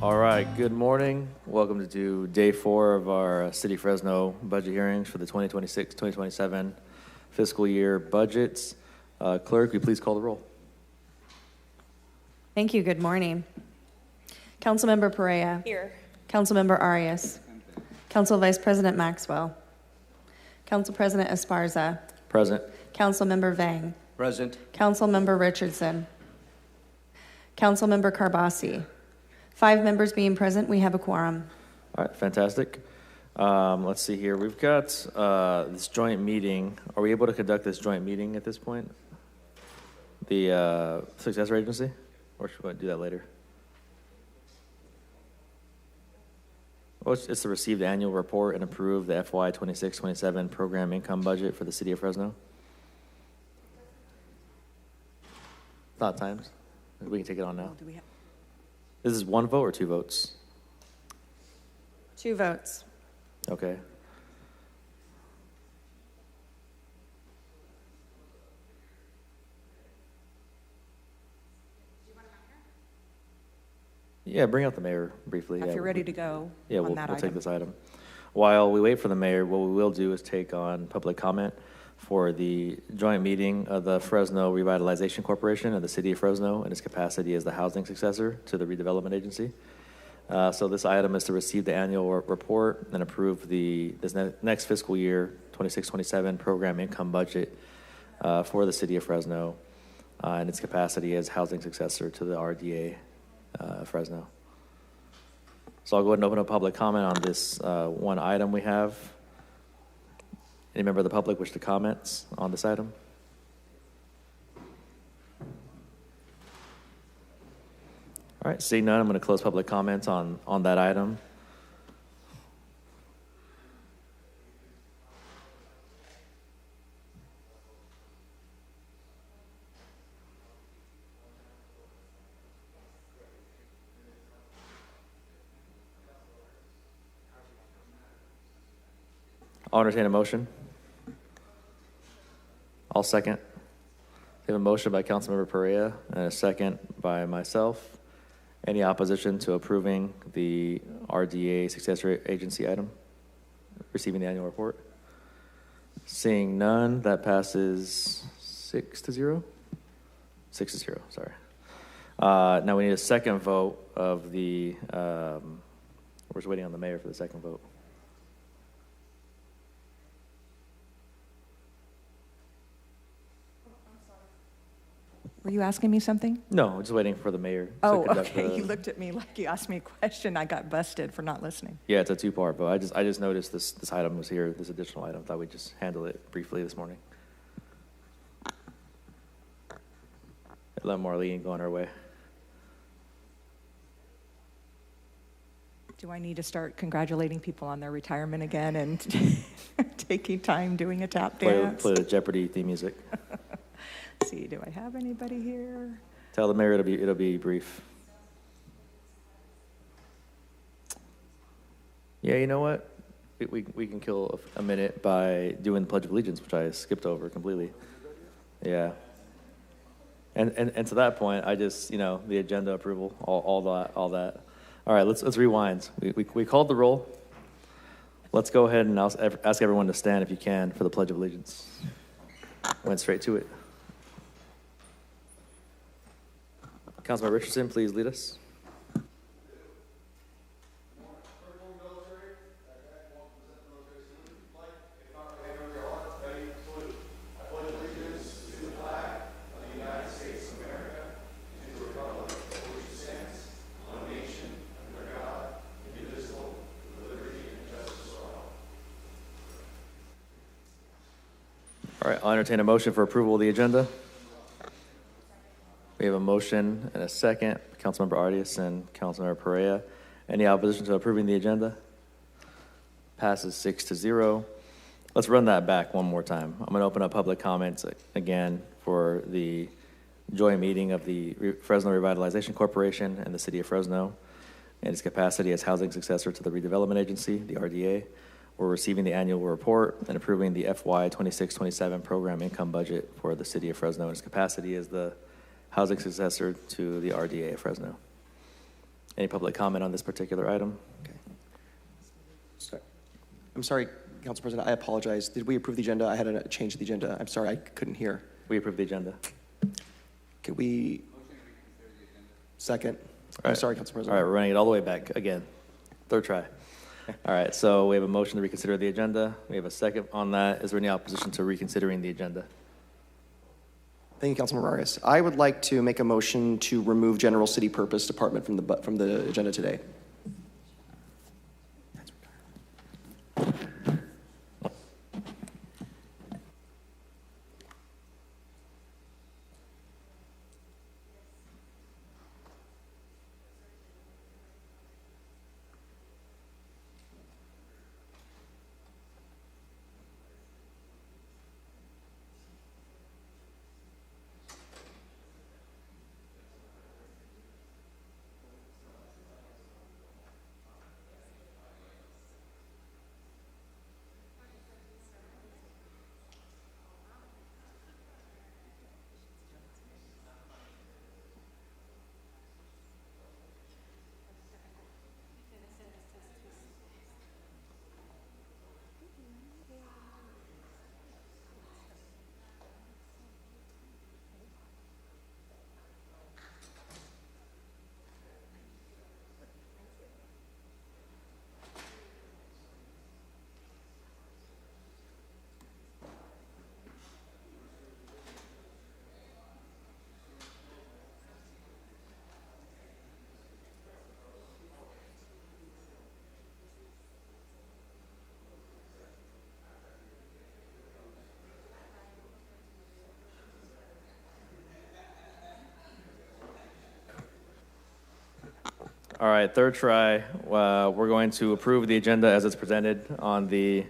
All right, good morning. Welcome to day 4 of our City of Fresno budget hearings for the 2026-2027 fiscal year budgets. Clerk, will you please call the roll? Thank you. Good morning. Councilmember Perea. Here. Councilmember Arias. Council Vice President Maxwell. Council President Esparza. Present. Councilmember Vang. Present. Councilmember Richardson. Councilmember Carbasi. 5 members being present, we have a quorum. All right, fantastic. Let's see here. We've got this joint meeting. Are we able to conduct this joint meeting at this point? The successor agency? Or should we do that later? Well, it's to receive the annual report and approve the FY 26-27 program income budget for the City of Fresno. Thought times. We can take it on now. This is 1 vote or 2 votes? 2 votes. Okay. Yeah, bring out the mayor briefly. If Yeah, you're ready to go yeah, on we'll that take item. this item. While we wait for the mayor, what we will do is take on public comment for the joint meeting of the Fresno Revitalization Corporation and the City of Fresno in its capacity as the housing successor to the redevelopment agency. So this item is to receive the annual report and approve this next fiscal year 26-27 program income budget for the City of Fresno in its capacity as housing successor to the RDA Fresno. So I'll go ahead and open up public comment on this one item we have. Any member of the public wish to comment on this item? All right, seeing none, I'm going to close public comments on that item. I'll entertain a motion. I'll second. We have a motion by Councilmember Perea and a second by myself. Any opposition to approving the RDA successor agency item, receiving the annual report? Seeing none, that passes 6-0? 6-0, sorry. Now we need a second vote of the, we're just waiting on the mayor for the second vote. Were you asking me something? No, I'm just waiting for the mayor. Oh, to conduct okay. You looked at me like you asked me a question. I got busted for not listening. Yeah, it's a 2-part vote. I just noticed this item was here, this additional item. Thought we'd just handle it briefly this morning. Let Marlene go on her way. Do I need to start congratulating people on their retirement again and taking time doing a tap dance? Play the Jeopardy theme music. Let's see, do I have anybody here? Tell the mayor it'll be brief. Yeah, you know what? We can kill a minute by doing the Pledge of Allegiance, which I skipped over completely. Yeah. And to that point, I just, the agenda approval, all that. All right, let's rewind. We called the roll. Let's go ahead and ask everyone to stand if you can for the Pledge of Allegiance. Went straight to it. Councilman Richardson, please lead us. All right, I'll entertain a motion for approval of the agenda. We have a motion and a second. Councilmember Arias and Councilmember Perea. Any opposition to approving the agenda? Passes 6-0. Let's run that back one more time. I'm going to open up public comments again for the joint meeting of the Fresno Revitalization Corporation and the City of Fresno in its capacity as housing successor to the redevelopment agency, the RDA. We're receiving the annual report and approving the FY 26-27 program income budget for the City of Fresno in its capacity as the housing successor to the RDA of Fresno. Any public comment on this particular item? Okay. Sorry. I'm sorry, Council President, I apologize. Did we approve the agenda? I had a change to the agenda. I'm sorry, I couldn't hear. We approve the agenda. Could we? Second. All I'm right. sorry, Council All right, President. we're running it all the way back again. Third try. All right, so we have a motion to reconsider the agenda. We have a second on that. Is there any opposition to reconsidering the agenda? Thank you, Councilman Arias. I would like to make a motion to remove General City Purpose Department from the agenda today. All right, third try. We're going to approve the agenda as it's presented on the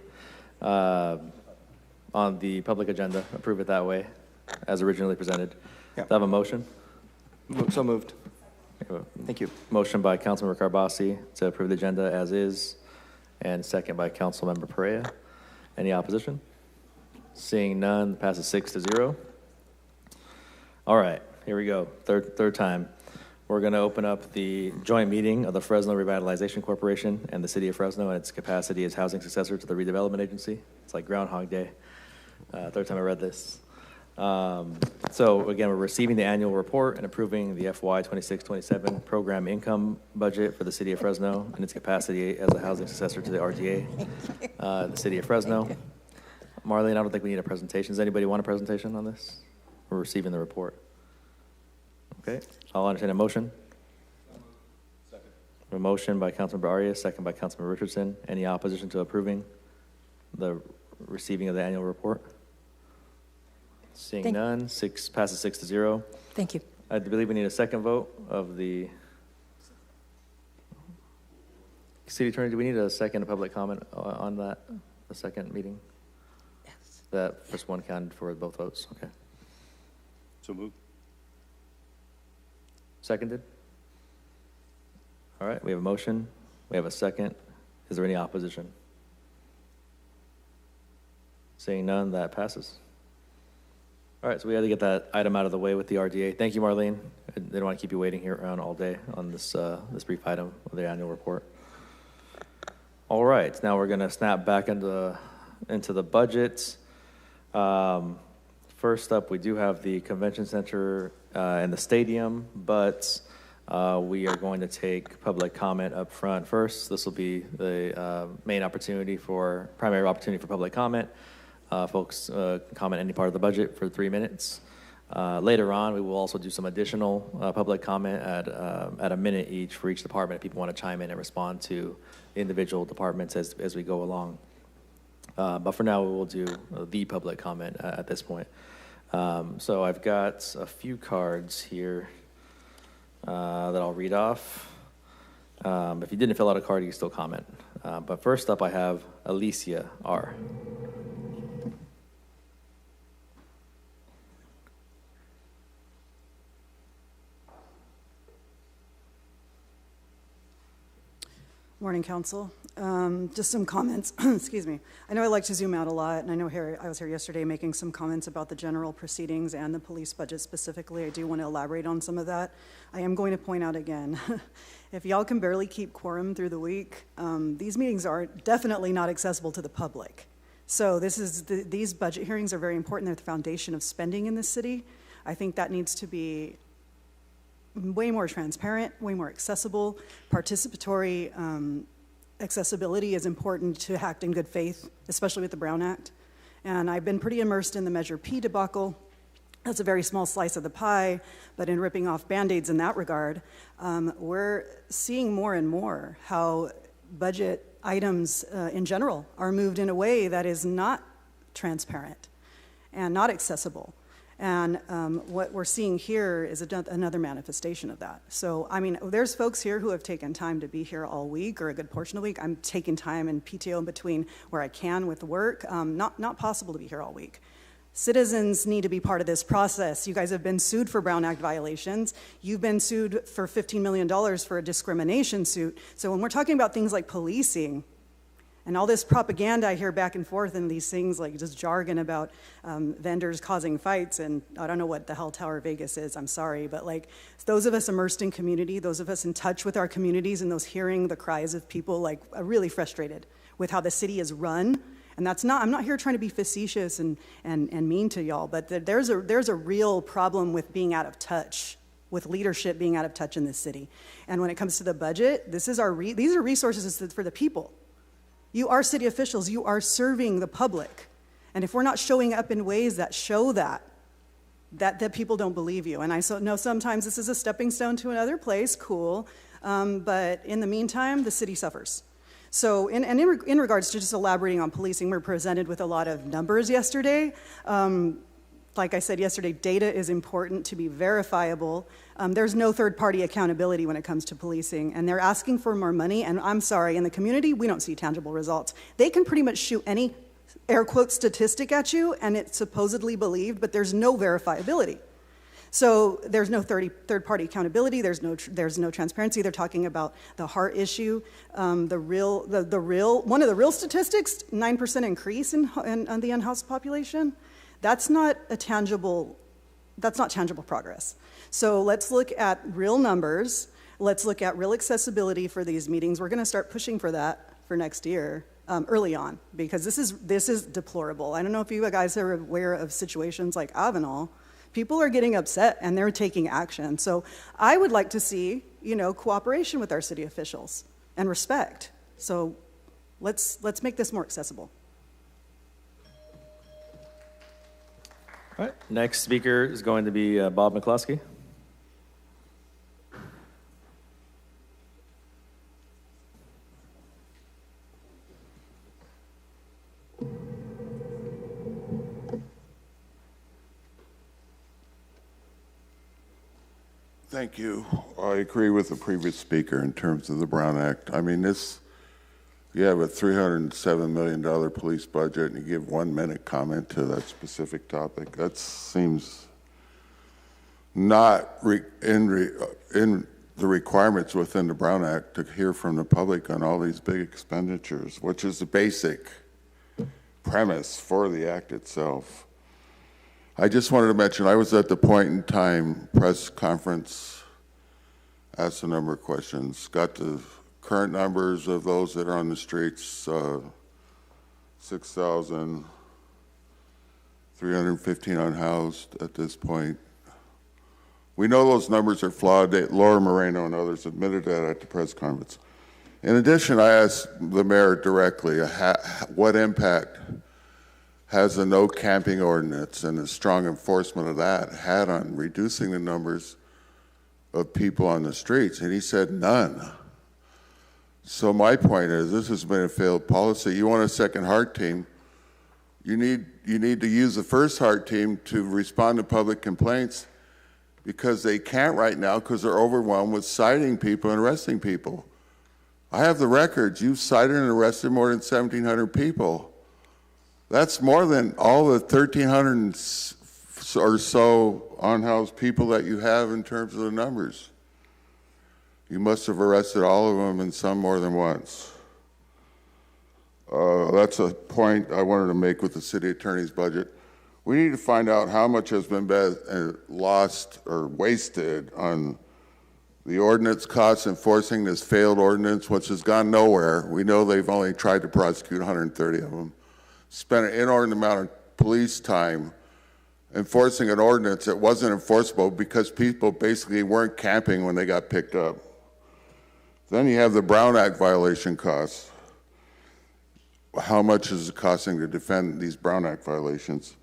public agenda. Approve it that way, as originally presented. Yeah. Do I have a motion? So moved. We have a Thank you. motion by Councilmember Carbasi to approve the agenda as is, and second by Councilmember Perea. Any opposition? Seeing none, passes 6-0. All right, here we go. Third time. We're going to open up the joint meeting of the Fresno Revitalization Corporation and the City of Fresno in its capacity as housing successor to the Redevelopment Agency. It's like Groundhog Day. Third time I read this. So again, we're receiving the annual report and approving the FY 26-27 program income budget for the City of Fresno in its capacity as a housing successor to the RDA, the City of Fresno. Marlene, I don't think we need a presentation. Does anybody want a presentation on this? We're receiving the report. Okay, I'll entertain a motion. Second. A motion by Councilmember Arias, second by Councilmember Richardson. Any opposition to approving the receiving of the annual report? Seeing none, passes 6-0. Thank you. I believe we need a second vote of the City Attorney. Do we need a second public comment on that, the second meeting? Yes. That first one counted for both votes, okay. So moved. Seconded? All right, we have a motion. We have a second. Is there any opposition? Seeing none, that passes. All right, so we had to get that item out of the way with the RDA. Thank you, Marlene. I didn't want to keep you waiting here around all day on this this brief item of the annual report. All right, now we're going to snap back into the budget. First up, we do have the convention center and the stadium, but we are going to take public comment up front first. This will be the primary opportunity for public comment. Folks can comment any part of the budget for 3 minutes. Later on, we will also do some additional public comment at a minute each for each department if people want to chime in and respond to individual departments as we go along. But for now, we will do the public comment at this point. So I've got a few cards here that I'll read off. If you didn't fill out a card, you can still comment. But first up, I have Alicia R. Morning, Council. Just some comments. Excuse me. I know I like to zoom out a lot, and I know I was here yesterday making some comments about the general proceedings and the police budget specifically. I do want to elaborate on some of that. I am going to point out again, if y'all can barely keep quorum through the week, these meetings are definitely not accessible to the public. So these budget hearings are very important. They're the foundation of spending in this city. I think that needs to be way more transparent, way more accessible, participatory. Accessibility is important to act in good faith, especially with the Brown Act. And I've been pretty immersed in the Measure P debacle. That's a very small slice of the pie, but in ripping off Band-Aids in that regard, we're seeing more and more how budget items in general are moved in a way that is not transparent and not accessible. And what we're seeing here is another manifestation of that. So, I mean, there's folks here who have taken time to be here all week or a good portion of the week. I'm taking time and PTO in between where I can with work. Not possible to be here all week. Citizens need to be part of this process. You guys have been sued for Brown Act violations. You've been sued for $15 million for a discrimination suit. So when we're talking about things like policing, and all this propaganda I hear back and forth and these things like just jargon about vendors causing fights, and I don't know what the hell Tower Vegas is, I'm sorry, but like those of us immersed in community, those of us in touch with our communities and those hearing the cries of people like are really frustrated with how the city is run. And I'm not here trying to be facetious and mean to y'all, but there's a real problem with being out of touch, with leadership being out of touch in this city. And when it comes to the budget, these are resources for the people. You are city officials. You are serving the public. And if we're not showing up in ways that show that people don't believe you. And I know sometimes this is a stepping stone to another place, cool. But in the meantime, the city suffers. So in regards to just elaborating on policing, we're presented with a lot of numbers yesterday. Like I said yesterday, data is important to be verifiable. There's no third-party accountability when it comes to policing, and they're asking for more money, and I'm sorry, in the community, we don't see tangible results. They can pretty much shoot any air quote statistic at you, and it's supposedly believed, but there's no verifiability. So there's no third-party accountability. There's no transparency. They're talking about the heart issue, one of the real statistics, 9% increase in the unhoused population. That's not tangible progress. So let's look at real numbers. Let's look at real accessibility for these meetings. We're going to start pushing for that for next year, early on, because this is deplorable. I don't know if you guys are aware of situations like Avenal. People are getting upset and they're taking action. So I would like to see, cooperation with our city officials and respect. So let's make this more accessible. All right, next speaker is going to be Bob McCloskey. Thank you. I agree with the previous speaker in terms of the Brown Act. I mean, you have a $307 million police budget and you give 1 minute comment to that specific topic. That seems not in the requirements within the Brown Act to hear from the public on all these big expenditures, which is the basic premise for the act itself. I just wanted to mention, I was at the point in time press conference, asked a number of questions, got the current numbers of those that are on the streets, 6,315 unhoused at this point. We know those numbers are flawed. Laura Moreno and others admitted that at the press conference. In addition, I asked the mayor directly, what impact has a no camping ordinance and a strong enforcement of that had on reducing the numbers of people on the streets? And he said none. So my point is, this has been a failed policy. You want a second HEART team, you need to use the first HEART team to respond to public complaints, because they can't right now because they're overwhelmed with citing people and arresting people. I have the records. You've cited and arrested more than 1,700 people. That's more than all the 1,300 or so unhoused people that you have in terms of the numbers. You must have arrested all of them and some more than once. That's a point I wanted to make with the city attorney's budget. We need to find out how much has been lost or wasted on the ordinance costs enforcing this failed ordinance, which has gone nowhere. We know they've only tried to prosecute 130 of them. Spent an inordinate amount of police time enforcing an ordinance that wasn't enforceable because people basically weren't camping when they got picked up. Then you have the Brown Act violation costs. How much is it costing to defend these Brown Act violations?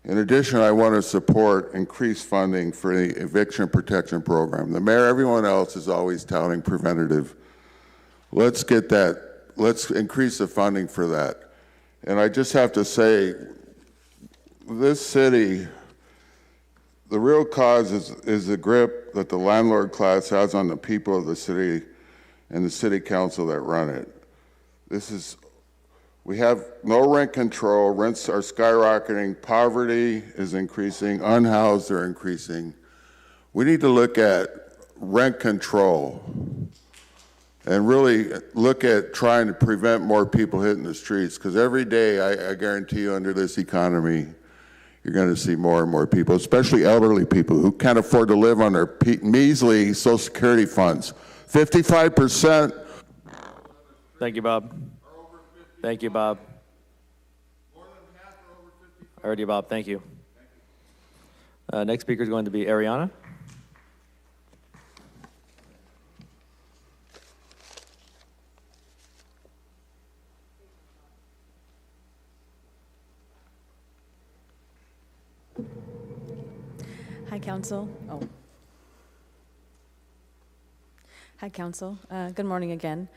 In addition, I want to support increased funding for the eviction protection program. The mayor, everyone else is always touting preventative. Let's get that, let's increase the funding for that. And I just have to say, this city, the real cause is the grip that the landlord class has on the people of the city and the city council that run it. We have no rent control, rents are skyrocketing, poverty is increasing, unhoused are increasing. We need to look at rent control and really look at trying to prevent more people hitting the streets, because every day, I guarantee you, under this economy, you're going to see more and more people, especially elderly people who can't afford to live on their measly Social Security funds. 55%. Thank you, Bob. Thank you, Bob. I heard you, Bob. Thank you. Next speaker is going to be Ariana. Hi, Council. Hi, Council. Good morning again.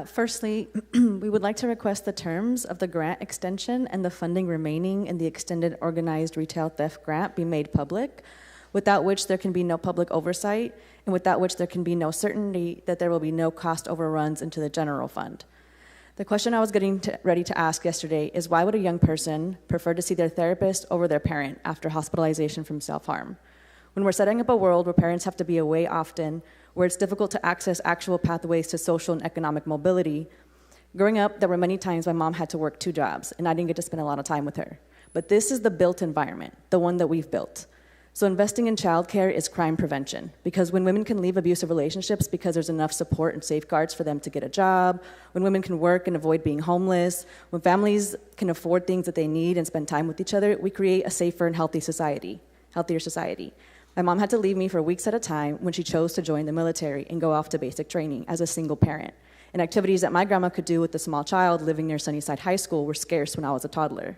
Firstly, we would like to request the terms of the grant extension and the funding remaining in the extended organized retail theft grant be made public, without which there can be no public oversight, and without which there can be no certainty that there will be no cost overruns into the general fund. The question I was getting ready to ask yesterday is, why would a young person prefer to see their therapist over their parent after hospitalization from self-harm? When we're setting up a world where parents have to be away often, where it's difficult to access actual pathways to social and economic mobility, growing up, there were many times my mom had to work 2 jobs, and I didn't get to spend a lot of time with her. But this is the built environment, the one that we've built. So investing in childcare is crime prevention, because when women can leave abusive relationships because there's enough support and safeguards for them to get a job, when women can work and avoid being homeless, when families can afford things that they need and spend time with each other, we create a safer and healthier society. My mom had to leave me for weeks at a time when she chose to join the military and go off to basic training as a single parent. And activities that my grandma could do with a small child living near Sunnyside High School were scarce when I was a toddler.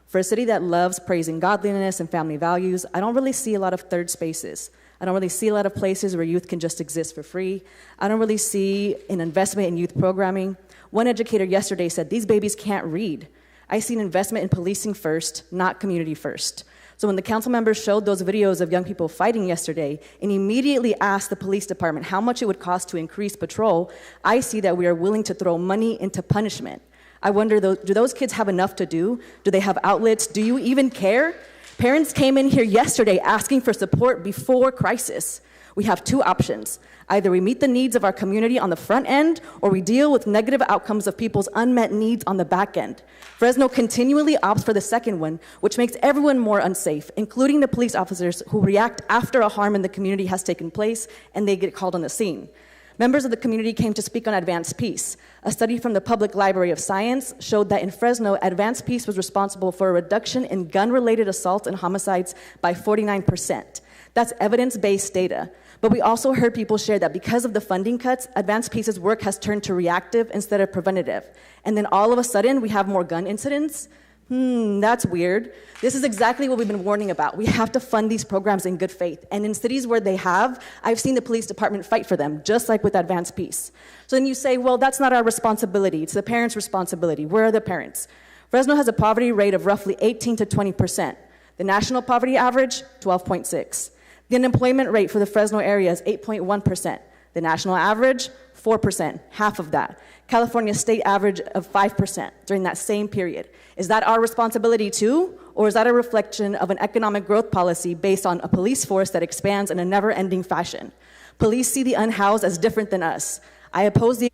For a city that loves praising godliness and family values, I don't really see a lot of third spaces. I don't really see a lot of places where youth can just exist for free. I don't really see an investment in youth programming. One educator yesterday said, these babies can't read. I see an investment in policing first, not community first. So when the council members showed those videos of young people fighting yesterday and immediately asked the police department how much it would cost to increase patrol, I see that we are willing to throw money into punishment. I wonder, do those kids have enough to do? Do they have outlets? Do you even care? Parents came in here yesterday asking for support before crisis. We have 2 options. Either we meet the needs of our community on the front end, or we deal with negative outcomes of people's unmet needs on the back end. Fresno continually opts for the second one, which makes everyone more unsafe, including the police officers who react after a harm in the community has taken place and they get called on the scene. Members of the community came to speak on Advanced Peace. A study from the Public Library of Science showed that in Fresno, Advanced Peace was responsible for a reduction in gun-related assaults and homicides by 49%. That's evidence-based data. But we also heard people share that because of the funding cuts, Advanced Peace's work has turned to reactive instead of preventative. And then all of a sudden, we have more gun incidents? That's weird. This is exactly what we've been warning about. We have to fund these programs in good faith. And in cities where they have, I've seen the police department fight for them, just like with Advanced Peace. So then you say, well, that's not our responsibility. It's the parents' responsibility. Where are the parents? Fresno has a poverty rate of roughly 18 to 20%. The national poverty average, 12.6. The unemployment rate for the Fresno area is 8.1%. The national average, 4%, half of that. California's state average of 5% during that same period. Is that our responsibility too? Or is that a reflection of an economic growth policy based on a police force that expands in a never-ending fashion? Police see the unhoused as different than us. I oppose the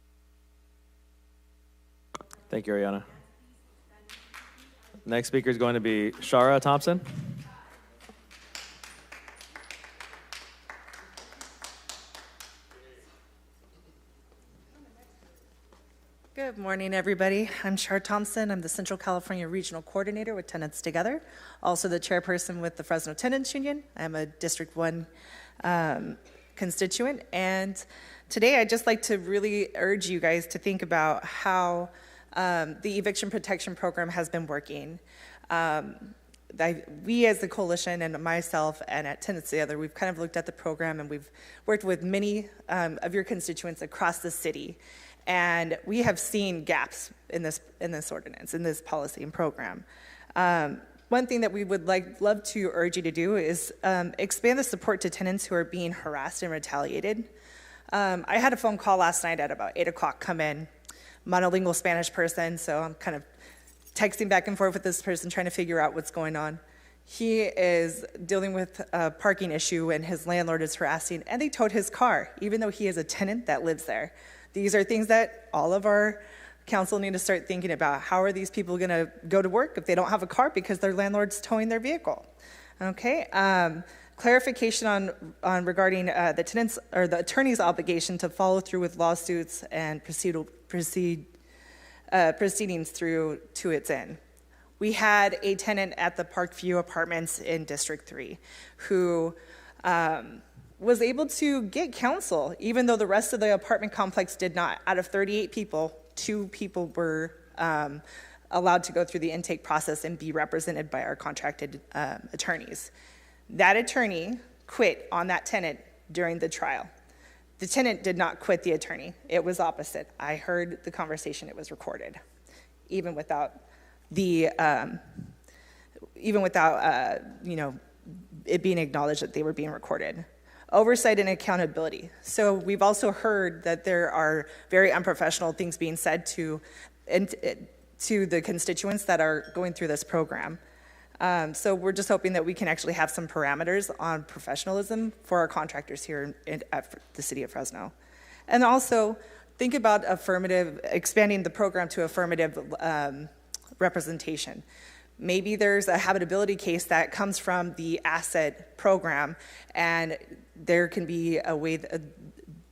Thank you, Ariana. Next speaker is going to be Shara Thompson. Good morning, everybody. I'm Shar Thompson. I'm the Central California Regional Coordinator with Tenants Together, also the chairperson with the Fresno Tenants Union. I'm a District 1 constituent, and today I'd just like to really urge you guys to think about how the eviction protection program has been working. We as the coalition and myself and at Tenants Together, we've kind of looked at the program and we've worked with many of your constituents across the city. And we have seen gaps in this ordinance, in this policy and program. One thing that we would love to urge you to do is expand the support to tenants who are being harassed and retaliated. I had a phone call last night at about 8 o'clock come in, monolingual Spanish person, so I'm kind of texting back and forth with this person trying to figure out what's going on. He is dealing with a parking issue and his landlord is harassing, and they towed his car, even though he is a tenant that lives there. These are things that all of our council need to start thinking about. How are these people going to go to work if they don't have a car because their landlord's towing their vehicle? Okay. Clarification on regarding the tenants or the attorney's obligation to follow through with lawsuits and proceedings through to its end. We had a tenant at the Parkview Apartments in District 3 who was able to get counsel, even though the rest of the apartment complex did not. Out of 38 people, 2 people were allowed to go through the intake process and be represented by our contracted attorneys. That attorney quit on that tenant during the trial. The tenant did not quit the attorney. It was opposite. I heard the conversation. It was recorded, even without it being acknowledged that they were being recorded. Oversight and accountability. So we've also heard that there are very unprofessional things being said to the constituents that are going through this program. So we're just hoping that we can actually have some parameters on professionalism for our contractors here at the city of Fresno. And also think about expanding the program to affirmative representation. Maybe there's a habitability case that comes from the asset program, and there can be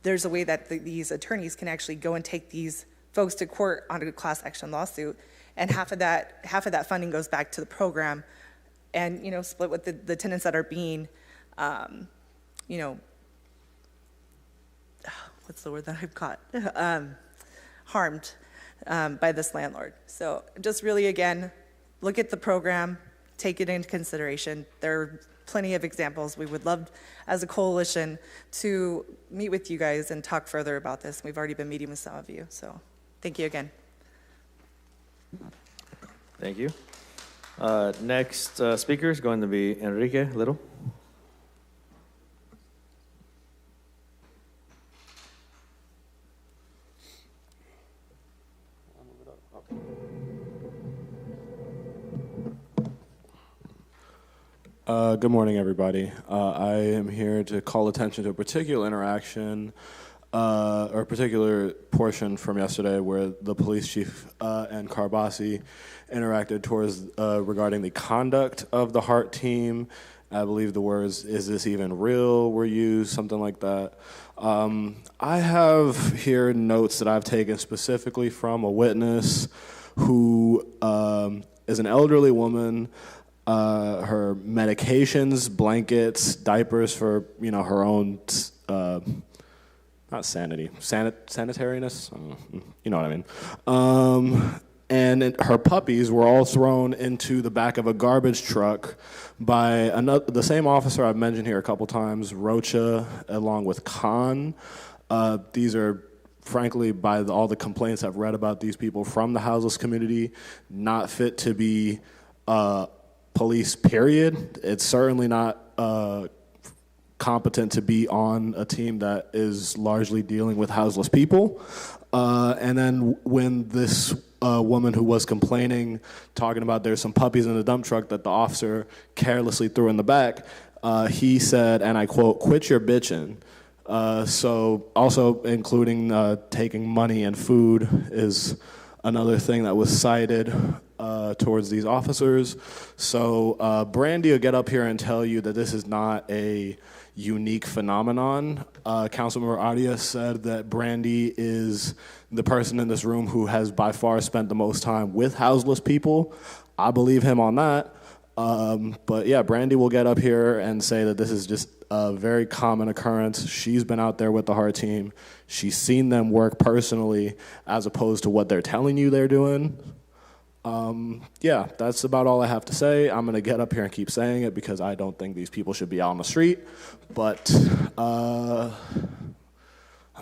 there's a way that these attorneys can actually go and take these folks to court on a class action lawsuit, and half of that funding goes back to the program, and split with the tenants that are being, what's the word that I've got, harmed by this landlord. So just really again, look at the program, take it into consideration. There are plenty of examples. We would love, as a coalition, to meet with you guys and talk further about this. We've already been meeting with some of you, so thank you again. Thank you. Next speaker is going to be Enrique Little. Good morning, everybody. I am here to call attention to a particular interaction or a particular portion from yesterday where the police chief and Carbasi interacted towards regarding the conduct of the HEART team. I believe the words, "Is this even real?" were used, something like that. I have here notes that I've taken specifically from a witness who is an elderly woman. Her medications, blankets, diapers for her own not sanity, sanitariness. You know what I mean. And her puppies were all thrown into the back of a garbage truck by the same officer I've mentioned here a couple times, Rocha, along with Khan. These are, frankly, by all the complaints I've read about these people from the houseless community, not fit to be police, period. It's certainly not competent to be on a team that is largely dealing with houseless people. And then when this woman who was complaining, talking about there's some puppies in the dump truck that the officer carelessly threw in the back, he said, and I quote, "Quit your bitching." So also including taking money and food is another thing that was cited towards these officers. So Brandy will get up here and tell you that this is not a unique phenomenon. Councilmember Arias said that Brandy is the person in this room who has by far spent the most time with houseless people. I believe him on that. But yeah, Brandy will get up here and say that this is just a very common occurrence. She's been out there with the HEART team. She's seen them work personally as opposed to what they're telling you they're doing. Yeah, that's about all I have to say. I'm going to get up here and keep saying it because I don't think these people should be out on the street. But I'm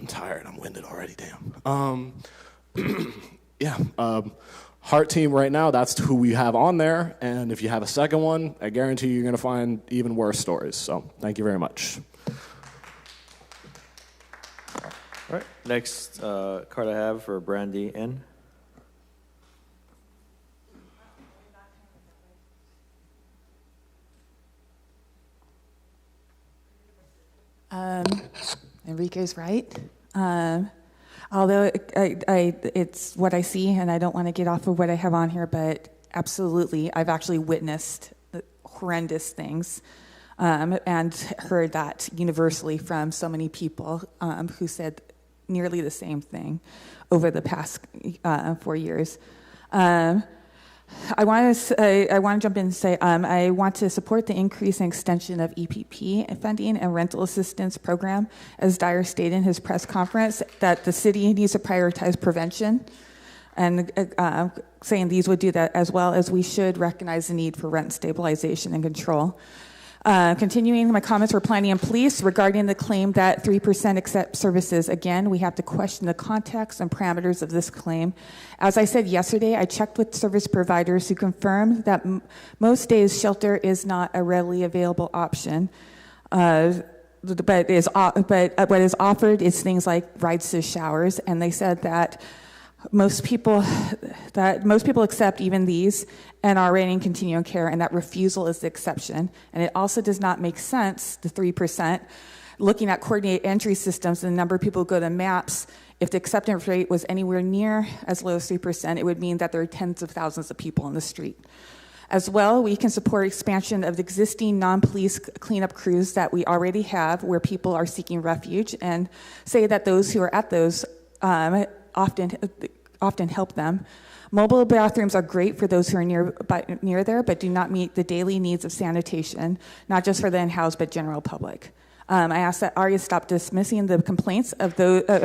tired. I'm winded already, damn. Yeah, HEART team right now, that's who we have on there. And if you have a second one, I guarantee you're going to find even worse stories. So thank you very much. All right, next card I have for Brandy N. Enrique's right. Although it's what I see, and I don't want to get off of what I have on here, but absolutely, I've actually witnessed horrendous things and heard that universally from so many people who said nearly the same thing over the past 4 years. I want to jump in and say I want to support the increase and extension of EPP funding and rental assistance program, as Dyer stated in his press conference, that the city needs to prioritize prevention, and saying these would do that, as well as we should recognize the need for rent stabilization and control. Continuing my comments for planning and police regarding the claim that 3% accept services. Again, we have to question the context and parameters of this claim. As I said yesterday, I checked with service providers who confirmed that most days shelter is not a readily available option. But what is offered is things like rides to showers, and they said that most people accept even these and are in continuing care, and that refusal is the exception. And it also does not make sense, the 3%, looking at coordinated entry systems and the number of people who go to maps. If the acceptance rate was anywhere near as low as 3%, it would mean that there are tens of thousands of people on the street. As well, we can support expansion of the existing non-police cleanup crews that we already have, where people are seeking refuge, and say that those who are at those often help them. Mobile bathrooms are great for those who are near there, but do not meet the daily needs of sanitation, not just for the in-house, but general public. I ask that Arias stop dismissing the complaints of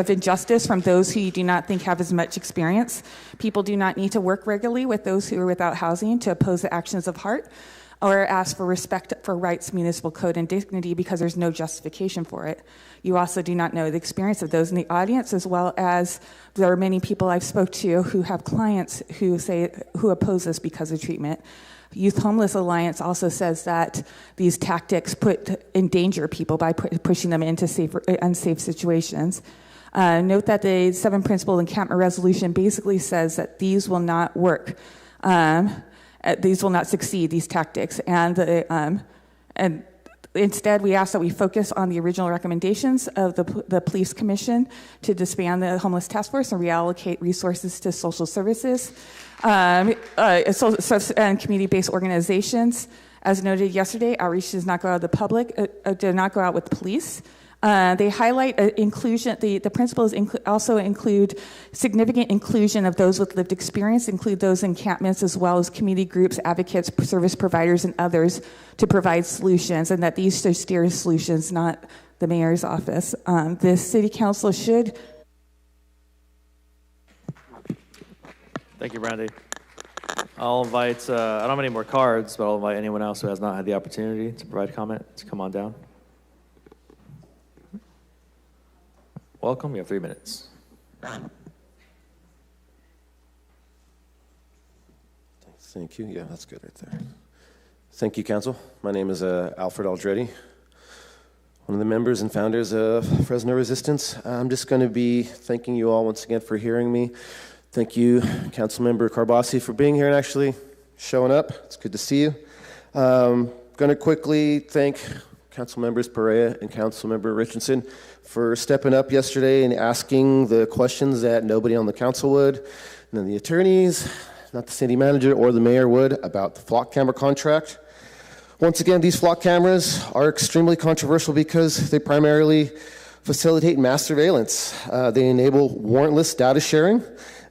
injustice from those who you do not think have as much experience. People do not need to work regularly with those who are without housing to oppose the actions of HEART, or ask for respect for rights, municipal code, and dignity because there's no justification for it. You also do not know the experience of those in the audience, as well as there are many people I've spoke to who have clients who oppose this because of treatment. Youth Homeless Alliance also says that these tactics endanger people by pushing them into unsafe situations. Note that the 7 Principle Encampment Resolution basically says that these will not work. These will not succeed, these tactics. And instead, we ask that we focus on the original recommendations of the Police Commission to disband the Homeless Task Force and reallocate resources to social services and community-based organizations. As noted yesterday, outreach does not go out to the public, did not go out with police. They highlight inclusion. The principles also include significant inclusion of those with lived experience, include those encampments, as well as community groups, advocates, service providers, and others to provide solutions, and that these should steer solutions, not the mayor's office. The city council should. Thank you, Brandy. I'll invite, I don't have any more cards, but I'll invite anyone else who has not had the opportunity to provide comment to come on down. Welcome, you have 3 minutes. Thank you. Yeah, that's good right there. Thank you, Council. My name is Alfred Aldretti, one of the members and founders of Fresno Resistance. I'm just going to be thanking you all once again for hearing me. Thank you, Councilmember Carbasi, for being here and actually showing up. It's good to see you. Going to quickly thank Council Members Perea and Council Member Richardson for stepping up yesterday and asking the questions that nobody on the council would, none of the attorneys, not the city manager or the mayor would, about the flock camera contract. Once again, these flock cameras are extremely controversial because they primarily facilitate mass surveillance. They enable warrantless data sharing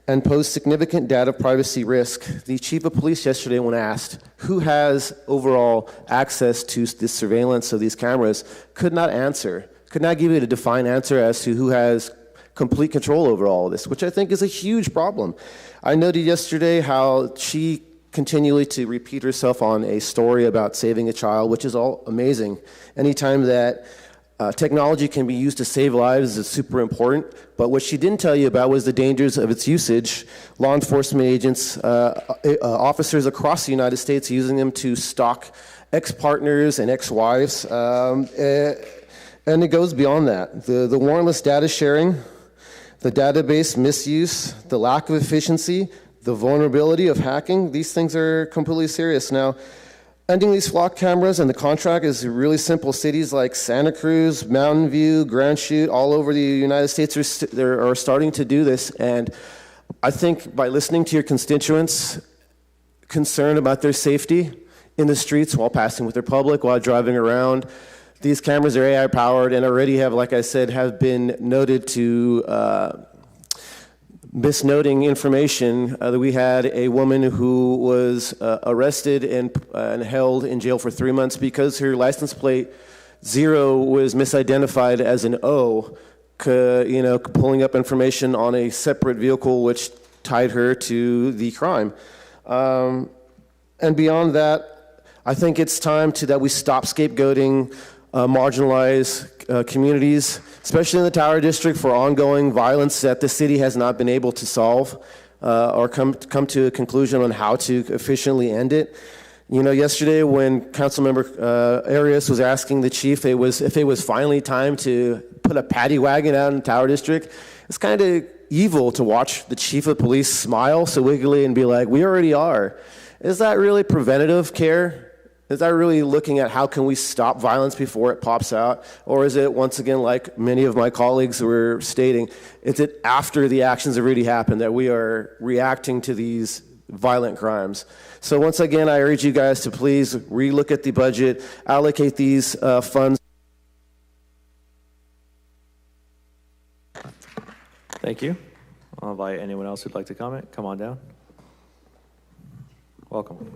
and pose significant data privacy risk. The chief of police yesterday, when asked who has overall access to this surveillance of these cameras, could not give you a defined answer as to who has complete control over all of this, which I think is a huge problem. I noted yesterday how she continually to repeat herself on a story about saving a child, which is all amazing. Anytime that technology can be used to save lives is super important, but what she didn't tell you about was the dangers of its usage. Law enforcement agents, officers across the United States using them to stalk ex-partners and ex-wives, and it goes beyond that. The warrantless data sharing, the database misuse, the lack of efficiency, the vulnerability of hacking, these things are completely serious. Now, ending these flock cameras and the contract is really simple. Cities like Santa Cruz, Mountain View, Grand Chute, all over the United States are starting to do this. And I think by listening to your constituents' concern about their safety in the streets while passing with their public, while driving around, these cameras are AI powered and already have, like I said, have been noted to misnoting information. That we had a woman who was arrested and held in jail for 3 months because her license plate 0 was misidentified as an O, pulling up information on a separate vehicle which tied her to the crime. And beyond that, I think it's time that we stop scapegoating marginalized communities, especially in the Tower District, for ongoing violence that the city has not been able to solve or come to a conclusion on how to efficiently end it. Yesterday when Councilmember Arias was asking the chief if it was finally time to put a paddy wagon out in the Tower District, it's kind of evil to watch the chief of police smile so wickedly and be like, we already are. Is that really preventative care? Is that really looking at how can we stop violence before it pops out? Or is it, once again, like many of my colleagues were stating, is it after the actions have already happened that we are reacting to these violent crimes? So once again, I urge you guys to please relook at the budget, allocate these funds. Thank you. I'll invite anyone else who'd like to comment. Come on down. Welcome.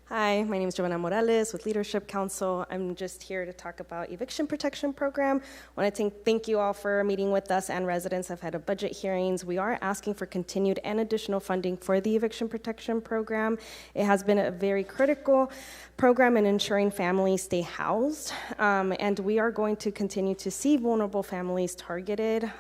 Hi, my name is Giovanna Morales with Leadership Council. I'm just here to talk about eviction protection program. I want to thank you all for meeting with us and residents. I've had budget hearings. We are asking for continued and additional funding for the eviction protection program. It has been a very critical program in ensuring families stay housed, and we are going to continue to see vulnerable families targeted.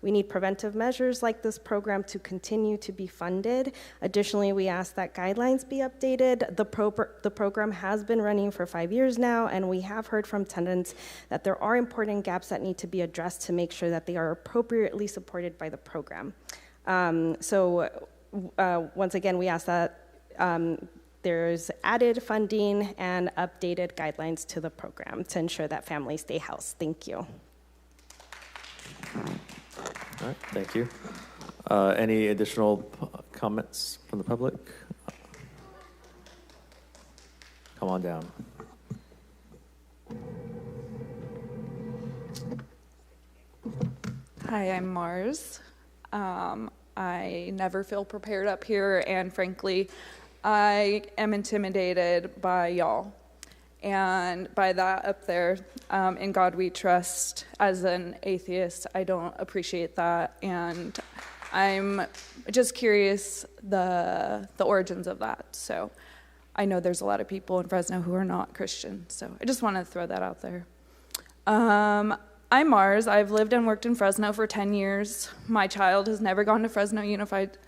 We need preventive measures like this program to continue to be funded. Additionally, we ask that guidelines be updated. The program has been running for 5 years now, and we have heard from tenants that there are important gaps that need to be addressed to make sure that they are appropriately supported by the program. Once again, we ask that there's added funding and updated guidelines to the program to ensure that families stay housed. Thank you. All right, thank you. Any additional comments from the public? Come on down. Hi, I'm Mars. I never feel prepared up here, and frankly, I am intimidated by y'all. And by that up there, in God we trust. As an atheist, I don't appreciate that, and I'm just curious the origins of that. So I know there's a lot of people in Fresno who are not Christian, so I just want to throw that out there. I'm Mars. I've lived and worked in Fresno for 10 years. My child has only ever gone to Fresno Unified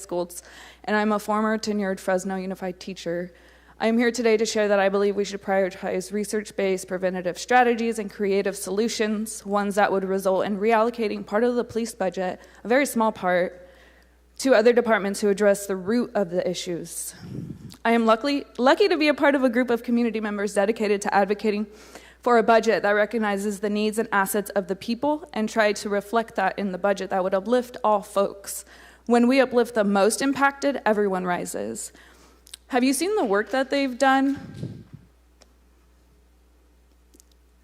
Schools, and I'm a former tenured Fresno Unified teacher. I am here today to share that I believe we should prioritize research-based preventative strategies and creative solutions, ones that would result in reallocating part of the police budget, a very small part, to other departments who address the root of the issues. I am lucky to be a part of a group of community members dedicated to advocating for a budget that recognizes the needs and assets of the people and try to reflect that in the budget that would uplift all folks. When we uplift the most impacted, everyone rises. Have you seen the work that they've done?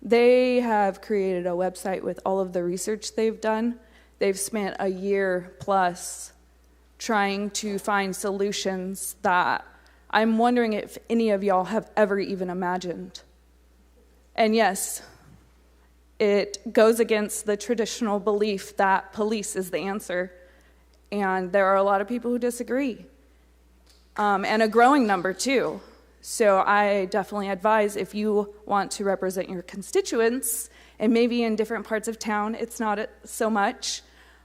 They have created a website with all of the research they've done. They've spent a year plus trying to find solutions that I'm wondering if any of y'all have ever even imagined. And yes, it goes against the traditional belief that police is the answer. And there are a lot of people who disagree. And a growing number too. So I definitely advise, if you want to represent your constituents, and maybe in different parts of town it's not so much,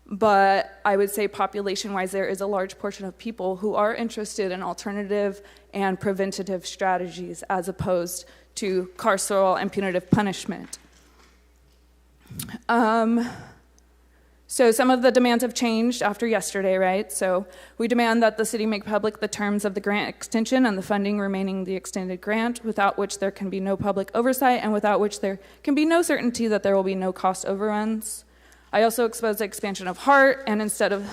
but I would say population-wise there is a large portion of people who are interested in alternative and preventative strategies as opposed to carceral and punitive punishment. So some of the demands have changed after yesterday, right? So we demand that the city make public the terms of the grant extension and the funding remaining the extended grant, without which there can be no public oversight and without which there can be no certainty that there will be no cost overruns. I also expose the expansion of HEART, and instead of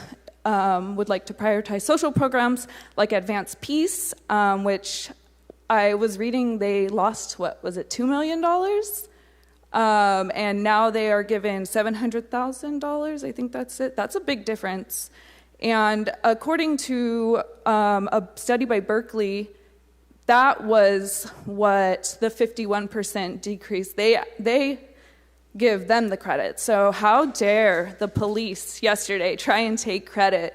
would like to prioritize social programs like Advanced Peace, which I was reading they lost, $2 million? And now they are given $700,000. I think that's it. That's a big difference. And according to a study by Berkeley, that was what the 51% decrease, they give them the credit. So how dare the police yesterday try and take credit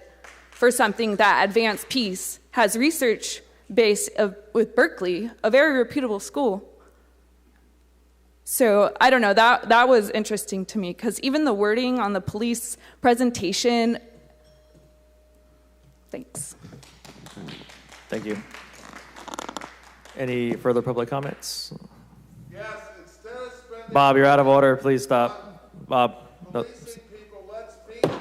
for something that Advanced Peace has research based with Berkeley, a very reputable school. So I don't know, that was interesting to me, because even the wording on the police presentation, thanks. Thank you. Any further public comments? Yes, instead of spending... Bob, you're out of order. Please stop. Bob. No. People, let's feed people.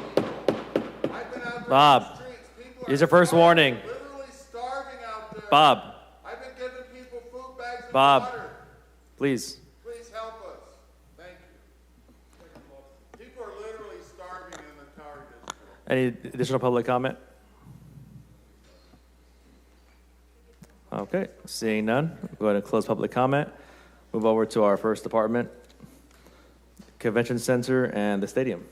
I've been out there Bob, in the streets. People here's your first warning. Literally starving out there. Bob. I've been giving people food bags and Bob, water. please. Please help us. Thank you. People are literally starving in the Tower District. Any additional public comment? Okay, seeing none, go ahead and close public comment. Move over to our first department, Convention Center and the stadium.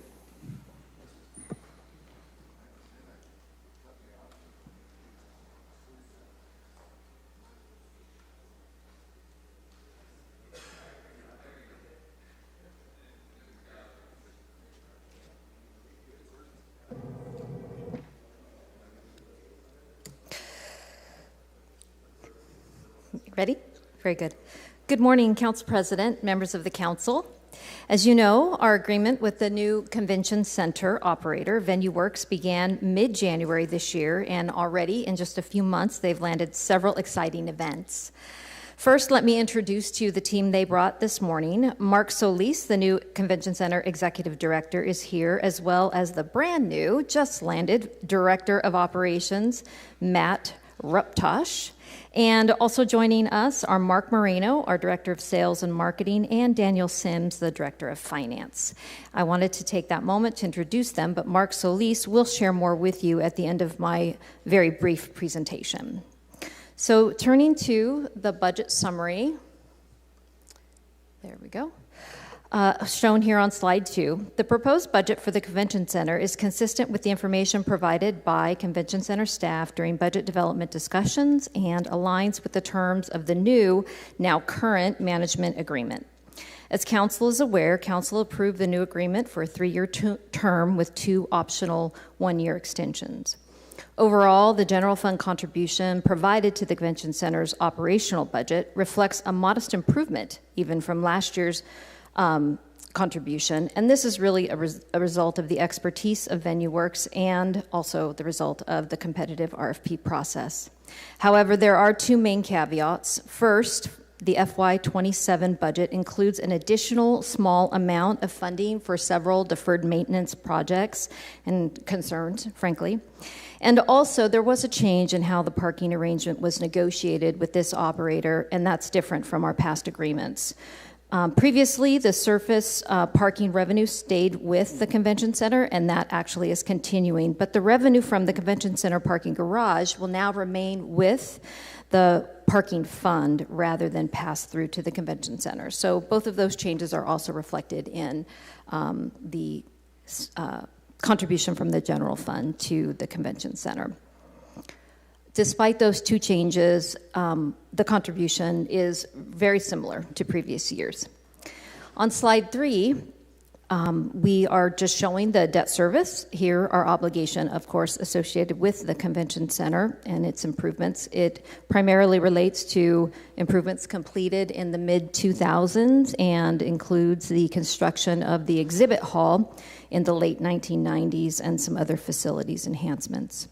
Ready? Very good. Good morning, Council President, members of the council. As you know, our agreement with the new convention center operator, VenueWorks, began mid-January this year, and already in just a few months, they've landed several exciting events. First, let me introduce to you the team they brought this morning. Mark Solis, the new Convention Center Executive Director, is here, as well as the brand new, just landed, Director of Operations, Matt Ruptosh. And also joining us are Mark Moreno, our Director of Sales and Marketing, and Daniel Sims, the Director of Finance. I wanted to take that moment to introduce them, but Mark Solis will share more with you at the end of my very brief presentation. So turning to the budget summary, there we go. Shown here on slide 2, the proposed budget for the Convention Center is consistent with the information provided by Convention Center staff during budget development discussions and aligns with the terms of the new, now current, management agreement. As Council is aware, Council approved the new agreement for a 3-year term with 2 optional 1-year extensions. Overall, the general fund contribution provided to the Convention Center's operational budget reflects a modest improvement even from last year's contribution, and this is really a result of the expertise of VenueWorks and also the result of the competitive RFP process. However, there are 2 main caveats. First, the FY27 budget includes an additional small amount of funding for several deferred maintenance projects and concerns, frankly. And also, there was a change in how the parking arrangement was negotiated with this operator, and that's different from our past agreements. Previously, the surface parking revenue stayed with the convention center, and that actually is continuing. But the revenue from the convention center parking garage will now remain with the parking fund rather than pass through to the convention center. So both of those changes are also reflected in the contribution from the general fund to the convention center. Despite those two changes, the contribution is very similar to previous years. On slide 3, we are just showing the debt service. Here, our obligation, of course, associated with the convention center and its improvements. It primarily relates to improvements completed in the mid-2000s and includes the construction of the exhibit hall in the late 1990s and some other facilities enhancements.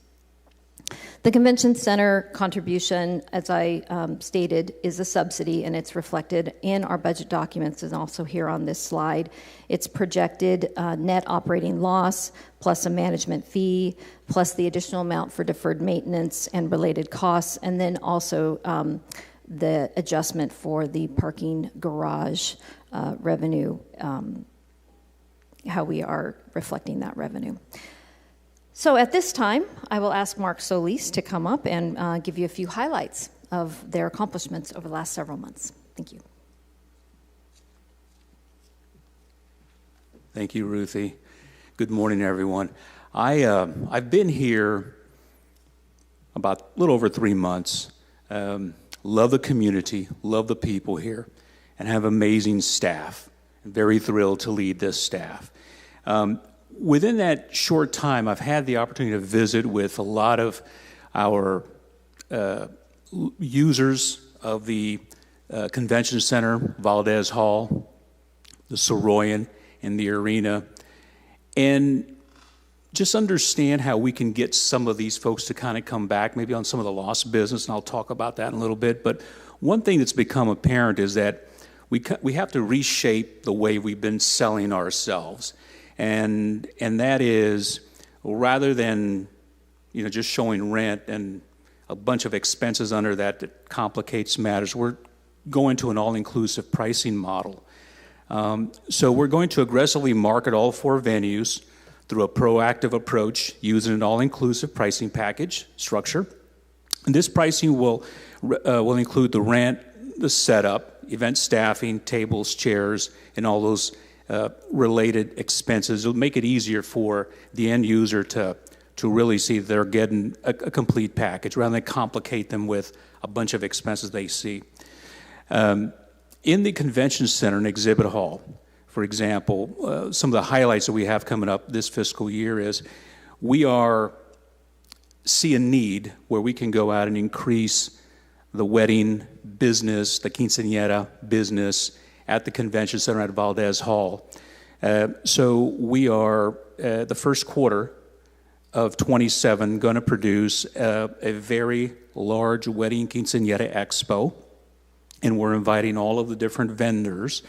The convention center contribution, as I stated, is a subsidy, and it's reflected in our budget documents and also here on this slide. It's projected net operating loss plus a management fee plus the additional amount for deferred maintenance and related costs, and then also the adjustment for the parking garage revenue, how we are reflecting that revenue. So at this time, I will ask Mark Solis to come up and give you a few highlights of their accomplishments over the last several months. Thank you. Thank you, Ruthie. Good morning, everyone. I've been here about a little over 3 months. Love the community, love the people here, and have amazing staff. I'm very thrilled to lead this staff. Within that short time, I've had the opportunity to visit with a lot of our users of the convention center, Valdez Hall, the Soroyan, and the arena, and just understand how we can get some of these folks to kind of come back, maybe on some of the lost business, and I'll talk about that in a little bit. But one thing that's become apparent is that we have to reshape the way we've been selling ourselves. And that is, rather than just showing rent and a bunch of expenses under that complicates matters, we're going to an all-inclusive pricing model. So we're going to aggressively market all 4 venues through a proactive approach using an all-inclusive pricing package structure. And this pricing will include the rent, the setup, event staffing, tables, chairs, and all those related expenses. It'll make it easier for the end user to really see they're getting a complete package rather than complicate them with a bunch of expenses they see. In the convention center and exhibit hall, for example, some of the highlights that we have coming up this fiscal year is we see a need where we can go out and increase the wedding business, the quinceañera business, at the convention center at Valdez Hall. So we are, the first quarter of 27, going to produce a very large wedding quinceañera expo, and we're inviting all of the different vendors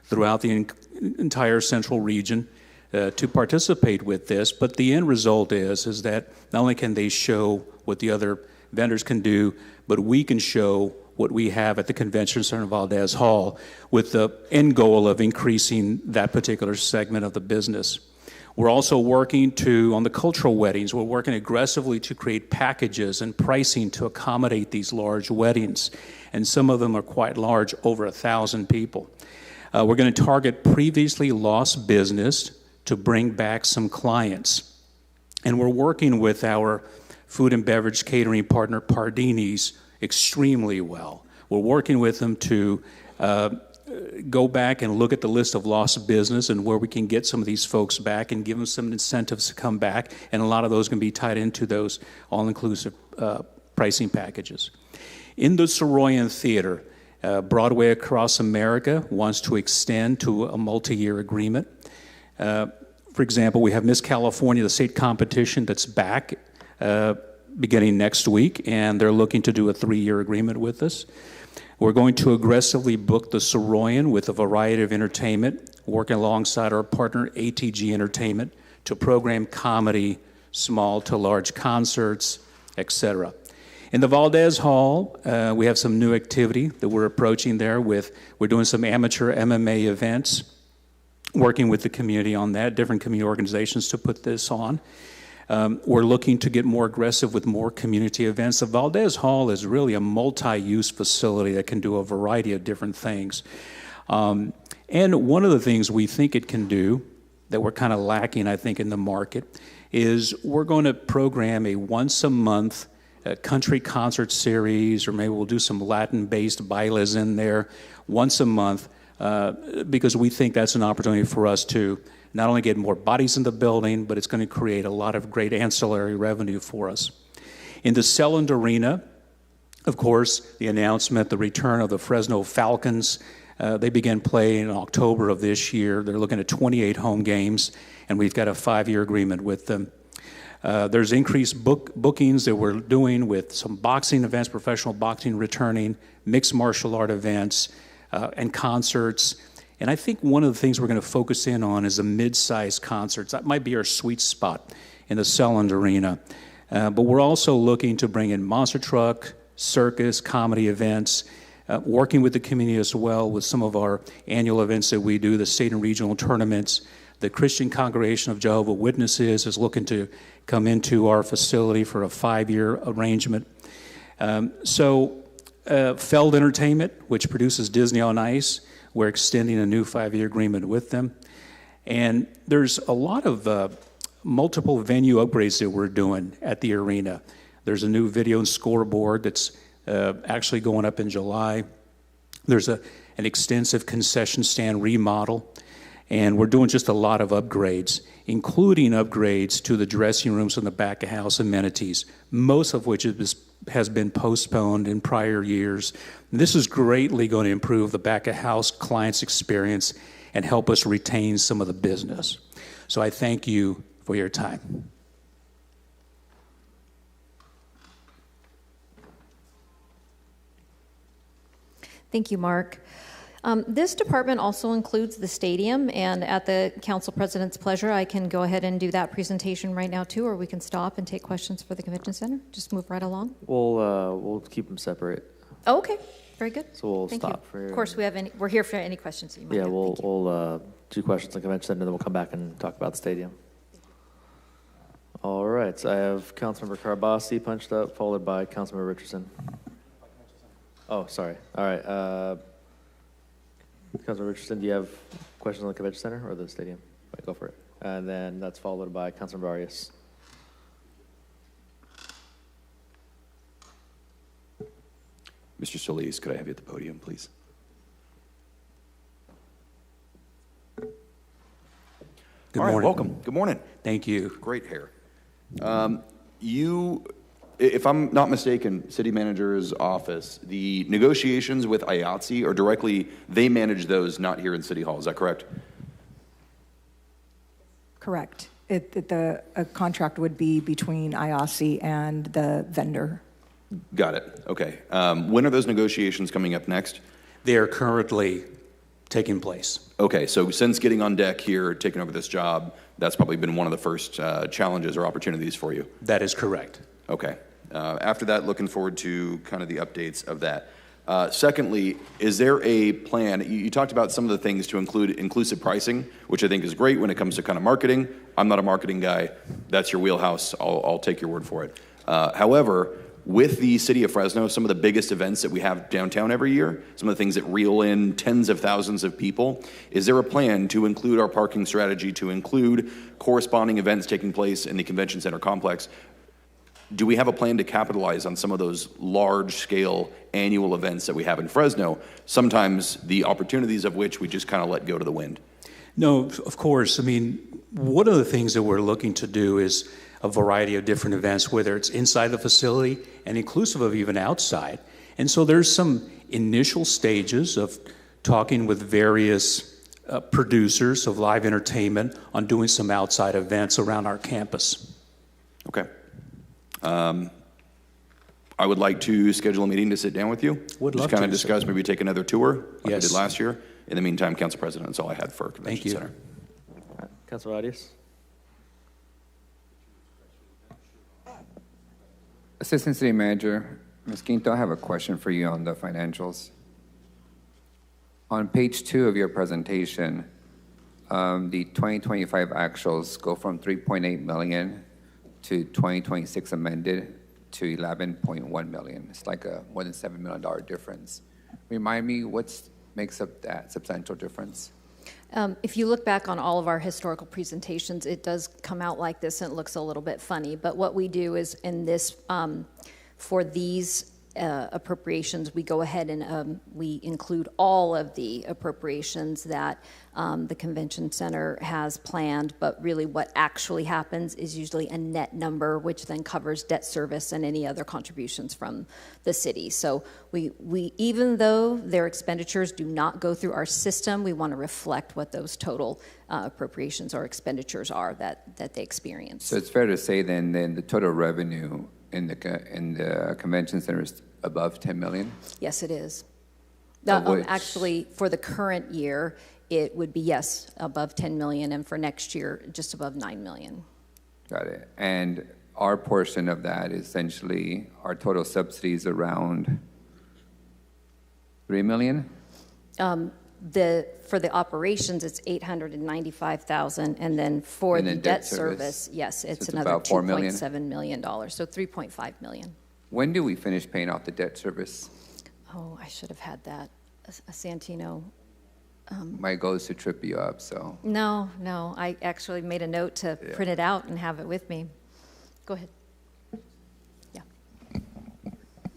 throughout the entire central region to participate with this. But the end result is that not only can they show what the other vendors can do, but we can show what we have at the Convention Center in Valdez Hall with the end goal of increasing that particular segment of the business. We're also working on the cultural weddings, we're working aggressively to create packages and pricing to accommodate these large weddings. And some of them are quite large, over 1,000 people. We're going to target previously lost business to bring back some clients. And we're working with our food and beverage catering partner, Pardini's, extremely well. We're working with them to go back and look at the list of lost business and where we can get some of these folks back and give them some incentives to come back, and a lot of those can be tied into those all-inclusive pricing packages. In the Soroyan Theater, Broadway Across America wants to extend to a multi-year agreement. For example, we have Miss California, the state competition that's back beginning next week, and they're looking to do a 3-year agreement with us. We're going to aggressively book the Soroyan with a variety of entertainment, working alongside our partner ATG Entertainment to program comedy, small to large concerts, etc. In the Valdez Hall, we have some new activity that we're approaching there with. We're doing some amateur MMA events, working with the community on that, different community organizations to put this on. We're looking to get more aggressive with more community events. The Valdez Hall is really a multi-use facility that can do a variety of different things. And one of the things we think it can do that we're kind of lacking, I think, in the market is we're going to program a once-a-month country concert series, or maybe we'll do some Latin-based bailes in there once a month, because we think that's an opportunity for us to not only get more bodies in the building, but it's going to create a lot of great ancillary revenue for us. In the Selland Arena, of course, the announcement, the return of the Fresno Falcons. They began playing in October of this year. They're looking at 28 home games, and we've got a 5-year agreement with them. There's increased bookings that we're doing with some boxing events, professional boxing returning, mixed martial art events, and concerts. And I think one of the things we're going to focus in on is the mid-sized concerts. That might be our sweet spot in the Selland Arena. But we're also looking to bring in monster truck, circus, comedy events, working with the community as well with some of our annual events that we do, the state and regional tournaments. The Christian Congregation of Jehovah's Witnesses is looking to come into our facility for a 5-year arrangement. Feld Entertainment, which produces Disney on Ice, we're extending a new 5-year agreement with them. And there's a lot of multiple venue upgrades that we're doing at the arena. There's a new video and scoreboard that's actually going up in July. There's an extensive concession stand remodel. And we're doing just a lot of upgrades, including upgrades to the dressing rooms and the back of house amenities, most of which has been postponed in prior years. And this is greatly going to improve the back of house client's experience and help us retain some of the business. So I thank you for your time. Thank you, Mark. This department also includes the stadium, and at the council president's pleasure, I can go ahead and do that presentation right now too, or we can stop and take questions for the convention center. Just move right along. We'll keep them separate. Oh, okay, very good. So we'll Thank stop you. for. Of course, we're here for any questions that you might have. We'll do questions on the convention center, then we'll come back and talk about the stadium. All right, so I have Councilmember Carbasi punched up, followed by Councilmember Richardson. Oh, sorry. All right. Councilmember Richardson, do you have questions on the convention center or the stadium? Right, go for it. And then that's followed by Councilmember Arias. Mr. Solis, could I have you at the podium, please? Good All right, morning. welcome. Good morning. Thank you. Great hair. If I'm not mistaken, city manager's office, the negotiations with IATSE are directly, they manage those, not here in City Hall. Is that correct? Correct. A contract would be between IATSE and the vendor. Got it. Okay. When are those negotiations coming up next? They are currently taking place. Okay, so since getting on deck here, taking over this job, that's probably been one of the first challenges or opportunities for you. That is correct. Okay. After that, looking forward to kind of the updates of that. Secondly, is there a plan? You talked about some of the things to include inclusive pricing, which I think is great when it comes to kind of marketing. I'm not a marketing guy. That's your wheelhouse. I'll take your word for it. However, with the city of Fresno, some of the biggest events that we have downtown every year, some of the things that reel in tens of thousands of people, is there a plan to include our parking strategy, to include corresponding events taking place in the convention center complex? Do we have a plan to capitalize on some of those large-scale annual events that we have in Fresno, sometimes the opportunities of which we just kind of let go to the wind? No, of course. I mean, one of the things that we're looking to do is a variety of different events, whether it's inside the facility and inclusive of even outside. And so there's some initial stages of talking with various producers of live entertainment on doing some outside events around our campus. Okay. I would like to schedule a meeting to sit down with you. Would Just love kind of to, discuss, sir. maybe take another tour like we Yes. did last year. In the meantime, Council President, that's all I had for Convention you. Center. Councilor Arias? Assistant City Manager, Ms. Quinto, I have a question for you on the financials. On page 2 of your presentation, the 2025 actuals go from 3.8 million to 2026 amended to 11.1 million. It's like a more than $7 million difference. Remind me, what makes up that substantial difference? If you look back on all of our historical presentations, it does come out like this, and it looks a little bit funny. But what we do is in this, for these appropriations, we go ahead and we include all of the appropriations that the convention center has planned, but really what actually happens is usually a net number, which then covers debt service and any other contributions from the city. So we even though their expenditures do not go through our system, we want to reflect what those total appropriations or expenditures are that they experience. So it's fair to say then the total revenue in the convention center is above 10 million? Yes, it is. Which- Actually, for the current year, it would be, yes, above 10 million, and for next year, just above 9 million. Got it. And our portion of that, essentially, our total subsidies around 3 million? For the operations, it's 895,000, and then for And the then debt debt service, service. yes, So it's it's another about 4 million? $2.7 million, so 3.5 million. When do we finish paying off the debt service? Oh, I should have had that, a Santino. My goal is to trip you up, so. No, I actually made a note to print it out and have it with me. Go ahead.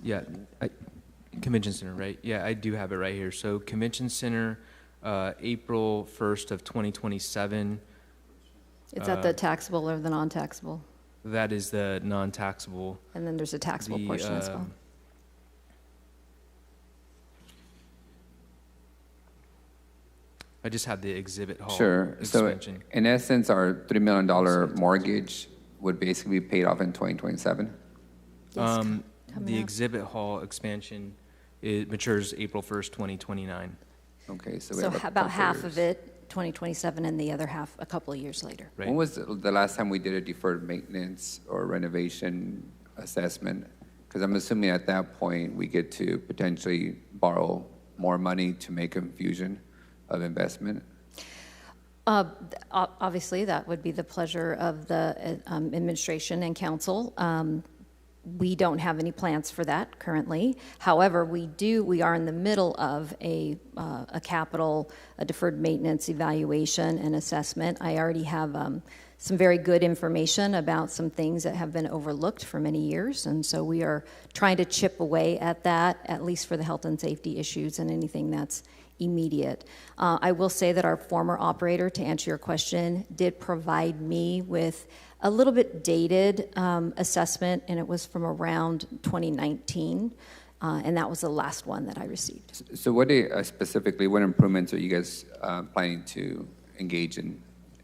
Yeah, Convention Center, right? Yeah, I do have it right here. So Convention Center, April 1st of 2027. Is that the taxable or the non-taxable? That is the non-taxable. And then there's a taxable portion as well. I just had the exhibit hall Sure. So expansion. in essence, our $3 million mortgage would basically be paid off in 2027? The exhibit hall expansion, it matures April 1st, 2029. Okay, so we So have about half of it, 2027, and the other half a couple of years later. When was the last time we did a deferred maintenance or renovation assessment? Because I'm assuming at that point, we get to potentially borrow more money to make a infusion of investment? Obviously, that would be the pleasure of the administration and council. We don't have any plans for that currently. However, we are in the middle of a capital, a deferred maintenance evaluation and assessment. I already have some very good information about some things that have been overlooked for many years, and so we are trying to chip away at that, at least for the health and safety issues and anything that's immediate. I will say that our former operator, to answer your question, did provide me with a little bit dated assessment, and it was from around 2019, and that was the last one that I received. So what specifically, what improvements are you guys planning to engage in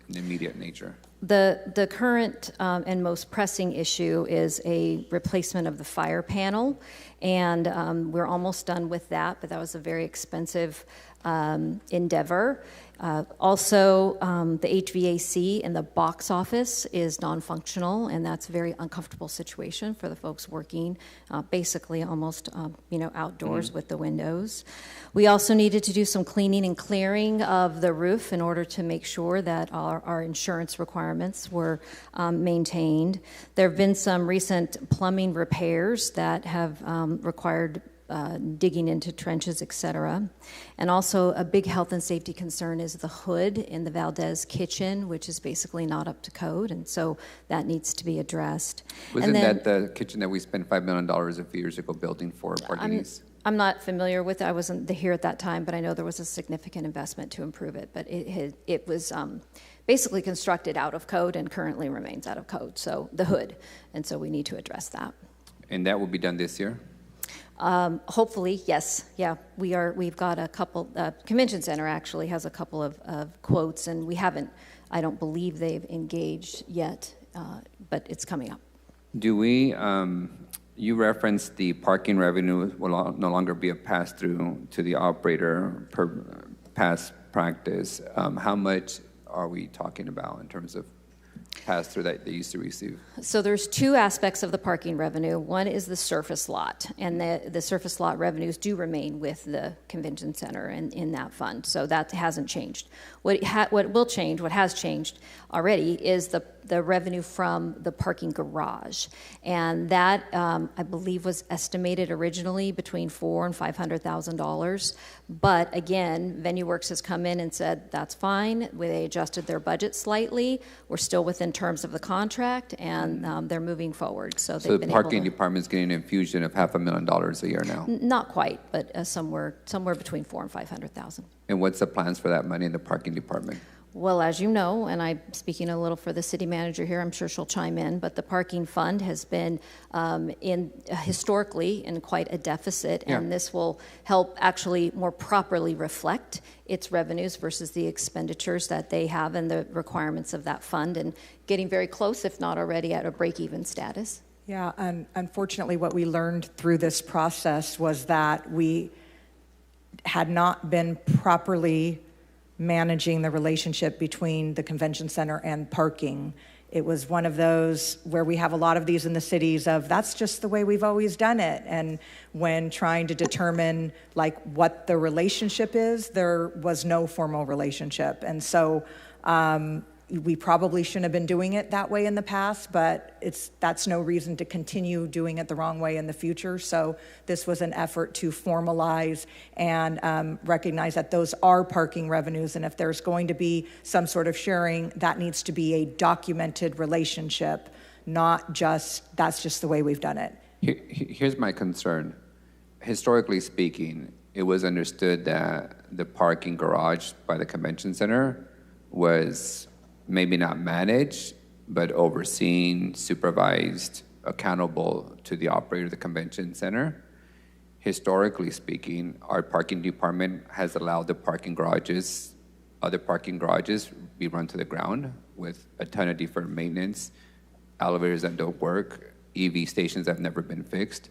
the immediate nature? The current and most pressing issue is a replacement of the fire panel, and we're almost done with that, but that was a very expensive endeavor. Also, the HVAC in the box office is non-functional, and that's a very uncomfortable situation for the folks working basically almost outdoors with the windows. We also needed to do some cleaning and clearing of the roof in order to make sure that our insurance requirements were maintained. There have been some recent plumbing repairs that have required digging into trenches, et cetera. And also a big health and safety concern is the hood in the Valdez kitchen, which is basically not up to code, and so that needs to be addressed. Wasn't that the kitchen that we spent $5 million a few years ago building for Parkinis? I'm not familiar with it. I wasn't here at that time, but I know there was a significant investment to improve it. But it was basically constructed out of code and currently remains out of code, so the hood. And so we need to address that. And that will be done this year? Hopefully, yes. Yeah, we've got a couple, Convention Center actually has a couple of quotes, and we haven't, I don't believe they've engaged yet, but it's coming up. Do we, You referenced the parking revenue will no longer be a pass-through to the operator per past practice. How much are we talking about in terms of pass-through that they used to receive? So there's two aspects of the parking revenue. One is the surface lot, and the surface lot revenues do remain with the convention center and in that fund. So that hasn't changed. What will change, what has changed already, is the revenue from the parking garage, and that I believe was estimated originally between $400,000 and $500,000. But again, VenueWorks has come in and said that's fine. They adjusted their budget slightly. We're still within terms of the contract, and they're moving forward. So the parking department's getting an infusion of $500,000 a year now. Not quite, but somewhere between $400,000 and $500,000. And what's the plans for that money in the parking department? Well, as you know, and I'm speaking a little for the city manager here, I'm sure she'll chime in, but the parking fund has been historically in quite a deficit, and this will help actually more properly reflect its revenues versus the expenditures that they have and the requirements of that fund, and getting very close, if not already at a break-even status. Yeah, and unfortunately what we learned through this process was that we had not been properly managing the relationship between the convention center and parking. It was one of those where we have a lot of these in the cities of that's just the way we've always done it. And when trying to determine like what the relationship is, there was no formal relationship. And so we probably shouldn't have been doing it that way in the past, but that's no reason to continue doing it the wrong way in the future. So this was an effort to formalize and recognize that those are parking revenues, and if there's going to be some sort of sharing, that needs to be a documented relationship, not just that's just the way we've done it. Here's my concern. Historically speaking, it was understood that the parking garage by the convention center was maybe not managed, but overseen, supervised, accountable to the operator of the convention center. Historically speaking, our parking department has allowed the other parking garages be run to the ground with a ton of deferred maintenance, elevators that don't work, EV stations that have never been fixed.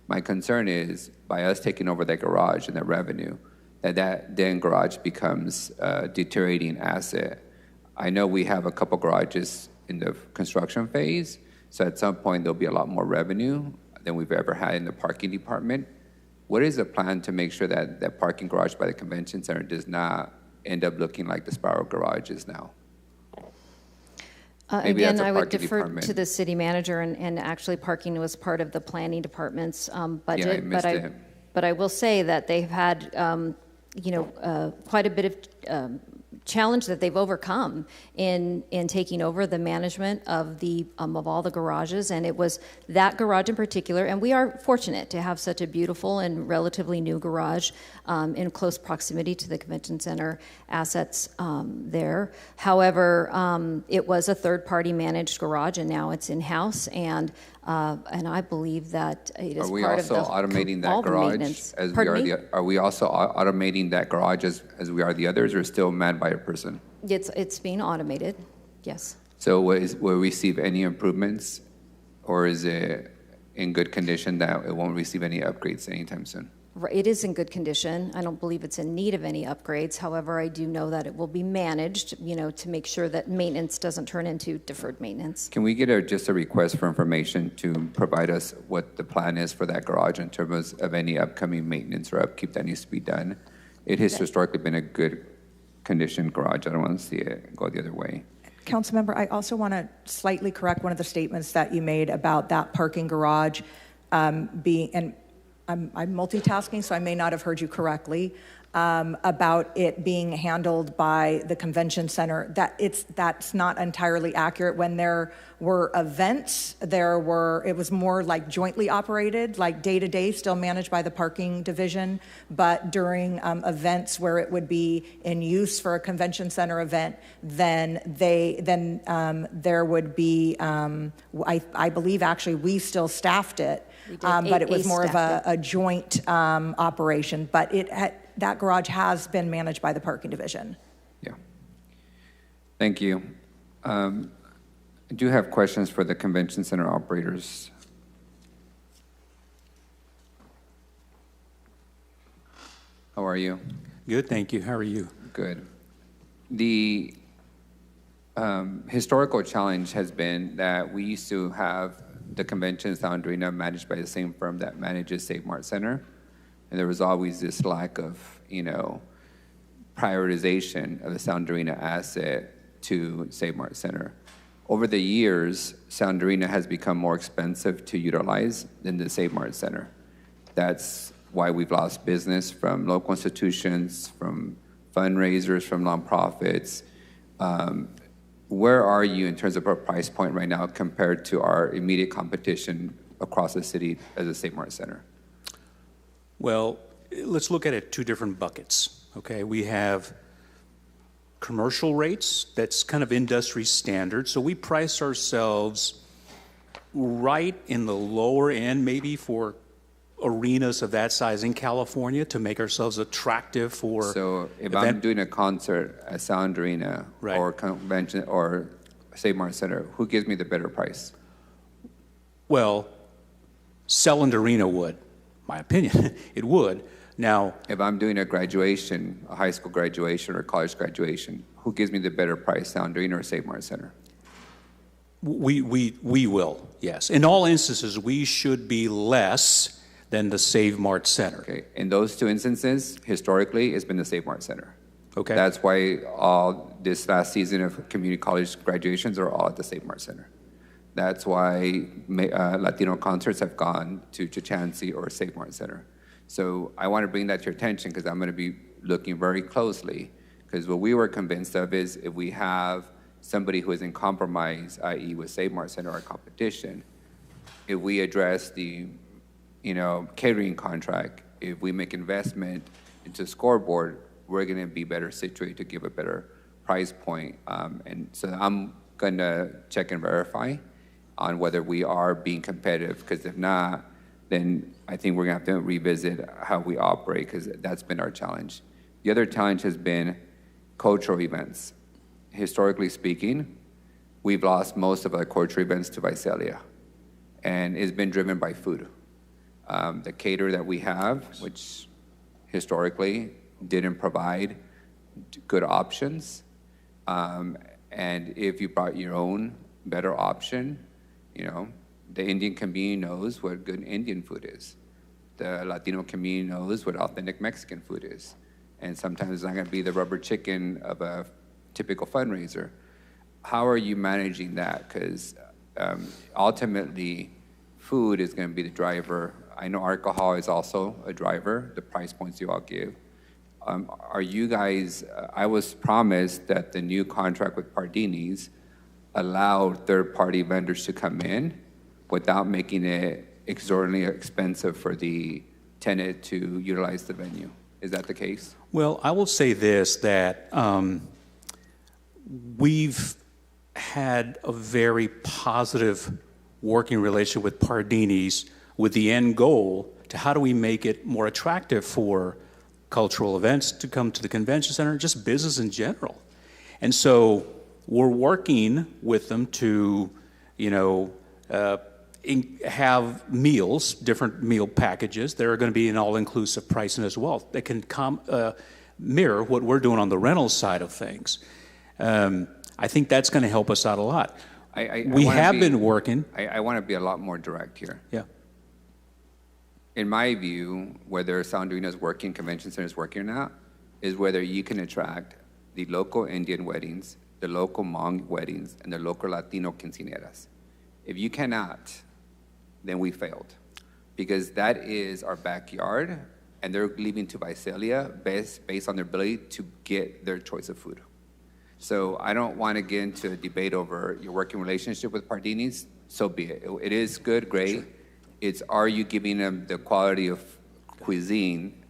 My concern is by us taking over that garage and that revenue, that then garage becomes a deteriorating asset. I know we have a couple garages in the construction phase, so at some point there'll be a lot more revenue than we've ever had in the parking department. What is the plan to make sure that that parking garage by the convention center does not end up looking like the Spiral garage is now? Again, I would defer to the city manager, and actually parking was part of the planning department's budget. Yeah, but I will say that they've had quite a bit of challenge that they've overcome in taking over the management of all the garages, and it was that garage in particular. And we are fortunate to have such a beautiful and relatively new garage in close proximity to the convention center assets there. However, it was a third-party managed garage, and now it's in-house, and I believe that it is part of the automating that all the garage maintenance. as Pardon we me? are we also automating that garage as we are the others, or still manned by a person? It's being automated, yes. So will we receive any improvements, or is it in good condition that it won't receive any upgrades anytime soon? It is in good condition. I don't believe it's in need of any upgrades. However, I do know that it will be managed, to make sure that maintenance doesn't turn into deferred maintenance. Can we get just a request for information to provide us what the plan is for that garage in terms of any upcoming maintenance or upkeep that needs to be done? It has historically been a good condition garage. I don't want to see it go the other way. Councilmember, I also want to slightly correct one of the statements that you made about that parking garage being, and I'm multitasking, so I may not have heard you correctly, about it being handled by the convention center. That's not entirely accurate. When there were events, it was more like jointly operated, like day to day, still managed by the parking division. But during events where it would be in use for a convention center event, then there would be. I believe actually we still staffed it. But it was more of a joint operation. But that garage has been managed by the parking division. Yeah. Thank you. I do have questions for the convention center operators. How are you? Good, thank you. How are you? Good. The historical challenge has been that we used to have the convention Sound Arena managed by the same firm that manages Save Mart Center, and there was always this lack of, prioritization of the Sound Arena asset to Save Mart Center. Over the years, Sound Arena has become more expensive to utilize than the Save Mart Center. That's why we've lost business from local institutions, from fundraisers, from nonprofits. Where are you in terms of our price point right now compared to our immediate competition across the city as a Save Mart Center? Well, let's look at it two different buckets. Okay, we have commercial rates, that's kind of industry standard. So we price ourselves right in the lower end, maybe for arenas of that size in California, to make ourselves attractive for. So if I'm doing a concert at Sound Arena or convention or Save Mart Center, who gives me the better price? Well, Selland Arena would, my opinion, it would. Now, if I'm doing a graduation, a high school graduation or a college graduation, who gives me the better price, Sound Arena or Save Mart Center? We will, yes. In all instances, we should be less than the Save Mart Center. Okay. In those two instances, historically, it's been the Save Mart Center. Okay. That's why all this last season of community college graduations are all at the Save Mart Center. That's why Latino concerts have gone to Chachansey or Save Mart Center. So I want to bring that to your attention because I'm going to be looking very closely, because what we were convinced of is if we have somebody who is in compromise, i.e. with Save Mart Center or competition, if we address the catering contract, if we make investment into scoreboard, we're going to be better situated to give a better price point. And so I'm going to check and verify on whether we are being competitive, because if not, then I think we're going to have to revisit how we operate, because that's been our challenge. The other challenge has been cultural events. Historically speaking, we've lost most of our cultural events to Visalia, and it's been driven by food. The caterer that we have, which historically didn't provide good options, and if you brought your own better option, the Indian community knows what good Indian food is. The Latino community knows what authentic Mexican food is. And sometimes it's not going to be the rubber chicken of a typical fundraiser. How are you managing that? Because ultimately, food is going to be the driver. I know alcohol is also a driver, the price points you all give. Are you guys, I was promised that the new contract with Pardini's allowed third-party vendors to come in without making it exorbitantly expensive for the tenant to utilize the venue. Is that the case? Well, I will say this, that we've had a very positive working relationship with Pardini's, with the end goal to how do we make it more attractive for cultural events to come to the convention center, just business in general. And so we're working with them to, have meals, different meal packages. There are going to be an all-inclusive pricing as well that can mirror what we're doing on the rental side of things. I think that's going to help us out a lot. We have been working. I want to be a lot more direct here. Yeah. In my view, whether Sound Arena is working, convention center is working or not, is whether you can attract the local Indian weddings, the local Hmong weddings, and the local Latino quinceañeras. If you cannot, then we failed, because that is our backyard, and they're leaving to Visalia based on their ability to get their choice of food. So I don't want to get into a debate over your working relationship with Pardini's. So be it. It is good, great. Sure. It's, are you giving them the quality of cuisine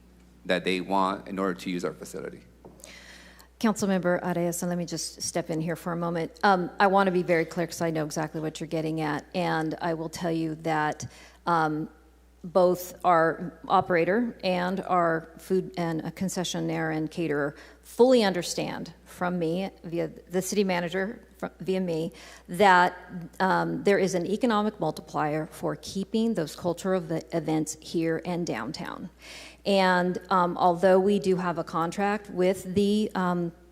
that they want in order to use our facility? Councilmember Arias, and let me just step in here for a moment. I want to be very clear because I know exactly what you're getting at, and I will tell you that both our operator and our food and concessionaire and caterer fully understand from me via the city manager via me, that there is an economic multiplier for keeping those cultural events here and downtown. And although we do have a contract with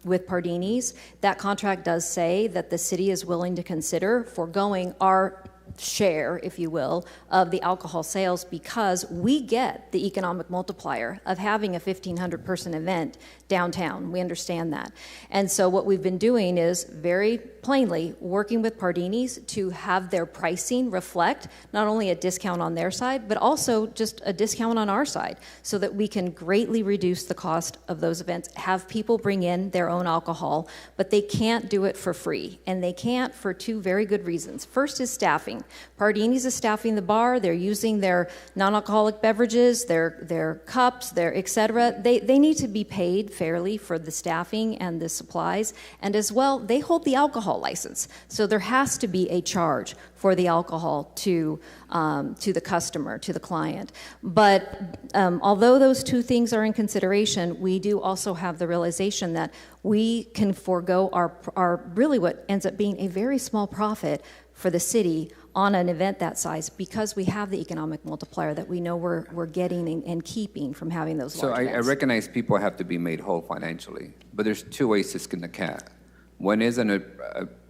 with Pardini's, that contract does say that the city is willing to consider foregoing our share, if you will, of the alcohol sales because we get the economic multiplier of having a 1,500 person event downtown. We understand that. And so what we've been doing is very plainly working with Pardini's to have their pricing reflect not only a discount on their side, but also just a discount on our side so that we can greatly reduce the cost of those events, have people bring in their own alcohol, but they can't do it for free. And they can't for two very good reasons. First is staffing. Pardini's is staffing the bar. They're using their non-alcoholic beverages, their cups, their et cetera. They need to be paid fairly for the staffing and the supplies. And as well, they hold the alcohol license. So there has to be a charge for the alcohol to the customer, to the client. But although those two things are in consideration, we do also have the realization that we can forego our really what ends up being a very small profit for the city on an event that size because we have the economic multiplier that we know we're getting and keeping from having those large So I events. recognize people have to be made whole financially, but there's two ways to skin the cat. One is a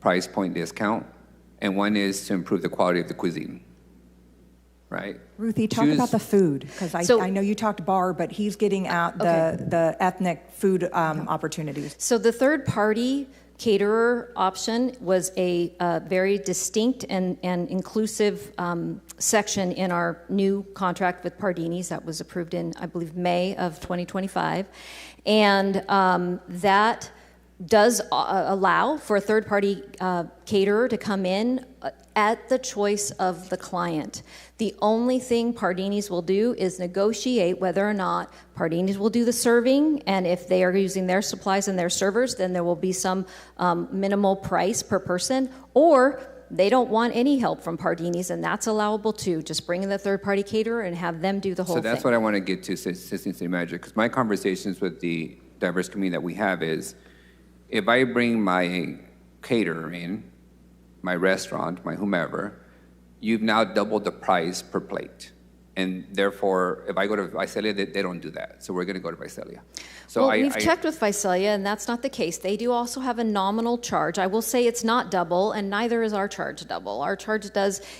price point discount, and one is to improve the quality of the cuisine, right? Ruthie, talk about the food, because I know you talked bar, but he's getting at the ethnic food opportunities. So the third party caterer option was a very distinct and inclusive section in our new contract with Pardini's that was approved in, I believe, May of 2025. And that does allow for a third-party caterer to come in at the choice of the client. The only thing Pardini's will do is negotiate whether or not Pardini's will do the serving, and if they are using their supplies and their servers, then there will be some minimal price per person, or they don't want any help from Pardini's, and that's allowable too. Just bring in the third-party caterer and have them do the whole thing. So that's what I want to get to, Assistant City Manager, because my conversations with the diverse community that we have is, if I bring my caterer in, my restaurant, my whomever, you've now doubled the price per plate. And therefore, if I go to Visalia, they don't do that. So we're going to go to Visalia. So well, we've checked with Visalia, and that's not the case. They do also have a nominal charge. I will say it's not double, and neither is our charge double. Our charge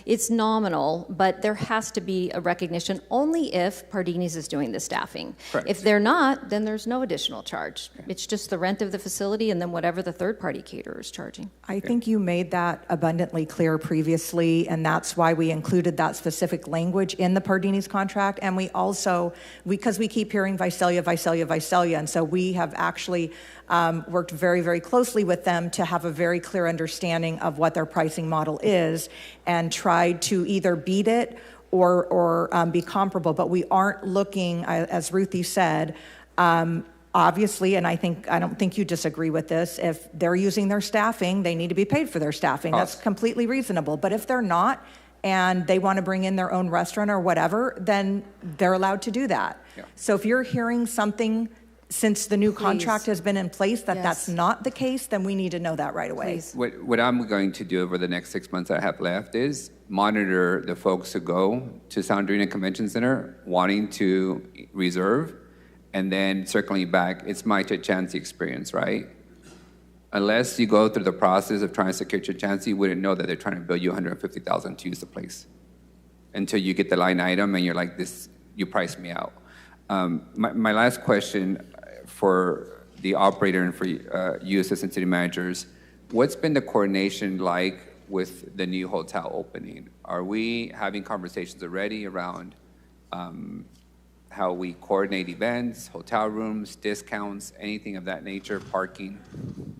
it's nominal, but there has to be a recognition only if Pardini's is doing the staffing. Correct. If they're not, then there's no additional charge. Okay. It's just the rent of the facility and then whatever the third-party caterer is charging. I think you made that abundantly clear previously, and that's why we included that specific language in the Pardini's contract. And we also, because we keep hearing Visalia, Visalia, Visalia, and so we have actually worked very, very closely with them to have a very clear understanding of what their pricing model is and tried to either beat it or be comparable. But we aren't looking, as Ruthie said, obviously, and I don't think you disagree with this, if they're using their staffing, they need to be paid for their staffing. That's completely reasonable. But if they're not, and they want to bring in their own restaurant or whatever, then they're allowed to do that. Yeah. So if you're hearing something since the new contract has been in place that that's not the case, then we need to know that right away. What I'm going to do over the next 6 months I have left is monitor the folks who go to Sound Arena Convention Center wanting to reserve, and then circling back. It's my Chancey experience, right? Unless you go through the process of trying to secure Chancey, you wouldn't know that they're trying to bill you $150,000 to use the place until you get the line item and you're like, "This, you priced me out." My last question for the operator and for you, Assistant City Managers, what's been the coordination like with the new hotel opening? Are we having conversations already around how we coordinate events, hotel rooms, discounts, anything of that nature, parking?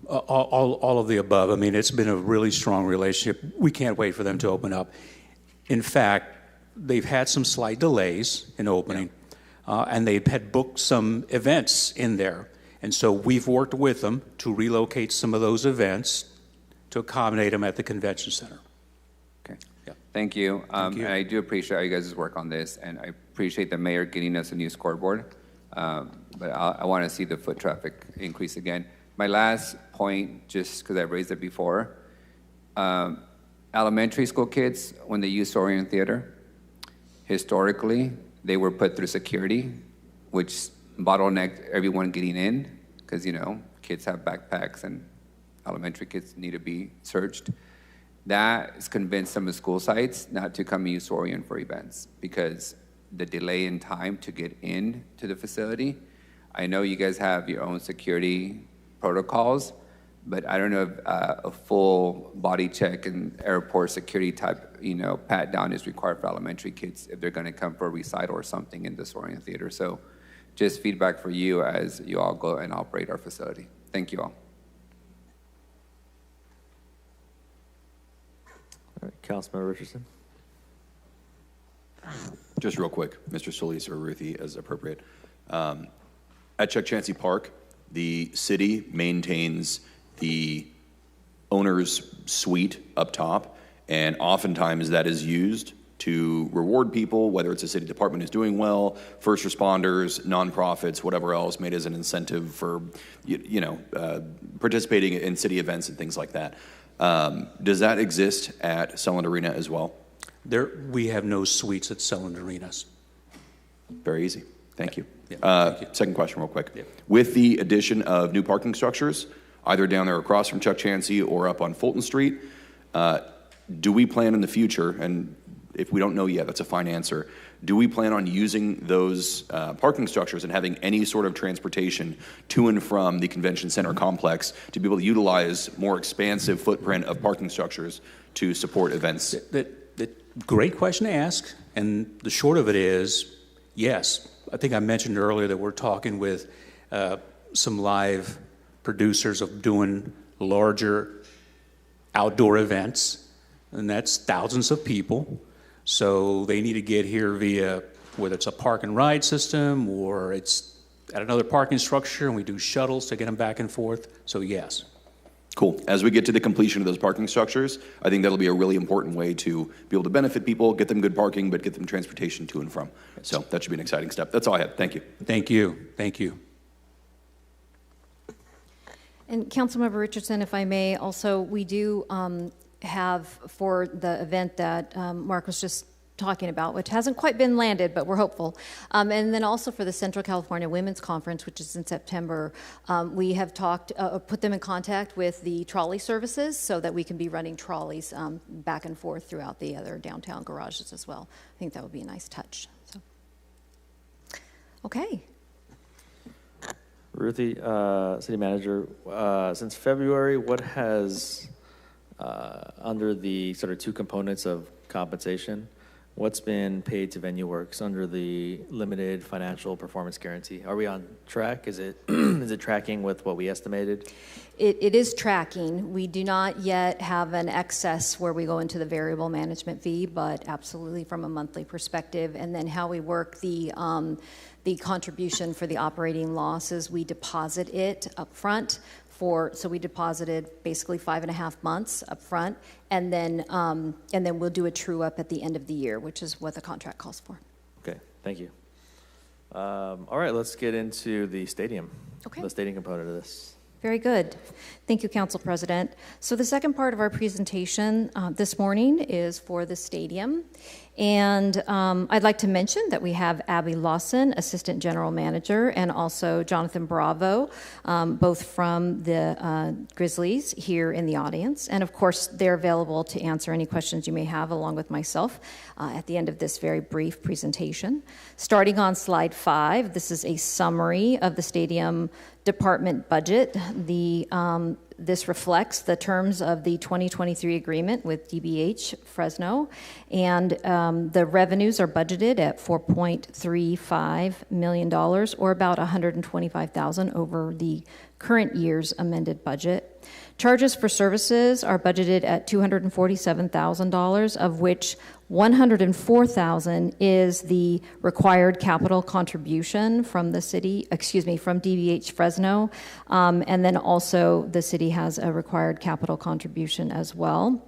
All of the above. I mean, it's been a really strong relationship. We can't wait for them to open up. In fact, they've had some slight delays in opening, and they've had booked some events in there. And so we've worked with them to relocate some of those events to accommodate them at the convention center. Okay. Yeah. Thank you. And I do appreciate you guys' work on this, and I appreciate the mayor getting us a new scoreboard. But I want to see the foot traffic increase again. My last point, just because I've raised it before, Elementary school kids, when they use Saurian Theater, historically, they were put through security, which bottlenecked everyone getting in, because, kids have backpacks and elementary kids need to be searched. That has convinced some of the school sites not to come use Saurian for events, because the delay in time to get into the facility. I know you guys have your own security protocols, but I don't know if a full body check and airport security type, pat down is required for elementary kids if they're going to come for a recital or something in the Saurian Theater. So just feedback for you as you all go and operate our facility. Thank you all. All right, Councilmember Richardson. Just real quick, Mr. Solis or Ruthie, as appropriate. At Chuck Chancey Park, the city maintains the owner's suite up top, and oftentimes that is used to reward people, whether it's a city department who's doing well, first responders, nonprofits, whatever else, made as an incentive for, participating in city events and things like that. Does that exist at Selland Arena as well? We have no suites at Selland Arenas. Very easy. Thank you. Yeah, thank you. Second question real quick. Yeah. With the addition of new parking structures, either down there across from Chuck Chancey or up on Fulton Street, do we plan in the future, and if we don't know yet, that's a fine answer, do we plan on using those parking structures and having any sort of transportation to and from the convention center complex to be able to utilize more expansive footprint of parking structures to support events? Great question to ask, and the short of it is, yes. I think I mentioned earlier that we're talking with some live producers of doing larger outdoor events, and that's thousands of people. So they need to get here via, whether it's a park and ride system or it's at another parking structure, and we do shuttles to get them back and forth. So yes. Cool. As we get to the completion of those parking structures, I think that'll be a really important way to be able to benefit people, get them good parking, but get them transportation to and from. So that should be an exciting step. That's all I had. Thank you. Thank you. Thank you. And Councilmember Richardson, if I may, also, we do have for the event that Mark was just talking about, which hasn't quite been landed, but we're hopeful. And then also for the Central California Women's Conference, which is in September, we have put them in contact with the trolley services so that we can be running trolleys back and forth throughout the other downtown garages as well. I think that would be a nice touch. So, okay. Ruthie, City Manager, since February, what has, under the sort of two components of compensation, what's been paid to Venue Works under the limited financial performance guarantee? Are we on track? Is it is it tracking with what we estimated? It is tracking. We do not yet have an excess where we go into the variable management fee, but absolutely from a monthly perspective. And then how we work the contribution for the operating losses, we deposit it up front. So we deposited basically 5.5 months up front, and then we'll do a true up at the end of the year, which is what the contract calls for. Okay, thank you. All right, let's get into the stadium. Okay. The stadium component of this. Very good. Thank you, Council President. So the second part of our presentation this morning is for the stadium. And I'd like to mention that we have Abby Lawson, Assistant General Manager, and also Jonathan Bravo, both from the Grizzlies here in the audience. And of course, they're available to answer any questions you may have along with myself at the end of this very brief presentation. Starting on slide 5, this is a summary of the stadium department budget. This reflects the terms of the 2023 agreement with DBH Fresno, and the revenues are budgeted at $4.35 million, or about $125,000 over the current year's amended budget. Charges for services are budgeted at $247,000, of which $104,000 is the required capital contribution from the city, from DBH Fresno, and then also the city has a required capital contribution as well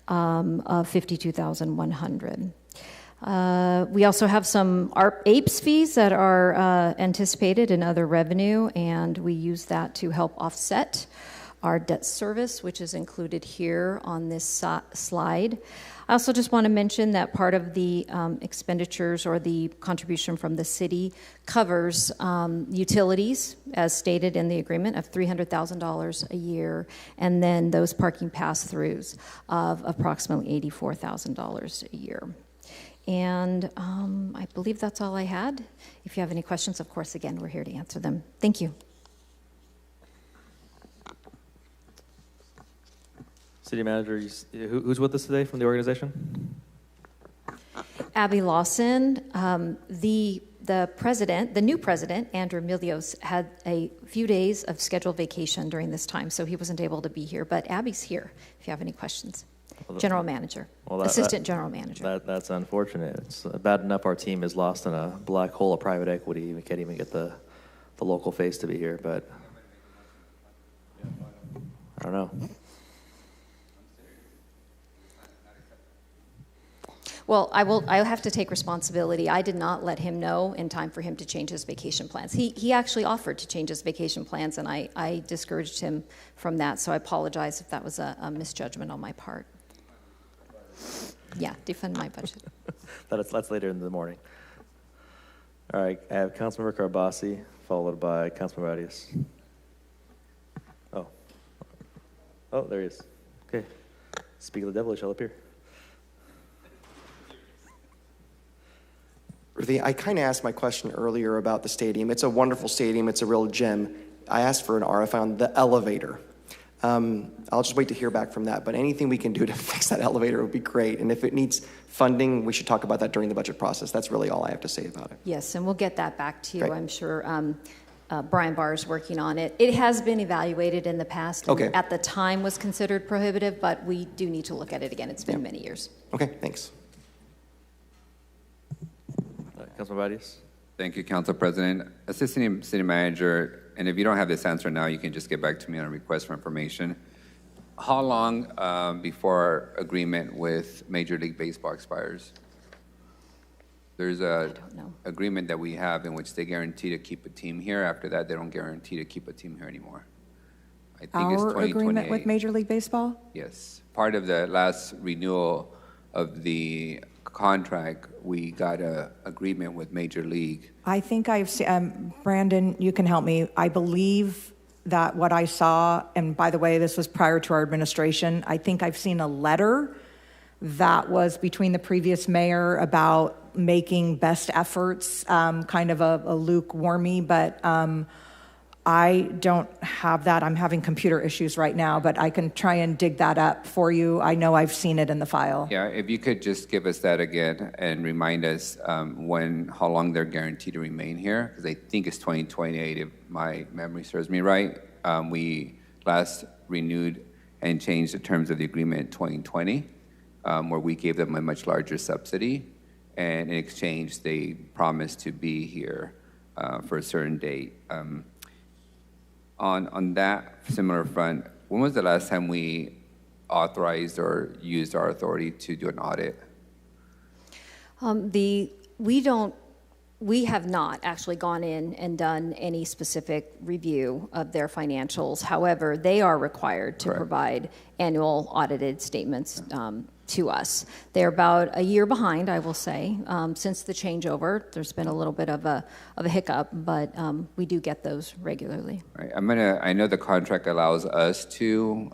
of $52,100. We also have some APES fees that are anticipated in other revenue, and we use that to help offset our debt service, which is included here on this slide. I also just want to mention that part of the expenditures or the contribution from the city covers utilities, as stated in the agreement, of $300,000 a year, and then those parking pass-throughs of approximately $84,000 a year. And I believe that's all I had. If you have any questions, of course, again, we're here to answer them. Thank you. City Manager, who's with us today from the organization? Abby Lawson, the president, the new president, Andrew Milios, had a few days of scheduled vacation during this time, so he wasn't able to be here. But Abby's here if you have any questions. General Manager, Assistant General Manager. That's unfortunate. It's bad enough our team is lost in a black hole of private equity. We can't even get the local face to be here, but I don't know. Well, I'll have to take responsibility. I did not let him know in time for him to change his vacation plans. He actually offered to change his vacation plans, and I discouraged him from that, so I apologize if that was a misjudgment on my part. Yeah, defend my budget. That's later in the morning. All right, I have Councilmember Carbasi, followed by Councilmember Arias. Oh, there he is. Okay. Speak of the devil, he shall appear. Ruthie, I kind of asked my question earlier about the stadium. It's a wonderful stadium. It's a real gem. I asked for an RFI on the elevator. I'll just wait to hear back from that. But anything we can do to fix that elevator would be great. And if it needs funding, we should talk about that during the budget process. That's really all I have to say about it. Yes, and we'll get that back to you. Great. I'm sure Brian Barr is working on it. It has been evaluated in the past. And Okay. at the time was considered prohibitive, but we do need to look at it again. It's been many years. Okay, thanks. Councilmember Arias. Thank you, Council President. Assistant City Manager, and if you don't have this answer now, you can just get back to me on a request for information. How long before our agreement with Major League Baseball expires? There's a agreement that we have in which they guarantee to keep a team here. After that, they don't guarantee to keep a team here anymore. I think it's Our 2028. agreement with Major League Baseball? Yes. Part of the last renewal of the contract, we got an agreement with Major League. I think I've seen, Brandon, you can help me. I believe that what I saw, and by the way, this was prior to our administration, I think I've seen a letter that was between the previous mayor about making best efforts, kind of a lukewarmy, but I don't have that. I'm having computer issues right now, but I can try and dig that up for you. I know I've seen it in the file. Yeah, if you could just give us that again and remind us how long they're guaranteed to remain here, because I think it's 2028 if my memory serves me right. We last renewed and changed the terms of the agreement in 2020, where we gave them a much larger subsidy, and in exchange they promised to be here for a certain date. On that similar front, when was the last time we authorized or used our authority to do an audit? We have not actually gone in and done any specific review of their financials. However, they are required to provide annual audited statements to us. They're about a year behind, I will say, since the changeover. There's been a little bit of a hiccup, but we do get those regularly. Right. I know the contract allows us to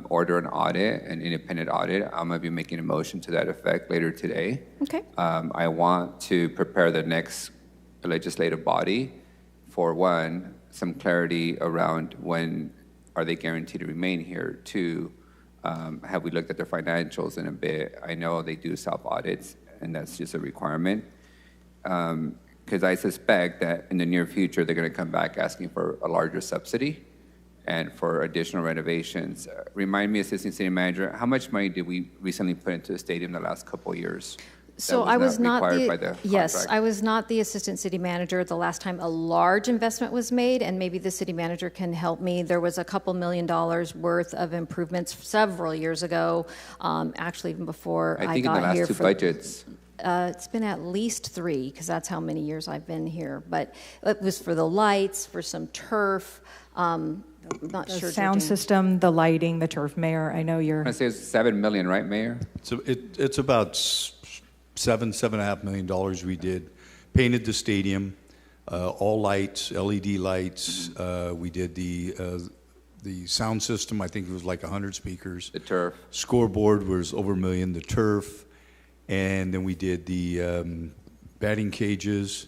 order an audit, an independent audit. I'm going to be making a motion to that effect later today. Okay. I want to prepare the next legislative body for, one, some clarity around when are they guaranteed to remain here. Two, have we looked at their financials in a bit? I know they do self-audits, and that's just a requirement. Because I suspect that in the near future, they're going to come back asking for a larger subsidy and for additional renovations. Remind me, Assistant City Manager, how much money did we recently put into the stadium the last couple of years? So I was not the yes, I was not the assistant city manager the last time a large investment was made, and maybe the city manager can help me. There was a couple $1 million worth of improvements several years ago, actually even before I got here. I think in the last two budgets. it's been at least 3, because that's how many years I've been here. But it was for the lights, for some turf. I'm not The sure. sound system, the lighting, the turf. Mayor, I know you're. I say it's $7 million, right, Mayor? So it's about $7.5 million we did. Painted the stadium, all lights, LED lights. We did the sound system. I think it was like 100 speakers. The turf. Scoreboard was over $1 million. The turf, and then we did the batting cages.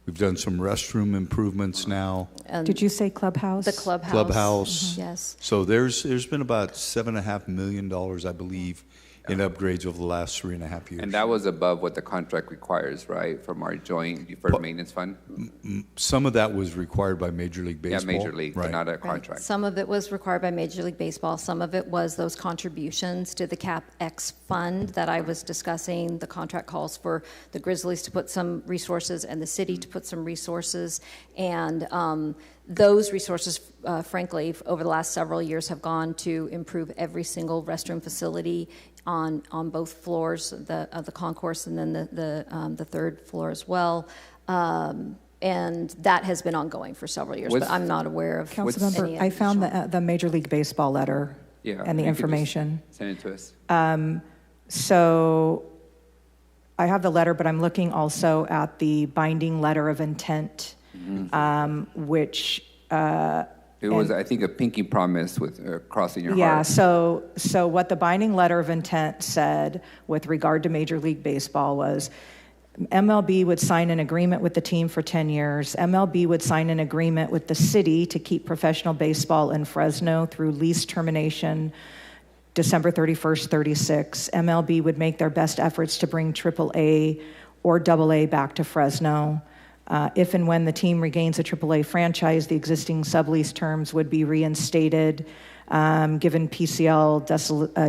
We've done some restroom improvements now. Did you say clubhouse? The clubhouse. Clubhouse. Yes. So there's been about $7.5 million, I believe, in upgrades over the last 3.5 years. And that was above what the contract requires, right, from our joint deferred maintenance fund? Some of that was required by Major League Baseball. Yeah, Major League, but not a contract. Some of it was required by Major League Baseball. Some of it was those contributions to the CapEx fund that I was discussing. The contract calls for the Grizzlies to put some resources and the city to put some resources. And those resources, frankly, over the last several years have gone to improve every single restroom facility on both floors of the concourse and then the third floor as well. And that has been ongoing for several years, but I'm not aware of Councilmember, I found the Major League Baseball letter and the information. Send it to us. So I have the letter, but I'm looking also at the binding letter of intent, which it was, I think, a pinky promise with crossing your yeah, heart. so what the binding letter of intent said with regard to Major League Baseball was MLB would sign an agreement with the team for 10 years. MLB would sign an agreement with the city to keep professional baseball in Fresno through lease termination December 31st, 36. MLB would make their best efforts to bring AAA or AA back to Fresno. If and when the team regains a AAA franchise, the existing sublease terms would be reinstated, given PCL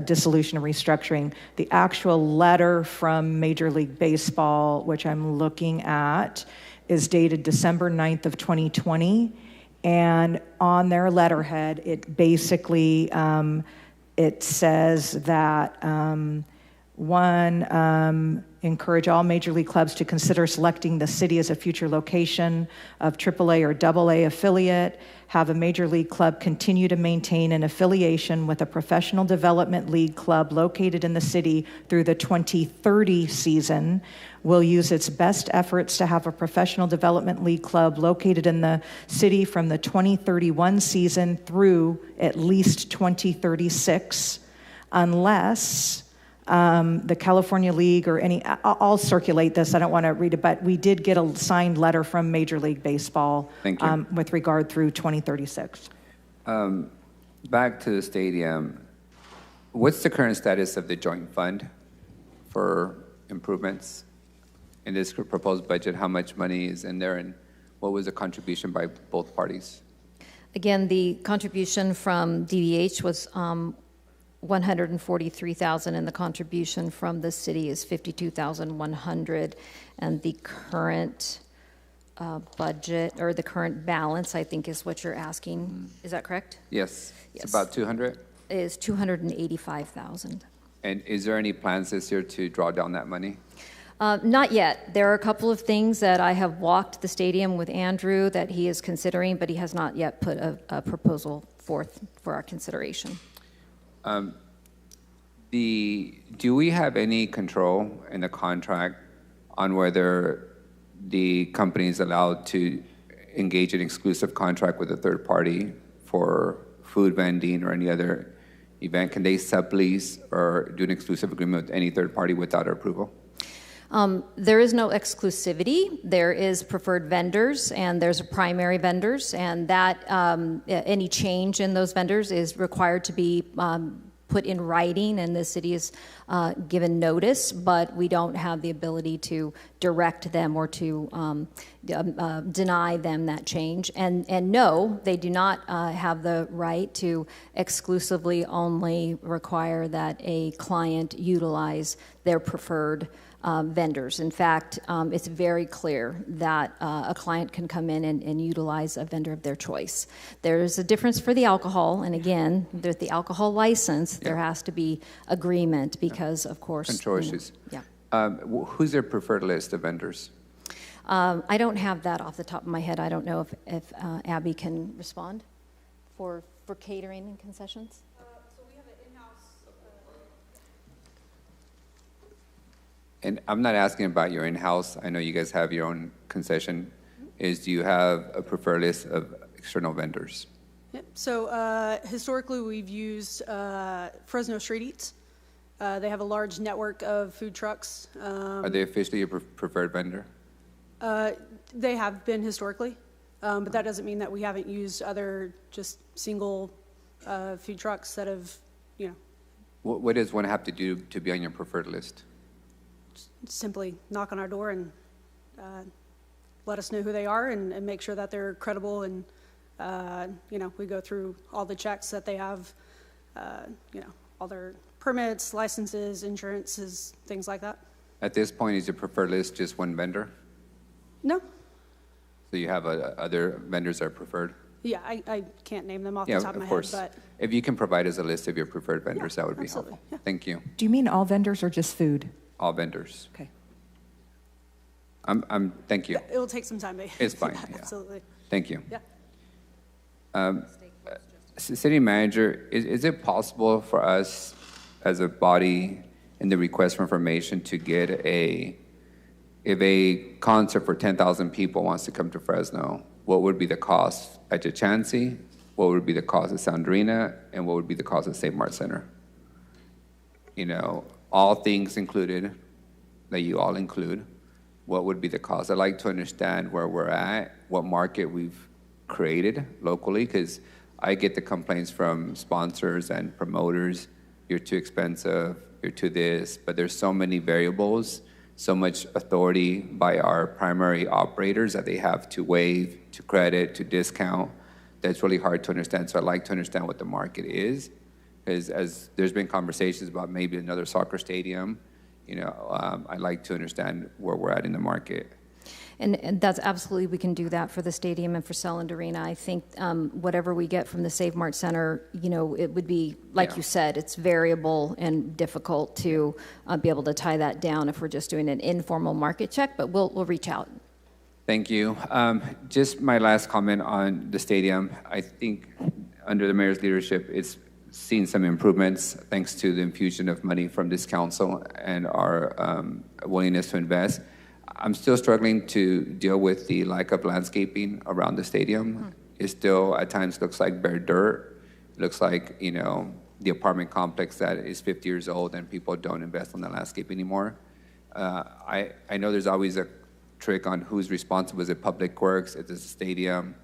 dissolution and restructuring. The actual letter from Major League Baseball, which I'm looking at, is dated December 9th of 2020. And on their letterhead, it basically, it says that, encourage all major league clubs to consider selecting the city as a future location of AAA or AA affiliate, have a major league club continue to maintain an affiliation with a professional development league club located in the city through the 2030 season, will use its best efforts to have a professional development league club located in the city from the 2031 season through at least 2036, unless the California League or any, I'll circulate this, I don't want to read it, but we did get a signed letter from Major League Baseball with regard through 2036. Back to the stadium, what's the current status of the joint fund for improvements in this proposed budget? How much money is in there and what was the contribution by both parties? Again, the contribution from DBH was $143,000, and the contribution from the city is $52,100, and the current budget or the current balance, I think, is what you're asking. Is that correct? Yes. Yes. It's about 200. Is $285,000. And is there any plans this year to draw down that money? Not yet. There are a couple of things that I have walked the stadium with Andrew that he is considering, but he has not yet put a proposal forth for our consideration. Do we have any control in the contract on whether the company is allowed to engage in exclusive contract with a third party for food vending or any other event? Can they sublease or do an exclusive agreement with any third party without our approval? There is no exclusivity. There is preferred vendors, and there's primary vendors, and that any change in those vendors is required to be put in writing, and the city is given notice, but we don't have the ability to direct them or to deny them that change. And no, they do not have the right to exclusively only require that a client utilize their preferred vendors. In fact, it's very clear that a client can come in and utilize a vendor of their choice. There's a difference for the alcohol, and again, with the alcohol license, there has to be agreement because, of course, control issues. Yeah. Who's their preferred list of vendors? I don't have that off the top of my head. I don't know if Abby can respond for catering and concessions. So we have an in-house. And I'm not asking about your in-house. I know you guys have your own concession. Do you have a preferred list of external vendors? Yep. So historically, we've used Fresno Street Eats. They have a large network of food trucks. Are they officially your preferred vendor? They have been historically, but that doesn't mean that we haven't used other just single food trucks that have, What does one have to do to be on your preferred list? simply knock on our door and let us know who they are and make sure that they're credible and, we go through all the checks that they have, all their permits, licenses, insurances, things like that. At this point, is your preferred list just one vendor? No. So you have other vendors that are preferred? Yeah, I can't name them off Yeah, the top of my course. head, but If you can provide us a list of your preferred vendors, that would be absolutely, helpful. Thank you. Do you mean all vendors or just food? All vendors. Okay. Thank you. it will take some time. It's fine, yeah. Absolutely. Thank you. Yeah. City manager, is it possible for us as a body in the request for information to get if a concert for 10,000 people wants to come to Fresno, what would be the cost at Chachansey? What would be the cost at Sandrina? And what would be the cost at Save Mart Center? All things included that you all include, what would be the cost? I'd like to understand where we're at, what market we've created locally, because I get the complaints from sponsors and promoters, you're too expensive, you're too this, but there's so many variables, so much authority by our primary operators that they have to waive, to credit, to discount, that's really hard to understand. So I'd like to understand what the market is, because as there's been conversations about maybe another soccer stadium, I'd like to understand where we're at in the market. And that's absolutely, we can do that for the stadium and for Selland Arena. I think whatever we get from the Save Mart Center, it would be, like you said, it's variable and difficult to be able to tie that down if we're just doing an informal market check, but we'll reach out. Thank you. Just my last comment on the stadium. I think under the mayor's leadership, it's seen some improvements thanks to the infusion of money from this council and our willingness to invest. I'm still struggling to deal with the lack of landscaping around the stadium. It still at times looks like bare dirt. It looks like, the apartment complex that is 50 years old and people don't invest on the landscape anymore. I know there's always a trick on who's responsible. Is it Public Works? Is it the stadium?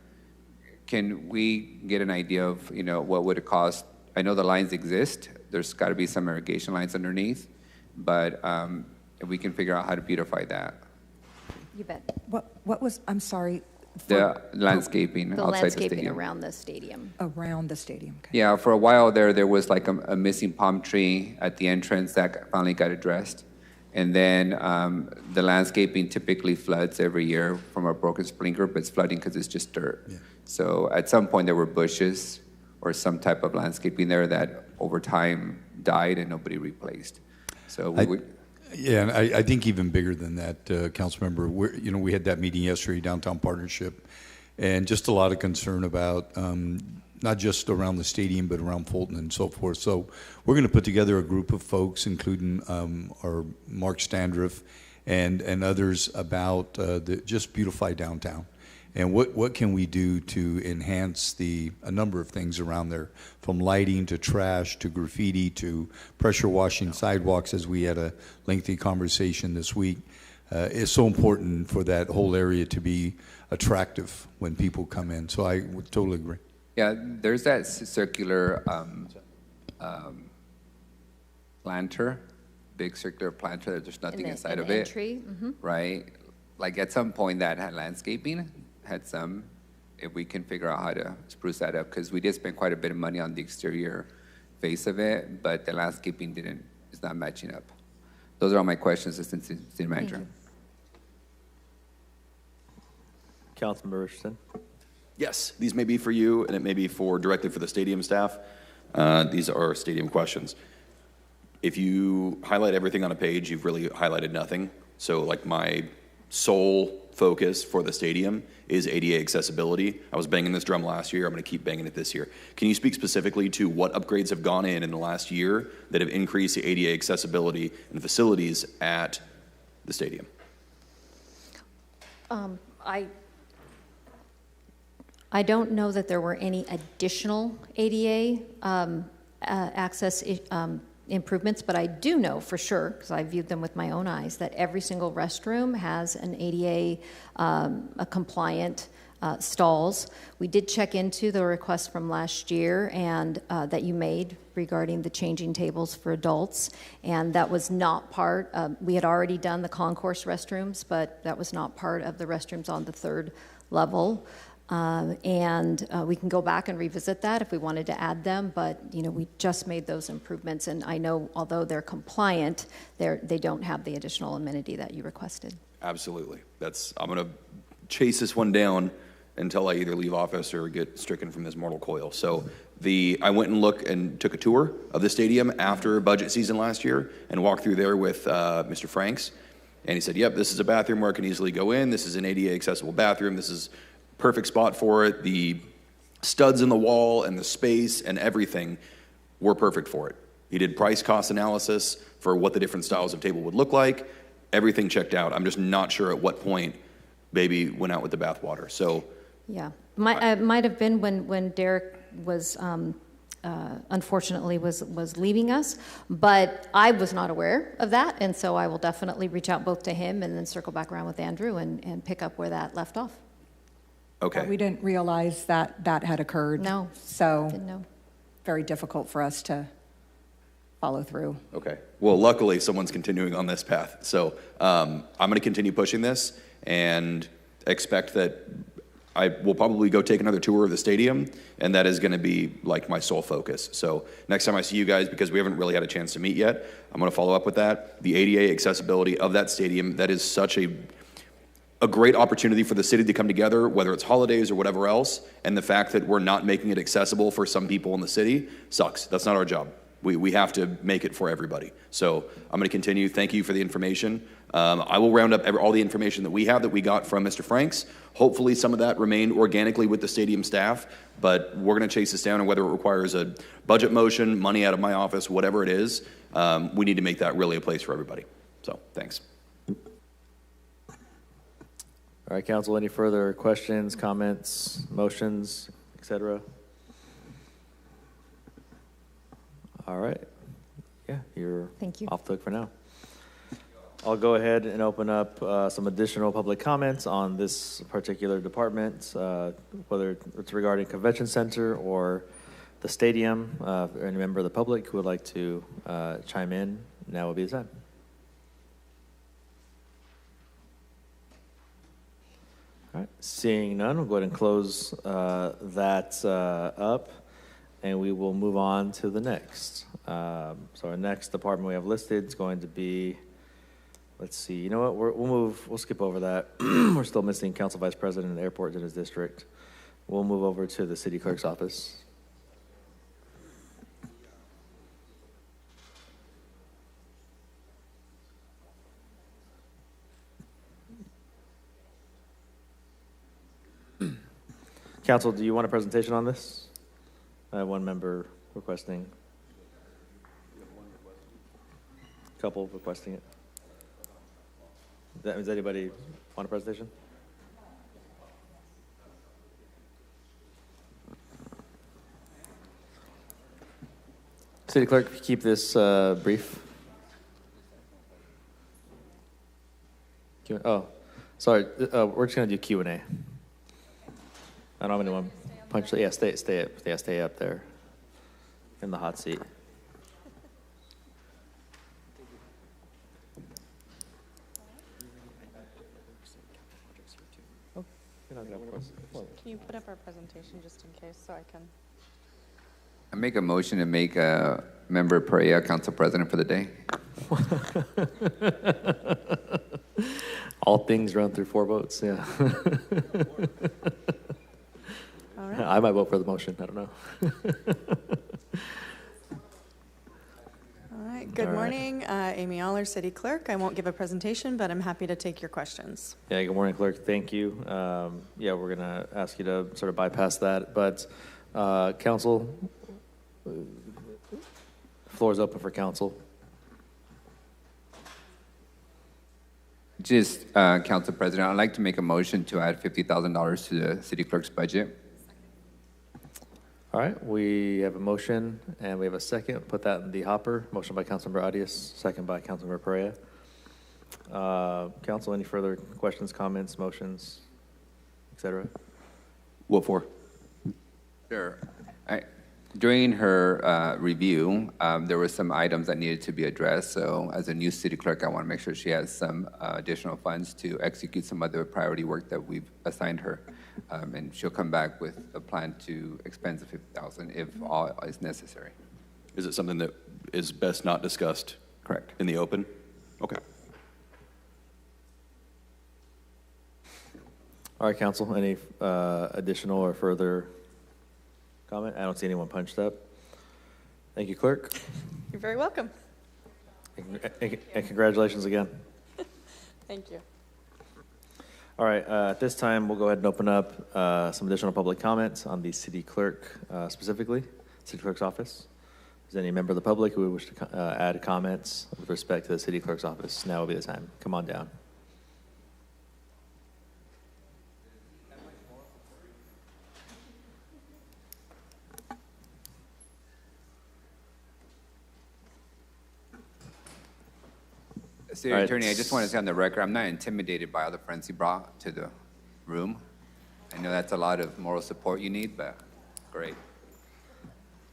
Can we get an idea of, what would it cost? I know the lines exist. There's got to be some irrigation lines underneath, but if we can figure out how to beautify that. You bet. What was, I'm sorry. The landscaping The outside the landscaping stadium. around the stadium. Around the stadium, okay. Yeah, for a while there was like a missing palm tree at the entrance that finally got addressed. And then the landscaping typically floods every year from a broken sprinkler, but it's flooding because it's just dirt. Yeah. So at some point there were bushes or some type of landscaping there that over time died and nobody replaced. So Yeah, and I think even bigger than that, Councilmember, we had that meeting yesterday, Downtown Partnership, and just a lot of concern about not just around the stadium, but around Fulton and so forth. So we're going to put together a group of folks, including our Mark Standriff and others about just beautify downtown. And what can we do to enhance a number of things around there, from lighting to trash to graffiti to pressure washing sidewalks, as we had a lengthy conversation this week. It's so important for that whole area to be attractive when people come in. So I would totally agree. Yeah, there's that circular planter, big circular planter that there's nothing inside of it. Entry. Mm-hmm. Right? Like at some point that had landscaping, had some, if we can figure out how to spruce that up, because we did spend quite a bit of money on the exterior face of it, but the landscaping is not matching up. Those are all my questions, Assistant City Manager. Councilmember Richardson. Yes, these may be for you, and it may be directly for the stadium staff. These are stadium questions. if you highlight everything on a page, you've really highlighted nothing. So like my sole focus for the stadium is ADA accessibility. I was banging this drum last year. I'm going to keep banging it this year. Can you speak specifically to what upgrades have gone in the last year that have increased the ADA accessibility and facilities at the stadium? I don't know that there were any additional ADA access improvements, but I do know for sure, because I viewed them with my own eyes, that every single restroom has an ADA compliant stalls. We did check into the request from last year and that you made regarding the changing tables for adults, and that was not part of, we had already done the concourse restrooms, but that was not part of the restrooms on the third level. We can go back and revisit that if we wanted to add them, but we just made those improvements, and I know although they're compliant, they don't have the additional amenity that you requested. Absolutely. I'm going to chase this one down until I either leave office or get stricken from this mortal coil. So I went and took a tour of the stadium after budget season last year and walked through there with Mr. Franks, and he said, yep, this is a bathroom where I can easily go in. This is an ADA accessible bathroom. This is perfect spot for it. The studs in the wall and the space and everything were perfect for it. He did price cost analysis for what the different styles of table would look like. Everything checked out. I'm just not sure at what point baby went out with the bathwater. So yeah, might have been when Derek was unfortunately was leaving us, but I was not aware of that, and so I will definitely reach out both to him and then circle back around with Andrew and pick up where that left off. Okay. We didn't realize that had occurred. No. So didn't know. Very difficult for us to follow through. Okay. Well, luckily someone's continuing on this path. So I'm going to continue pushing this and expect that I will probably go take another tour of the stadium, and that is going to be like my sole focus. So next time I see you guys, because we haven't really had a chance to meet yet, I'm going to follow up with that. The ADA accessibility of that stadium, that is such a great opportunity for the city to come together, whether it's holidays or whatever else, and the fact that we're not making it accessible for some people in the city sucks. That's not our job. We have to make it for everybody. So I'm going to continue. Thank you for the information. I will round up all the information that we have that we got from Mr. Franks. Hopefully some of that remained organically with the stadium staff, but we're going to chase this down, and whether it requires a budget motion, money out of my office, whatever it is, we need to make that really a place for everybody. So thanks. All right, council, any further questions, comments, motions, etc.? All right. Yeah, you're Thank you. off the hook for now. I'll go ahead and open up some additional public comments on this particular department, whether it's regarding convention center or the stadium. Any member of the public who would like to chime in, now would be the time. All right, seeing none, we'll go ahead and close that up, and we will move on to the next. So our next department we have listed is going to be, let's see, you know what, we'll skip over that. We're still missing Council Vice President of the airport in his district. We'll move over to the city clerk's office. Council, do you want a presentation on this? I have one member requesting. A couple requesting it. Does anybody want a presentation? City Clerk, keep this brief. Oh, sorry. We're just going to do Q&A. I don't have anyone punch. Yeah, stay up there in the hot seat. Can you put up our presentation just in case so I can? I make a motion to make a member Perea council president for the day. All things run through 4 votes, yeah. All right. I might vote for the motion, I don't know. All right, Good All right. morning, Amy Aller, City Clerk. I won't give a presentation, but I'm happy to take your questions. Yeah, good morning, Clerk. Thank you. Yeah, we're going to ask you to sort of bypass that. But Council, floor is open for Council. Just, Council President, I'd like to make a motion to add $50,000 to the city clerk's budget. All right, we have a motion and we have a second. Put that in the hopper. Motion by Councilmember Arias, second by Councilmember Perea. Council, any further questions, comments, motions, etc.? What for? Sure. During her review, there were some items that needed to be addressed. So as a new city clerk, I want to make sure she has some additional funds to execute some other priority work that we've assigned her. And she'll come back with a plan to expend the $50,000 if all is necessary. Is it something that is best not discussed? Correct. In the open? Okay. All right, Council, any additional or further comment? I don't see anyone punched up. Thank you, Clerk. You're very welcome. And congratulations again. Thank you. All right, at this time, we'll go ahead and open up some additional public comments on the City Clerk specifically, City Clerk's office. Is there any member of the public who would wish to add comments with respect to the City Clerk's office? Now will be the time. Come on down. City Attorney, I just want to say on the record, I'm not intimidated by all the friends you brought to the room. I know that's a lot of moral support you need, but great.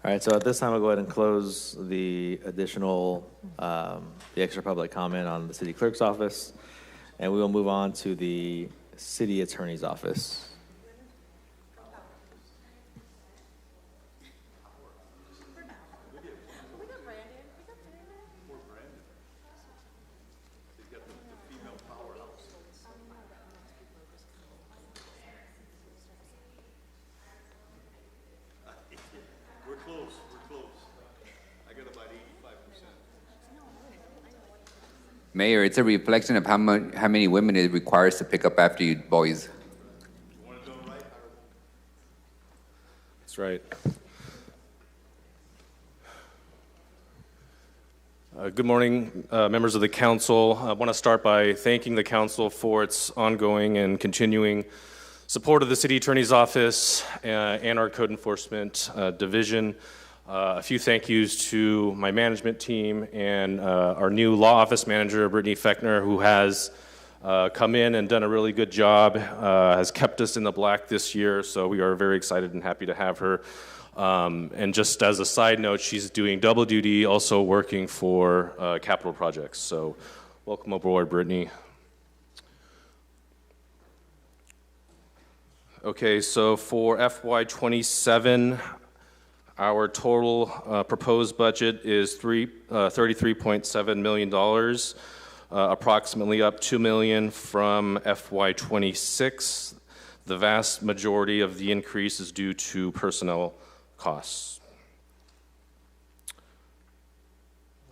All right, so at this time, I'll go ahead and close the additional, the extra public comment on the City Clerk's office, and we will move on to the City Attorney's office. Mayor, it's a reflection of how many women it requires to pick up after you boys. That's right. Good morning, members of the council. I want to start by thanking the council for its ongoing and continuing support of the City Attorney's Office and our Code Enforcement Division. A few thank yous to my management team and our new law office manager, Brittany Fechner, who has come in and done a really good job, has kept us in the black this year, so we are very excited and happy to have her. And just as a side note, she's doing double duty, also working for capital projects. So welcome aboard, Brittany. Okay, so for FY27, our total proposed budget is $33.7 million, approximately up $2 million from FY26. The vast majority of the increase is due to personnel costs.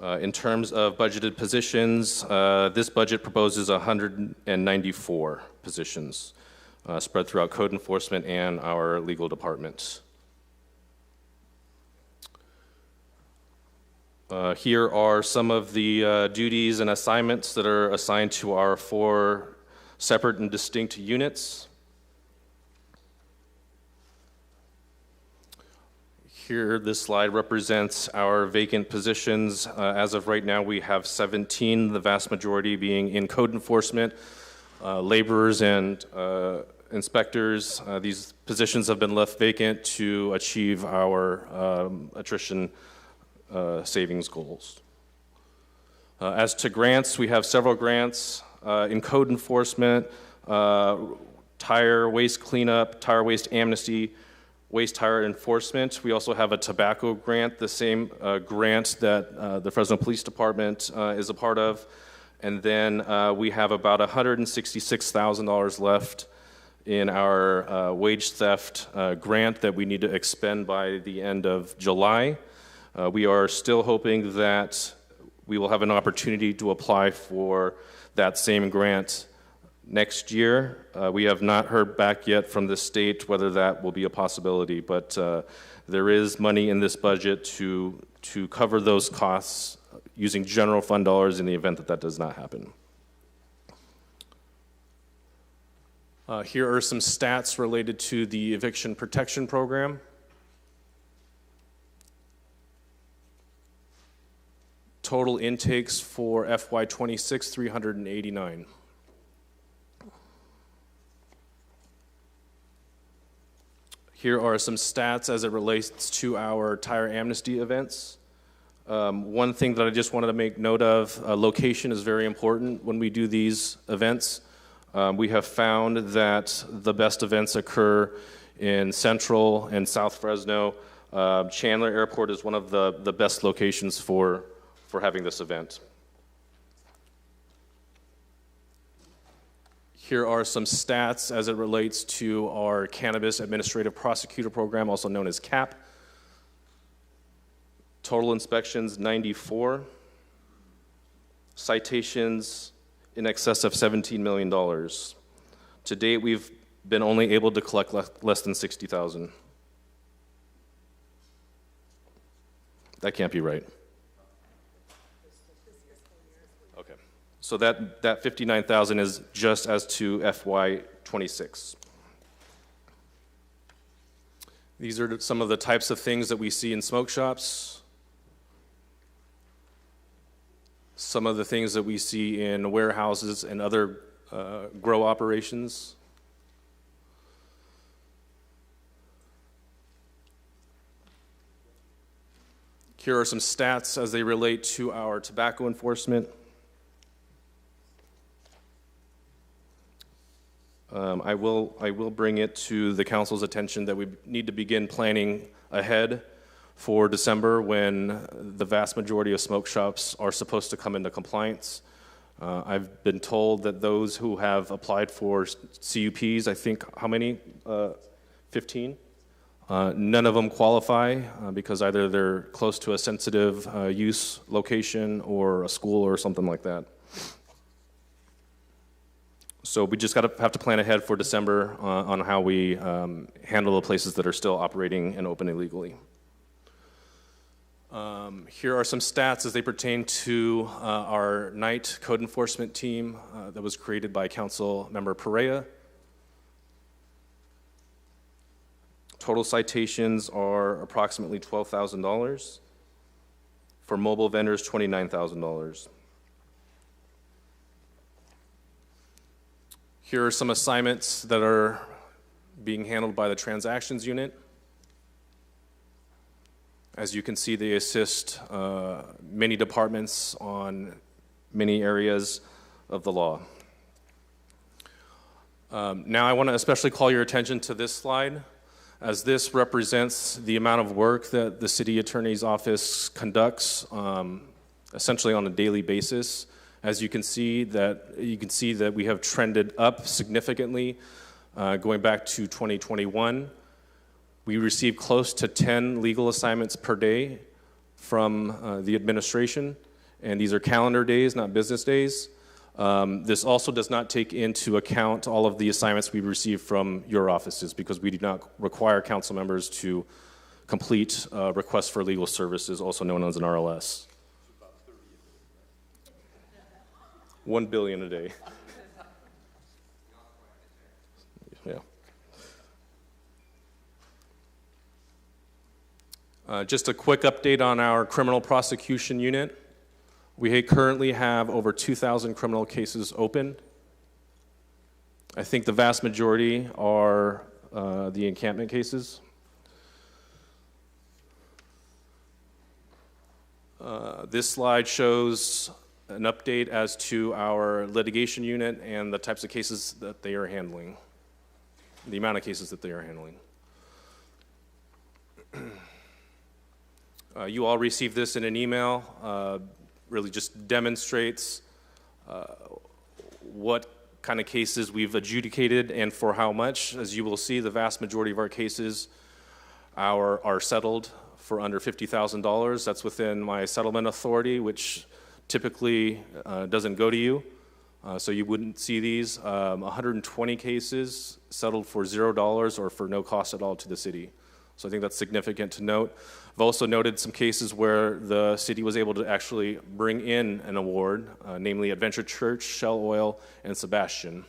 In terms of budgeted positions, this budget proposes 194 positions spread throughout code enforcement and our legal department. Here are some of the duties and assignments that are assigned to our 4 separate and distinct units. Here, this slide represents our vacant positions. As of right now, we have 17, the vast majority being in code enforcement, laborers and inspectors. These positions have been left vacant to achieve our attrition savings goals. As to grants, we have several grants in code enforcement, tire waste cleanup, tire waste amnesty, waste tire enforcement. We also have a tobacco grant, the same grant that the Fresno Police Department is a part of. And then we have about $166,000 left in our wage theft grant that we need to expend by the end of July. We are still hoping that we will have an opportunity to apply for that same grant next year. We have not heard back yet from the state whether that will be a possibility, but there is money in this budget to cover those costs using general fund dollars in the event that that does not happen. Here are some stats related to the eviction protection program. Total intakes for FY26, 389. Here are some stats as it relates to our tire amnesty events. One thing that I just wanted to make note of, location is very important when we do these events. We have found that the best events occur in Central and South Fresno. Chandler Airport is one of the best locations for having this event. Here are some stats as it relates to our Cannabis Administrative Prosecutor Program, also known as CAP. Total inspections, 94. Citations in excess of $17 million. To date, we've been only able to collect less than $60,000. That can't be right. Okay, so that 59,000 is just as to FY26. These are some of the types of things that we see in smoke shops. Some of the things that we see in warehouses and other grow operations. Here are some stats as they relate to our tobacco enforcement. I will bring it to the council's attention that we need to begin planning ahead for December when the vast majority of smoke shops are supposed to come into compliance. I've been told that those who have applied for CUPs, I think, how many? 15? None of them qualify because either they're close to a sensitive use location or a school or something like that. So we just have to plan ahead for December on how we handle the places that are still operating and open illegally. Here are some stats as they pertain to our night code enforcement team that was created by Council Member Perea. Total citations are approximately $12,000. For mobile vendors, $29,000. Here are some assignments that are being handled by the transactions unit. As you can see, they assist many departments on many areas of the law. Now I want to especially call your attention to this slide, as this represents the amount of work that the city attorney's office conducts essentially on a daily basis. As you can see that we have trended up significantly going back to 2021. We receive close to 10 legal assignments per day from the administration, and these are calendar days, not business days. This also does not take into account all of the assignments we receive from your offices because we do not require council members to complete requests for legal services, also known as an RLS. 1 billion a day. Yeah. Just a quick update on our criminal prosecution unit. We currently have over 2,000 criminal cases open. I think the vast majority are the encampment cases. This slide shows an update as to our litigation unit and the types of cases that they are handling, the amount of cases that they are handling. You all received this in an email. Really just demonstrates what kind of cases we've adjudicated and for how much. As you will see, the vast majority of our cases are settled for under $50,000. That's within my settlement authority, which typically doesn't go to you, so you wouldn't see these. 120 cases settled for $0 or for no cost at all to the city. So I think that's significant to note. I've also noted some cases where the city was able to actually bring in an award, namely Adventure Church, Shell Oil, and Sebastian.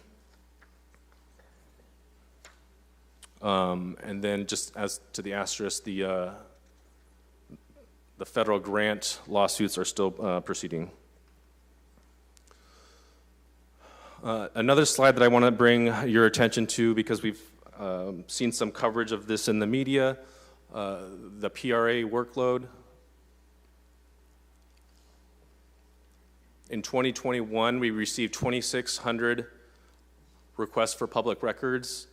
And then just as to the asterisk, the federal grant lawsuits are still proceeding. Another slide that I want to bring your attention to, because we've seen some coverage of this in the media, the PRA workload. In 2021, we received 2,600 requests for public records.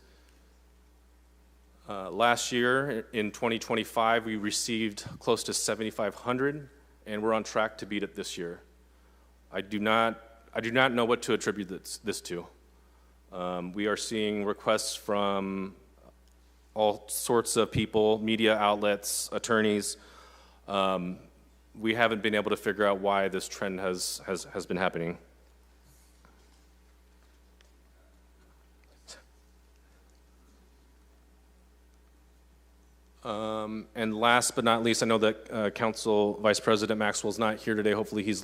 Last year, in 2025, we received close to 7,500, and we're on track to beat it this year. I do not know what to attribute this to. We are seeing requests from all sorts of people, media outlets, attorneys. We haven't been able to figure out why this trend has been happening. And last but not least, I know that Council Vice President Maxwell's not here today. Hopefully he's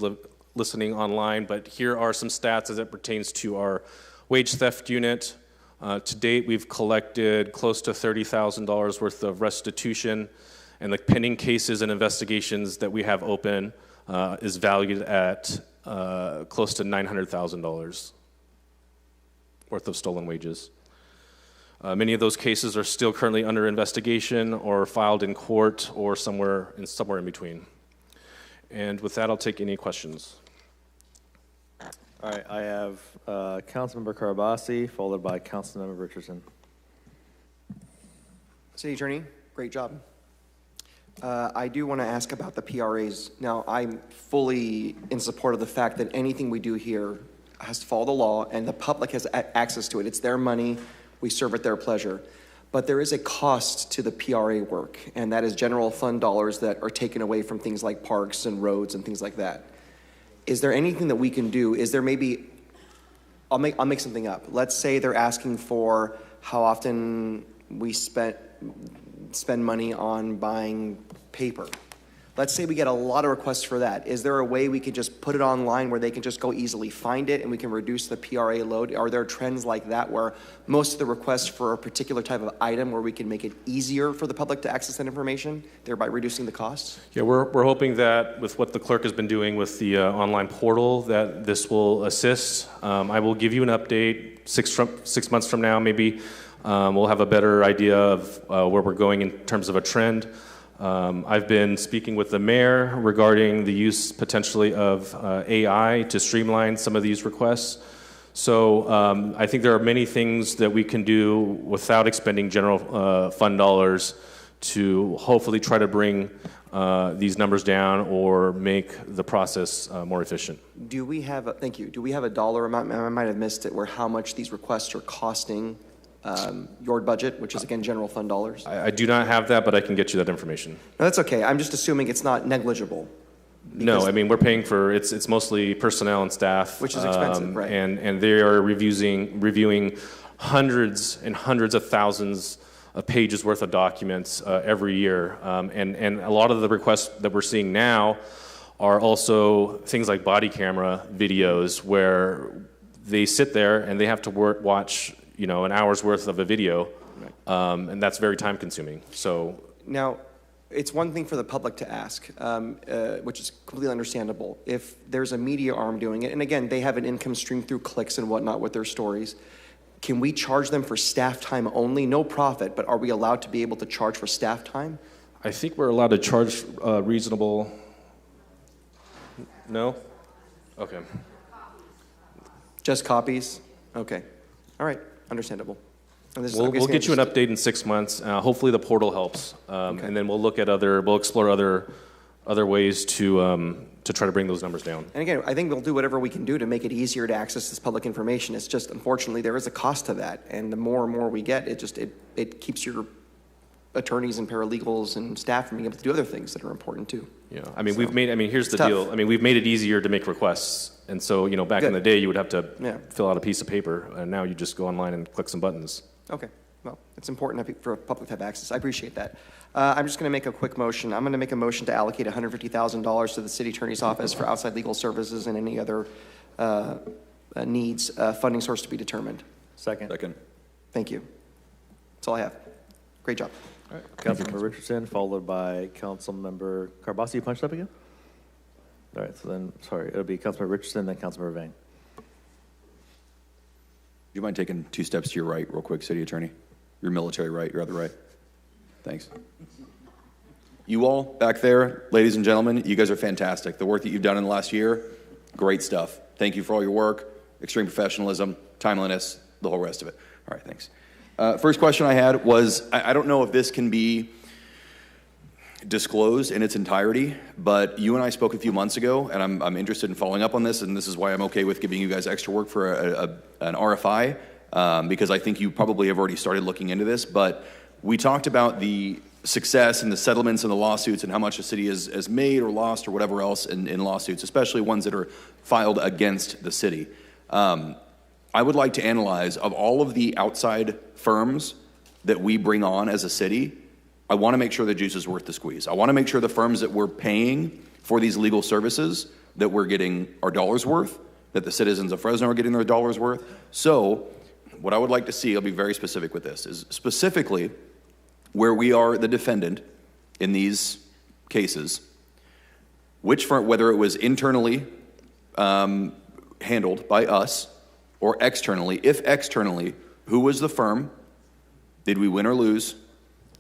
listening online, but here are some stats as it pertains to our wage theft unit. To date, we've collected close to $30,000 worth of restitution, and the pending cases and investigations that we have open is valued at close to $900,000 worth of stolen wages. Many of those cases are still currently under investigation or filed in court or somewhere in between. And with that, I'll take any questions. All right, I have Councilmember Carabasi, followed by Councilmember Richardson. City Attorney, great job. I do want to ask about the PRAs. Now, I'm fully in support of the fact that anything we do here has to follow the law, and the public has access to it. It's their money. We serve at their pleasure. But there is a cost to the PRA work, and that is general fund dollars that are taken away from things like parks and roads and things like that. Is there anything that we can do? Is there maybe, I'll make something up. Let's say they're asking for how often we spend money on buying paper. Let's say we get a lot of requests for that. Is there a way we could just put it online where they can just go easily find it and we can reduce the PRA load? Are there trends like that where most of the requests for a particular type of item where we can make it easier for the public to access that information, thereby reducing the costs? Yeah, we're hoping that with what the clerk has been doing with the online portal, that this will assist. I will give you an update 6 months from now, maybe. We'll have a better idea of where we're going in terms of a trend. I've been speaking with the mayor regarding the use potentially of AI to streamline some of these requests. So I think there are many things that we can do without expending general fund dollars to hopefully try to bring these numbers down or make the process more efficient. Do we have thank you. Do we have a dollar amount? I might have missed it, where how much these requests are costing your budget, which is again general fund dollars? I do not have that, but I can get you that information. No, that's okay. I'm just assuming it's not negligible. No, I mean, we're paying for, it's mostly personnel and staff. Which is expensive, right. And they are reviewing hundreds and hundreds of thousands of pages worth of documents every year. And a lot of the requests that we're seeing now are also things like body camera videos where they sit there and they have to watch an hour's worth of a video, and that's very time consuming. So now, it's one thing for the public to ask, which is completely understandable. If there's a media arm doing it, and again, they have an income stream through clicks and whatnot with their stories, can we charge them for staff time only? No profit, but are we allowed to be able to charge for staff time? I think we're allowed to charge reasonable. No? Okay. Just copies? Okay. All right. Understandable. We'll get you an update in 6 months. Hopefully the portal helps, and then we'll look at we'll explore other ways to try to bring those numbers down. And again, I think we'll do whatever we can do to make it easier to access this public information. It's just, unfortunately, there is a cost to that, and the more and more we get, it keeps your attorneys and paralegals and staff from being able to do other things that are important too. Yeah, I mean, here's the tough. deal. I mean, we've made it easier to make requests. And so, back in the day, you would have to fill out a piece of paper, and now you just go online and click some buttons. Okay, well, it's important for public to have access. I appreciate that. I'm just going to make a quick motion. I'm going to make a motion to allocate $150,000 to the city attorney's office for outside legal services and any other needs, funding source to be determined. Second. Thank you. That's all I have. Great job. All right. Councilmember Richardson, followed by Councilmember Carbasi. You punched up again? All right, so then, sorry, it'll be Councilmember Richardson, then Councilmember Vang. Do you mind taking 2 steps to your right real quick, City Attorney? Your military right, your other right. Thanks. You all back there, ladies and gentlemen, you guys are fantastic. The work that you've done in the last year, great stuff. Thank you for all your work, extreme professionalism, timeliness, the whole rest of it. All right, thanks. First question I had was, I don't know if this can be disclosed in its entirety, but you and I spoke a few months ago, and I'm interested in following up on this, and this is why I'm okay with giving you guys extra work for an RFI, because I think you probably have already started looking into this, but we talked about the success and the settlements and the lawsuits and how much the city has made or lost or whatever else in lawsuits, especially ones that are filed against the city. I would like to analyze, of all of the outside firms that we bring on as a city, I want to make sure the juice is worth the squeeze. I want to make sure the firms that we're paying for these legal services, that we're getting our dollars worth, that the citizens of Fresno are getting their dollars worth. So what I would like to see, I'll be very specific with this, is specifically where we are the defendant in these cases, which firm, whether it was internally handled by us or externally, if externally, who was the firm, did we win or lose,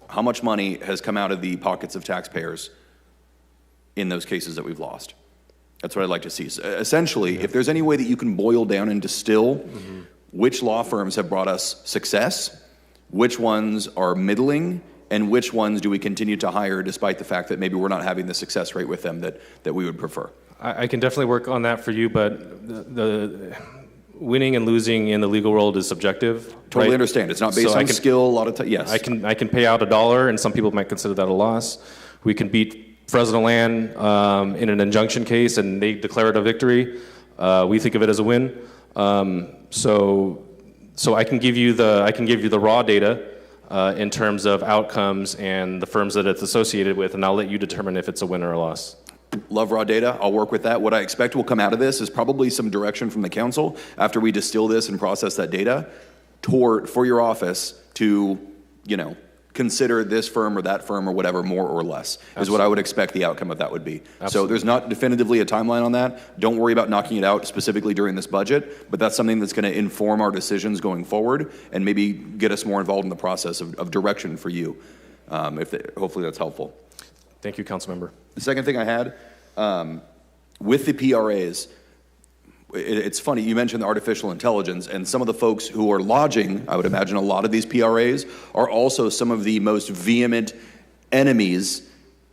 how much money has come out of the pockets of taxpayers in those cases that we've lost? That's what I'd like to see. So essentially, if there's any way that you can boil down and distill which law firms have brought us success, which ones are middling, and which ones do we continue to hire despite the fact that maybe we're not having the success rate with them that we would prefer. I can definitely work on that for you, but the winning and losing in the legal world is subjective. Totally right? understand. It's not based on skill a lot of time. Yes. I can pay out $1, and some people might consider that a loss. We can beat Fresno Land in an injunction case, and they declare it a victory. We think of it as a win. So I can give you the raw data in terms of outcomes and the firms that it's associated with, and I'll let you determine if it's a win or a loss. Love raw data. I'll work with that. What I expect will come out of this is probably some direction from the council after we distill this and process that data for your office to, consider this firm or that firm or whatever more or less. Absolutely. Is what I would expect the outcome of that would be. Absolutely. So there's not definitively a timeline on that. Don't worry about knocking it out specifically during this budget, but that's something that's going to inform our decisions going forward and maybe get us more involved in the process of direction for you. Hopefully that's helpful. Thank you, Councilmember. The second thing I had, with the PRAs, it's funny, you mentioned the artificial intelligence, and some of the folks who are lodging, I would imagine a lot of these PRAs, are also some of the most vehement enemies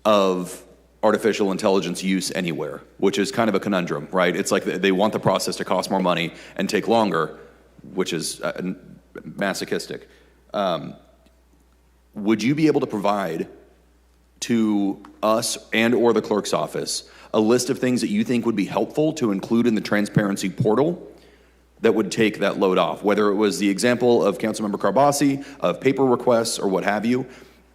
of artificial intelligence use anywhere, which is kind of a conundrum, right? It's like they want the process to cost more money and take longer, which is masochistic. Would you be able to provide to us and or the clerk's office a list of things that you think would be helpful to include in the transparency portal that would take that load off? Whether it was the example of Councilmember Carbasi, of paper requests or what have you,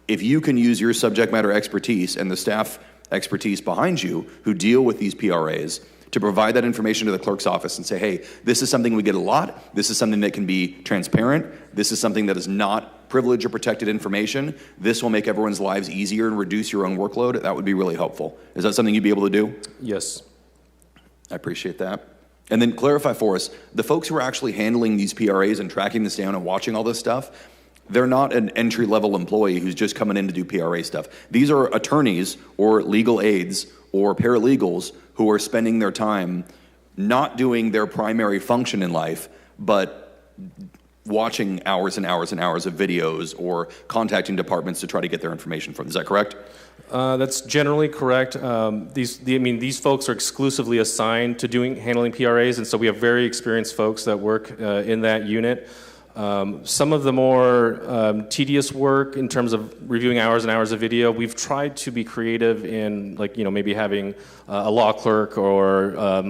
if you can use your subject matter expertise and the staff expertise behind you who deal with these PRAs to provide that information to the clerk's office and say, hey, this is something we get a lot, this is something that can be transparent, this is something that is not privileged or protected information, this will make everyone's lives easier and reduce your own workload, that would be really helpful. Is that something you'd be able to do? Yes. I appreciate that. And then clarify for us, the folks who are actually handling these PRAs and tracking this down and watching all this stuff, they're not an entry-level employee who's just coming in to do PRA stuff. These are attorneys or legal aides or paralegals who are spending their time not doing their primary function in life, but watching hours and hours and hours of videos or contacting departments to try to get their information from. Is that correct? That's generally correct. These folks are exclusively assigned to handling PRAs, and so we have very experienced folks that work in that unit. Some of the more tedious work in terms of reviewing hours and hours of video, we've tried to be creative in, like, maybe having a law clerk or, a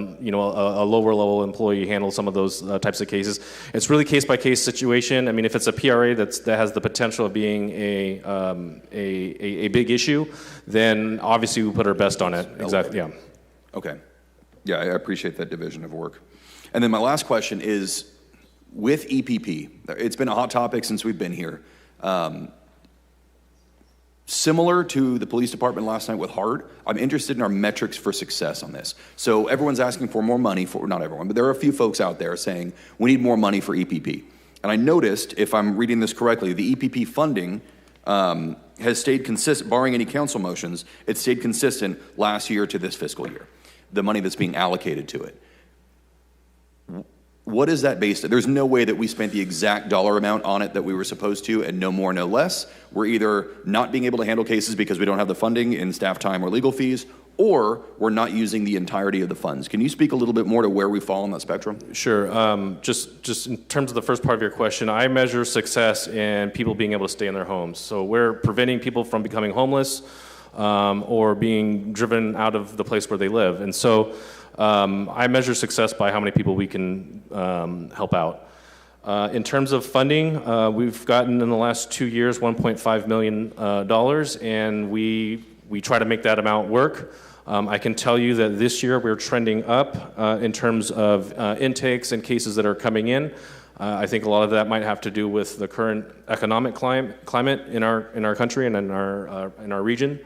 lower level employee handle some of those types of cases. It's really case by case situation. I mean, if it's a PRA that has the potential of being a big issue, then obviously we put our best on it. Exactly. Yeah. Okay. Yeah, I appreciate that division of work. And then my last question is, with EPP, it's been a hot topic since we've been here. Similar to the police department last night with HART, I'm interested in our metrics for success on this. So everyone's asking for more money for, not everyone, but there are a few folks out there saying we need more money for EPP. And I noticed, if I'm reading this correctly, the EPP funding has stayed consistent, barring any council motions, it stayed consistent last year to this fiscal year, the money that's being allocated to it. What is that based on? There's no way that we spent the exact dollar amount on it that we were supposed to, and no more, no less. We're either not being able to handle cases because we don't have the funding in staff time or legal fees, or we're not using the entirety of the funds. Can you speak a little bit more to where we fall on that spectrum? Sure. Just in terms of the first part of your question, I measure success in people being able to stay in their homes. So we're preventing people from becoming homeless or being driven out of the place where they live. And so I measure success by how many people we can help out. In terms of funding, we've gotten in the last 2 years $1.5 million, and we try to make that amount work. I can tell you that this year we're trending up in terms of intakes and cases that are coming in. I think a lot of that might have to do with the current economic climate in our country and in our region.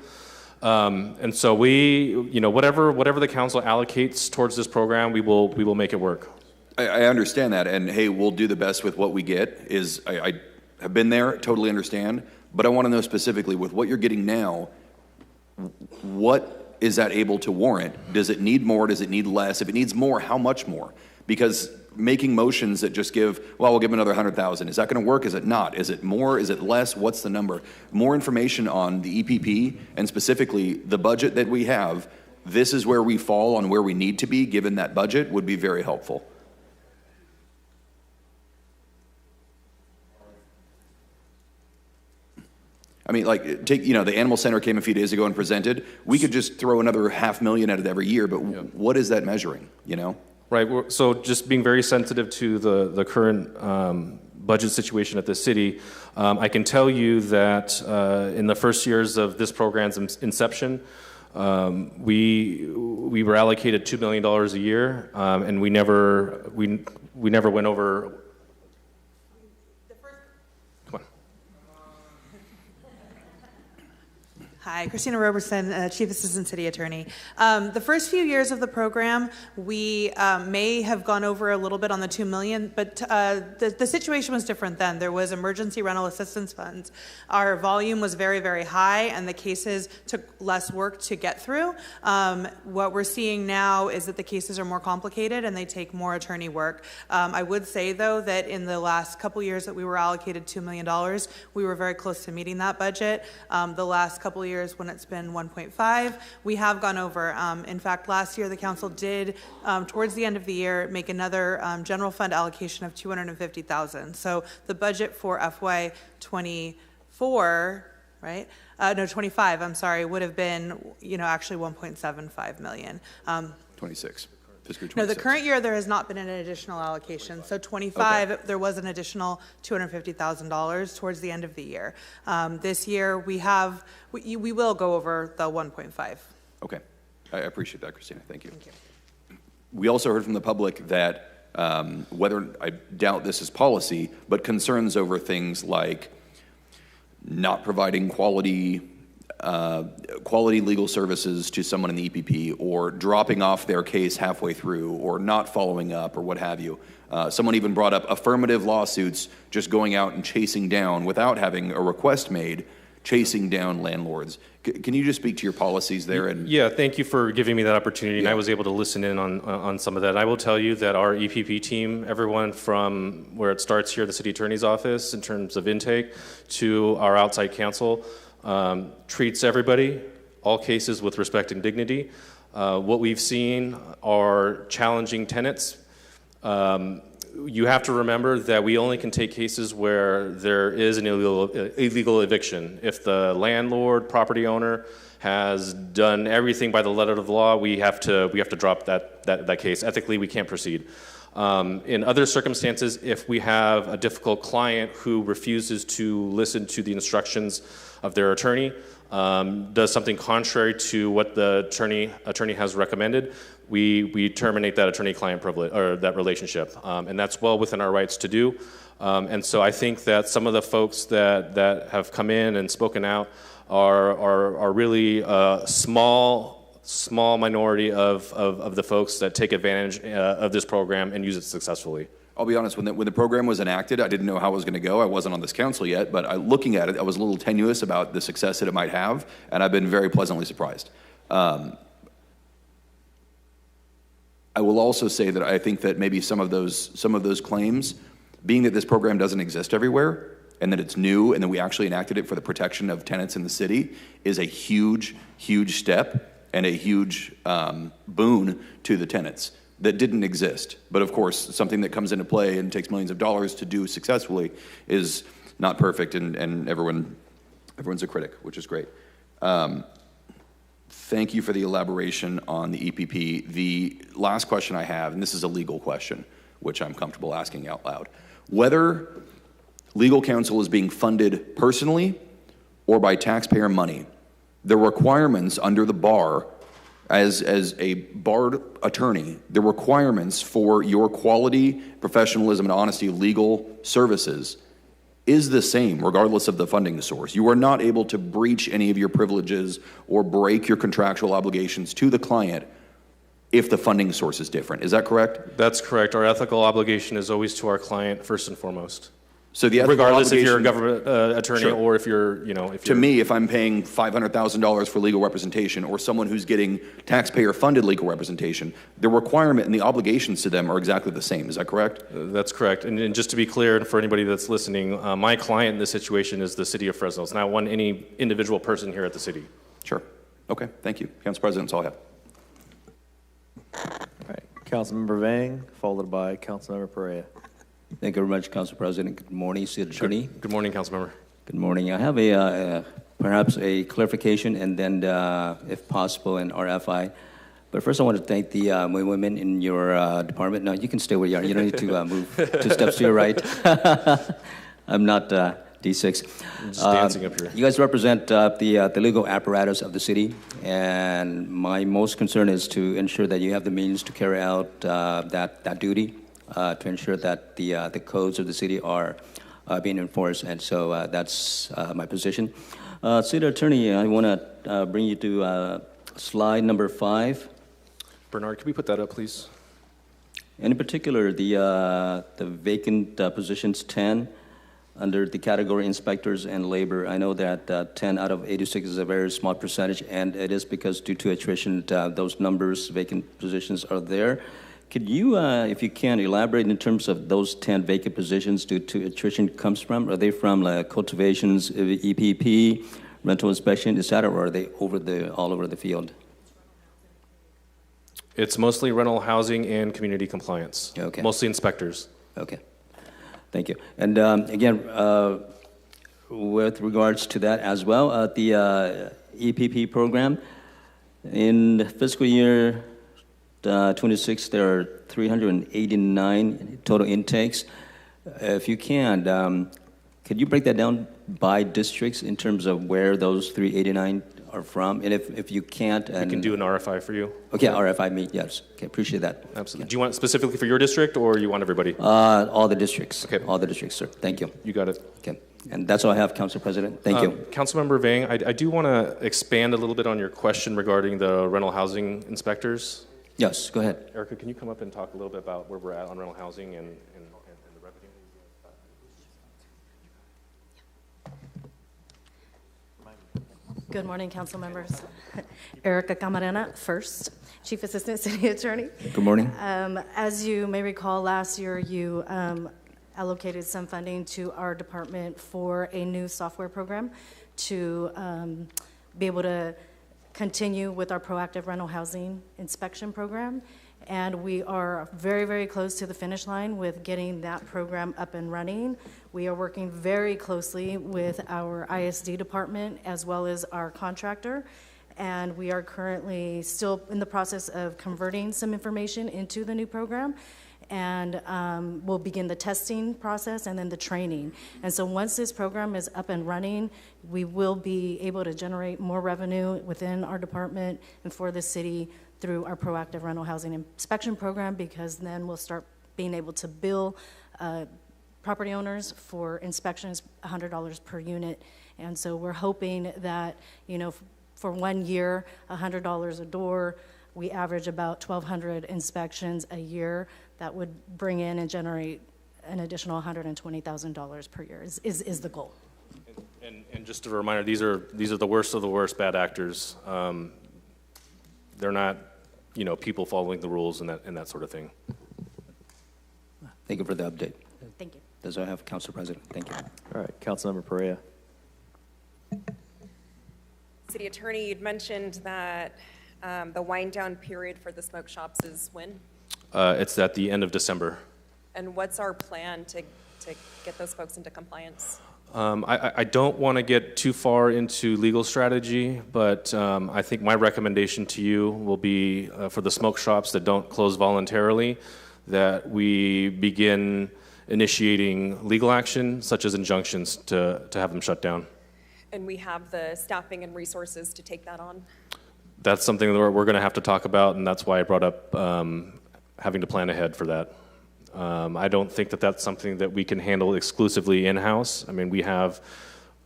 And so we, whatever the council allocates towards this program, we will make it work. I understand that, and hey, we'll do the best with what we get. I have been there, totally understand, but I want to know specifically with what you're getting now, what is that able to warrant? Does it need more? Does it need less? If it needs more, how much more? Because making motions that just give, well, we'll give them another 100,000. Is that going to work? Is it not? Is it more? Is it less? What's the number? More information on the EPP and specifically the budget that we have. This is where we fall on where we need to be given that budget would be very helpful. I mean, like, take, the Animal Center came a few days ago and presented. We could just throw another $500,000 at it every year, but what is that measuring, Right. So just being very sensitive to the current budget situation at the city, I can tell you that in the first years of this program's inception, we were allocated $2 million a year, and we never went over. Hi, Christina Roberson, Chief Assistant City Attorney. The first few years of the program, we may have gone over a little bit on the $2 million, but the situation was different then. There was emergency rental assistance funds. Our volume was very, very high, and the cases took less work to get through. What we're seeing now is that the cases are more complicated and they take more attorney work. I would say, though, that in the last couple years that we were allocated $2 million, we were very close to meeting that budget. The last couple of years when it's been 1.5, we have gone over. In fact, last year the council did, towards the end of the year, make another general fund allocation of $250,000. So the budget for FY 24, right? No, 25. I'm sorry, would have been, actually 1.75 million. 26. No, the current year there has not been an additional allocation. So 25, okay. There was an additional $250,000 towards the end of the year. This year we will go over the 1.5. Okay, I appreciate that, Christina. Thank you. Thank you. We also heard from the public that whether, I doubt this is policy, but concerns over things like not providing quality legal services to someone in the EPP, or dropping off their case halfway through, or not following up, or what have you. Someone even brought up affirmative lawsuits, just going out and chasing down, without having a request made, chasing down landlords. Can you just speak to your policies there? Yeah, thank you for giving me that opportunity, and I was able to listen in on some of that. I will tell you that our EPP team, everyone from where it starts here, the city attorney's office, in terms of intake, to our outside counsel, treats everybody, all cases, with respect and dignity. What we've seen are challenging tenants. you have to remember that we only can take cases where there is an illegal eviction. If the landlord, property owner has done everything by the letter of the law, we have to drop that case. Ethically, we can't proceed. In other circumstances, if we have a difficult client who refuses to listen to the instructions of their attorney, does something contrary to what the attorney has recommended, we terminate that attorney-client privilege or that relationship, and that's well within our rights to do. And so I think that some of the folks that have come in and spoken out are really a small minority of the folks that take advantage of this program and use it successfully. I'll be honest, when the program was enacted, I didn't know how it was going to go. I wasn't on this council yet, but looking at it, I was a little tenuous about the success that it might have, and I've been very pleasantly surprised. I will also say that I think that maybe some of those claims, being that this program doesn't exist everywhere, and that it's new, and that we actually enacted it for the protection of tenants in the city, is a huge, huge step and a huge boon to the tenants that didn't exist. But of course, something that comes into play and takes millions of dollars to do successfully is not perfect, and everyone's a critic, which is great. Thank you for the elaboration on the EPP. The last question I have, and this is a legal question, which I'm comfortable asking out loud. Whether legal counsel is being funded personally or by taxpayer money, the requirements under the bar, as a barred attorney, the requirements for your quality, professionalism, and honesty of legal services is the same regardless of the funding source. You are not able to breach any of your privileges or break your contractual obligations to the client if the funding source is different. Is that correct? That's correct. Our ethical obligation is always to our client first and foremost. So the regardless if you're a government attorney Sure. or if you're, if To you're, me, if I'm paying $500,000 for legal representation or someone who's getting taxpayer-funded legal representation, the requirement and the obligations to them are exactly the same. Is that correct? That's correct. And just to be clear, and for anybody that's listening, my client in this situation is the city of Fresno. It's not any individual person here at the city. Sure. Okay. Thank you. Council President, that's all I have. All right. Councilmember Vang, followed by Councilmember Perea. Thank you very much, Council President. Good morning, City Attorney. Good morning, Councilmember. Good morning. I have perhaps a clarification and then, if possible, an RFI. But first, I want to thank the men and women in your department. No, you can stay where you are. You don't need to move 2 steps to your right. I'm not D6. I'm just dancing up here. You guys represent the legal apparatus of the city, and my most concern is to ensure that you have the means to carry out that duty. To ensure that the codes of the city are being enforced, and so that's my position. City Attorney, I want to bring you to slide number 5. Bernard, can we put that up, please? In particular, the vacant positions 10 under the category inspectors and labor. I know that 10 out of 86 is a very small percentage, and it is because due to attrition, those numbers, vacant positions are there. Could you, if you can, elaborate in terms of those 10 vacant positions due to attrition comes from? Are they from cultivations, EPP, rental inspection, et cetera, or are they all over the field? It's mostly rental housing and community compliance. Okay. Mostly inspectors. Okay. Thank you. And again, with regards to that as well, the EPP program, in fiscal year 26, there are 389 total intakes. If you can, could you break that down by districts in terms of where those 389 are from? And if you can't, We can do an RFI for you. Okay, RFI me, yes. Okay, appreciate that. Absolutely. Do you want it specifically for your district, or you want everybody? All the districts. Okay. All the districts, sir. Thank you. You got it. Okay. And that's all I have, Council President. Thank you. Councilmember Vang, I do want to expand a little bit on your question regarding the rental housing inspectors. Yes, go ahead. Erica, can you come up and talk a little bit about where we're at on rental housing and the revenue? Good morning, council members. Erica Camarena, first, Chief Assistant City Attorney. Good morning. As you may recall, last year you allocated some funding to our department for a new software program to be able to continue with our proactive rental housing inspection program. And we are very, very close to the finish line with getting that program up and running. We are working very closely with our ISD department as well as our contractor. And we are currently still in the process of converting some information into the new program. And we'll begin the testing process and then the training. And so once this program is up and running, we will be able to generate more revenue within our department and for the city through our proactive rental housing inspection program, because then we'll start being able to bill property owners for inspections $100 per unit. And so we're hoping that, you know, for 1 year, $100 a door, we average about 1,200 inspections a year. That would bring in and generate an additional $120,000 per year is the goal. And just a reminder, these are the worst of the worst bad actors. They're not, you know, people following the rules and that sort of thing. Thank you for the update. Thank you. Does I have Council President? Thank you. All right, Councilmember Perea. City Attorney, you'd mentioned that the wind down period for the smoke shops is when? It's at the end of December. And what's our plan to get those folks into compliance? I don't want to get too far into legal strategy, but I think my recommendation to you will be for the smoke shops that don't close voluntarily, that we begin initiating legal action, such as injunctions, to have them shut down. And we have the staffing and resources to take that on? That's something that we're going to have to talk about, and that's why I brought up having to plan ahead for that. I don't think that that's something that we can handle exclusively in-house. I mean, we have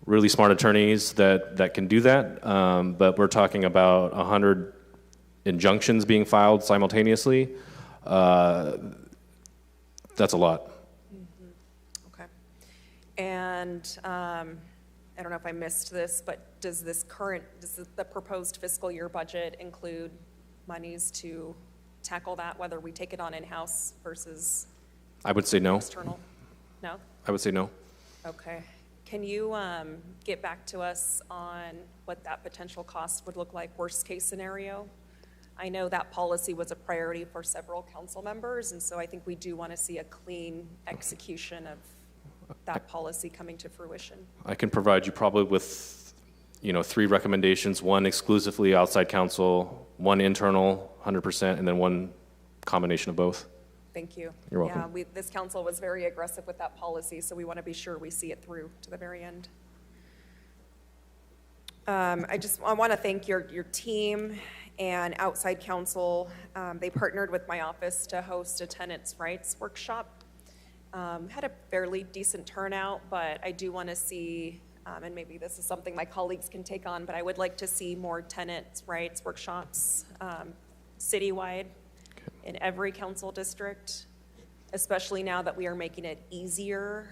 really smart attorneys that can do that, but we're talking about 100 injunctions being filed simultaneously. That's a lot. Mm-hmm. Okay. And I don't know if I missed this, but does the proposed fiscal year budget include monies to tackle that, whether we take it on in-house versus I would say no. External? No? I would say no. Okay. Can you get back to us on what that potential cost would look like, worst case scenario? I know that policy was a priority for several council members, and so I think we do want to see a clean execution of that policy coming to fruition. I can provide you probably with, 3 recommendations, one exclusively outside counsel, one internal, 100%, and then one combination of both. Thank you. You're welcome. Yeah, this council was very aggressive with that policy, so we want to be sure we see it through to the very end. I want to thank your team and outside counsel. They partnered with my office to host a tenants' rights workshop. Had a fairly decent turnout, but I do want to see, and maybe this is something my colleagues can take on, but I would like to see more tenants' rights workshops citywide in every council district, especially now that we are making it easier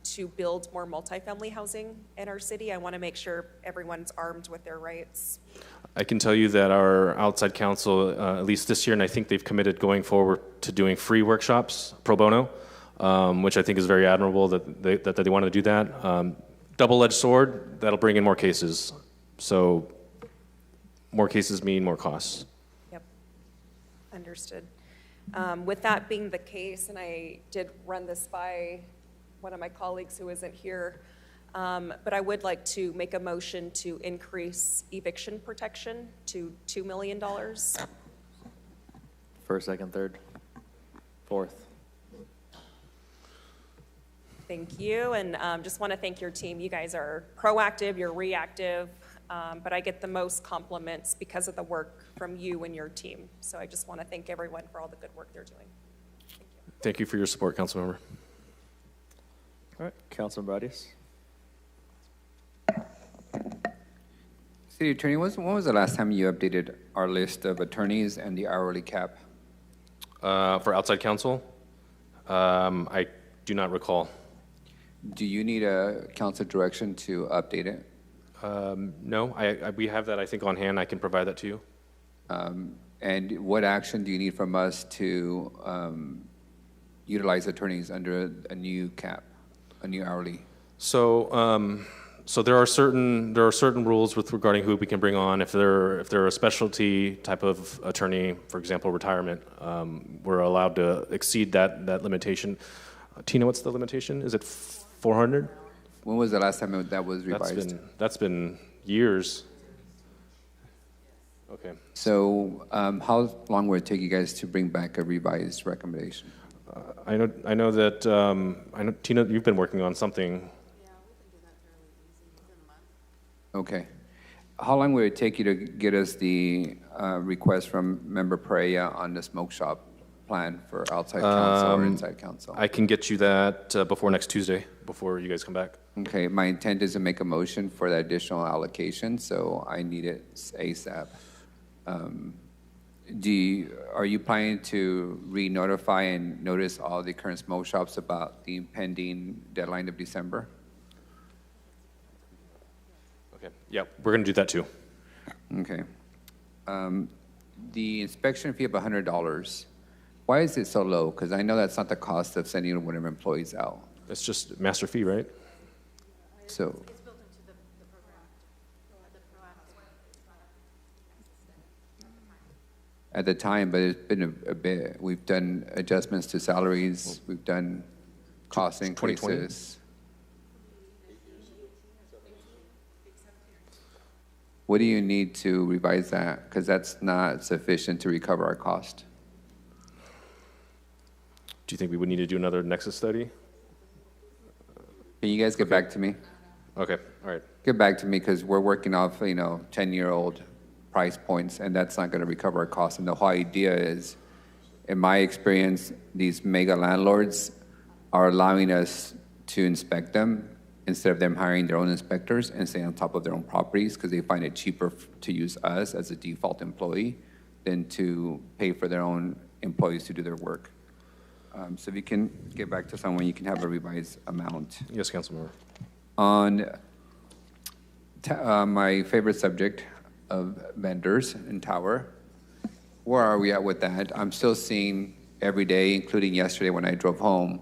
to build more multifamily housing in our city. I want to make sure everyone's armed with their rights. I can tell you that our outside counsel, at least this year, and I think they've committed going forward to doing free workshops pro bono, which I think is very admirable that they want to do that. Double-edged sword, that'll bring in more cases. So more cases mean more costs. Yep, understood. With that being the case, and I did run this by one of my colleagues who isn't here, but I would like to make a motion to increase eviction protection to $2 million. First, second, third, fourth. Thank you, and just want to thank your team. You guys are proactive, you're reactive, but I get the most compliments because of the work from you and your team. So I just want to thank everyone for all the good work they're doing. Thank you. Thank you for your support, Councilmember. All right, Councilman Bradius. City Attorney, when was the last time you updated our list of attorneys and the hourly cap? For outside counsel, I do not recall. Do you need a council direction to update it? No, we have that, I think, on hand. I can provide that to you. And what action do you need from us to utilize attorneys under a new cap, a new hourly? So So there are certain rules with regarding who we can bring on. If they're a specialty type of attorney, for example, retirement, we're allowed to exceed that limitation. Tina, what's the limitation? Is it 400? When was the last time that was revised? That's been years. Okay. So how long will it take you guys to bring back a revised recommendation? I know that Tina, you've been working on something. Okay. How long will it take you to get us the request from Member Pereira on the smoke shop plan for outside council or inside council? I can get you that before next Tuesday, before you guys come back. Okay, my intent is to make a motion for that additional allocation, so I need it ASAP. Are you planning to re-notify and notice all the current smoke shops about the impending deadline of December? Okay, yeah, we're going to do that too. Okay. The inspection fee of $100, why is it so low? Because I know that's not the cost of sending one of our employees out. It's just master fee, right? So. At the time, but it's been a bit. We've done adjustments to salaries. We've done cost increases. What do you need to revise that? Because that's not sufficient to recover our cost. Do you think we would need to do another nexus study? Can you guys get back to me? Okay, all right. Get back to me because we're working off, 10-year-old price points, and that's not going to recover our costs. And the whole idea is, in my experience, these mega landlords are allowing us to inspect them instead of them hiring their own inspectors and staying on top of their own properties because they find it cheaper to use us as a default employee than to pay for their own employees to do their work. So if you can get back to someone, you can have a revised amount. Yes, Councilmember. On my favorite subject of vendors and tower, where are we at with that? I'm still seeing every day, including yesterday when I drove home,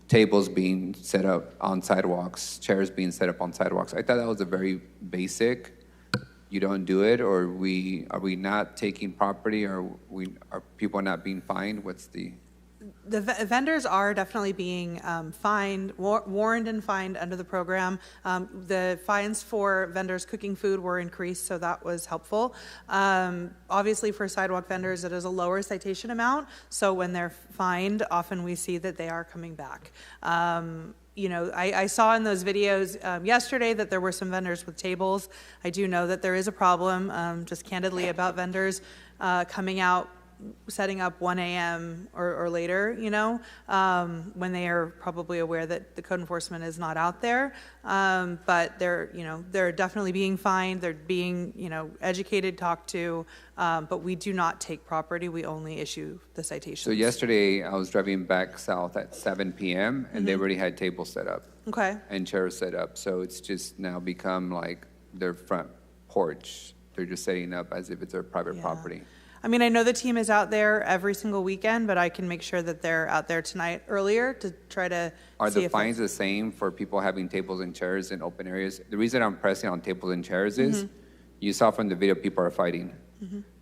tables being set up on sidewalks, chairs being set up on sidewalks. I thought that was a very basic, you don't do it, or are we not taking property, or are people not being fined? What's the... The vendors are definitely being fined, warned and fined under the program. The fines for vendors cooking food were increased, so that was helpful. Obviously, for sidewalk vendors, it is a lower citation amount, so when they're fined, often we see that they are coming back. I saw in those videos yesterday that there were some vendors with tables. I do know that there is a problem, just candidly, about vendors coming out, setting up 1 a.m. or later, when they are probably aware that the code enforcement is not out there. But they're definitely being fined. They're being, educated, talked to. But we do not take property. We only issue the citations. So yesterday, I was driving back south at 7 p.m., and they already had tables set up. Okay. And chairs set up. So it's just now become like their front porch. They're just setting up as if it's their private property. I mean, I know the team is out there every single weekend, but I can make sure that they're out there tonight earlier to try to Are see the fines the same for people having tables and chairs in open areas? The reason I'm pressing on tables and chairs is you saw from the video people are fighting.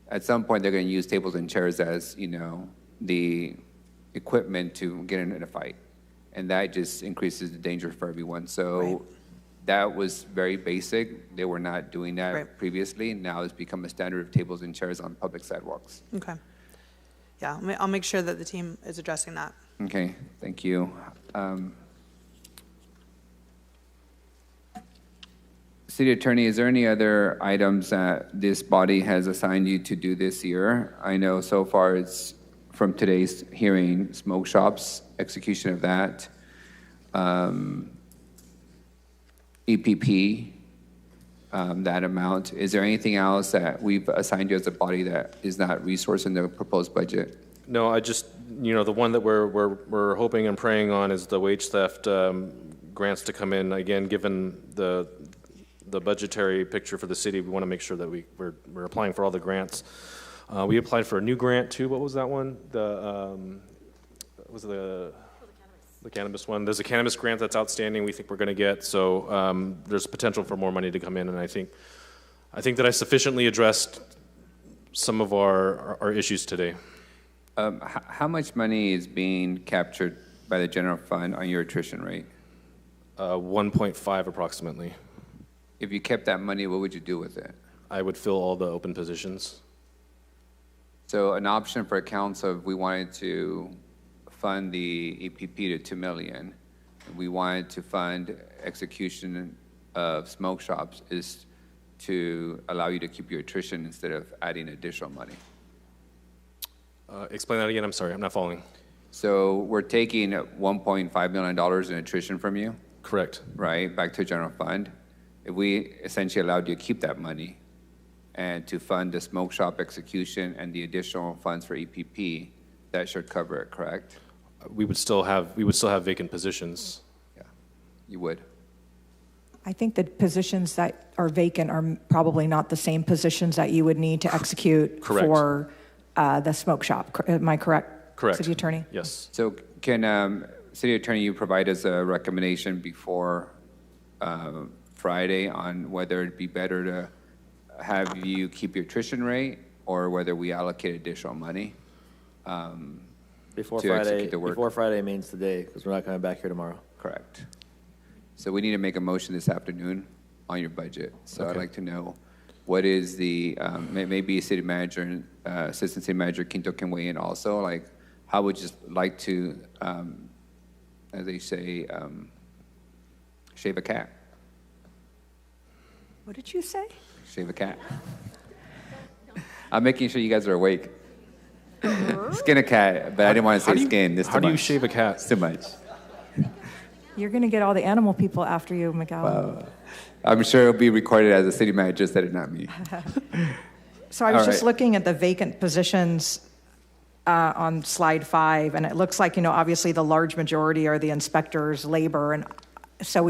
At some point, they're going to use tables and chairs as, the equipment to get in a fight. And that just increases the danger for everyone. So that was very basic. They were not doing that previously. Now it's become a standard of tables and chairs on public sidewalks. Okay. Yeah, I'll make sure that the team is addressing that. Okay, thank you. City Attorney, is there any other items that this body has assigned you to do this year? I know so far it's from today's hearing, smoke shops, execution of that. EPP, that amount. Is there anything else that we've assigned you as a body that is not resourced in the proposed budget? No, I just, the one that we're hoping and praying on is the wage theft grants to come in. Again, given the budgetary picture for the city, we want to make sure that we're applying for all the grants. We applied for a new grant too. What was that one? The cannabis one. There's a cannabis grant that's outstanding we think we're going to get, so there's potential for more money to come in, and I think that I sufficiently addressed some of our issues today. How much money is being captured by the general fund on your attrition rate? 1.5 approximately. If you kept that money, what would you do with it? I would fill all the open positions. So an option for council, if we wanted to fund the EPP to 2 million, we wanted to fund execution of smoke shops, is to allow you to keep your attrition instead of adding additional money. Explain that again. I'm sorry, I'm not following. So we're taking $1.5 million in attrition from you. Correct. Right, back to general fund. If we essentially allowed you to keep that money and to fund the smoke shop execution and the additional funds for EPP, that should cover it, correct? We would still have vacant positions. Yeah, you would. I think the positions that are vacant are probably not the same positions that you would need to execute for the smoke shop. Am I correct? Correct. City Attorney? Yes. So can City Attorney, you provide us a recommendation before Friday on whether it'd be better to have you keep your attrition rate or whether we allocate additional money Before to Friday. execute the work? Before Friday means today, because we're not coming back here tomorrow. Correct. So we need to make a motion this afternoon on your budget. So I'd Okay. like to know what is the, maybe City Manager and Assistant City Manager Quinto can weigh in also, like how would you like to, as they say, shave a cat? What did you say? Shave a cat. I'm making sure you guys are awake. Skin a cat, but I didn't want to say skin. This How do you shave a cat? It's too much. You're going to get all the animal people after you, Miguel. I'm sure it'll be recorded as the city manager said it, not me. So I was All just right. looking at the vacant positions on slide 5, and it looks like, obviously the large majority are the inspectors, labor, and so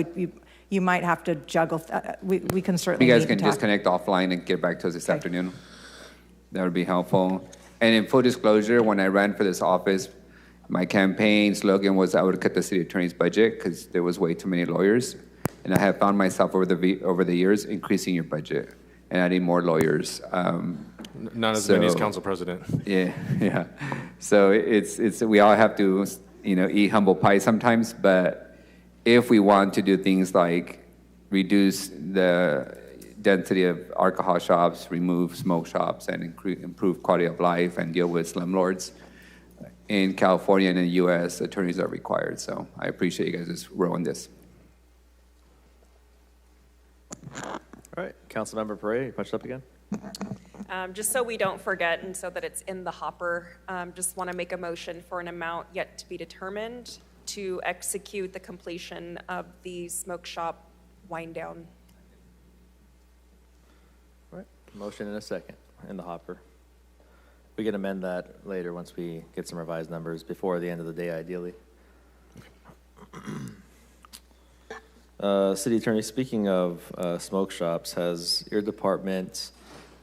you might have to juggle. We can certainly. You guys meet can and talk. disconnect offline and get back to us this afternoon. That would be helpful. And in full disclosure, when I ran for this office, my campaign slogan was I would cut the city attorney's budget because there was way too many lawyers. And I have found myself over the years increasing your budget and adding more lawyers. Not as many as council president. Yeah. So it's we all have to eat humble pie sometimes. But if we want to do things like reduce the density of alcohol shops, remove smoke shops, and improve quality of life, and deal with slumlords, in California and in the U.S., attorneys are required. So I appreciate you guys' role in this. All right, Councilmember Pereira, you punched up again? Just so we don't forget and so that it's in the hopper, just want to make a motion for an amount yet to be determined to execute the completion of the smoke shop wind down. All right, motion in a second in the hopper. We can amend that later once we get some revised numbers before the end of the day, ideally. City Attorney, speaking of smoke shops, has your department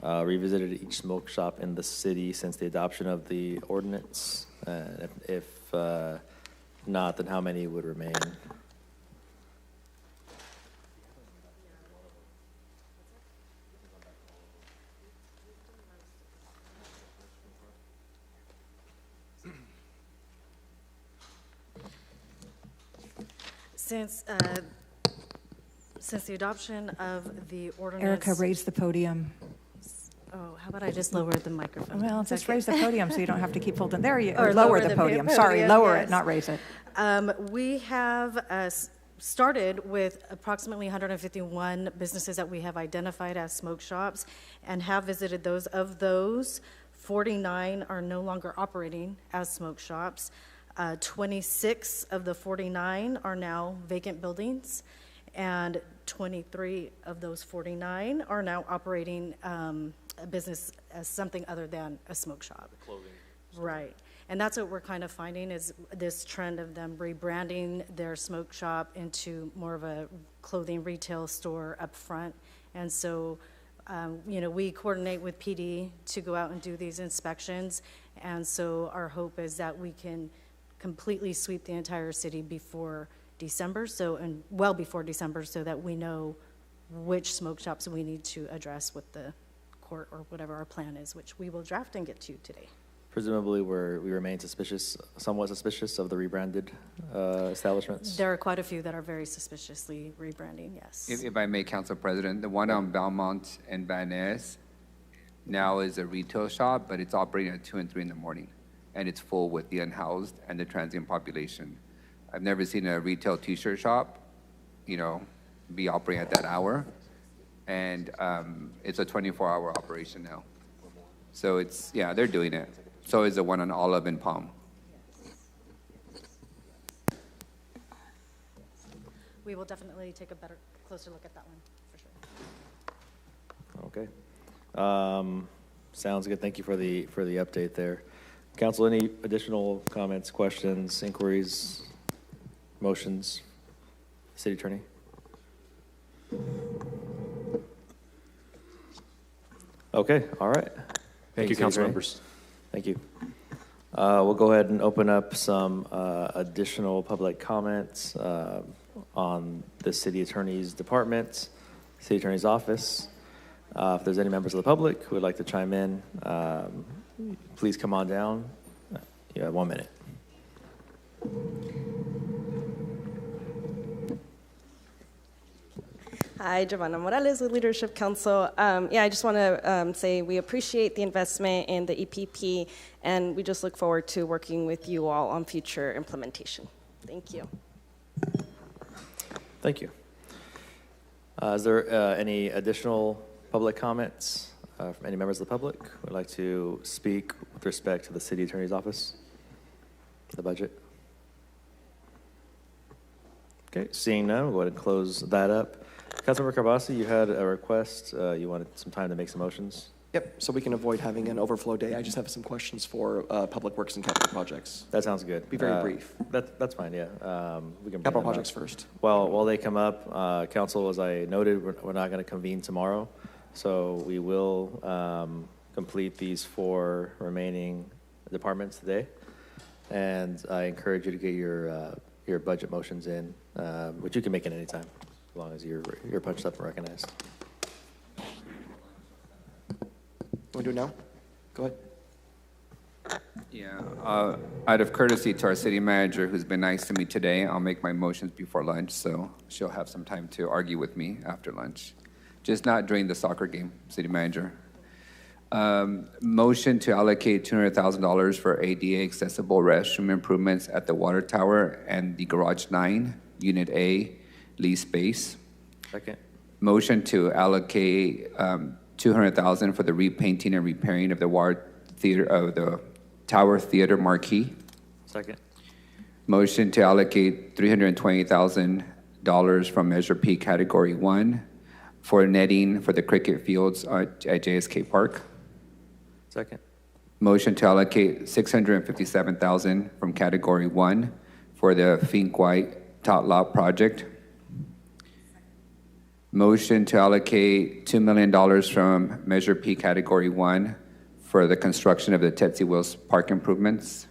revisited each smoke shop in the city since the adoption of the ordinance? If not, then how many would remain? Since the adoption of the ordinance. Erica, raise the podium. Oh, how about I just lower the microphone? Well, Is that just okay? raise the podium so you don't have to keep holding. There you Or lower the podium. Sorry, lower yes. it, not raise it. We have started with approximately 151 businesses that we have identified as smoke shops and have visited those. Of those, 49 are no longer operating as smoke shops. 26 of the 49 are now vacant buildings, and 23 of those 49 are now operating a business as something other than a smoke shop. Clothing. Right. And that's what we're kind of finding is this trend of them rebranding their smoke shop into more of a clothing retail store up front. And so, we coordinate with PD to go out and do these inspections. And so our hope is that we can completely sweep the entire city before December, and well before December, so that we know which smoke shops we need to address with the court or whatever our plan is, which we will draft and get to today. Presumably, we remain somewhat suspicious of the rebranded establishments. There are quite a few that are very suspiciously rebranding, yes. If I may, Council President, the one on Belmont and Van Ness now is a retail shop, but it's operating at 2 and 3 in the morning, and it's full with the unhoused and the transient population. I've never seen a retail T-shirt shop, be operating at that hour, and it's a 24-hour operation now. So they're doing it. So is the one on Olive and Palm. We will definitely take a closer look at that one, for sure. Okay. Sounds good. Thank you for the update there. Council, any additional comments, questions, inquiries, motions? City Attorney? Okay, all right. Thank you, council members. Thank you. We'll go ahead and open up some additional public comments on the City Attorney's Department, City Attorney's Office. If there's any members of the public who would like to chime in, please come on down. You have 1 minute. Hi, Giovanna Morales with Leadership Council. I just want to say we appreciate the investment in the EPP, and we just look forward to working with you all on future implementation. Thank you. Thank you. Is there any additional public comments from any members of the public who would like to speak with respect to the City Attorney's Office, the budget? Okay, seeing none, we'll go ahead and close that up. Councilmember Carbasi, you had a request. You wanted some time to make some motions. Yep, so we can avoid having an overflow day. I just have some questions for Public Works and Capital Projects. That sounds good. Be very brief. That's fine, yeah. We can bring Capital them Projects up. first. Well, while they come up, Council, as I noted, we're not going to convene tomorrow, so we will complete these 4 remaining departments today, and I encourage you to get your budget motions in, which you can make at any time, as long as you're punched up and recognized. Want to do it now? Go ahead. Yeah, out of courtesy to our city manager, who's been nice to me today, I'll make my motions before lunch, so she'll have some time to argue with me after lunch. Just not during the soccer game, city manager. Motion to allocate $200,000 for ADA accessible restroom improvements at the water tower and the Garage 9, Unit A, lease space. Second. Motion to allocate $200,000 for the repainting and repairing of the Tower Theater marquee. Second. Motion to allocate $320,000 from Measure P Category 1 for netting for the cricket fields at JSK Park. Second. Motion to allocate $657,000 from Category 1 for the Fink White Tot Lot project. Motion to allocate $2 million from Measure P Category 1 for the construction of the Tetsi Wills Park improvements.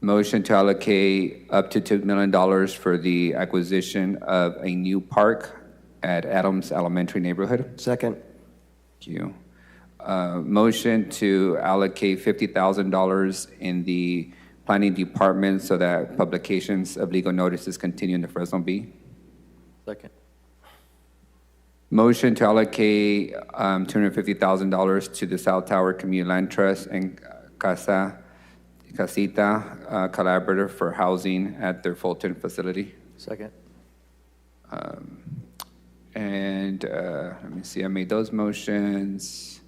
Motion to allocate up to $2 million for the acquisition of a new park at Adams Elementary neighborhood. Second. Thank you. Motion to allocate $50,000 in the planning department so that publications of legal notices continue in the Fresno Bee. Second. Motion to allocate $250,000 to the South Tower Community Land Trust and Casita Collaborative for housing at their Fulton facility. Second. Let me see, I made those motions.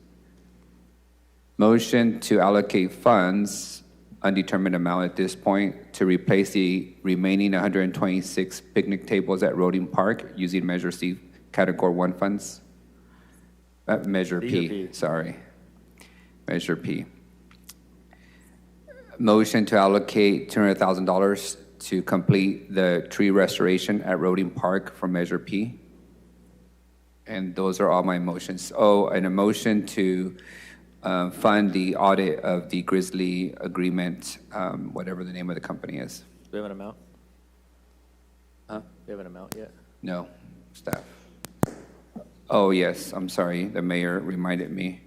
Motion to allocate funds, undetermined amount at this point, to replace the remaining 126 picnic tables at Roding Park using Measure C Category 1 funds. Measure P, sorry. Measure P. Motion to allocate $200,000 to complete the tree restoration at Roding Park from Measure P. And those are all my motions. Oh, and a motion to fund the audit of the Grizzly agreement, whatever the name of the company is. Do we have an amount? Huh? Do we have an amount yet? No, staff. Oh, yes, I'm sorry, the mayor reminded me.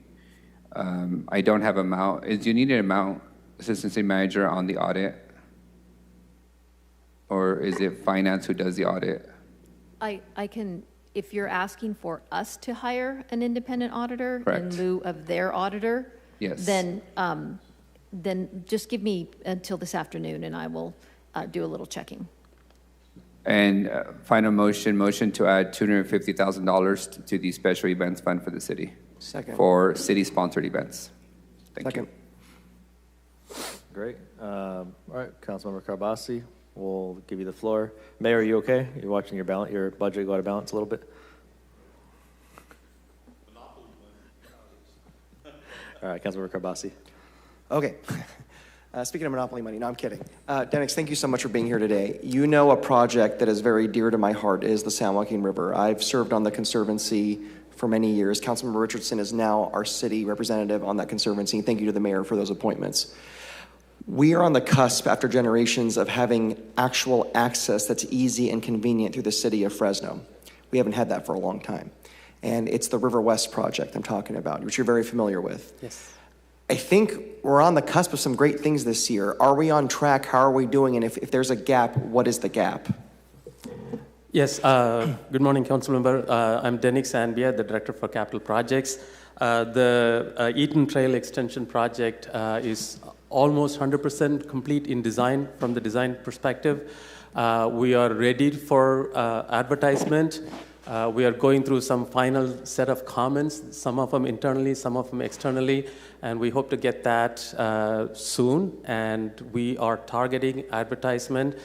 I don't have amount. Do you need an amount, Assistant City Manager, on the audit? Or is it finance who does the audit? I can, if you're asking for us to hire an independent auditor Correct. in lieu of their auditor, Yes. then just give me until this afternoon and I will do a little checking. And final motion to add $250,000 to the special events fund for the city. Second. For city-sponsored events. Thank Second. you. Great. All right, Councilmember Carbasi, we'll give you the floor. Mayor, are you okay? You're watching your budget go out of balance a little bit? All right, Councilmember Carbasi. Okay. Speaking of monopoly money, no, I'm kidding. Dennis, thank you so much for being here today. You know a project that is very dear to my heart is the San Joaquin River. I've served on the Conservancy for many years. Councilmember Richardson is now our city representative on that Conservancy. Thank you to the mayor for those appointments. We are on the cusp, after generations, of having actual access that's easy and convenient through the city of Fresno. We haven't had that for a long time. And it's the River West project I'm talking about, which you're very familiar with. Yes. I think we're on the cusp of some great things this year. Are we on track? How are we doing? And if there's a gap, what is the gap? Yes. Good morning, Councilmember. I'm Denix Anbia, the Director for Capital Projects. The Eaton Trail Extension project is almost 100% complete in design from the design perspective. We are ready for advertisement. We are going through some final set of comments, some of them internally, some of them externally, and we hope to get that soon. And we are targeting advertisement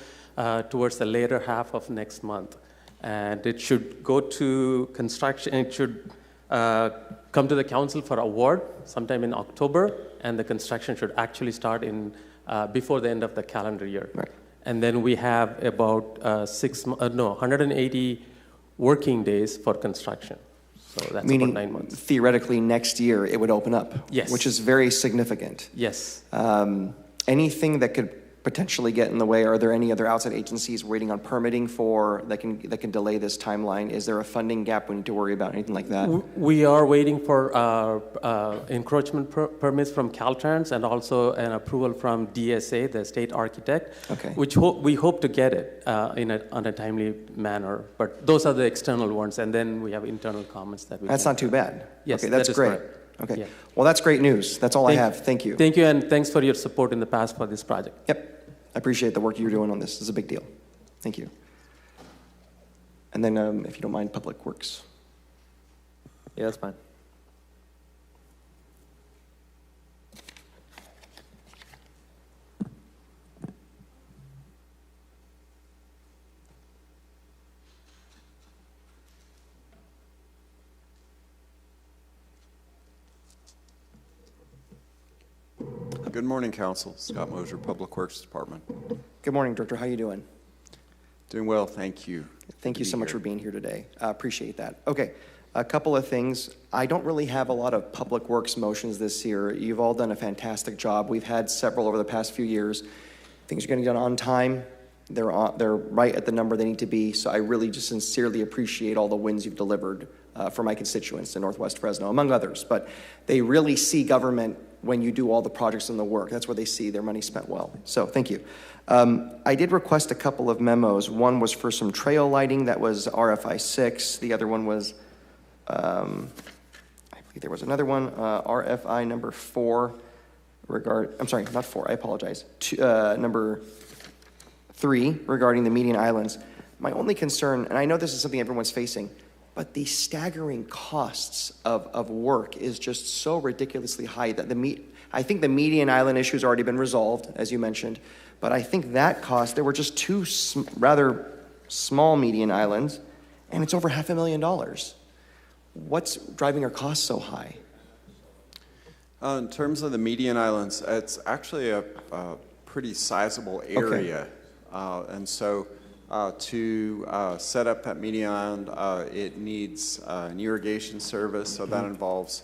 towards the later half of next month. And it should go to construction, it should come to the council for award sometime in October, and the construction should actually start in before the end of the calendar year. Right. And then we have about 180 working days for construction. So that's Meaning, about 9 months. theoretically, next year it would open up. Yes. Which is very significant. Yes. Anything that could potentially get in the way? Are there any other outside agencies waiting on permitting for that can delay this timeline? Is there a funding gap we need to worry about? Anything like that? We are waiting for encroachment permits from Caltrans and also an approval from DSA, the state architect, which we hope to get it on a timely manner. But those are the external ones, and then we have internal comments that we. That's not too bad. Yes, okay, that's that is great. correct. Okay. Yeah. Well, that's great news. That's all I have. Thank you. Thank you, and thanks for your support in the past for this project. Yep. I appreciate the work you're doing on this. It's a big deal. Thank you. And then, if you don't mind, Public Works. Yeah, that's fine. Good morning, Council. Scott Moser, Public Works Department. Good morning, Director. How are you doing? Doing well, thank you. Thank you so much for being here today. I appreciate that. Okay, a couple of things. I don't really have a lot of Public Works motions this year. You've all done a fantastic job. We've had several over the past few years. Things are getting done on time. They're right at the number they need to be. So I really just sincerely appreciate all the wins you've delivered for my constituents in Northwest Fresno, among others. But they really see government when you do all the projects and the work. That's where they see their money spent well. So thank you. I did request a couple of memos. One was for some trail lighting. That was RFI 6. The other one was, I believe there was another one, RFI number 4. I'm sorry, not 4, I apologize. Number 3, regarding the median islands. My only concern, and I know this is something everyone's facing, but the staggering costs of work is just so ridiculously high that I think the median island issue has already been resolved, as you mentioned, but I think that cost, there were just 2 rather small median islands, and it's over $500,000. What's driving our costs so high? In terms of the median islands, it's actually a pretty sizable area. Okay. And so to set up that median island, it needs an irrigation service, so that involves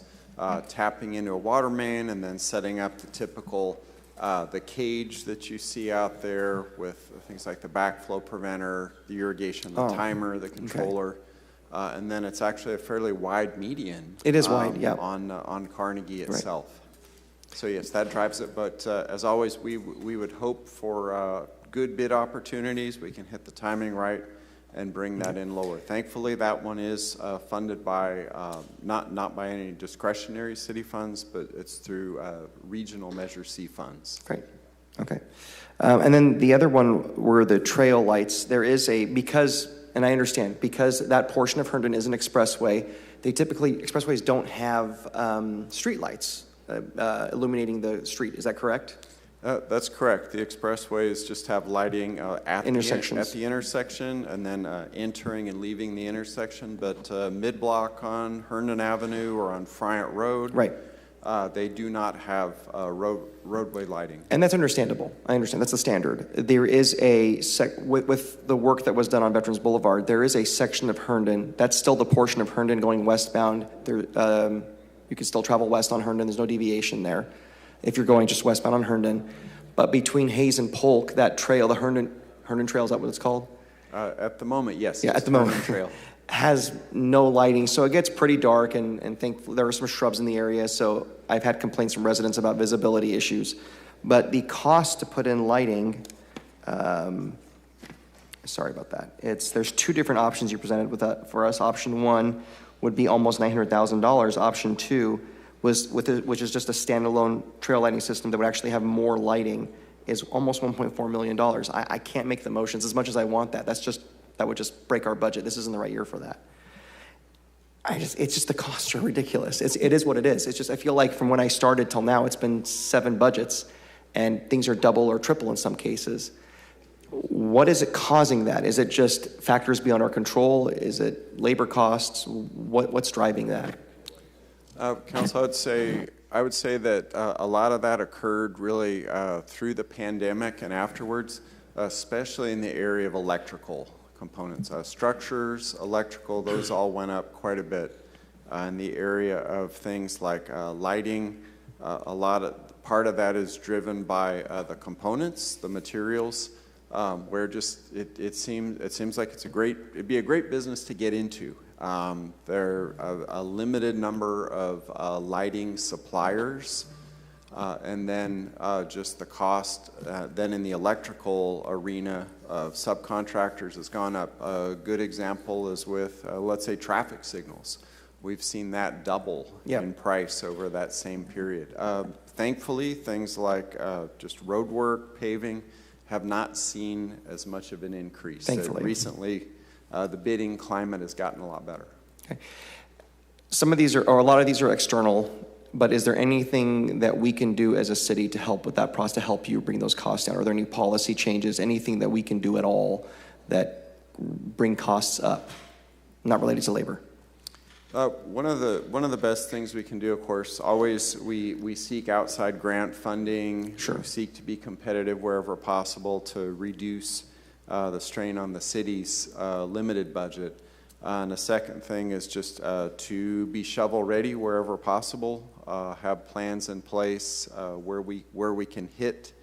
tapping into a water main and then setting up the typical the cage that you see out there with things like the backflow preventer, the irrigation, the timer, the controller. And then it's actually a fairly wide median. It is wide, yeah. On Carnegie itself. So yes, that drives it. But as always, we would hope for good bid opportunities. We can hit the timing right and bring that in lower. Thankfully, that one is funded by not by any discretionary city funds, but it's through regional Measure C funds. Great. Okay. And then the other one were the trail lights. There is and I understand, because that portion of Herndon is an expressway, expressways don't have street lights illuminating the street. Is that correct? That's correct. The expressways just have lighting at the intersection and then entering and leaving the intersection. But mid-block on Herndon Avenue or on Friant Road, they do not have roadway lighting. And that's understandable. I understand. That's the standard. There is with the work that was done on Veterans Boulevard, there is a section of Herndon. That's still the portion of Herndon going westbound. There, you can still travel west on Herndon. There's no deviation there if you're going just westbound on Herndon. But between Hayes and Polk, that trail, the Herndon Trail, is that what it's called? At the moment, yes. Yeah, at the moment. Trail. Has no lighting, so it gets pretty dark, and thankfully there are some shrubs in the area, so I've had complaints from residents about visibility issues. But the cost to put in lighting, sorry about that. There's two different options you presented with that for us. Option one would be almost $900,000. Option two which is just a standalone trail lighting system that would actually have more lighting, is almost $1.4 million. I can't make the motions as much as I want that. That would just break our budget. This isn't the right year for that. It's just the costs are ridiculous. It is what it is. It's just, I feel like from when I started till now, it's been 7 budgets and things are double or triple in some cases. What is it causing that? Is it just factors beyond our control? Is it labor costs? What's driving that? Council, I would say that a lot of that occurred really through the pandemic and afterwards, especially in the area of electrical components. Structures, electrical, those all went up quite a bit. In the area of things like lighting, part of that is driven by the components, the materials, where it seems like it'd be a great business to get into. There are a limited number of lighting suppliers, and then just the cost. Then in the electrical arena of subcontractors has gone up. A good example is with, let's say, traffic signals. We've seen that double in price over that same period. Thankfully, things like just road work, paving, have not seen as much of an increase. Thankfully. Recently, the bidding climate has gotten a lot better. Okay. Some of these a lot of these are external, but is there anything that we can do as a city to help with that process, to help you bring those costs down? Are there any policy changes, anything that we can do at all that bring costs up, not related to labor? One of the best things we can do, of course, always we seek outside grant funding. Sure. We seek to be competitive wherever possible to reduce the strain on the city's limited budget. And the second thing is just to be shovel ready wherever possible. Have plans in place where we can hit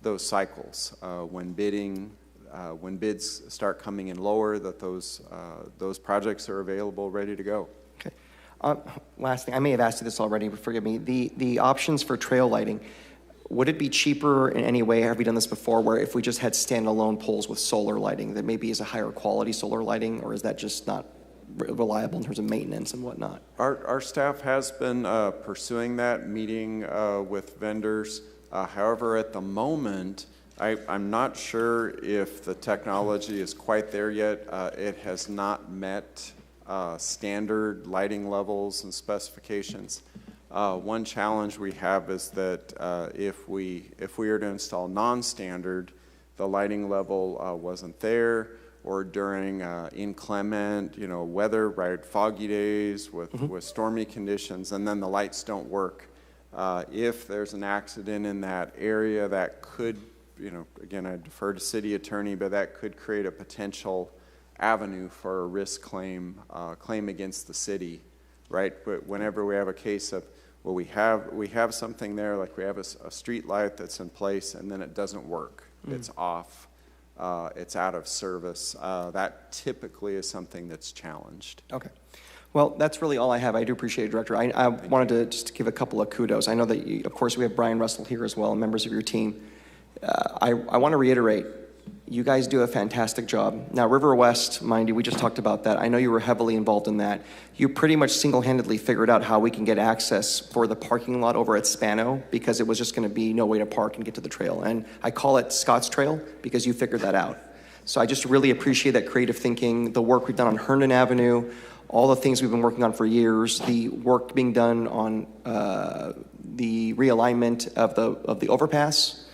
those cycles when bids start coming in lower, that those projects are available, ready to go. Okay. Last thing, I may have asked you this already, but forgive me. The options for trail lighting, would it be cheaper in any way? Have we done this before, where if we just had standalone poles with solar lighting, that maybe is a higher quality solar lighting, or is that just not reliable in terms of maintenance and whatnot? Our staff has been pursuing that, meeting with vendors. However, at the moment, I'm not sure if the technology is quite there yet. It has not met standard lighting levels and specifications. One challenge we have is that if we were to install non-standard, the lighting level wasn't there, or during inclement, weather, right, foggy days with stormy conditions, and then the lights don't work. If there's an accident in that area, that could, again, I defer to city attorney, but that could create a potential avenue for a risk claim against the city right? But whenever we have a case of, well, we have something there, like we have a street light that's in place, and then it doesn't work. It's off. It's out of service. That typically is something that's challenged. Okay. Well, that's really all I have. I do appreciate it, Director. I wanted to just give a couple of kudos. I know that, of course, we have Brian Russell here as well and members of your team. I want to reiterate, you guys do a fantastic job. Now, River West, mind you, we just talked about that. I know you were heavily involved in that. You pretty much single-handedly figured out how we can get access for the parking lot over at Spano because it was just going to be no way to park and get to the trail. And I call it Scott's Trail because you figured that out. So I just really appreciate that creative thinking, the work we've done on Herndon Avenue, all the things we've been working on for years, the work being done on the realignment of the overpass,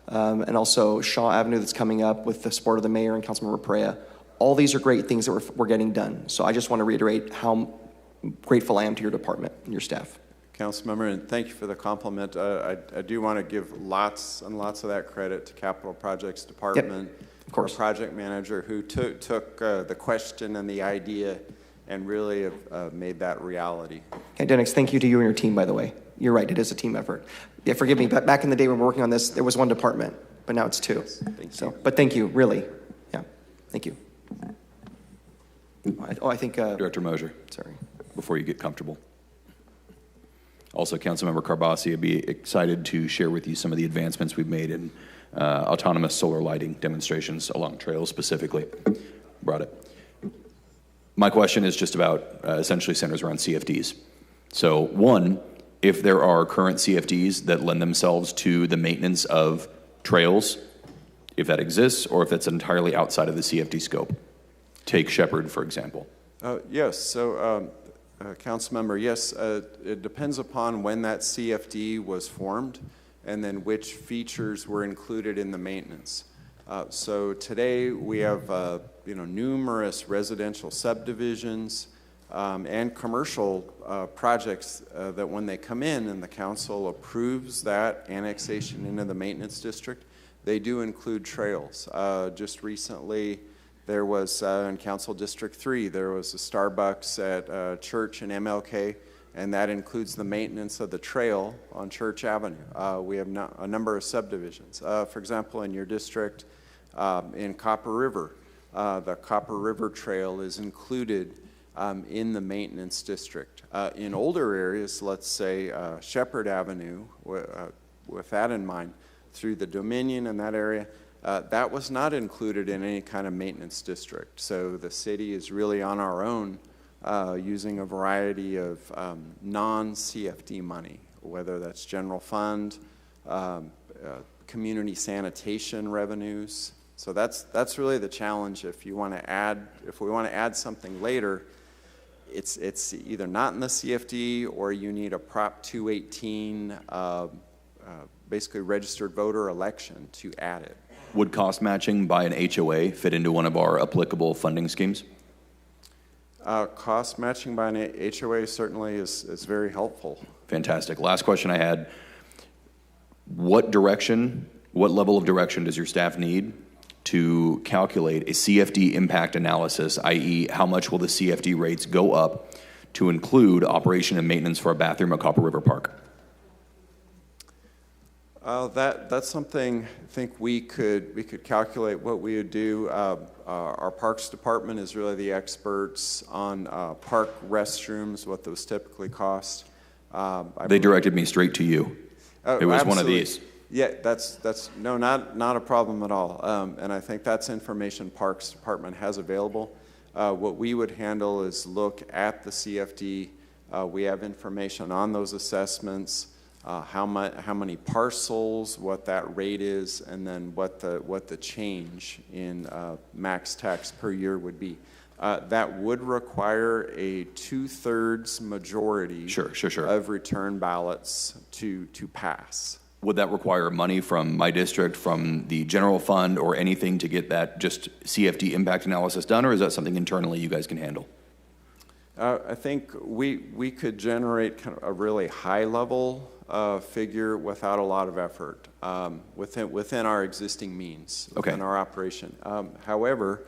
and also Shaw Avenue that's coming up with the support of the mayor and Councilmember Perea. All these are great things that we're getting done. So I just want to reiterate how grateful I am to your department and your staff. Councilmember, and thank you for the compliment. I do want to give lots and lots of that credit to Capital Projects Department, of course, our project manager who took the question and the idea and really have made that reality. Okay, Dennis, thank you to you and your team, by the way. You're right, it is a team effort. Yeah, forgive me, but back in the day when we were working on this, there was one department, but now it's two. Thank you. But thank you, really. Yeah, thank you. I think... Director Mosier. Sorry. Before you get comfortable. Also, Councilmember Carbasi, I'd be excited to share with you some of the advancements we've made in autonomous solar lighting demonstrations along trails specifically. Brought it. My question is just about essentially centers around CFDs. So one, if there are current CFDs that lend themselves to the maintenance of trails, if that exists, or if it's entirely outside of the CFD scope. Take Shepherd, for example. Yes, so Councilmember, yes, it depends upon when that CFD was formed and then which features were included in the maintenance. So today we have numerous residential subdivisions and commercial projects that when they come in and the council approves that annexation into the maintenance district, they do include trails. Just recently there was in Council District 3, there was a Starbucks at Church and MLK, and that includes the maintenance of the trail on Church Avenue. We have a number of subdivisions. For example, in your district, in Copper River, the Copper River Trail is included in the maintenance district. In older areas, let's say Shepherd Avenue, with that in mind, through the Dominion and that area, that was not included in any kind of maintenance district. So the city is really on our own using a variety of non-CFD money, whether that's general fund, community sanitation revenues. So that's really the challenge. If we want to add something later, it's either not in the CFD or you need a Prop 218 basically registered voter election to add it. Would cost matching by an HOA fit into one of our applicable funding schemes? Cost matching by an HOA certainly is very helpful. Fantastic. Last question I had. What level of direction does your staff need to calculate a CFD impact analysis, i.e. how much will the CFD rates go up to include operation and maintenance for a bathroom at Copper River Park? That's something I think we could calculate what we would do. Our Parks Department is really the experts on park restrooms, what those typically cost. They directed me straight to you. It was absolutely. One of these. Yeah, that's not a problem at all. And I think that's information Parks Department has available. What we would handle is look at the CFD. We have information on those assessments, how many parcels, what that rate is, and then what the change in max tax per year would be. That would require a 2/3 majority of return ballots to pass. Would that require money from my district, from the general fund, or anything to get that just CFD impact analysis done, or is that something internally you guys can handle? I think we could generate kind of a really high level figure without a lot of effort within our existing means, within our operation. However,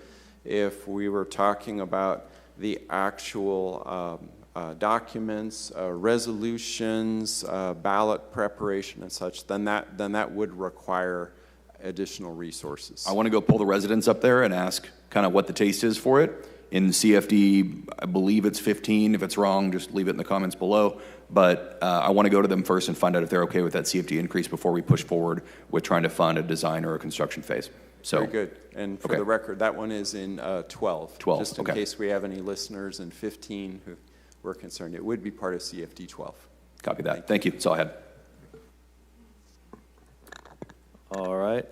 if we were talking about the actual documents, resolutions, ballot preparation and such, then that would require additional resources. I want to go pull the residents up there and ask kind of what the taste is for it. In CFD, I believe it's 15. If it's wrong, just leave it in the comments below. But I want to go to them first and find out if they're okay with that CFD increase before we push forward with trying to fund a design or a construction phase. So, very good. And for the record, that one is in 12. 12, just in case we have any listeners in 15 who were concerned. It would be part of CFD 12. Copy that. Thank you. That's all I had. All right.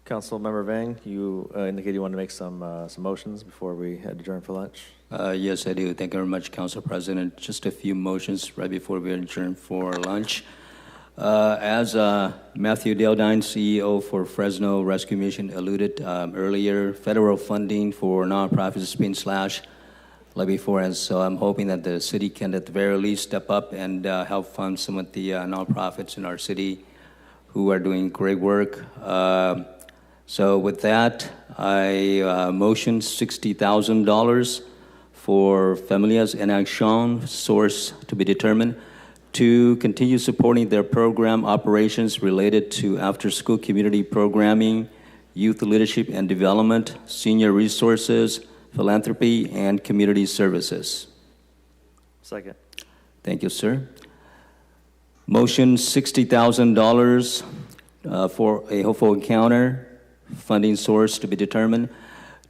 Councilmember Vang, you indicated you wanted to make some motions before we adjourn for lunch. Yes, I do. Thank you very much, Council President. Just a few motions right before we adjourn for lunch. As Matthew Daldine, CEO for Fresno Rescue Mission, alluded earlier, federal funding for nonprofits has been slashed like before, and so I'm hoping that the city can at the very least step up and help fund some of the nonprofits in our city who are doing great work. So with that, I motion $60,000 for Familias en Action, source to be determined, to continue supporting their program operations related to after-school community programming, youth leadership and development, senior resources, philanthropy, and community services. Second. Thank you, sir. Motion $60,000 for a hopeful encounter, funding source to be determined,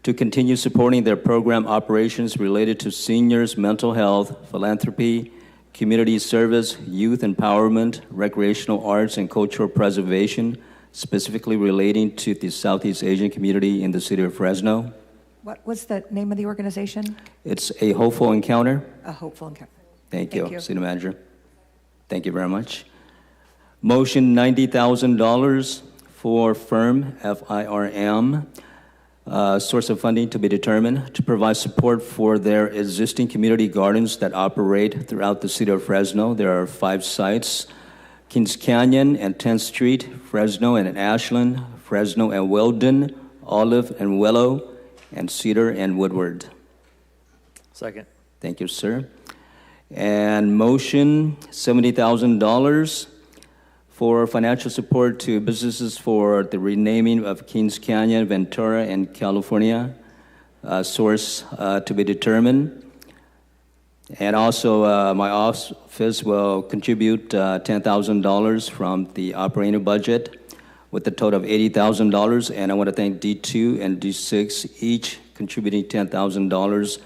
to continue supporting their program operations related to seniors' mental health, philanthropy, community service, youth empowerment, recreational arts, and cultural preservation, specifically relating to the Southeast Asian community in the city of Fresno. What was the name of the organization? It's a hopeful encounter. A hopeful encounter. Thank you, City Manager. Thank you very much. Motion $90,000 for FIRM, F-I-R-M, source of funding to be determined, to provide support for their existing community gardens that operate throughout the city of Fresno. There are 5 sites: Kings Canyon and 10th Street, Fresno and Ashland, Fresno and Weldon, Olive and Willow, and Cedar and Woodward. Second. Thank you, sir. And motion $70,000 for financial support to businesses for the renaming of Kings Canyon, Ventura, and California, source to be determined. And also my office will contribute $10,000 from the operating budget with a total of $80,000. And I want to thank D2 and D6, each contributing $10,000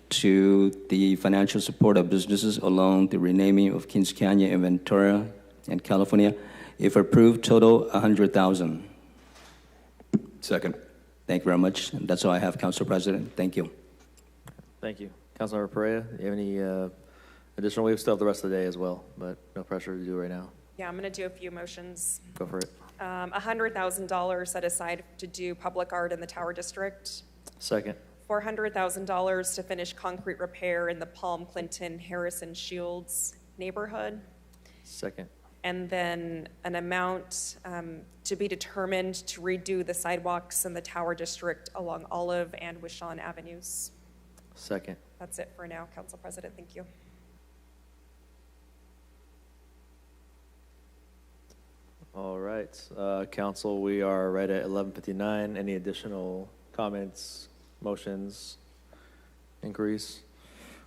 to the financial support of businesses along the renaming of Kings Canyon and Ventura and California. If approved, total $100,000. Second. Thank you very much. And that's all I have, Council President. Thank you. Thank you. Councilmember Pereira, do you have any additional? We still have the rest of the day as well, but no pressure to do it right now. Yeah, I'm going to do a few motions. Go for it. $100,000 set aside to do public art in the Tower District. Second. $400,000 to finish concrete repair in the Palm, Clinton, Harrison, Shields neighborhood. Second. And then an amount to be determined to redo the sidewalks in the Tower District along Olive and Wishon Avenues. Second. That's it for now, Council President. Thank you. All right, Council, we are right at 11:59. Any additional comments, motions, inquiries?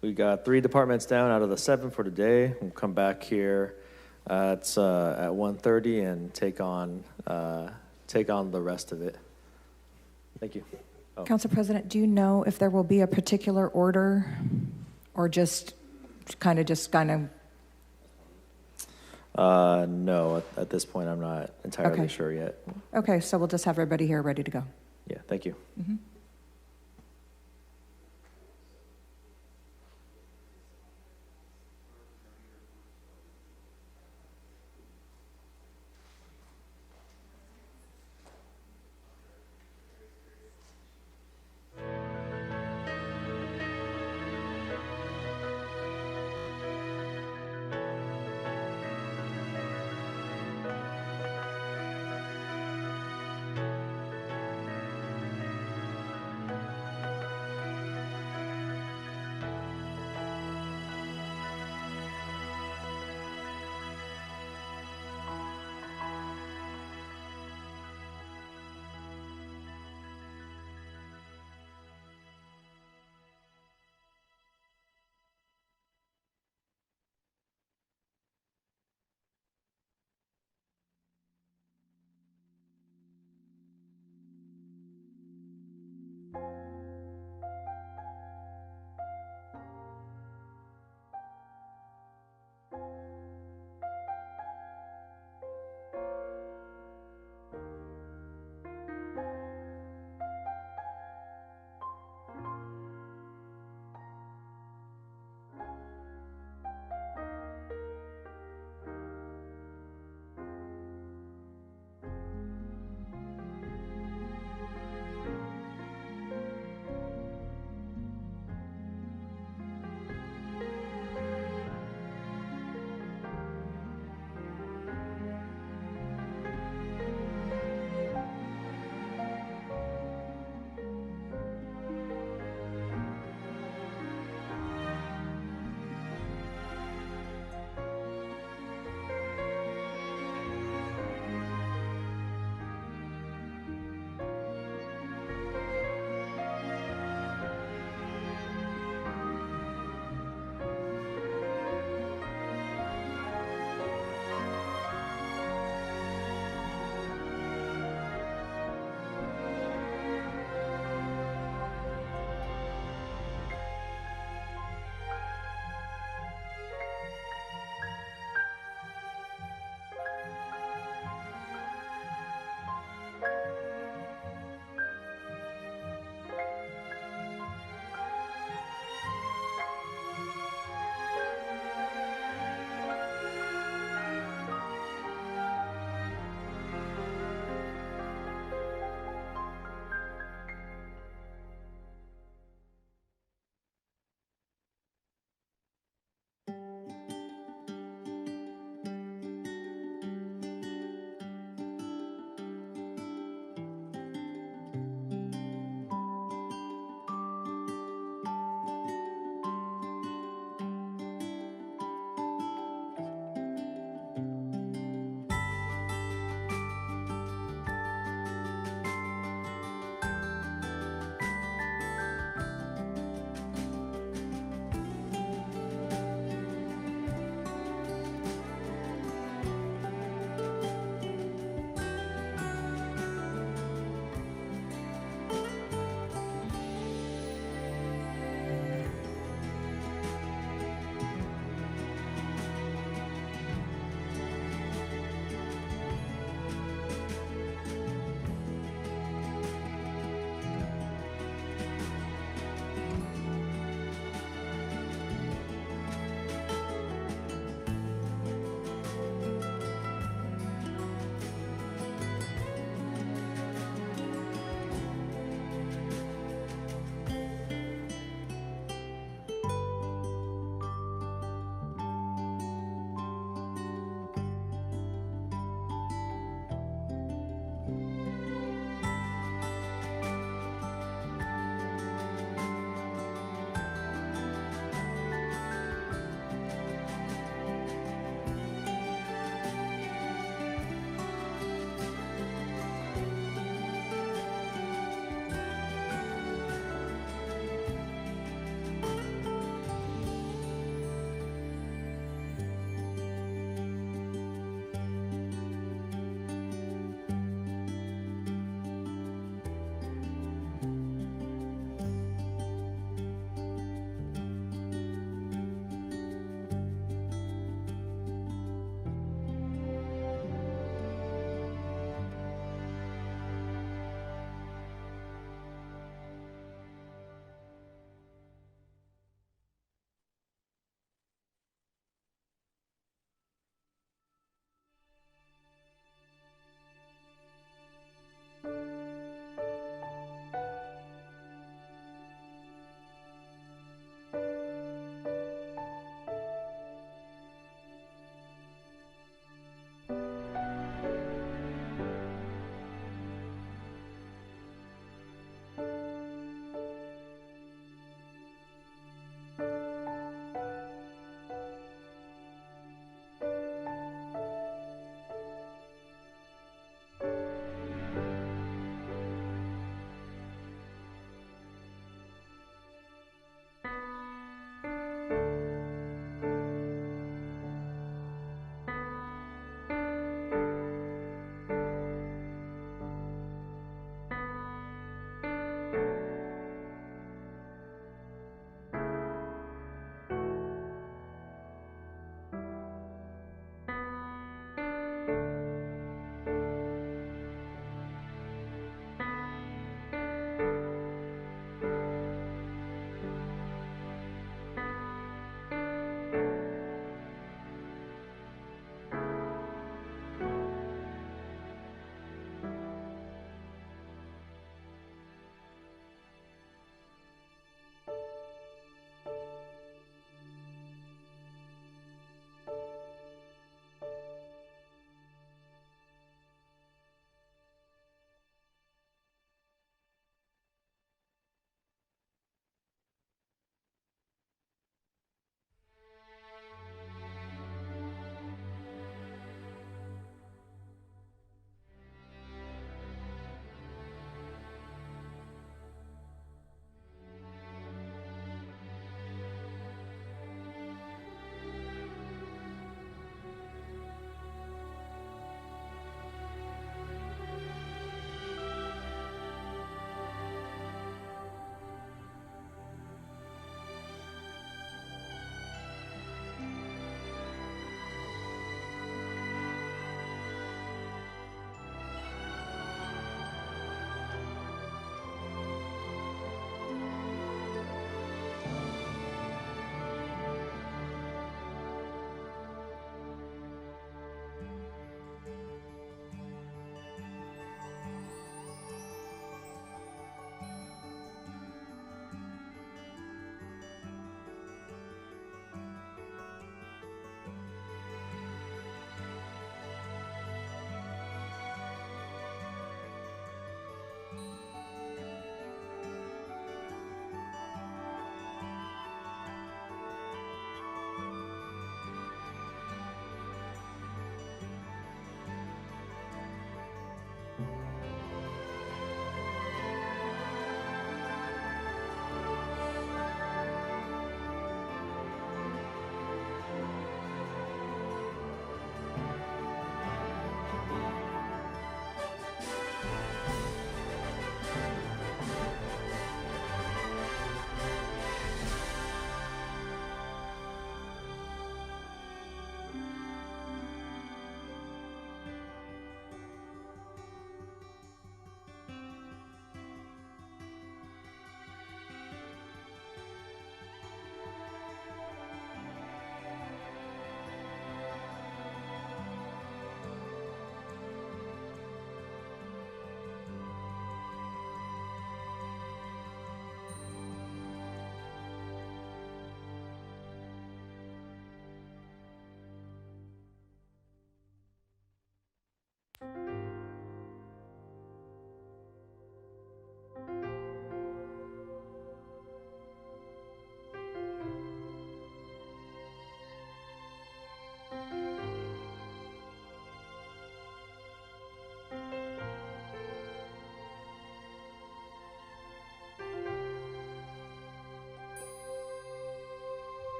We got 3 departments down out of the 7 for today. We'll come back here at 1:30 and take on the rest of it. Thank you. Oh. Council President, do you know if there will be a particular order or just kind of No, at this point, I'm not entirely sure yet. Okay, so we'll just have everybody here ready to go. Yeah, thank you. Mm-hmm.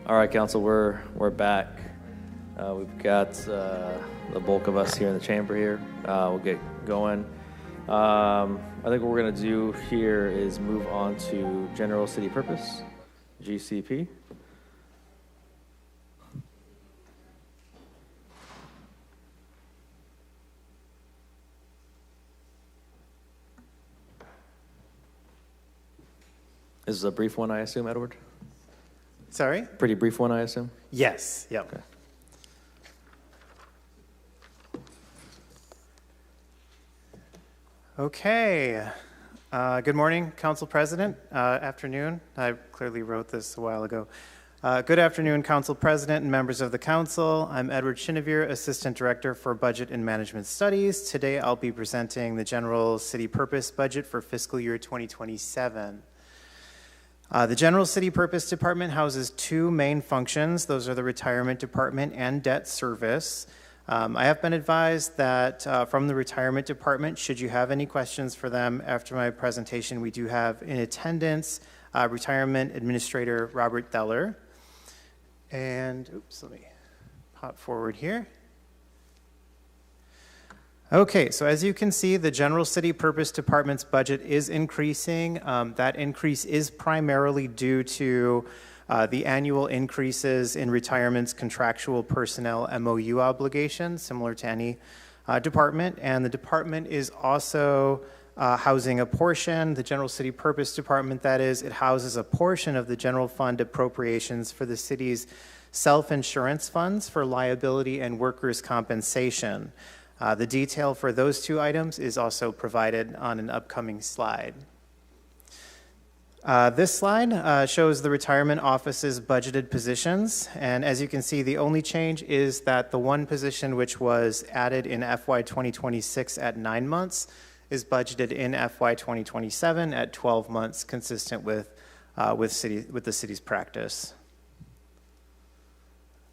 All right, council, we're back. We've got the bulk of us here in the chamber here. We'll get going. I think what we're going to do here is move on to general city purpose, GCP. This is a brief one, I assume, Edward? Sorry? Pretty brief one, I assume? Yes, yep. Okay. Okay. Good morning, Council President. Afternoon. I clearly wrote this a while ago. Good afternoon, Council President and members of the Council. I'm Edward Chinevere, Assistant Director for Budget and Management Studies. Today I'll be presenting the General City Purpose Budget for fiscal year 2027. The General City Purpose Department houses two main functions. Those are the Retirement Department and Debt Service. I have been advised that from the Retirement Department, should you have any questions for them after my presentation, we do have in attendance Retirement Administrator Robert Theller. And, oops, let me pop forward here. Okay, so as you can see, the General City Purpose Department's budget is increasing. That increase is primarily due to the annual increases in retirement's contractual personnel MOU obligations, similar to any department. And the department is also housing a portion, the General City Purpose Department, that is, it houses a portion of the general fund appropriations for the city's self-insurance funds for liability and workers' compensation. The detail for those two items is also provided on an upcoming slide. This slide shows the retirement office's budgeted positions, and as you can see, the only change is that the one position which was added in FY 2026 at 9 months is budgeted in FY 2027 at 12 months, consistent with the city's practice.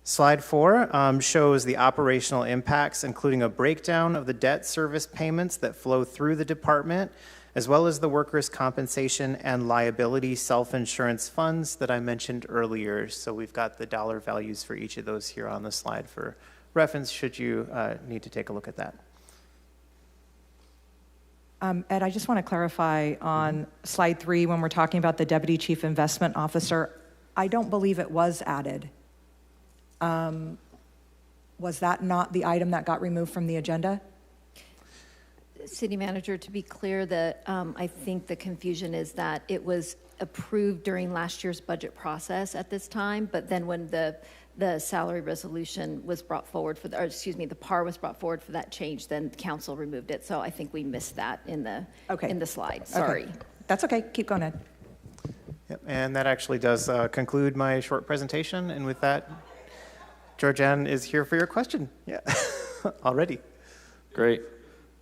Slide 4 shows the operational impacts, including a breakdown of the debt service payments that flow through the department, as well as the workers' compensation and liability self-insurance funds that I mentioned earlier. So we've got the dollar values for each of those here on the slide for reference, should you need to take a look at that. Ed, I just want to clarify on slide 3, when we're talking about the Deputy Chief Investment Officer, I don't believe it was added. Was that not the item that got removed from the agenda? City Manager, to be clear, that I think the confusion is that it was approved during last year's budget process at this time, but then when the salary resolution was brought forward for the PAR was brought forward for that change, then the council removed it. So I think we missed that in the slide. Sorry. Okay. That's okay. Keep going, Ed. Yep. And that actually does conclude my short presentation. And with that, Georgianne is here for your question. Yeah, already. Great.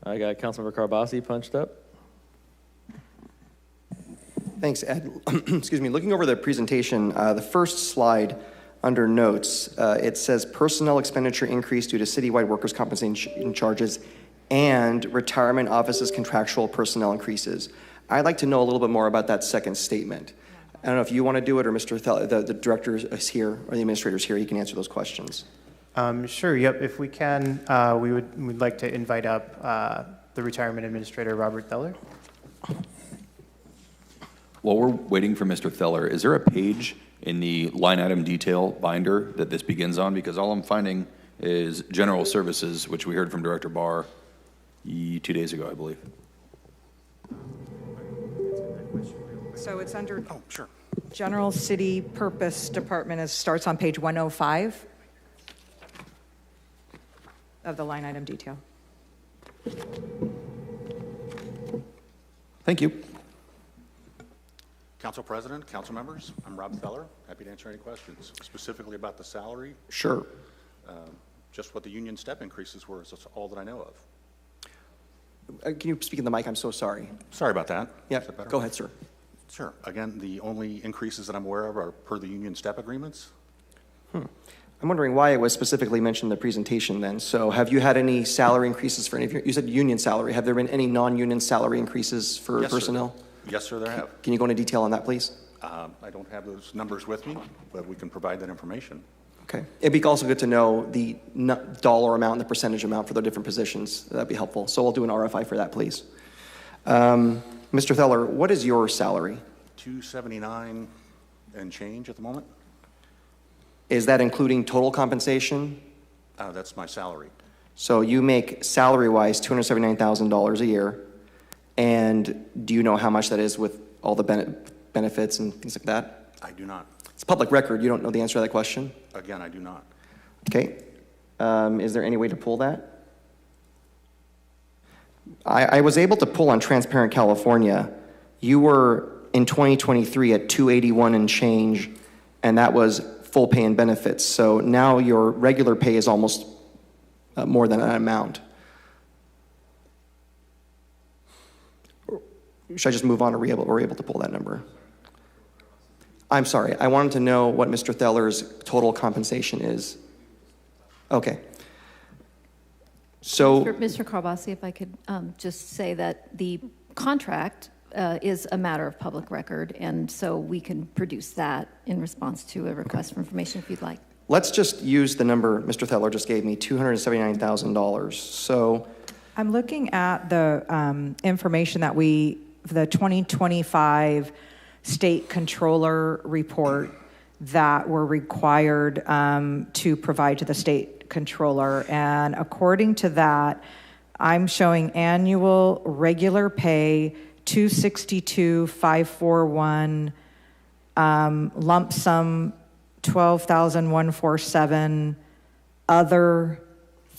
I got Councilmember Carbasi punched up. Thanks, Ed. Excuse me. Looking over the presentation, the first slide under notes, it says personnel expenditure increase due to citywide workers' compensation charges and retirement offices contractual personnel increases. I'd like to know a little bit more about that second statement. I don't know if you want to do it or Mr. The director is here or the administrator is here. He can answer those questions. Sure. Yep. If we can, we'd like to invite up the retirement administrator, Robert Theller. While we're waiting for Mr. Theller, is there a page in the line item detail binder that this begins on? Because all I'm finding is general services, which we heard from Director Barr 2 days ago, I believe. So it's under General City Purpose Department. It starts on page 105 of the line item detail. Thank you. Council President, council members, I'm Rob Feller. Happy to answer any questions, specifically about the salary. Sure. Just what the union step increases were, that's all that I know of. Can you speak in the mic? I'm so sorry. Sorry about that. Yeah, Is that better? go ahead, sir. Sure. Again, the only increases that I'm aware of are per the union step agreements. I'm wondering why it was specifically mentioned in the presentation then. So have you had any salary increases for any of your, you said union salary. Have there been any non-union salary increases for Yes, personnel? Sir. Yes, sir, there have. Can you go into detail on that, please? I don't have those numbers with me, but we can provide that information. Okay. It'd be also good to know the dollar amount and the percentage amount for the different positions. That'd be helpful. So we'll do an RFI for that, please. Mr. Theller, what is your salary? $279 and change at the moment. Is that including total compensation? That's my salary. So you make salary-wise $279,000 a year, and do you know how much that is with all the benefits and things like that? I do not. It's public record. You don't know the answer to that question? Again, I do not. Okay. Is there any way to pull that? I was able to pull on Transparent California. You were in 2023 at 281 and change, and that was full pay and benefits. So now your regular pay is almost more than that amount. Should I just move on, or we're able to pull that number? I'm sorry. I wanted to know what Mr. Theller's total compensation is. Okay. So, Mr. Carbasi, if I could just say that the contract is a matter of public record, and so we can produce that in response to a request for information if you'd like. let's just use the number Mr. Theller just gave me, $279,000. So I'm looking at the information that the 2025 state controller report that we're required to provide to the state controller. And according to that, I'm showing annual regular pay, $262,541, lump sum, $12,147, other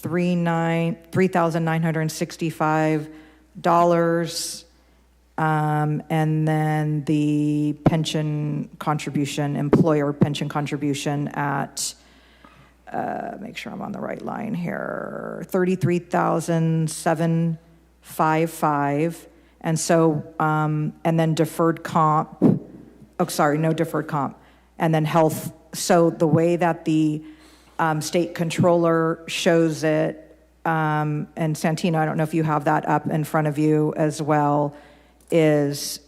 $3,965, and then the pension contribution, employer pension contribution at, make sure I'm on the right line here, $33,755. And so, and then deferred comp, oh, sorry, no deferred comp. And then health. So the way that the state controller shows it, and Santino, I don't know if you have that up in front of you as well, is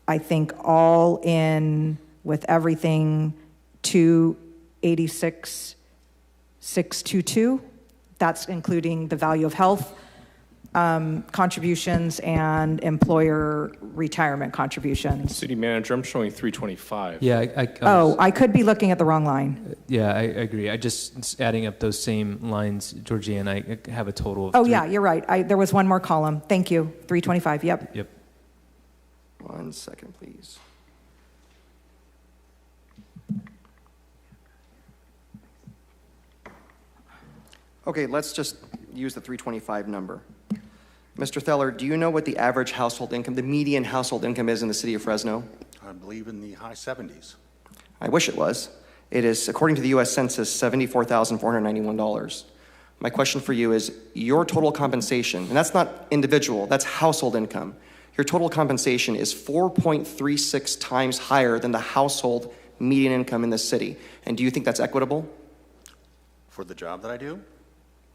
I think all in with everything 286,622. That's including the value of health contributions and employer retirement contributions. City manager, I'm showing 325. Yeah, I could be looking at the wrong line. Yeah, I agree. I just adding up those same lines, Georgie, and I have a total of. Yeah, you're right. There was one more column. Thank you. 325. Yep. Yep. 1 second, please. Okay, let's just use the 325 number. Mr. Theller, do you know what the average household income, the median household income is in the city of Fresno? I believe in the high 70s. I wish it was. It is, according to the U.S. Census, $74,491. My question for you is, your total compensation, and that's not individual, that's household income. Your total compensation is 4.36 times higher than the household median income in the city. And do you think that's equitable? For the job that I do?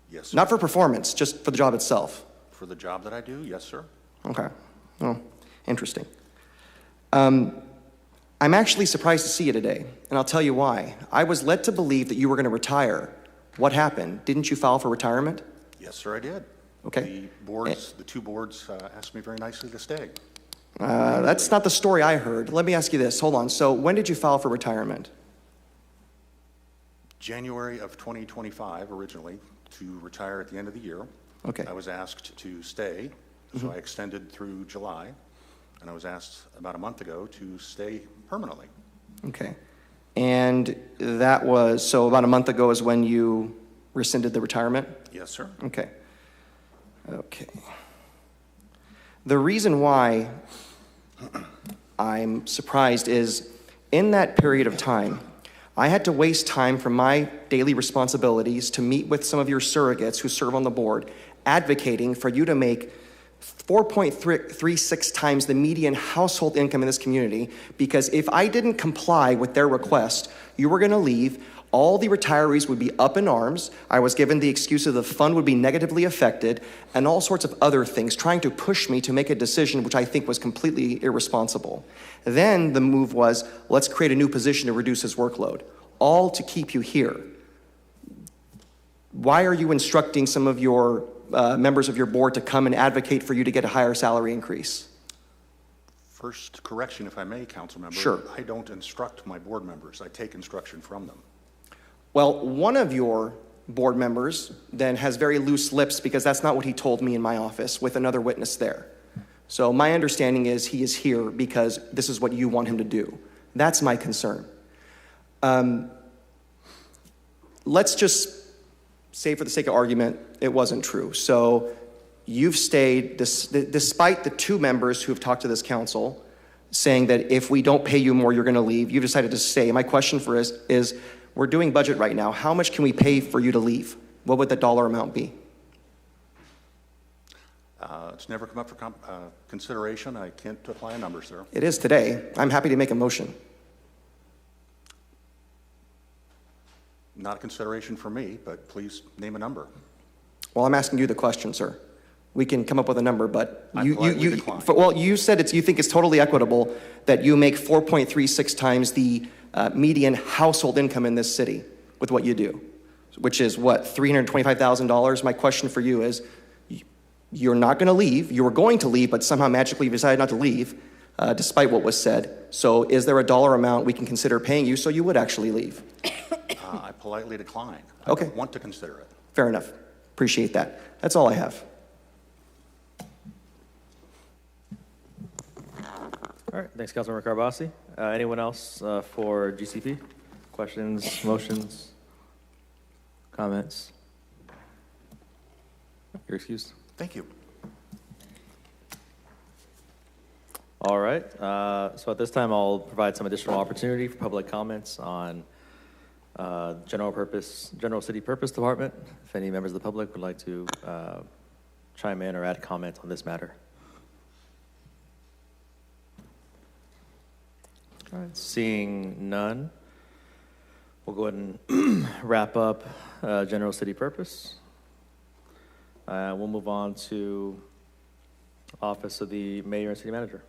Yes, sir. Not for performance, just for the job itself. For the job that I do? Yes, sir. Okay. Well, interesting. I'm actually surprised to see you today, and I'll tell you why. I was led to believe that you were going to retire. What happened? Didn't you file for retirement? Yes, sir, I did. Okay. The two boards asked me very nicely to stay. That's not the story I heard. Let me ask you this. Hold on. So when did you file for retirement? January of 2025, originally, to retire at the end of the year. Okay. I was asked to stay, so I extended through July, and I was asked about a month ago to stay permanently. Okay. And that was, so about a month ago is when you rescinded the retirement? Yes, sir. Okay. Okay. The reason why I'm surprised is in that period of time, I had to waste time from my daily responsibilities to meet with some of your surrogates who serve on the board, advocating for you to make 4.36 times the median household income in this community, because if I didn't comply with their request, you were going to leave All the retirees would be up in arms. I was given the excuse that the fund would be negatively affected and all sorts of other things, trying to push me to make a decision which I think was completely irresponsible. Then the move was, let's create a new position to reduce his workload, all to keep you here. Why are you instructing some of your members of your board to come and advocate for you to get a higher salary increase? First correction, if I may, council member. Sure. I don't instruct my board members. I take instruction from them. Well, one of your board members then has very loose lips because that's not what he told me in my office with another witness there. So my understanding is he is here because this is what you want him to do. That's my concern. Let's just say for the sake of argument, it wasn't true. So you've stayed, despite the two members who have talked to this council saying that if we don't pay you more, you're going to leave, you've decided to stay. My question for us is, we're doing budget right now. How much can we pay for you to leave? What would the dollar amount be? It's never come up for consideration. I can't apply a number, sir. It is today. I'm happy to make a motion. Not a consideration for me, but please name a number. Well, I'm asking you the question, sir. We can come up with a number, but decline. you said you think it's totally equitable that you make 4.36 times the median household income in this city with what you do, which is what, $325,000? My question for you is, you're not going to leave. You were going to leave, but somehow magically you decided not to leave, despite what was said. So is there a dollar amount we can consider paying you so you would actually leave? I politely decline. Okay. I don't want to consider it. Fair enough. Appreciate that. That's all I have. All right, thanks, Councilmember Carbasi. Anyone else for GCP? Questions, motions, comments? You're excused. Thank you. All right, so at this time, I'll provide some additional opportunity for public comments on general city purpose department. If any members of the public would like to chime in or add comment on this matter. All right, seeing none, we'll go ahead and wrap up general city purpose. We'll move on to office of the mayor and city manager.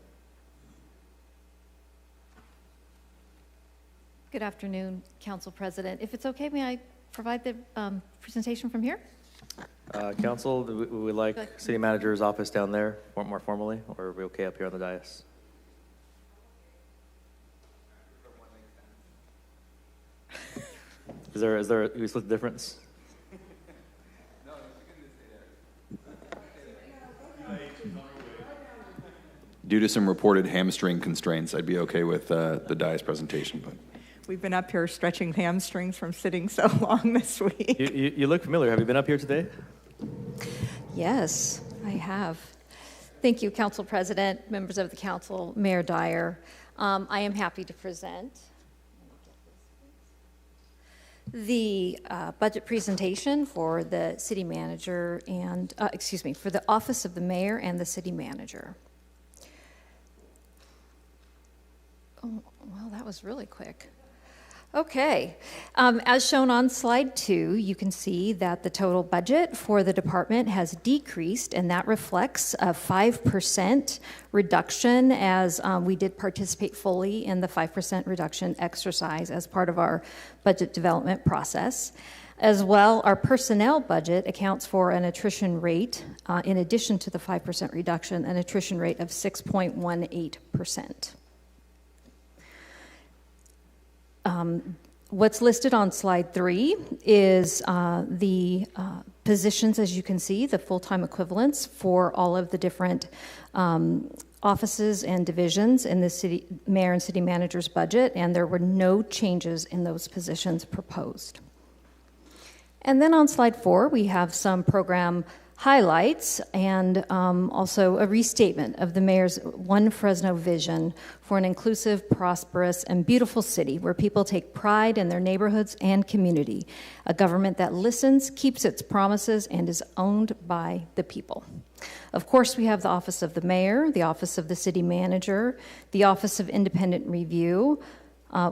Good afternoon, Council President. If it's okay, may I provide the presentation from here? Council, we would like city manager's office down there more formally, or are we okay up here on the dais? Is there a split difference? Due to some reported hamstring constraints, I'd be okay with the dais presentation, but. We've been up here stretching hamstrings from sitting so long this week. You look familiar. Have you been up here today? Yes, I have. Thank you, Council President, members of the council, Mayor Dyer. I am happy to present the budget presentation for the city manager and, for the office of the mayor and the city manager. Oh, well, that was really quick. Okay, as shown on slide 2, you can see that the total budget for the department has decreased, and that reflects a 5% reduction as we did participate fully in the 5% reduction exercise as part of our budget development process. As well, our personnel budget accounts for an attrition rate, in addition to the 5% reduction, an attrition rate of 6.18%. What's listed on slide 3 is the positions, as you can see, the full-time equivalents for all of the different offices and divisions in the city mayor and city manager's budget, and there were no changes in those positions proposed. And then on slide 4, we have some program highlights and also a restatement of the mayor's One Fresno vision for an inclusive, prosperous, and beautiful city where people take pride in their neighborhoods and community, a government that listens, keeps its promises, and is owned by the people. Of course, we have the Office of the Mayor, the Office of the City Manager, the Office of Independent Review,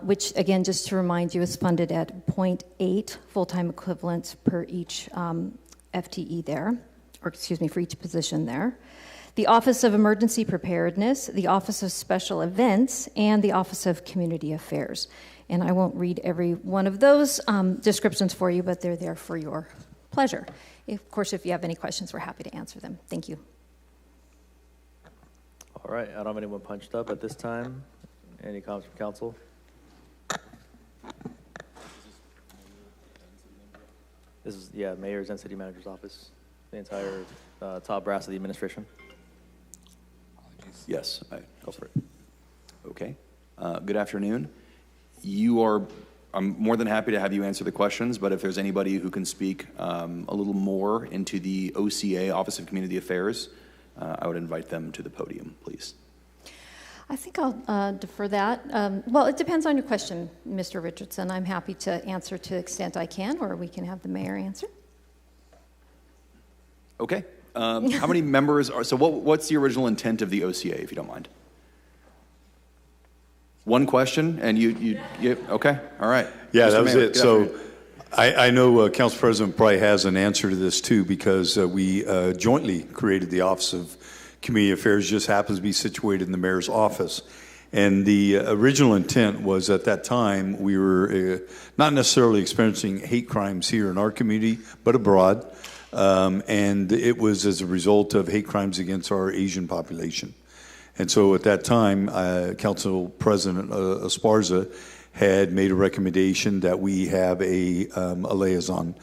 which, again, just to remind you, is funded at 0.8 full-time equivalents per each FTE there, or excuse me, for each position there. The Office of Emergency Preparedness, the Office of Special Events, and the Office of Community Affairs. And I won't read every one of those descriptions for you, but they're there for your pleasure. Of course, if you have any questions, we're happy to answer them. Thank you. All right, I don't have anyone punched up at this time. Any comments from council? This is, yeah, mayor's and city manager's office, the entire top brass of the administration. Yes, go for it. Okay. Good afternoon. I'm more than happy to have you answer the questions, but if there's anybody who can speak a little more into the OCA, Office of Community Affairs, I would invite them to the podium, please. I think I'll defer that. Well, it depends on your question, Mr. Richardson. I'm happy to answer to the extent I can, or we can have the mayor answer. Okay. How many members are, so what's the original intent of the OCA, if you don't mind? One question, and you okay, all right. Yeah, Mr. that was Mayor, it. So I know Council President probably has an answer to this too, because we jointly created the Office of Community Affairs, just happens to be situated in the mayor's office. And the original intent was at that time we were not necessarily experiencing hate crimes here in our community, but abroad. And it was as a result of hate crimes against our Asian population. And so at that time, Council President Esparza had made a recommendation that we have a liaison.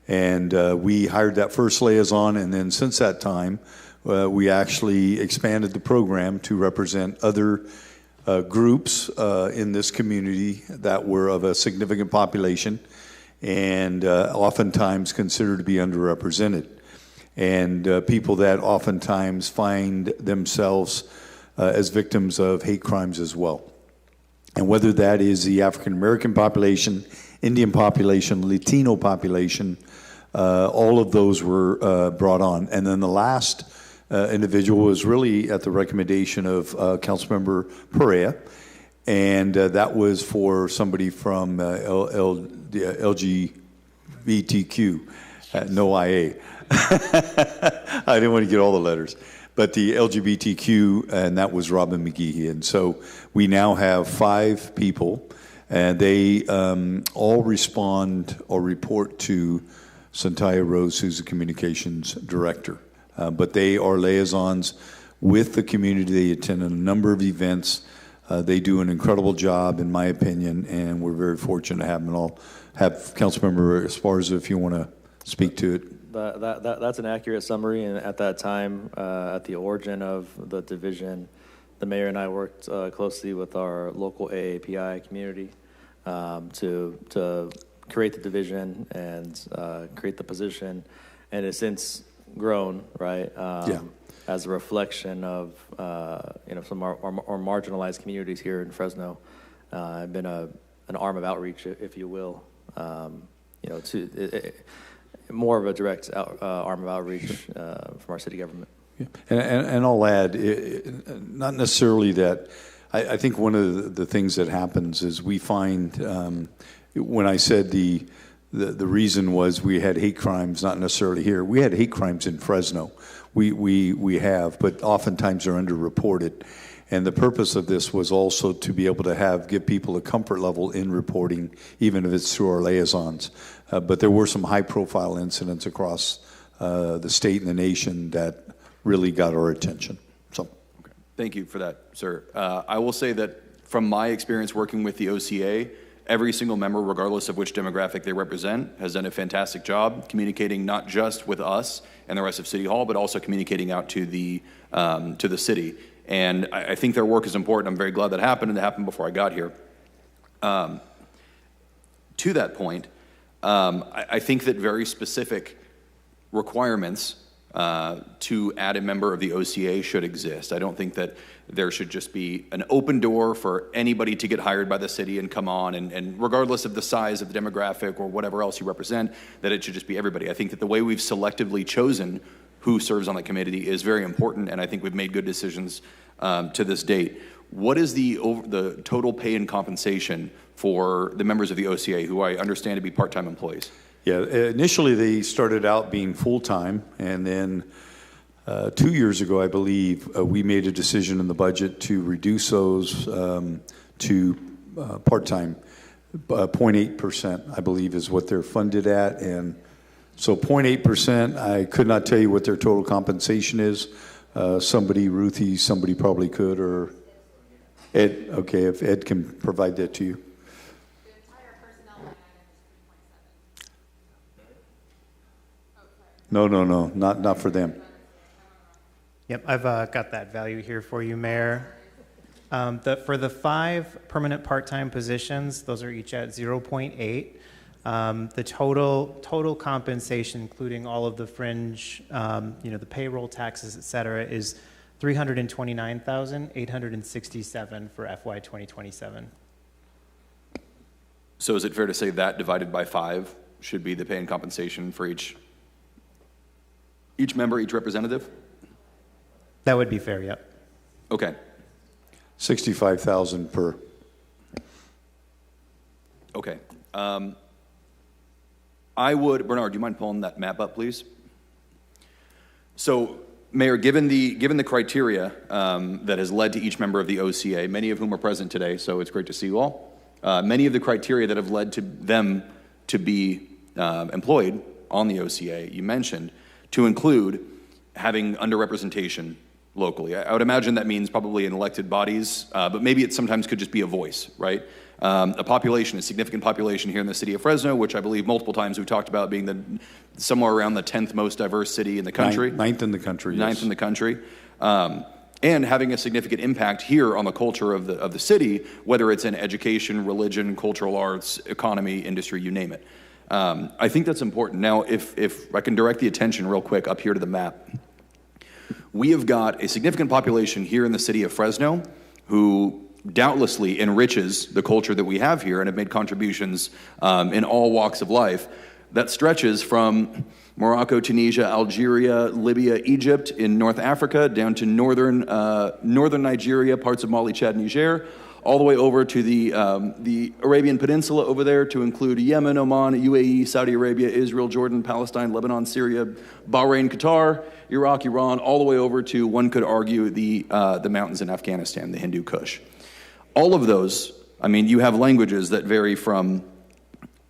And we hired that first liaison, and then since that time, we actually expanded the program to represent other groups in this community that were of a significant population and oftentimes considered to be underrepresented. And people that oftentimes find themselves as victims of hate crimes as well. And whether that is the African American population, Indian population, Latino population, all of those were brought on. And then the last individual was really at the recommendation of Councilmember Perea, and that was for somebody from the LGBTQ, no IA. I didn't want to get all the letters. But the LGBTQ, and that was Robin McGehee. And so we now have 5 people, and they all respond or report to Santaya Rose, who's the communications director. But they are liaisons with the community. They attend a number of events. They do an incredible job, in my opinion, and we're very fortunate to have them. And I'll have Councilmember Esparza, if you want to speak to it. That's an accurate summary. And at that time, at the origin of the division, the mayor and I worked closely with our local AAPI community to create the division and create the position. And it's since grown, right? As a reflection of some of our marginalized communities here in Fresno. I've been an arm of outreach, if you will, more of a direct arm of outreach from our city government. Yeah. And I'll add, not necessarily that, I think one of the things that happens is we find, when I said the reason was we had hate crimes, not necessarily here. We had hate crimes in Fresno. We have, but oftentimes they're underreported. And the purpose of this was also to be able to give people a comfort level in reporting, even if it's through our liaisons. But there were some high-profile incidents across the state and the nation that really got our attention. So, okay. Thank you for that, sir. I will say that from my experience working with the OCA, every single member, regardless of which demographic they represent, has done a fantastic job communicating not just with us and the rest of City Hall, but also communicating out to the city. And I think their work is important. I'm very glad that happened, and it happened before I got here. To that point, I think that very specific requirements to add a member of the OCA should exist. I don't think that there should just be an open door for anybody to get hired by the city and come on, and regardless of the size of the demographic or whatever else you represent, that it should just be everybody. I think that the way we've selectively chosen who serves on the committee is very important, and I think we've made good decisions to this date. what is the total pay and compensation for the members of the OCA, who I understand to be part-time employees? Yeah, initially they started out being full-time, and then 2 years ago, I believe, we made a decision in the budget to reduce those to part-time. 0.8%, I believe, is what they're funded at, and so 0.8%, I could not tell you what their total compensation is. Ruthie, somebody probably could, or Ed, okay, if Ed can provide that to you. No, not for them. Yep, I've got that value here for you, Mayor. For the 5 permanent part-time positions, those are each at 0.8. The total compensation, including all of the fringe, the payroll, taxes, et cetera, is $329,867 for FY 2027. So is it fair to say that divided by 5 should be the pay and compensation for each member, each representative? That would be fair, yep. Okay. 65,000 per. Okay. Bernard, do you mind pulling that map up, please? So, Mayor, given the criteria that has led to each member of the OCA, many of whom are present today, so it's great to see you all, many of the criteria that have led to them to be employed on the OCA, you mentioned, to include having underrepresentation locally. I would imagine that means probably in elected bodies, but maybe it sometimes could just be a voice, right? A significant population here in the city of Fresno, which I believe multiple times we've talked about being somewhere around the 10th most diverse city in the country. Ninth in the country, yes. Ninth in the country. And having a significant impact here on the culture of the city, whether it's in education, religion, cultural arts, economy, industry, you name it. I think that's important. Now, if I can direct the attention real quick up here to the map, we have got a significant population here in the city of Fresno who doubtlessly enriches the culture that we have here and have made contributions in all walks of life that stretches from Morocco, Tunisia, Algeria, Libya, Egypt, in North Africa, down to northern Nigeria, parts of Mali, Chad, Niger, all the way over to the Arabian Peninsula over there, to include Yemen, Oman, UAE, Saudi Arabia, Israel, Jordan, Palestine, Lebanon, Syria, Bahrain, Qatar, Iraq, Iran, all the way over to, one could argue, the mountains in Afghanistan, the Hindu Kush. All of those, I mean, you have languages that vary from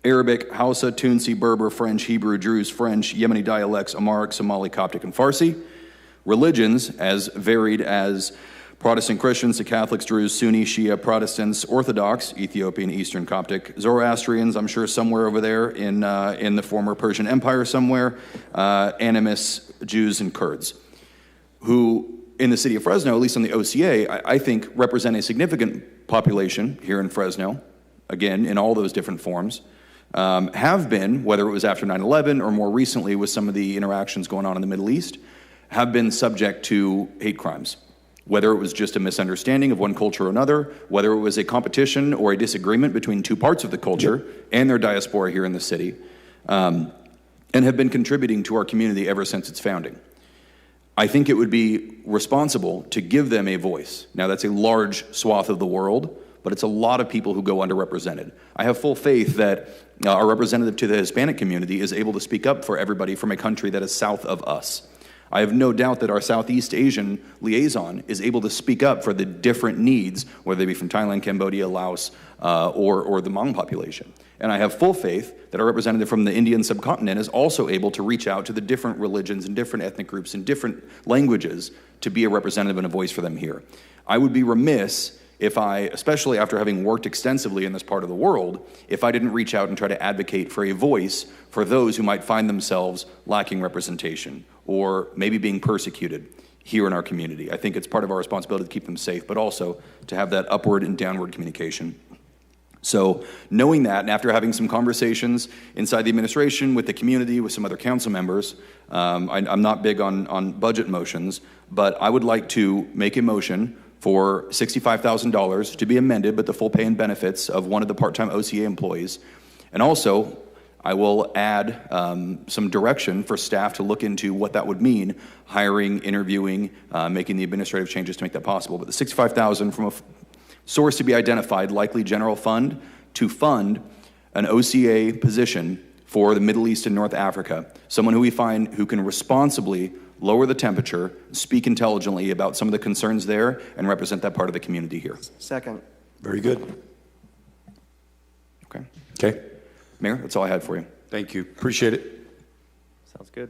Arabic, Hausa, Tunsi, Berber, French, Hebrew, Druze, French, Yemeni dialects, Amharic, Somali, Coptic, and Farsi. Religions as varied as Protestant Christians to Catholics, Druze, Sunni, Shia, Protestants, Orthodox, Ethiopian, Eastern Coptic, Zoroastrians, I'm sure somewhere over there in the former Persian Empire somewhere, Animist, Jews, and Kurds, who in the city of Fresno, at least on the OCA, I think represent a significant population here in Fresno, again, in all those different forms, have been, whether it was after 9/11 or more recently with some of the interactions going on in the Middle East, have been subject to hate crimes. Whether it was just a misunderstanding of one culture or another, whether it was a competition or a disagreement between two parts of the culture and their diaspora here in the city, and have been contributing to our community ever since its founding. I think it would be responsible to give them a voice. Now, that's a large swath of the world, but it's a lot of people who go underrepresented. I have full faith that our representative to the Hispanic community is able to speak up for everybody from a country that is south of us. I have no doubt that our Southeast Asian liaison is able to speak up for the different needs, whether they be from Thailand, Cambodia, Laos, or the Hmong population. And I have full faith that our representative from the Indian subcontinent is also able to reach out to the different religions and different ethnic groups and different languages to be a representative and a voice for them here. I would be remiss if I, especially after having worked extensively in this part of the world, if I didn't reach out and try to advocate for a voice for those who might find themselves lacking representation or maybe being persecuted here in our community. I think it's part of our responsibility to keep them safe, but also to have that upward and downward communication. So knowing that, and after having some conversations inside the administration, with the community, with some other council members, I'm not big on budget motions, but I would like to make a motion for $65,000 to be amended, but the full pay and benefits of one of the part-time OCA employees. And also, I will add some direction for staff to look into what that would mean, hiring, interviewing, making the administrative changes to make that possible. But the $65,000 from a source to be identified, likely general fund, to fund an OCA position for the Middle East and North Africa, someone who we find who can responsibly lower the temperature, speak intelligently about some of the concerns there, and represent that part of the community here. Second. Very good. Okay. Okay. Mayor, that's all I had for you. Thank you. Appreciate it. Sounds good.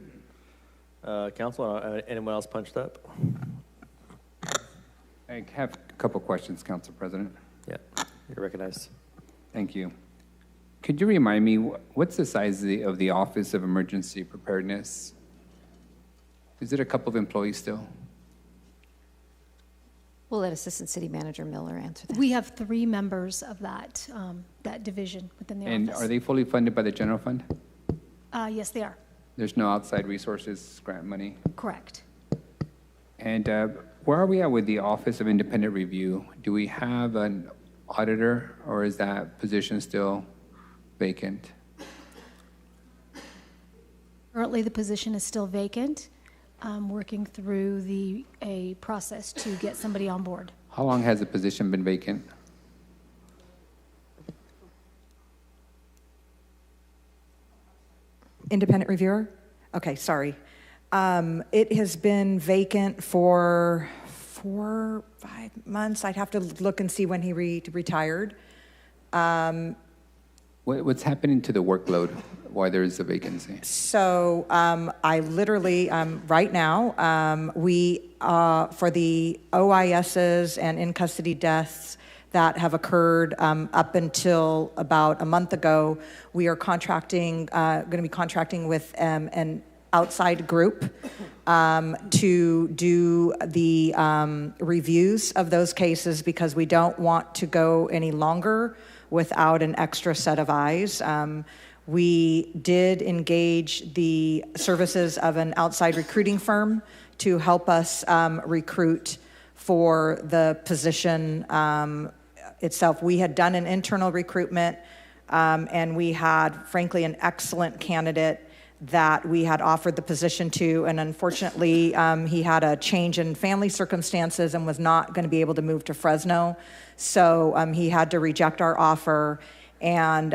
Council, anyone else punched up? I have a couple questions, Council President. Yeah, you're recognized. Thank you. Could you remind me, what's the size of the Office of Emergency Preparedness? Is it a couple of employees still? We'll let Assistant City Manager Miller answer that. We have 3 members of that, that division within the And office. are they fully funded by the general fund? Yes, they are. There's no outside resources, grant money? Correct. And where are we at with the Office of Independent Review? Do we have an auditor, or is that position still vacant? Currently, the position is still vacant. Working through a process to get somebody on board. How long has the position been vacant? Independent reviewer? Okay, sorry. It has been vacant for 4, 5 months. I'd have to look and see when he retired. What's happening to the workload? Why there is a vacancy? So I literally, right now, we, for the OISs and in-custody deaths that have occurred up until about a month ago, we are going to be contracting with an outside group to do the reviews of those cases because we don't want to go any longer without an extra set of eyes. We did engage the services of an outside recruiting firm to help us recruit for the position itself. We had done an internal recruitment, and we had, frankly, an excellent candidate that we had offered the position to, and unfortunately, he had a change in family circumstances and was not going to be able to move to Fresno, so he had to reject our offer. And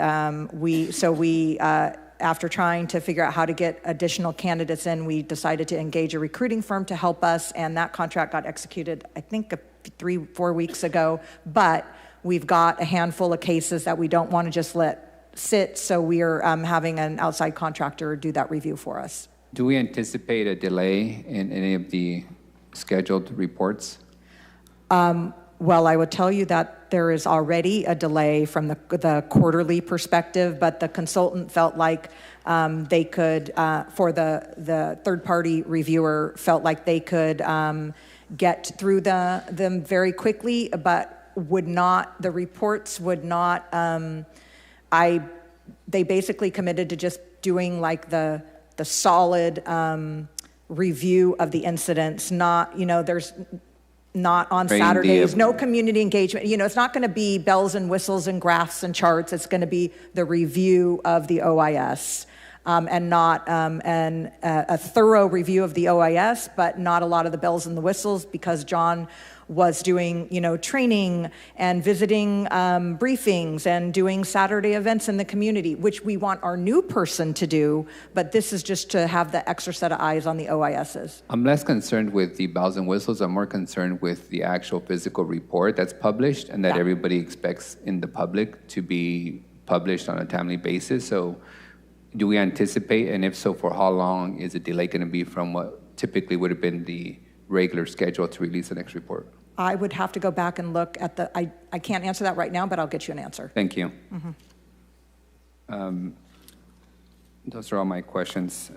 after trying to figure out how to get additional candidates in, we decided to engage a recruiting firm to help us, and that contract got executed, I think, 3-4 weeks ago. But we've got a handful of cases that we don't want to just let sit, so we are having an outside contractor do that review for us. Do we anticipate a delay in any of the scheduled reports? Well, I would tell you that there is already a delay from the quarterly perspective, but the consultant felt like they could, for the third-party reviewer, felt like they could get through them very quickly, but the reports would not, they basically committed to just doing like the solid review of the incidents, not, there's not on Saturdays, no community engagement. It's not going to be bells and whistles and graphs and charts. It's going to be the review of the OIS, and not a thorough review of the OIS, but not a lot of the bells and the whistles, because John was doing, training and visiting briefings and doing Saturday events in the community, which we want our new person to do, but this is just to have the extra set of eyes on the OISs. I'm less concerned with the bells and whistles. I'm more concerned with the actual physical report that's published and that everybody expects in the public to be published on a timely basis. So do we anticipate, and if so, for how long is the delay going to be from what typically would have been the regular schedule to release the next report? I would have to go back and look at I can't answer that right now, but I'll get you an answer. Thank you. Mm-hmm. Those are all my questions,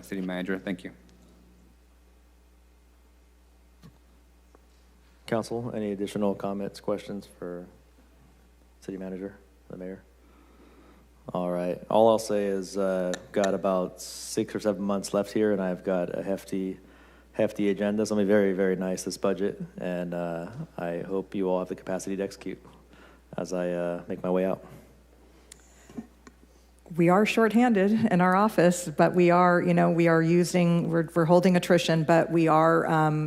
City Manager. Thank you. Council, any additional comments, questions for City Manager, the Mayor? All right. All I'll say is got about 6 or 7 months left here, and I've got a hefty agenda. It's going to be very, very nice, this budget, and I hope you all have the capacity to execute as I make my way out. we are shorthanded in our office, but we are, we're holding attrition, but we are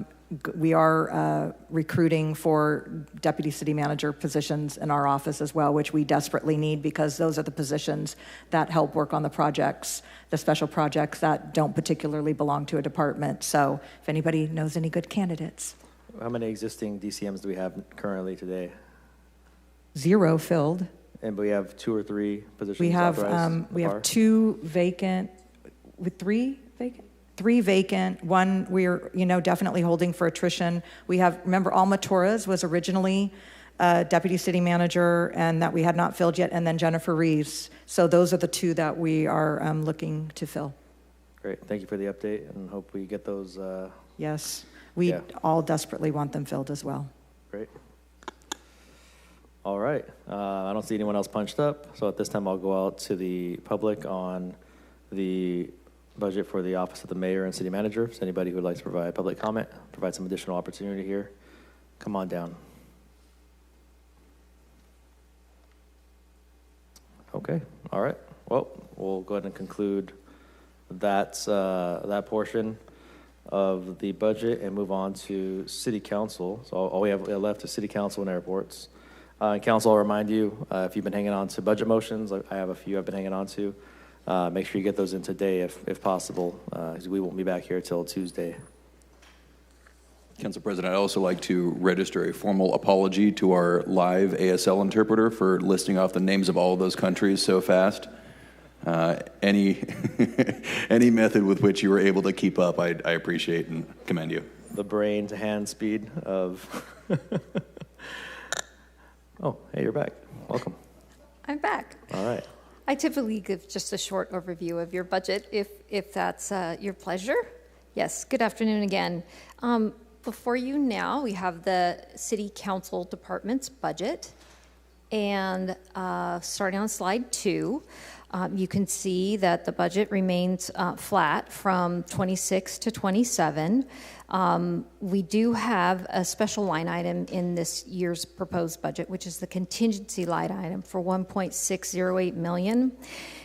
recruiting for deputy city manager positions in our office as well, which we desperately need because those are the positions that help work on the projects, the special projects that don't particularly belong to a department. So if anybody knows any good candidates. How many existing DCMs do we have currently today? 0 filled. And we have 2 or 3 positions We have authorized? we have 2 vacant, with 3 vacant. 3 vacant, 1 we're, definitely holding for attrition. We have, remember, Alma Torres was originally deputy city manager and that we had not filled yet, and then Jennifer Reeves. So those are the 2 that we are looking to fill. Great, thank you for the update and hope we get those. Yes, we all desperately want them filled as well. Great. All right, I don't see anyone else punched up. So at this time, I'll go out to the public on the budget for the office of the mayor and city manager. If there's anybody who would like to provide public comment, provide some additional opportunity here, come on down. Okay, all right. Well, we'll go ahead and conclude that portion of the budget and move on to city council. So all we have left is city council and airports. Council, I'll remind you, if you've been hanging on to budget motions, I have a few I've been hanging on to. Make sure you get those in today if possible, because we won't be back here till Tuesday. Council President, I'd also like to register a formal apology to our live ASL interpreter for listing off the names of all of those countries so fast. Any any method with which you were able to keep up, I appreciate and commend you. The brain to hand speed of... Oh, hey, you're back. Welcome. I'm back. All right. I typically give just a short overview of your budget, if that's your pleasure. Yes, good afternoon again. Before you now, we have the City Council Department's budget. And starting on slide 2, you can see that the budget remains flat from 26 to 27. We do have a special line item in this year's proposed budget, which is the contingency line item for $1.608 million.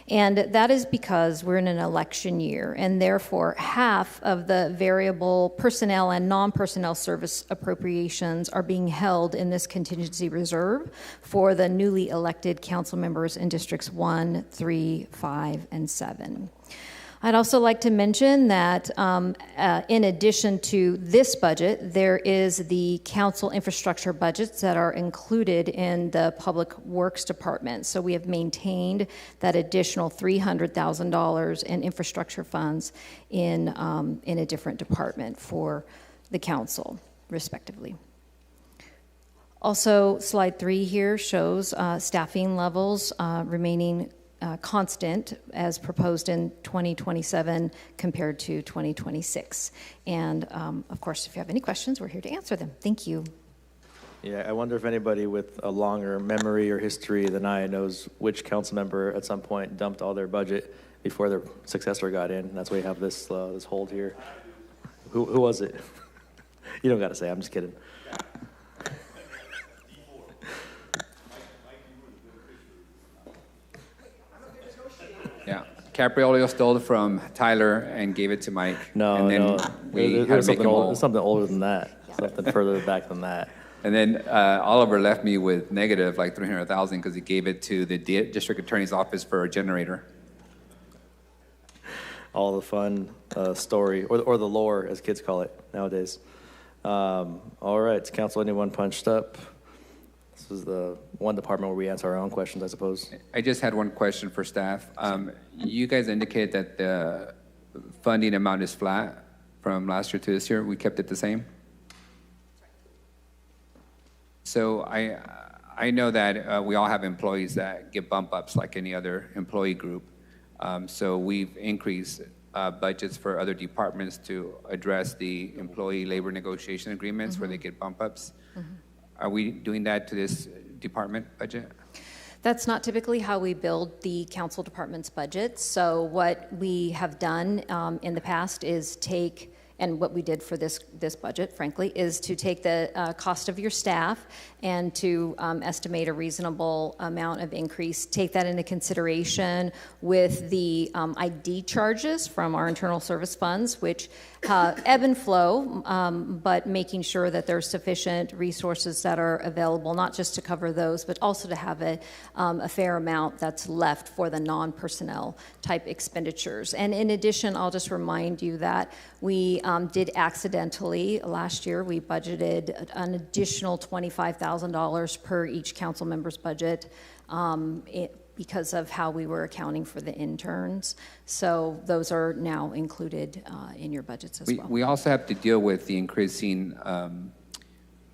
And that is because we're in an election year, and therefore half of the variable personnel and non-personnel service appropriations are being held in this contingency reserve for the newly elected council members in districts 1, 3, 5, and 7. I'd also like to mention that in addition to this budget, there is the council infrastructure budgets that are included in the Public Works Department. So we have maintained that additional $300,000 in infrastructure funds in a different department for the council, respectively. Also, slide 3 here shows staffing levels remaining constant as proposed in 2027 compared to 2026. And of course, if you have any questions, we're here to answer them. Thank you. Yeah, I wonder if anybody with a longer memory or history than I knows which council member at some point dumped all their budget before their successor got in. That's why you have this this hold here. Who was it? You don't got to say. I'm just kidding. Yeah, Capriolio stole it from Tyler and gave it to Mike. No, we had there's to make him whole. something older than that. Something further back than that. And then Oliver left me with negative like $300,000 because he gave it to the district attorney's office for a generator. All the fun story, or the lore, as kids call it nowadays. All right, council, anyone punched up? This is the one department where we answer our own questions, I suppose. I just had one question for staff. You guys indicated that the funding amount is flat from last year to this year. We kept it the same? So I know that we all have employees that get bump ups like any other employee group. So we've increased budgets for other departments to address the employee labor negotiation agreements where they get bump ups. Are we doing that to this department budget? That's not typically how we build the council department's budget. So what we have done in the past is take and what we did for this budget, frankly, is to take the cost of your staff and to estimate a reasonable amount of increase, take that into consideration with the ID charges from our internal service funds, which ebb and flow, but making sure that there's sufficient resources that are available, not just to cover those, but also to have a fair amount that's left for the non-personnel type expenditures. And in addition, I'll just remind you that we did accidentally, last year, we budgeted an additional $25,000 per each council member's budget because of how we were accounting for the interns. So those are now included in your budgets as well. We also have to deal with the increasing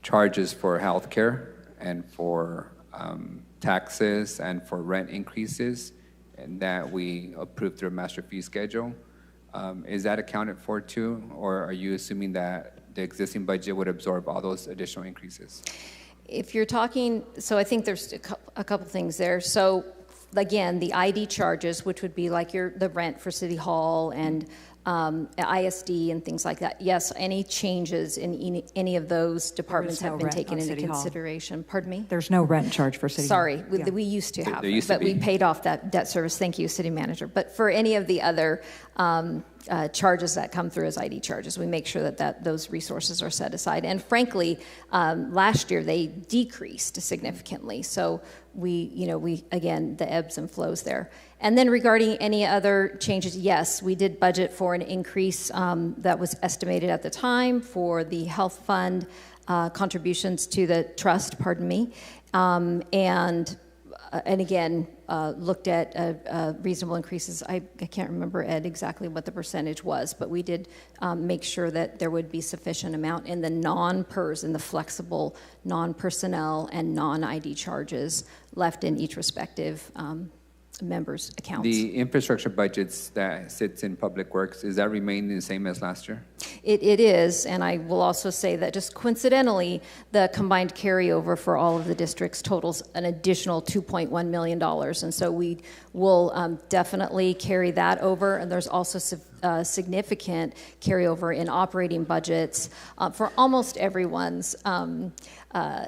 charges for healthcare and for taxes and for rent increases, and that we approved through a master fee schedule. Is that accounted for too, or are you assuming that the existing budget would absorb all those additional increases? If you're talking, so I think there's a couple things there. So again, the ID charges, which would be like the rent for City Hall and ISD and things like that. Yes, any changes in any of those departments have been taken into consideration. Pardon me? There's no rent charge for City Hall. Sorry, we used to have, but we paid off that debt service. Thank you, City Manager. But for any of the other charges that come through as ID charges, we make sure that those resources are set aside. And frankly, last year they decreased significantly. So we again, the ebbs and flows there. And then regarding any other changes, yes, we did budget for an increase that was estimated at the time for the health fund contributions to the trust, and again, looked at reasonable increases. I can't remember, Ed, exactly what the percentage was, but we did make sure that there would be sufficient amount in the non-PERS, in the flexible non-personnel and non-ID charges left in each respective members' accounts. The infrastructure budgets that sits in Public Works, is that remaining the same as last year? It is, and I will also say that just coincidentally, the combined carryover for all of the districts totals an additional $2.1 million, and so we will definitely carry that over, and there's also significant carryover in operating budgets for almost everyone's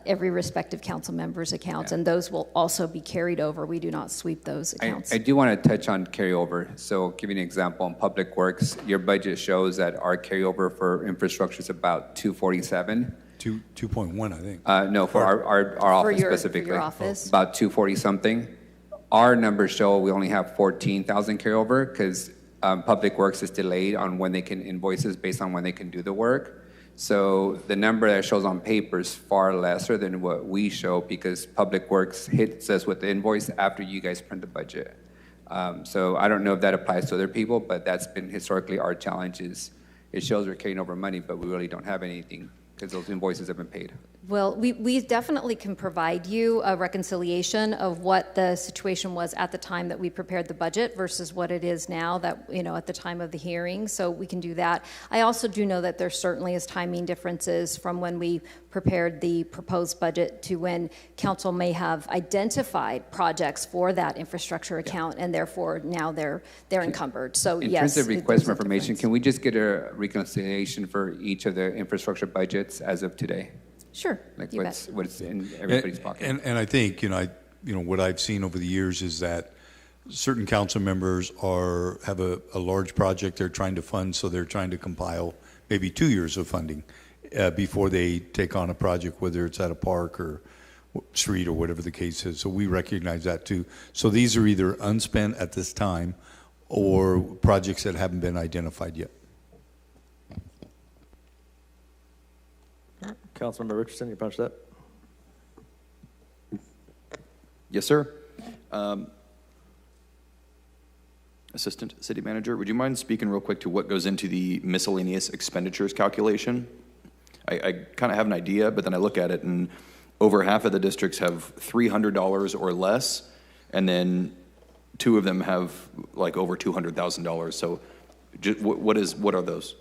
every respective council member's accounts, and those will also be carried over. We do not sweep those accounts. I do want to touch on carryover. So give you an example on Public Works. Your budget shows that our carryover for infrastructure is about 247. 2.1, I think. No, for our office specifically. For your office. About 240 something. Our numbers show we only have 14,000 carryover because Public Works is delayed on when they can invoice us based on when they can do the work. So the number that shows on paper is far lesser than what we show because Public Works hits us with the invoice after you guys print the budget. So I don't know if that applies to other people, but that's been historically our challenge is it shows we're carrying over money, but we really don't have anything because those invoices have been paid. Well, we definitely can provide you a reconciliation of what the situation was at the time that we prepared the budget versus what it is now that, at the time of the hearing. So we can do that. I also do know that there certainly is timing differences from when we prepared the proposed budget to when council may have identified projects for that infrastructure account, and therefore now they're encumbered. So in yes. terms of request for information, can we just get a reconciliation for each of the infrastructure budgets as of today? Sure. Like what's in everybody's pocket. And I think, what I've seen over the years is that certain council members have a large project they're trying to fund, so they're trying to compile maybe 2 years of funding before they take on a project, whether it's at a park or street or whatever the case is. So we recognize that too. So these are either unspent at this time or projects that haven't been identified yet. Councilmember Richardson, you punched up. Yes, sir. Assistant City Manager, would you mind speaking real quick to what goes into the miscellaneous expenditures calculation? I kind of have an idea, but then I look at it and over half of the districts have $300 or less, and then 2 of them have like over $200,000. So what are those?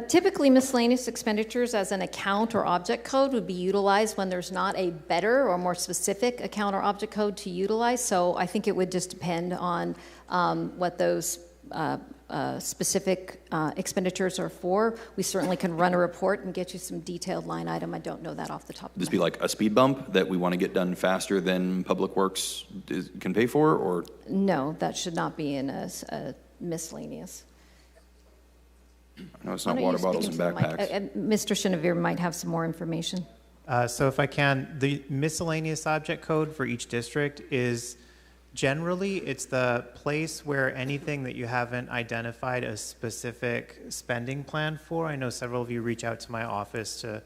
Typically, miscellaneous expenditures as an account or object code would be utilized when there's not a better or more specific account or object code to utilize. So I think it would just depend on what those specific expenditures are for, we certainly can run a report and get you some detailed line item. I don't know that off the top of my This be like a speed bump that we want to get done faster than Public Works can pay for, or? No, that should not be in a miscellaneous. No, it's not water bottles and backpacks. Mr. Chenevert might have some more information. So if I can, the miscellaneous object code for each district is generally, it's the place where anything that you haven't identified a specific spending plan for. I know several of you reach out to my office to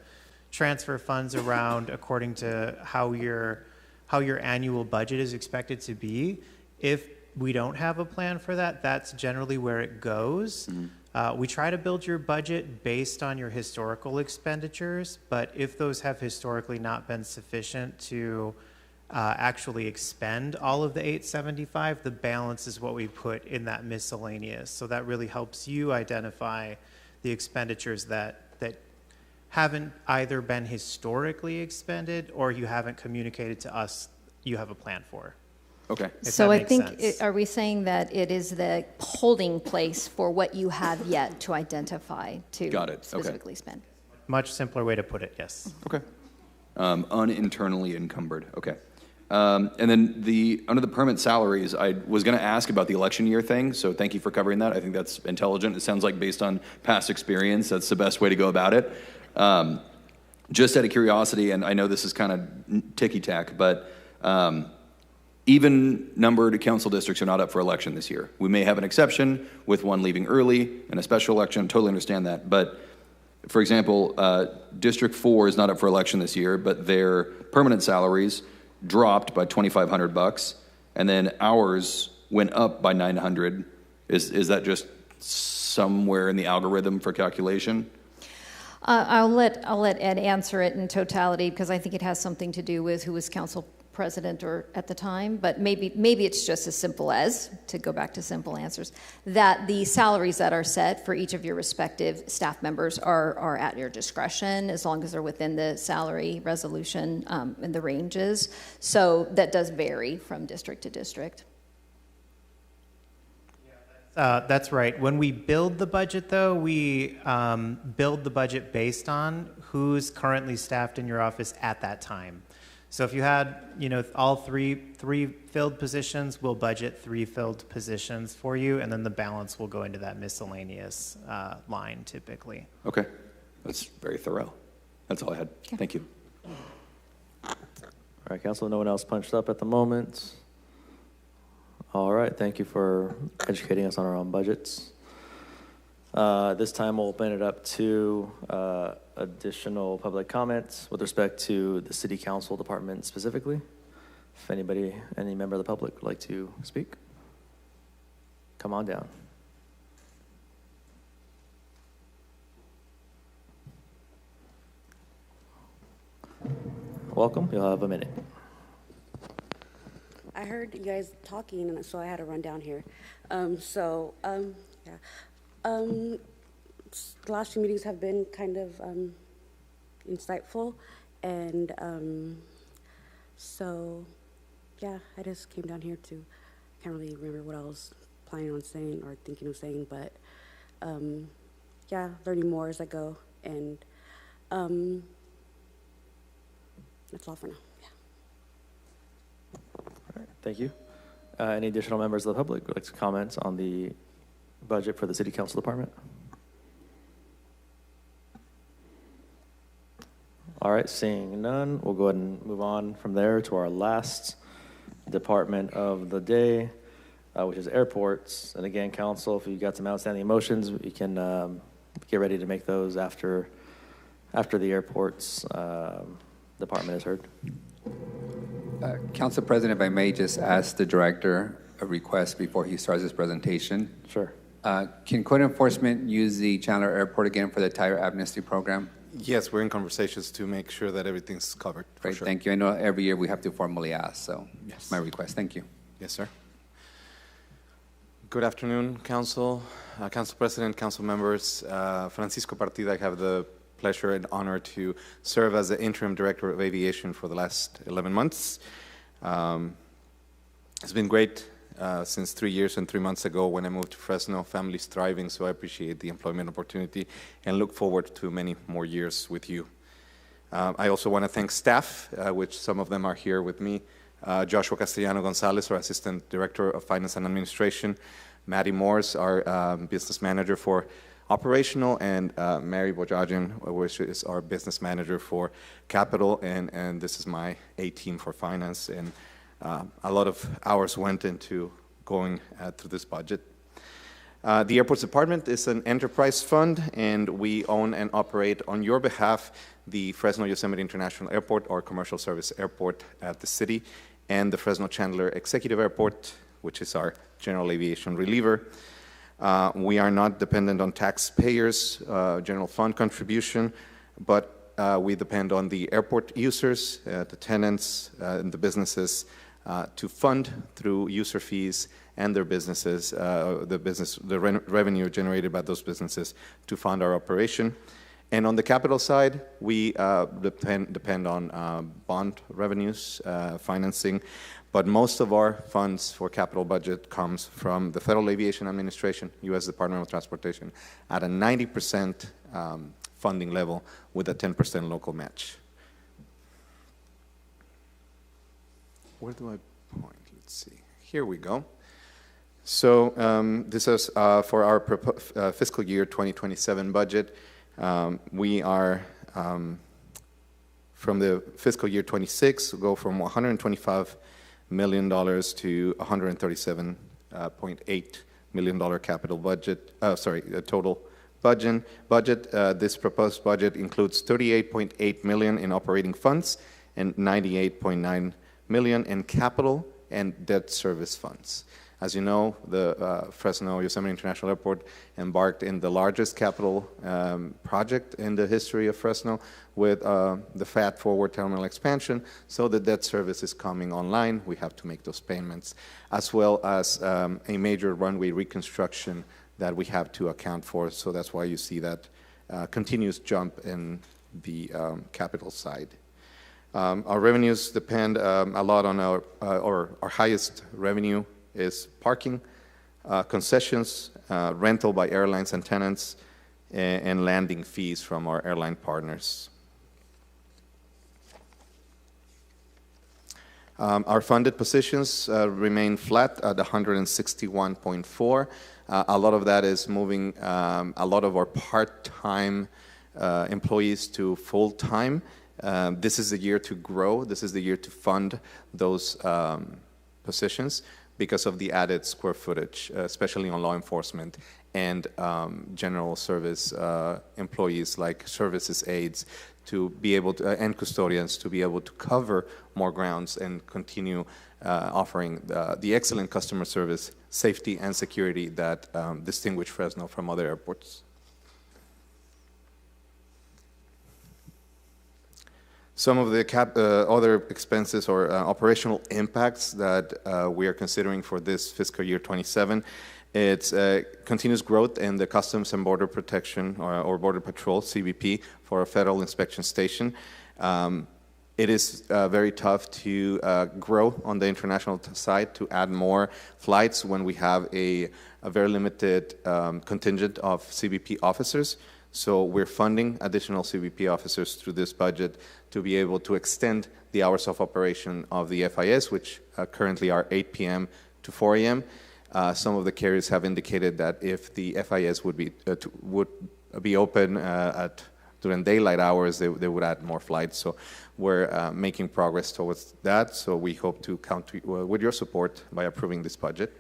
transfer funds around according to how your annual budget is expected to be. If we don't have a plan for that, that's generally where it goes. We try to build your budget based on your historical expenditures, but if those have historically not been sufficient to actually expend all of the 875, the balance is what we put in that miscellaneous. So that really helps you identify the expenditures that haven't either been historically expended or you haven't communicated to us you have a plan for. Okay. So I think, are we saying that it is the holding place for what you have yet to identify to specifically spend? Much simpler way to put it, yes. Okay. Uninternally encumbered, okay. And then under the permanent salaries, I was going to ask about the election year thing, so thank you for covering that. I think that's intelligent. It sounds like based on past experience, that's the best way to go about it. Just out of curiosity, and I know this is kind of ticky-tack, but even numbered council districts are not up for election this year. We may have an exception with one leaving early and a special election, totally understand that. But for example, District 4 is not up for election this year, but their permanent salaries dropped by $2,500, and then ours went up by $900. Is that just somewhere in the algorithm for calculation? I'll let Ed answer it in totality because I think it has something to do with who was council president or at the time, but maybe it's just as simple as, to go back to simple answers, that the salaries that are set for each of your respective staff members are at your discretion as long as they're within the salary resolution and the ranges. So that does vary from district to district. That's right. When we build the budget, though, we build the budget based on who's currently staffed in your office at that time. So if you had, all three filled positions, we'll budget 3 filled positions for you, and then the balance will go into that miscellaneous line typically. Okay, that's very thorough. That's all I had. Okay. Thank you. All right, Council, no one else punched up at the moment. All right, thank you for educating us on our own budgets. This time we'll open it up to additional public comments with respect to the City Council Department specifically. If any member of the public would like to speak, come on down. Welcome, you'll have a minute. I heard you guys talking, and so I had to run down here. The last few meetings have been kind of insightful, and I just came down here to, can't really remember what I was planning on saying or thinking of saying, but learning more as I go, and that's all for now. All right, thank you. Any additional members of the public would like to comment on the budget for the City Council Department? All right, seeing none, we'll go ahead and move on from there to our last department of the day, which is airports. And again, Council, if you've got some outstanding motions, you can get ready to make those after the airports department is heard. Council President, if I may just ask the director a request before he starts his presentation. Sure. Can code enforcement use the Chandler Airport again for the tire amnesty program? Yes, we're in conversations to make sure that everything's covered. Great, sure. Thank you. I know every year we have to formally ask, so yes. My request. Thank you. Yes, sir. Good afternoon, Council, Council President, Council members. Francisco Partida, I have the pleasure and honor to serve as the Interim Director of Aviation for the last 11 months. It's been great since 3 years and 3 months ago when I moved to Fresno. Family's thriving, so I appreciate the employment opportunity and look forward to many more years with you. I also want to thank staff, which some of them are here with me. Joshua Castellano Gonzalez, our Assistant Director of Finance and Administration. Maddie Morse, our Business Manager for Operational, and Mary Bojajan, which is our Business Manager for Capital, and this is my A team for Finance. And a lot of hours went into going through this budget. The Airports Department is an enterprise fund, and we own and operate on your behalf the Fresno Yosemite International Airport, or commercial service airport at the city, and the Fresno Chandler Executive Airport, which is our general aviation reliever. We are not dependent on taxpayers' general fund contribution, but we depend on the airport users, the tenants, and the businesses to fund through user fees and their businesses, the revenue generated by those businesses to fund our operation. And on the capital side, we depend on bond revenues, financing, but most of our funds for capital budget comes from the Federal Aviation Administration, U.S. Department of Transportation, at a 90% funding level with a 10% local match. Where do I point? Let's see. Here we go. So this is for our fiscal year 2027 budget. We are, from the fiscal year 26, go from $125 million to $137.8 million capital budget, total budget. This proposed budget includes $38.8 million in operating funds and $98.9 million in capital and debt service funds. As you know, the Fresno Yosemite International Airport embarked in the largest capital project in the history of Fresno with the FAT Forward Terminal expansion. So the debt service is coming online. We have to make those payments, as well as a major runway reconstruction that we have to account for. So that's why you see that continuous jump in the capital side. Our revenues depend a lot on our highest revenue is parking, concessions, rental by airlines and tenants, and landing fees from our airline partners. Our funded positions remain flat at 161.4. A lot of that is moving a lot of our part-time employees to full-time. This is the year to grow. This is the year to fund those positions because of the added square footage, especially on law enforcement and general service employees like services aides to be able to, and custodians to be able to cover more grounds and continue offering the excellent customer service, safety, and security that distinguish Fresno from other airports. Some of the other expenses or operational impacts that we are considering for this fiscal year 27, it's continuous growth in the Customs and Border Protection or Border Patrol, CBP, for a federal inspection station. It is very tough to grow on the international side to add more flights when we have a very limited contingent of CBP officers. So we're funding additional CBP officers through this budget to be able to extend the hours of operation of the FIS, which currently are 8 p.m. to 4 a.m. Some of the carriers have indicated that if the FIS would be open during daylight hours, they would add more flights. So we're making progress towards that. So we hope to count with your support by approving this budget.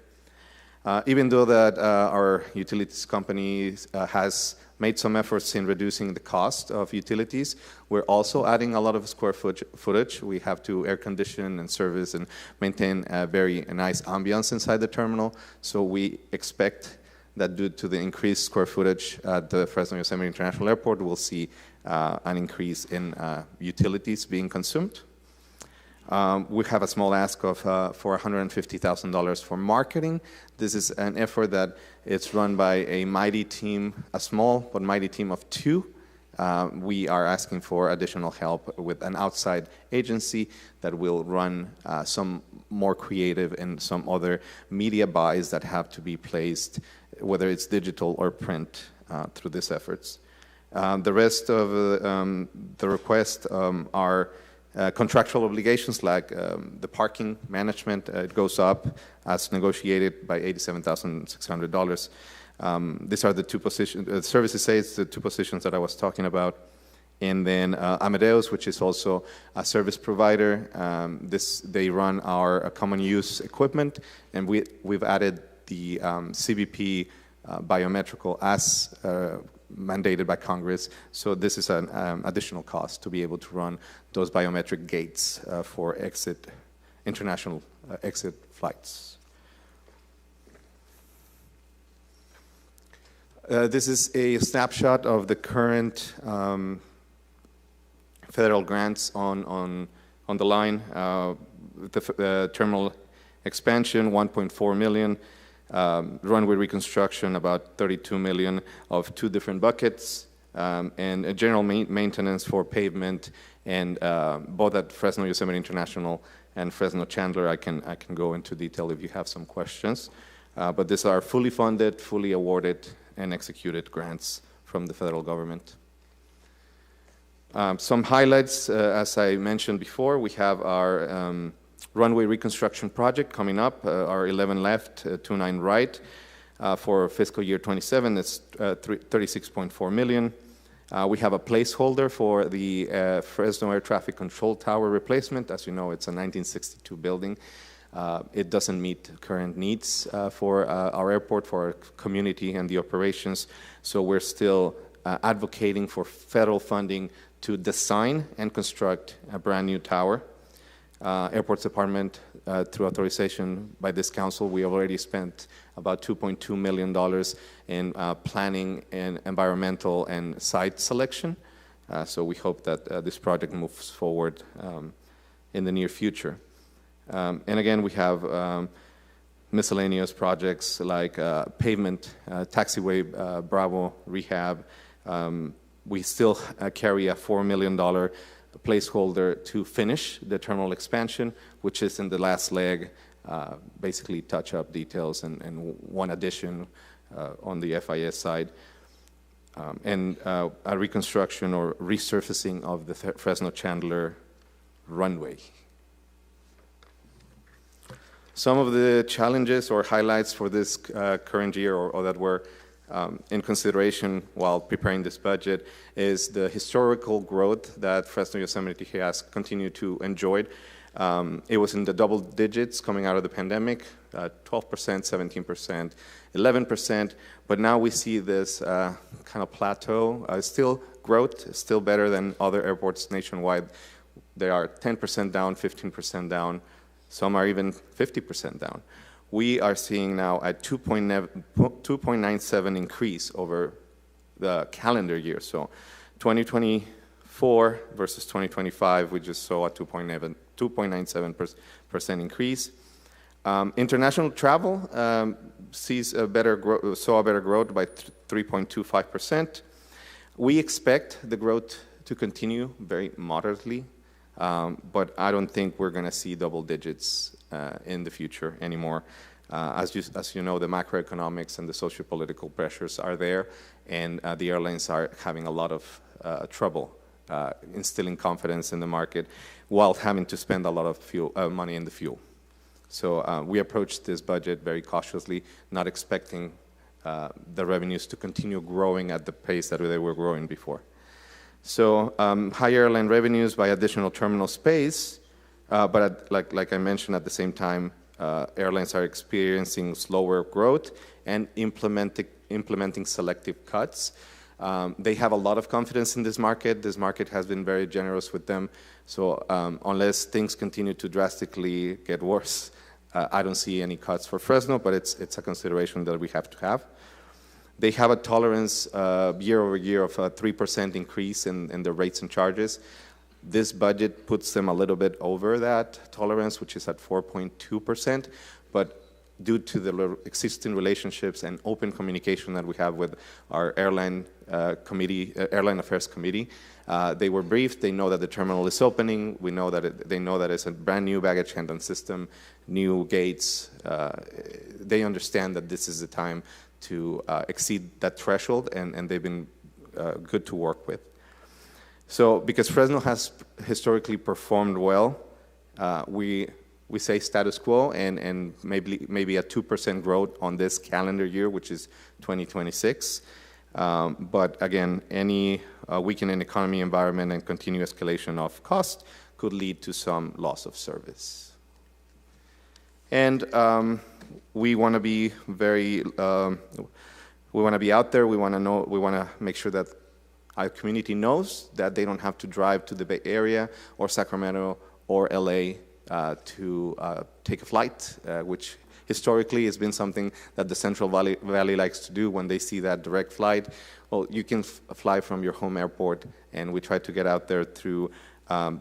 Even though that our utilities company has made some efforts in reducing the cost of utilities, we're also adding a lot of square footage. We have to air condition and service and maintain a very nice ambiance inside the terminal. So we expect that due to the increased square footage at the Fresno Yosemite International Airport, we'll see an increase in utilities being consumed. We have a small ask of for $150,000 for marketing. This is an effort that it's run by a mighty team, a small but mighty team of two we are asking for additional help with an outside agency that will run some more creative and some other media buys that have to be placed, whether it's digital or print, through these efforts. The rest of the requests are contractual obligations, like the parking management. It goes up as negotiated by $87,600. These are the two positions, services aids, the two positions that I was talking about. And then Amadeus, which is also a service provider. They run our common use equipment, and we've added the CBP biometrical as mandated by Congress. So this is an additional cost to be able to run those biometric gates for international exit flights. This is a snapshot of the current federal grants on the line. The terminal expansion, $1.4 million. Runway reconstruction, about $32 million of two different buckets, and a general maintenance for pavement, and both at Fresno Yosemite International and Fresno Chandler. I can go into detail if you have some questions. But these are fully funded, fully awarded, and executed grants from the federal government. Some highlights, as I mentioned before, we have our runway reconstruction project coming up, our 11 left, 29 right, for fiscal year 27. It's $36.4 million. We have a placeholder for the Fresno Air Traffic Control Tower replacement. As you know, it's a 1962 building. It doesn't meet current needs for our airport, for our community and the operations. So we're still advocating for federal funding to design and construct a brand new tower. Airports Department, through authorization by this council, we have already spent about $2.2 million in planning and environmental and site selection. So we hope that this project moves forward in the near future. And again, we have miscellaneous projects like pavement, taxiway, Bravo rehab. We still carry a $4 million placeholder to finish the terminal expansion, which is in the last leg, basically touch-up details and one addition on the FIS side, and a reconstruction or resurfacing of the Fresno Chandler runway. Some of the challenges or highlights for this current year or that were in consideration while preparing this budget is the historical growth that Fresno Yosemite has continued to enjoy. It was in the double digits coming out of the pandemic, 12%, 17%, 11%, but now we see this kind of plateau. Still growth, still better than other airports nationwide. They are 10% down, 15% down. Some are even 50% down. We are seeing now a 2.97 increase over the calendar year. So 2024 versus 2025, we just saw a 2.97% increase. International travel saw a better growth by 3.25%. We expect the growth to continue very moderately, but I don't think we're going to see double digits in the future anymore. As you know, the macroeconomics and the socio-political pressures are there, and the airlines are having a lot of trouble instilling confidence in the market while having to spend a lot of money in the fuel. So we approached this budget very cautiously, not expecting the revenues to continue growing at the pace that they were growing before. So high airline revenues by additional terminal space, but like I mentioned, at the same time, airlines are experiencing slower growth and implementing selective cuts. They have a lot of confidence in this market. This market has been very generous with them. So unless things continue to drastically get worse, I don't see any cuts for Fresno, but it's a consideration that we have to have. They have a tolerance year over year of a 3% increase in the rates and charges. This budget puts them a little bit over that tolerance, which is at 4.2%. But due to the existing relationships and open communication that we have with our airline affairs committee, they were briefed. They know that the terminal is opening. They know that it's a brand new baggage handling system, new gates. They understand that this is the time to exceed that threshold, and they've been good to work with. So because Fresno has historically performed well, we say status quo and maybe a 2% growth on this calendar year, which is 2026. But again, any weakening economy environment and continued escalation of cost could lead to some loss of service. And we want to be we want to be out there. We want to make sure that our community knows that they don't have to drive to the Bay Area or Sacramento or LA to take a flight, which historically has been something that the Central Valley likes to do when they see that direct flight. Well, you can fly from your home airport, and we try to get out there through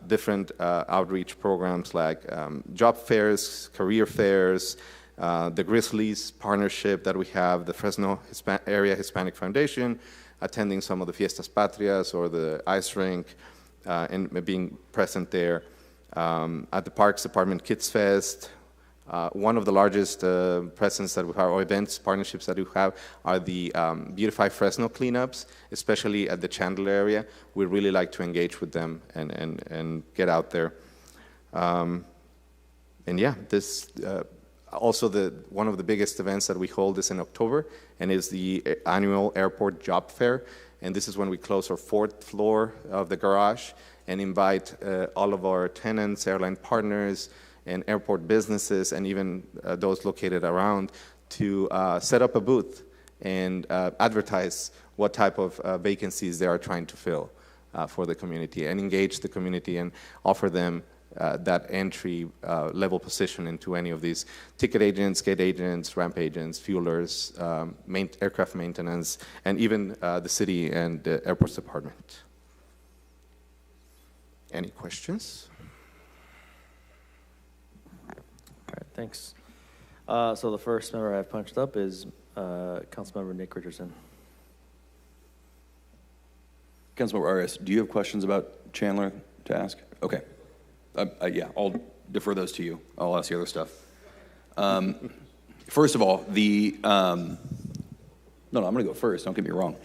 different outreach programs like job fairs, career fairs, the Grizzlies partnership that we have, the Fresno Area Hispanic Foundation, attending some of the Fiestas Patrias or the ice rink, and being present there. At the Parks Department Kids Fest, one of the largest presence that we have, or events, partnerships that we have, are the Beautify Fresno cleanups, especially at the Chandler area. We really like to engage with them and get out there. And yeah, this also one of the biggest events that we hold is in October, and is the annual airport job fair. And this is when we close our 4th floor of the garage and invite all of our tenants, airline partners, and airport businesses, and even those located around, to set up a booth and advertise what type of vacancies they are trying to fill for the community, and engage the community and offer them that entry level position into any of these ticket agents, gate agents, ramp agents, fuelers, aircraft maintenance, and even the city and the airports department. Any questions? All right, thanks. So the first member I've punched up is Councilmember Nick Richardson. Councilmember Arias, do you have questions about Chandler to ask? Okay. Yeah, I'll defer those to you. I'll ask the other stuff. First of all, I'm going to go first. Don't get me wrong.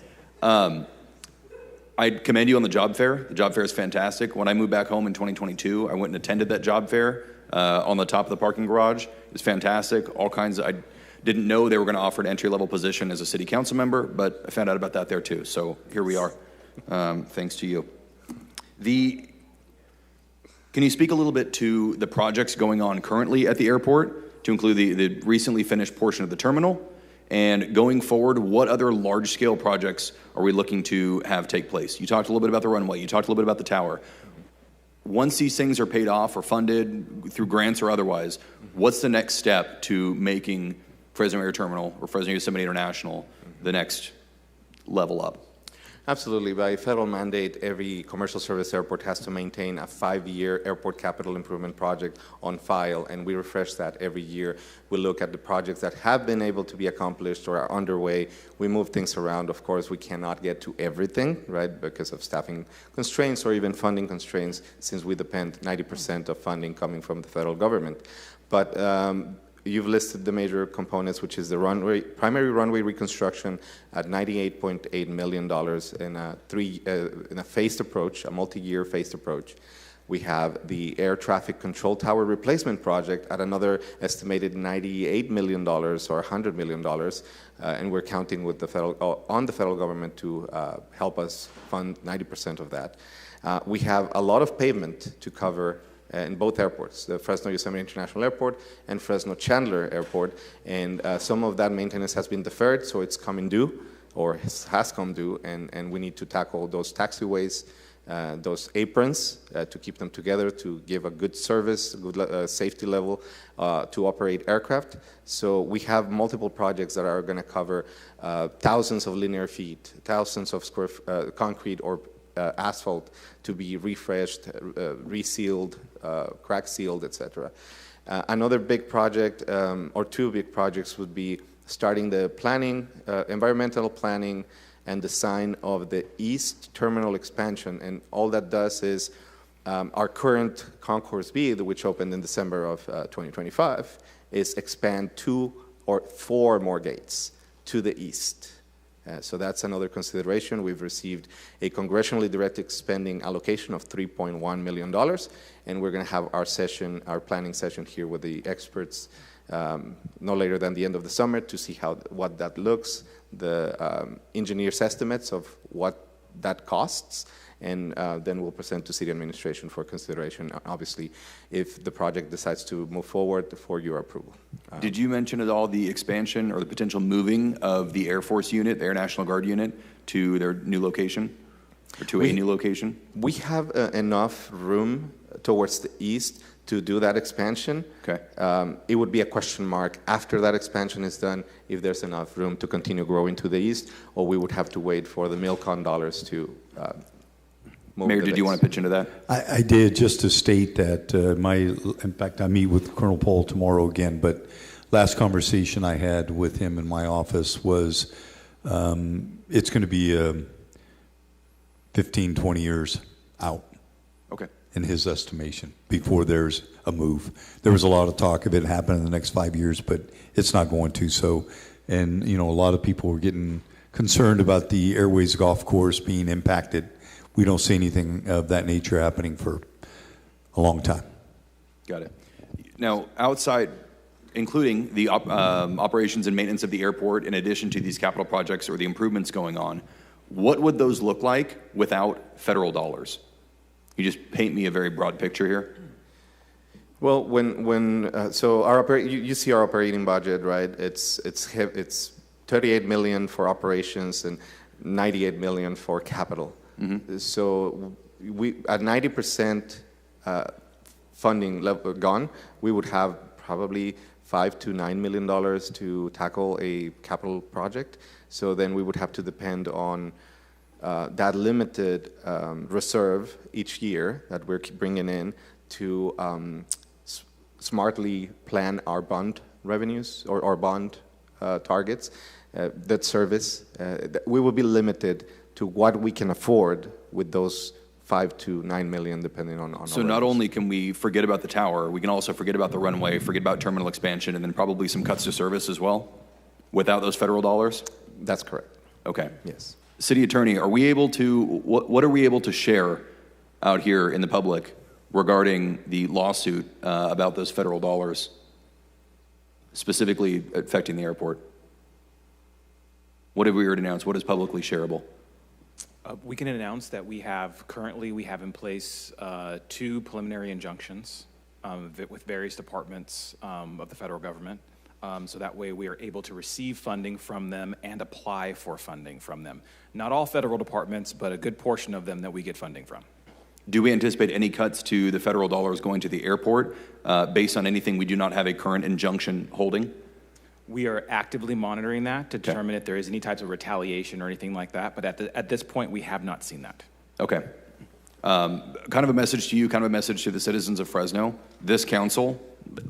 I commend you on the job fair. The job fair is fantastic. When I moved back home in 2022, I went and attended that job fair on the top of the parking garage. It was fantastic. All kinds of, I didn't know they were going to offer an entry-level position as a city council member, but I found out about that there too. So here we are. Thanks to you. Can you speak a little bit to the projects going on currently at the airport, to include the recently finished portion of the terminal? And going forward, what other large-scale projects are we looking to have take place? You talked a little bit about the runway. You talked a little bit about the tower. Once these things are paid off or funded through grants or otherwise, what's the next step to making Fresno Air Terminal or Fresno Yosemite International the next level up? Absolutely. By federal mandate, every commercial service airport has to maintain a 5-year airport capital improvement project on file, and we refresh that every year. We look at the projects that have been able to be accomplished or are underway. We move things around. Of course, we cannot get to everything, right, because of staffing constraints or even funding constraints, since we depend 90% of funding coming from the federal government. But you've listed the major components, which is the primary runway reconstruction at $98.8 million in a phased approach, a multi-year phased approach. We have the air traffic control tower replacement project at another estimated $98 million or $100 million, and we're counting with on the federal government to help us fund 90% of that. We have a lot of pavement to cover in both airports, the Fresno Yosemite International Airport and Fresno Chandler Airport, and some of that maintenance has been deferred, so it's coming due, or has come due, and we need to tackle those taxiways, those aprons to keep them together, to give a good service, good safety level to operate aircraft. So we have multiple projects that are going to cover thousands of linear feet, thousands of square concrete or asphalt to be refreshed, resealed, crack sealed, etc. Another big project, or two big projects, would be starting the planning, environmental planning, and design of the East Terminal expansion. And all that does is our current Concourse B, which opened in December of 2025, is expand 2 or 4 more gates to the east. So that's another consideration. We've received a congressionally directed spending allocation of $3.1 million, and we're going to have our planning session here with the experts no later than the end of the summer to see what that looks, the engineers' estimates of what that costs, and then we'll present to city administration for consideration, obviously, if the project decides to move forward for your approval. Did you mention at all the expansion or the potential moving of the Air Force unit, the Air National Guard unit, to their new location, or to a new location? We have enough room towards the east to do that expansion. Okay. It would be a question mark after that expansion is done if there's enough room to continue growing to the east, or we would have to wait for the MILCON dollars to Mayor, did you want to pitch into that? I did, just to state that in fact, I meet with Colonel Paul tomorrow again, but last conversation I had with him in my office was it's going to be 15, 20 years out. Okay. In his estimation, before there's a move. There was a lot of talk of it happening in the next 5 years, but it's not going to. So, and a lot of people were getting concerned about the Airways Golf Course being impacted. We don't see anything of that nature happening for a long time. Got it. Now, outside, including the operations and maintenance of the airport, in addition to these capital projects or the improvements going on, what would those look like without federal dollars? You just paint me a very broad picture here. Well, so you see our operating budget, right? It's 38 million for operations and 98 million for capital. Mm-hmm. So we at 90% funding level gone, we would have probably $5 to $9 million to tackle a capital project. So then we would have to depend on that limited reserve each year that we're bringing in to smartly plan our bond revenues or bond targets, debt service. We will be limited to what we can afford with those 5 to 9 million, depending on. So not only can we forget about the tower, we can also forget about the runway, forget about terminal expansion, and then probably some cuts to service as well, without those federal dollars. That's correct. Okay. Yes. City Attorney, are we able to? What are we able to share out here in the public regarding the lawsuit about those federal dollars, specifically affecting the airport? What have we already announced? What is publicly shareable? We can announce that we have in place 2 preliminary injunctions with various departments of the federal government. So that way we are able to receive funding from them and apply for funding from them. Not all federal departments, but a good portion of them that we get funding from. Do we anticipate any cuts to the federal dollars going to the airport based on anything we do not have a current injunction holding? We are actively monitoring that to determine if there is any types of retaliation or anything like that, but at this point, we have not seen that. Okay. Kind of a message to you, kind of a message to the citizens of Fresno. This council,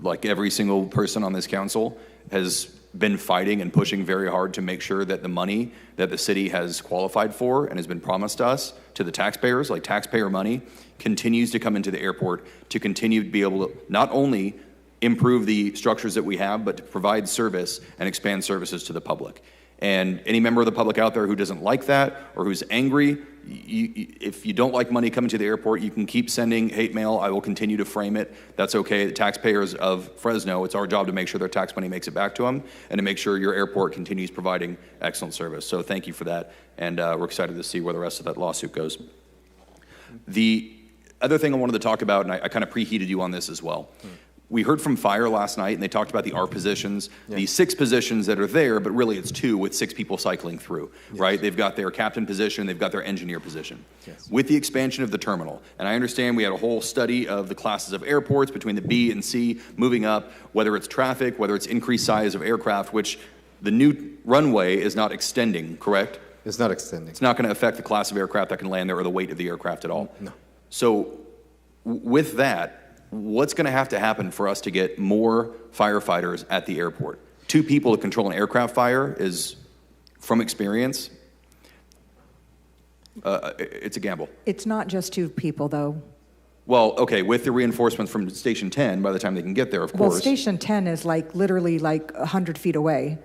like every single person on this council, has been fighting and pushing very hard to make sure that the money that the city has qualified for and has been promised to us, to the taxpayers, like taxpayer money, continues to come into the airport to continue to be able to not only improve the structures that we have, but to provide service and expand services to the public. And any member of the public out there who doesn't like that or who's angry, if you don't like money coming to the airport, you can keep sending hate mail. I will continue to frame it. That's okay. The taxpayers of Fresno, it's our job to make sure their tax money makes it back to them and to make sure your airport continues providing excellent service. So thank you for that. And we're excited to see where the rest of that lawsuit goes. The other thing I wanted to talk about, and I kind of preheated you on this as well. We heard from Fire last night, and they talked about the ARP positions, the 6 positions that are there, but really it's 2 with 6 people cycling through, right? They've got their captain position, they've got their engineer position. With the expansion of the terminal, and I understand we had a whole study of the classes of airports between the B and C moving up, whether it's traffic, whether it's increased size of aircraft, which the new runway is not extending, correct? It's not extending. It's not going to affect the class of aircraft that can land there or the weight of the aircraft at all. No. So with that, what's going to have to happen for us to get more firefighters at the airport? 2 people to control an aircraft fire is, from experience, it's a gamble. It's not just 2 people, though. Well, okay, with the reinforcements from Station 10, by the time they can get there, of course. Well, Station 10 is like literally like 100 feet away.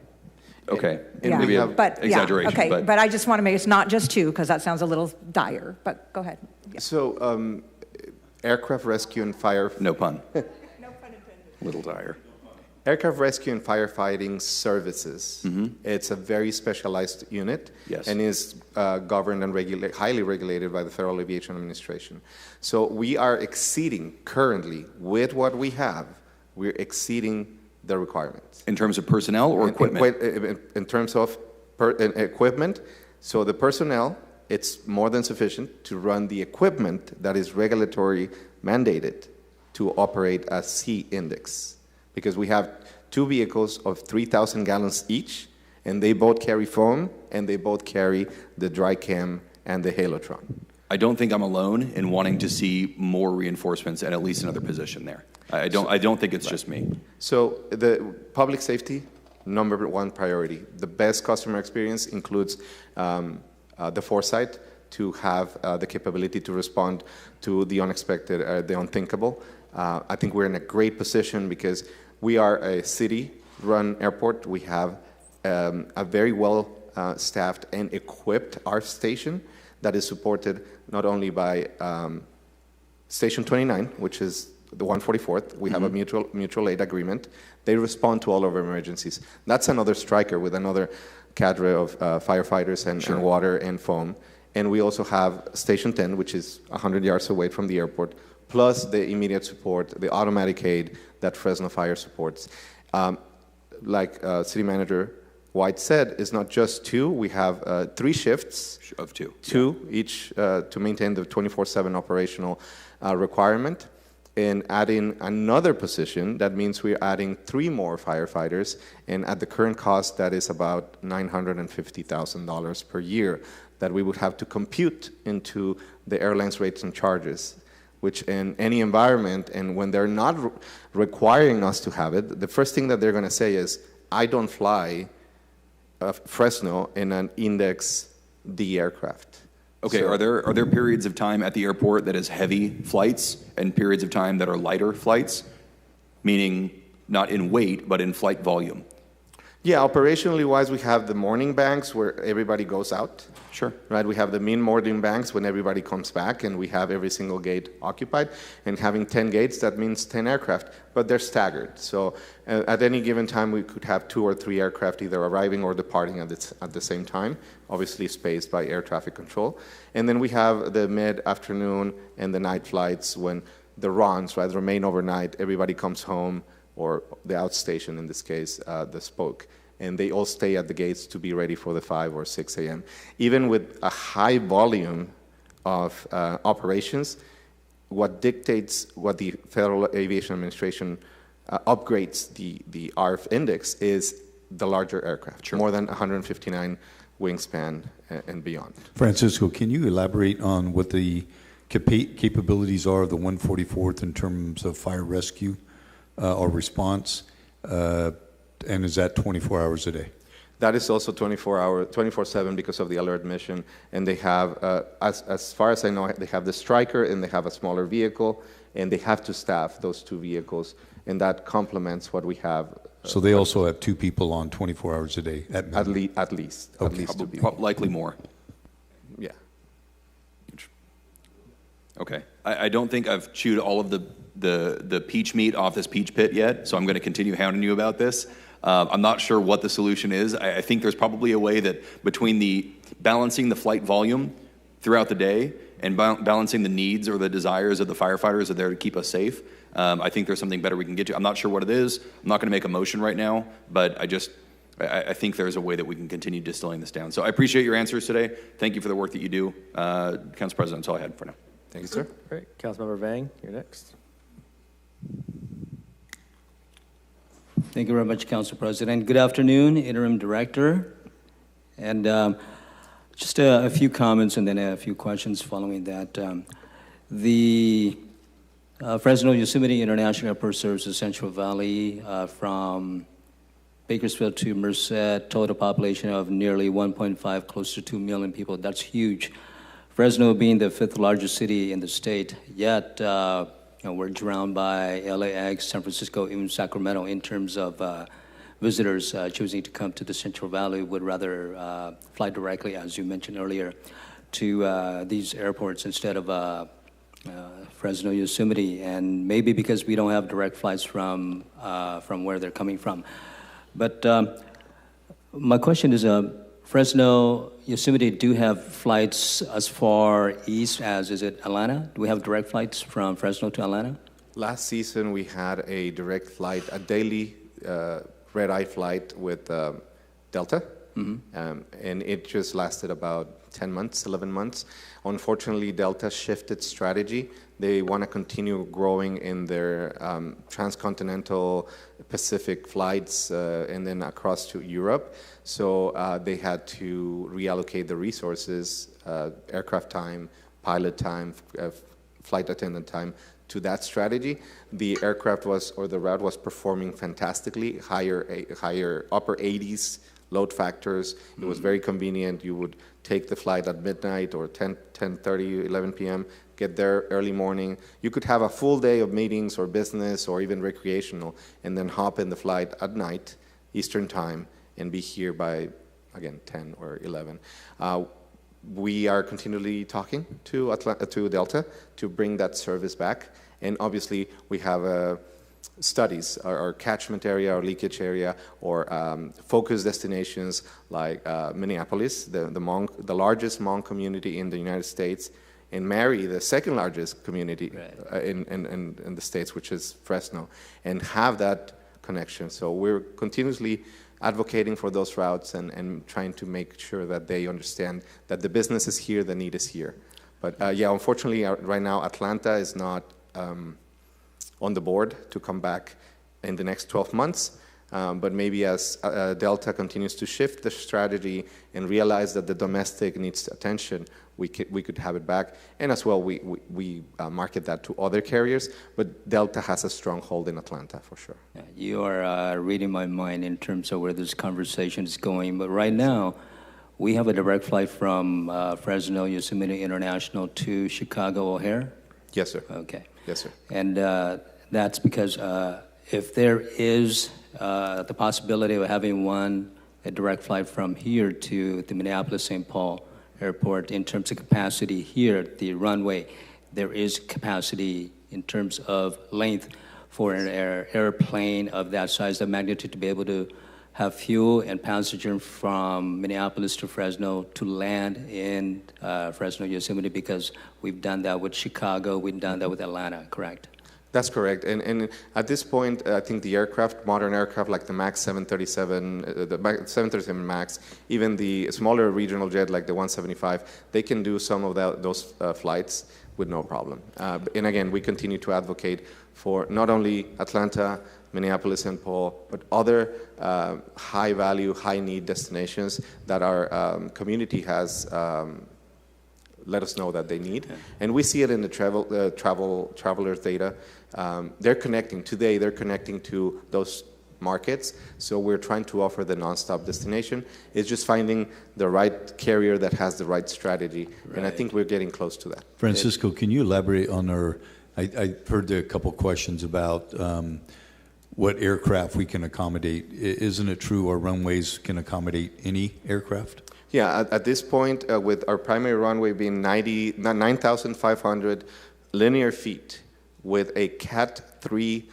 Okay, Yeah, maybe but exaggeration. Yeah, okay, but I just want to make it's not just 2 because that sounds a little dire. But go ahead. Yeah. So, aircraft rescue and fire. No pun. Little dire. Aircraft rescue and firefighting services. It's a very specialized unit. Yes. And is governed and highly regulated by the Federal Aviation Administration. So we are exceeding currently with what we have. We're exceeding the requirements. In terms of personnel or equipment? In terms of equipment. So the personnel, it's more than sufficient to run the equipment that is regulatory mandated to operate a C index. Because we have 2 vehicles of 3,000 gallons each, and they both carry foam, and they both carry the dry cam and the Halotron. I don't think I'm alone in wanting to see more reinforcements at least another position there. I don't think it's just me. So the public safety, #1 priority. The best customer experience includes the foresight to have the capability to respond to the unexpected, the unthinkable. I think we're in a great position because we are a city-run airport. We have a very well staffed and equipped ARF station that is supported not only by Station 29, which is the 144th. We have a mutual aid agreement. They respond to all of our emergencies. That's another striker with another cadre of firefighters and water and foam. And we also have Station 10, which is 100 yards away from the airport, plus the immediate support, the automatic aid that Fresno Fire supports. Like City Manager White said, it's not just 2. We have 3 shifts. Of 2. 2 each to maintain the 24/7 operational requirement. And adding another position, that means we're adding 3 more firefighters. And at the current cost, that is about $950,000 per year that we would have to compute into the airline's rates and charges, which in any environment, and when they're not requiring us to have it, the first thing that they're going to say is, I don't fly Fresno in an Index D aircraft. Okay, So- are there periods of time at the airport that is heavy flights and periods of time that are lighter flights, meaning not in weight, but in flight volume? Yeah, operationally wise, we have the morning banks where everybody goes out. Sure. Right, we have the mid-morning banks when everybody comes back, and we have every single gate occupied. And having 10 gates, that means 10 aircraft, but they're staggered. So at any given time, we could have 2 or 3 aircraft either arriving or departing at the same time, obviously spaced by air traffic control. And then we have the mid-afternoon and the night flights when the runs, right, remain overnight, everybody comes home, or the outstation in this case, the spoke. And they all stay at the gates to be ready for the 5 or 6 a.m. Even with a high volume of operations, what dictates what the Federal Aviation Administration upgrades the ARF index is the larger aircraft, more than 159 wingspan and beyond. Francisco, can you elaborate on what the capabilities are of the 144th in terms of fire rescue or response? And is that 24 hours a day? That is also 24/7 because of the alert mission. And they have, as far as I know, they have the Striker and they have a smaller vehicle, and they have to staff those 2 vehicles, and that complements what we have. So they also have 2 people on 24 hours a day at minimum? At least. Okay. At least 2 people. Likely more. Yeah. Okay. I don't think I've chewed all of the peach meat off this peach pit yet, so I'm going to continue hounding you about this. I'm not sure what the solution is. I think there's probably a way that between the balancing the flight volume throughout the day and balancing the needs or the desires of the firefighters that are there to keep us safe, I think there's something better we can get to. I'm not sure what it is. I'm not going to make a motion right now, but I think there's a way that we can continue distilling this down. So I appreciate your answers today. Thank you for the work that you do. Council President, that's all I had for now. Thank you, sir. Great. Councilmember Vang, you're next. Thank you very much, Council President. Good afternoon, Interim Director. And just a few comments and then a few questions following that. The Fresno Yosemite International Airport serves the Central Valley from Bakersfield to Merced, total population of nearly 1.5, close to 2 million people. That's huge. Fresno being the fifth largest city in the state, yet we're drowned by LAX, San Francisco, even Sacramento in terms of visitors choosing to come to the Central Valley would rather fly directly, as you mentioned earlier, to these airports instead of Fresno Yosemite, and maybe because we don't have direct flights from where they're coming from. But my question is, Fresno Yosemite do have flights as far east as, is it Atlanta? Do we have direct flights from Fresno to Atlanta? Last season, we had a direct flight, a daily red-eye flight with Delta, and it just lasted about 10 months, 11 months. Unfortunately, Delta shifted strategy. They want to continue growing in their transcontinental Pacific flights and then across to Europe. So they had to reallocate the resources, aircraft time, pilot time, flight attendant time, to that strategy. The aircraft was, or the route was performing fantastically, higher upper 80s load factors. It was very convenient. You would take the flight at midnight or 10:30, 11 p.m., get there early morning. You could have a full day of meetings or business or even recreational, and then hop in the flight at night, Eastern time, and be here by, again, 10 or 11. We are continually talking to Delta to bring that service back. And obviously, we have studies, our catchment area, our leakage area, or focus destinations like Minneapolis, the largest Hmong community in the United States, and Mary, the second largest community in the States, which is Fresno, and have that connection. So we're continuously advocating for those routes and trying to make sure that they understand that the business is here, the need is here. But yeah, unfortunately, right now, Atlanta is not on the board to come back in the next 12 months. But maybe as Delta continues to shift the strategy and realize that the domestic needs attention, we could have it back. And as well, we market that to other carriers. But Delta has a stronghold in Atlanta, for sure. Yeah, you are reading my mind in terms of where this conversation is going. But right now, we have a direct flight from Fresno Yosemite International to Chicago O'Hare? Yes, sir. Okay. Yes, sir. And that's because if there is the possibility of having a direct flight from here to the Minneapolis-St. Paul Airport, in terms of capacity here at the runway, there is capacity in terms of length for an airplane of that size, that magnitude, to be able to have fuel and passenger from Minneapolis to Fresno to land in Fresno Yosemite, because we've done that with Chicago, we've done that with Atlanta, correct? That's correct. And at this point, I think the aircraft, modern aircraft like the MAX 737, the 737 MAX, even the smaller regional jet like the 175, they can do some of those flights with no problem. And again, we continue to advocate for not only Atlanta, Minneapolis, St. Paul, but other high-value, high-need destinations that our community has let us know that they need. Yeah. And we see it in the travelers data. They're connecting to those markets. So we're trying to offer the nonstop destination. It's just finding the right carrier that has the right strategy. Right. And I think we're getting close to that. Francisco, can you elaborate on I heard a couple questions about what aircraft we can accommodate. Isn't it true our runways can accommodate any aircraft? Yeah, at this point, with our primary runway being 9,500 linear feet with a Cat 3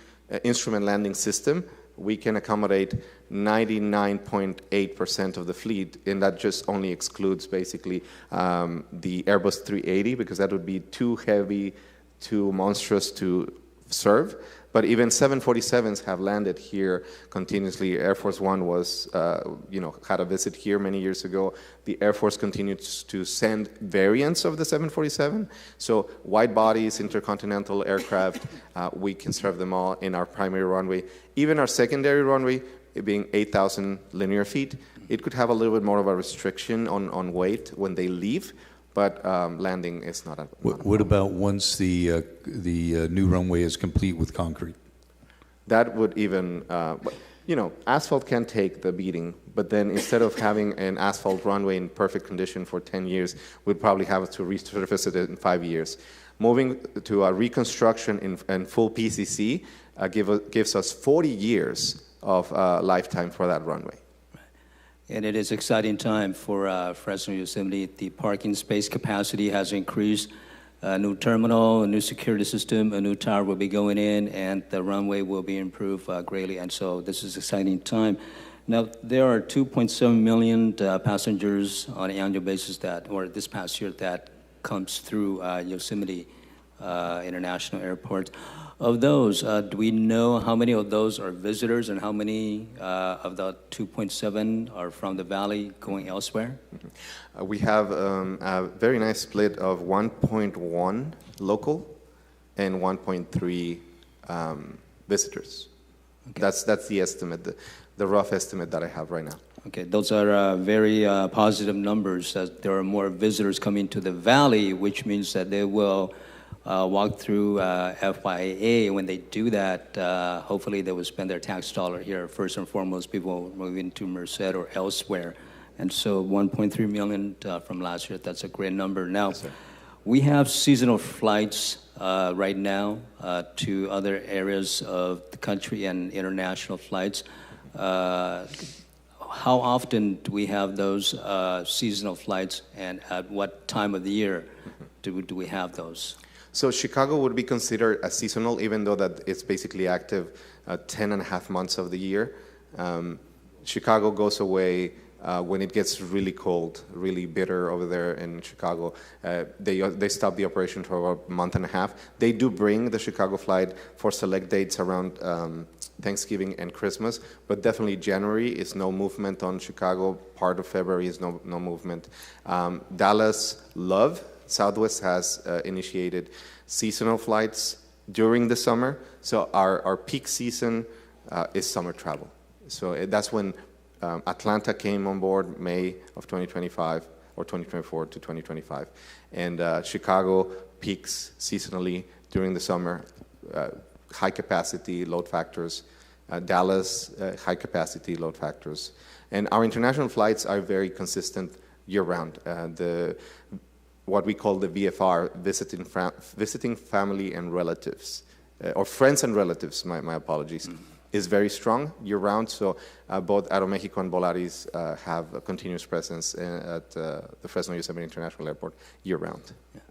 instrument landing system, we can accommodate 99.8% of the fleet, and that just only excludes basically the Airbus 380, because that would be too heavy, too monstrous to serve. But even 747s have landed here continuously. Air Force One was, had a visit here many years ago. The Air Force continues to send variants of the 747. So wide bodies, intercontinental aircraft, we can serve them all in our primary runway. Even our secondary runway, it being 8,000 linear feet, it could have a little bit more of a restriction on weight when they leave. but landing is not a. What about once the new runway is complete with concrete? That would even, asphalt can take the beating, but then instead of having an asphalt runway in perfect condition for 10 years, we'd probably have to resurface it in 5 years. Moving to a reconstruction in full PCC gives us 40 years of lifetime for that runway. And it is exciting time for Fresno Yosemite. The parking space capacity has increased. A new terminal, a new security system, a new tower will be going in, and the runway will be improved greatly. And so this is exciting time. Now, there are 2.7 million passengers on an annual basis or this past year, that comes through Yosemite International Airport. Of those, do we know how many of those are visitors and how many of the 2.7 are from the valley going elsewhere? We have a very nice split of 1.1 local and 1.3 visitors. Okay. That's the estimate, the rough estimate that I have right now. Okay, those are very positive numbers. There are more visitors coming to the valley, which means that they will walk through FYA. When they do that, hopefully they will spend their tax dollar here. First and foremost, people moving to Merced or elsewhere. And so 1.3 million from last year, that's a great number. Now, yes, we have seasonal flights right now to other areas of the country and international flights. How often do we have those seasonal flights, and at what time of the year do we have those? So Chicago would be considered a seasonal, even though that it's basically active 10 and a half months of the year. Chicago goes away when it gets really cold, really bitter over there in Chicago. They stop the operation for about a month and a half. They do bring the Chicago flight for select dates around Thanksgiving and Christmas, but definitely January is no movement on Chicago. Part of February is no movement. Dallas, Love, Southwest has initiated seasonal flights during the summer. So our peak season is summer travel. So that's when Atlanta came on board, May of 2025 or 2024 to 2025. And Chicago peaks seasonally during the summer, high capacity load factors. Dallas, high capacity load factors. And our international flights are very consistent year round. What we call the VFR, visiting family and relatives, or friends and relatives, my apologies, is very strong year-round. So both Aeromexico and Volaris have a continuous presence at the Fresno Yosemite International Airport year-round. Yeah.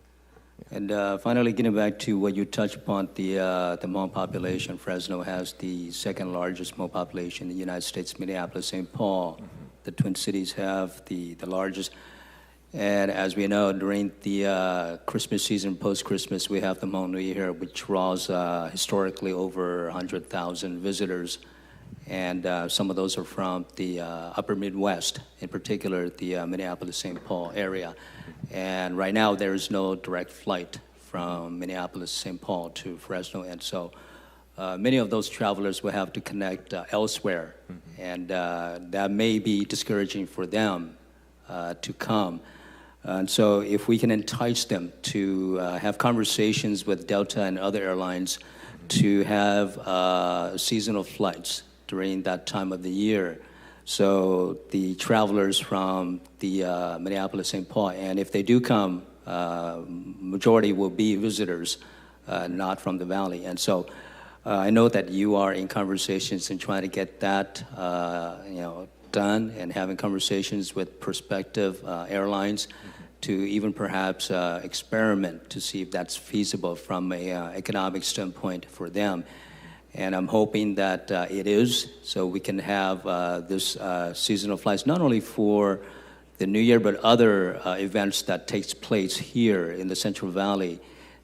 And finally, getting back to what you touched upon, the Hmong population. Fresno has the second largest Hmong population in the United States, Minneapolis, St. Paul. The Twin Cities have the largest. And as we know, during the Christmas season, post-Christmas, we have the Hmong New Year, which draws historically over 100,000 visitors. And some of those are from the upper Midwest, in particular the Minneapolis-St. Paul area. And right now, there is no direct flight from Minneapolis-St. Paul to Fresno. And so many of those travelers will have to connect elsewhere. Mm-hmm. And that may be discouraging for them to come. And so if we can entice them to have conversations with Delta and other airlines to have seasonal flights during that time of the year, so the travelers from the Minneapolis-St. Paul, and if they do come, majority will be visitors, not from the valley. And so I know that you are in conversations and trying to get that done, and having conversations with prospective airlines to even perhaps experiment to see if that's feasible from an economic standpoint for them. And I'm hoping that it is, so we can have this seasonal flights, not only for the New Year, but other events that takes place here in the Central Valley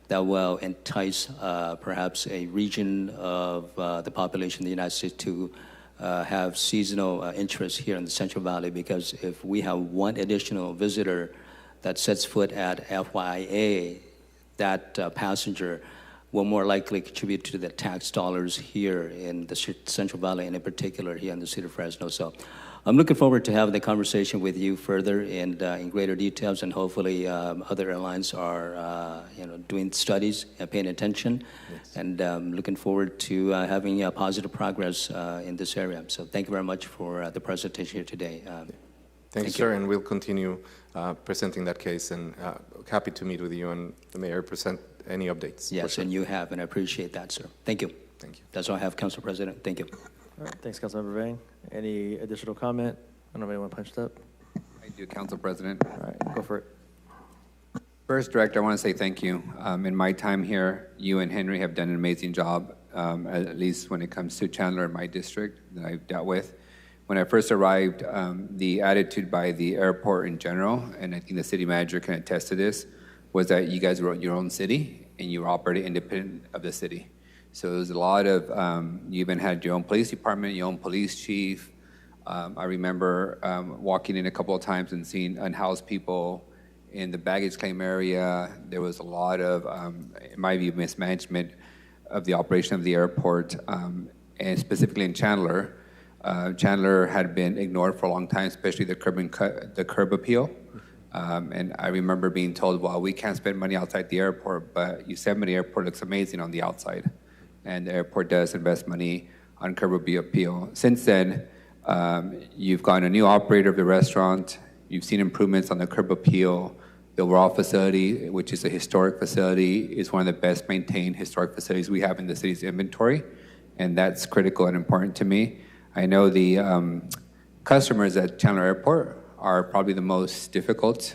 that will entice perhaps a region of the population of the United States to have seasonal interest here in the Central Valley. Because if we have one additional visitor that sets foot at FYA, that passenger will more likely contribute to the tax dollars here in the Central Valley, and in particular here in the city of Fresno. So I'm looking forward to having the conversation with you further and in greater details, and hopefully other airlines are doing studies and paying attention, and looking forward to having positive progress in this area. So thank you very much for the presentation here today. Thank you, sir, and we'll continue presenting that case, and happy to meet with you and the mayor, present any updates. Yes, and you have, and I appreciate that, sir. Thank you. Thank you. That's all I have, Council President. Thank you. All right, thanks, Councilmember Vang. Any additional comment? I don't know if anyone punched up. I do, Council President. All right, go for it. First, Director, I want to say thank you. In my time here, you and Henry have done an amazing job, at least when it comes to Chandler in my district that I've dealt with. When I first arrived, the attitude by the airport in general, and I think the city manager can attest to this, was that you guys were your own city and you were operating independent of the city. So there was a lot of, you even had your own police department, your own police chief. I remember walking in a couple of times and seeing unhoused people in the baggage claim area. There was a lot of, in my view, mismanagement of the operation of the airport, and specifically in Chandler. Chandler had been ignored for a long time, especially the curb appeal. And I remember being told, well, we can't spend money outside the airport, but Yosemite Airport looks amazing on the outside. And the airport does invest money on curb appeal. Since then, you've gotten a new operator of the restaurant. You've seen improvements on the curb appeal. The overall facility, which is a historic facility, is one of the best maintained historic facilities we have in the city's inventory. And that's critical and important to me. I know the customers at Chandler Airport are probably the most difficult,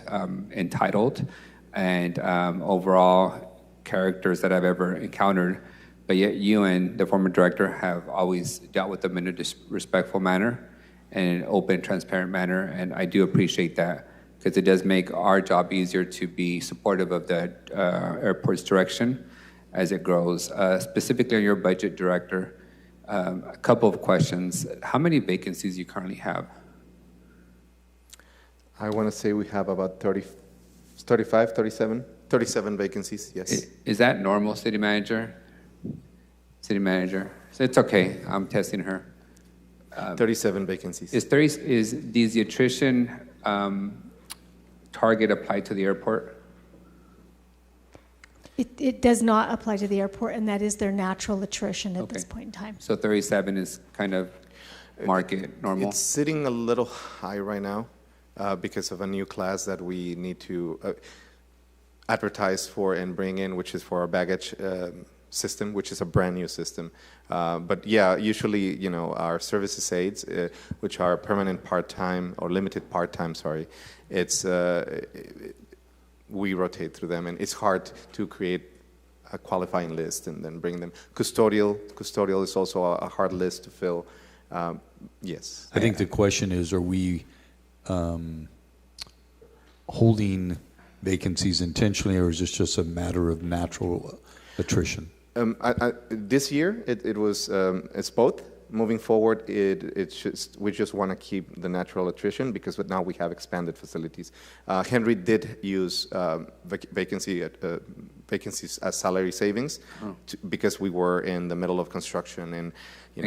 entitled, and overall characters that I've ever encountered. But yet you and the former director have always dealt with them in a respectful manner and an open, transparent manner, and I do appreciate that because it does make our job easier to be supportive of the airport's direction as it grows. Specifically on your budget, Director, a couple of questions. How many vacancies do you currently have? I want to say we have about 37 vacancies, yes. Is that normal, City Manager? City Manager. So it's okay, I'm testing her. 37 vacancies. Does the attrition target apply to the airport? It does not apply to the airport, and that is their natural attrition at this point in time. So 37 is kind of market normal? It's sitting a little high right now because of a new class that we need to advertise for and bring in, which is for our baggage system, which is a brand new system. But yeah, usually, you know, our services aides, which are permanent part-time or limited part-time, sorry, it's we rotate through them, and it's hard to create a qualifying list and then bring them. Custodial is also a hard list to fill. Yes. I think the question is, are we holding vacancies intentionally, or is this just a matter of natural attrition? This year, it was it's both. Moving forward, we just want to keep the natural attrition because now we have expanded facilities. Henry did use vacancies as salary savings because we were in the middle of construction and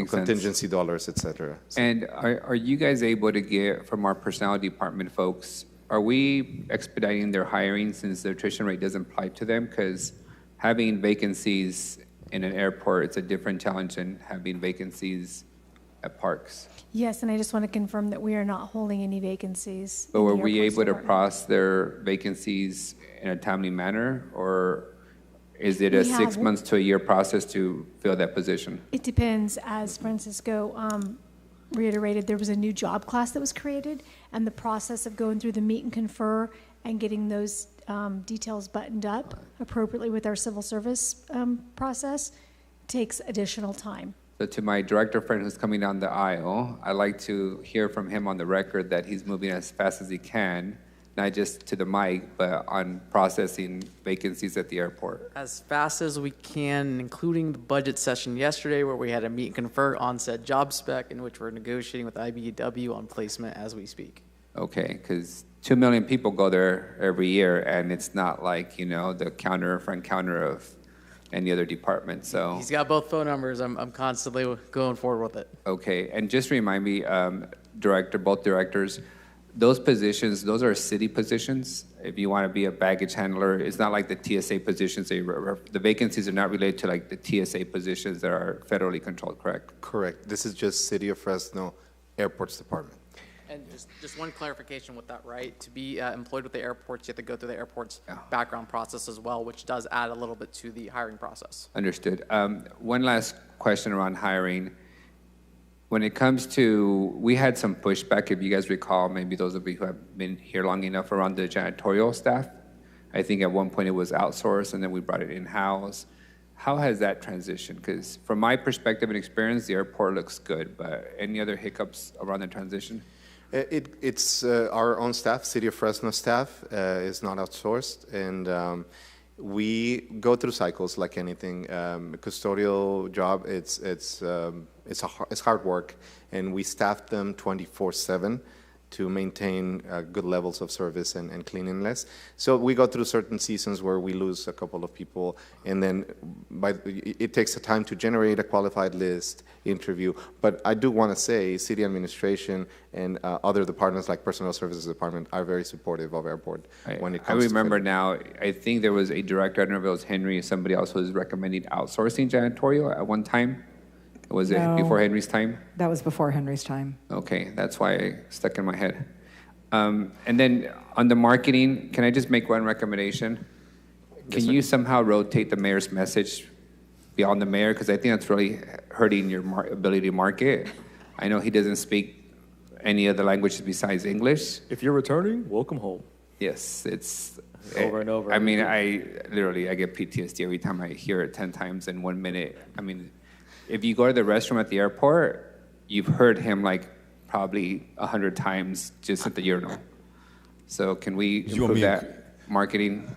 contingency dollars, etc. So. And are you guys able to get from our personnel department folks? Are we expediting their hiring since the attrition rate doesn't apply to them? Because having vacancies in an airport, it's a different challenge than having vacancies at parks. Yes, and I just want to confirm that we are not holding any vacancies. But were we able to process their vacancies in a timely manner, or is it a 6 months to a year process to fill that position? It depends. As Francisco reiterated, there was a new job class that was created, and the process of going through the meet and confer and getting those details buttoned up appropriately with our civil service process takes additional time. So to my director friend who's coming down the aisle, I'd like to hear from him on the record that he's moving as fast as he can, not just to the mic, but on processing vacancies at the airport. As fast as we can, including the budget session yesterday where we had a meet and confer on said job spec in which we're negotiating with IBEW on placement as we speak. Okay, because 2 million people go there every year, and it's not like, you know, the front counter of any other department. So he's got both phone numbers. I'm constantly going forward with it. Okay, and just remind me, both directors, those positions, those are city positions. If you want to be a baggage handler, it's not like the TSA positions. The vacancies are not related to like the TSA positions that are federally controlled, correct? Correct. This is just City of Fresno Airports Department. And just one clarification with that, right? To be employed with the airports, you have to go through the airport's background process as well, which does add a little bit to the hiring process. Understood. One last question around hiring. When it comes to, we had some pushback, if you guys recall, maybe those of you who have been here long enough, around the janitorial staff. I think at one point it was outsourced and then we brought it in-house. How has that transitioned? Because from my perspective and experience, the airport looks good, but any other hiccups around the transition? It's our own staff, City of Fresno staff is not outsourced, and we go through cycles like anything. Custodial job, it's hard work, and we staff them 24/7 to maintain good levels of service and cleanliness. So we go through certain seasons where we lose a couple of people, and then it takes a time to generate a qualified list, interview. But I do want to say city administration and other departments like Personnel Services Department are very supportive of airport when it comes I remember now, I think there was a director, I don't know if it was Henry, somebody else was recommending outsourcing janitorial at one time. Was it before Henry's time? That was before Henry's time. Okay, that's why it stuck in my head. And then on the marketing, can I just make one recommendation? Can you somehow rotate the mayor's message beyond the mayor? Because I think that's really hurting your ability to market. I know he doesn't speak any other languages besides English. If you're returning, welcome home. Yes, it's over and over. I mean, I get PTSD every time I hear it 10 times in 1 minute. I mean, if you go to the restroom at the airport, you've heard him like probably 100 times just at the urinal. So can we improve that marketing?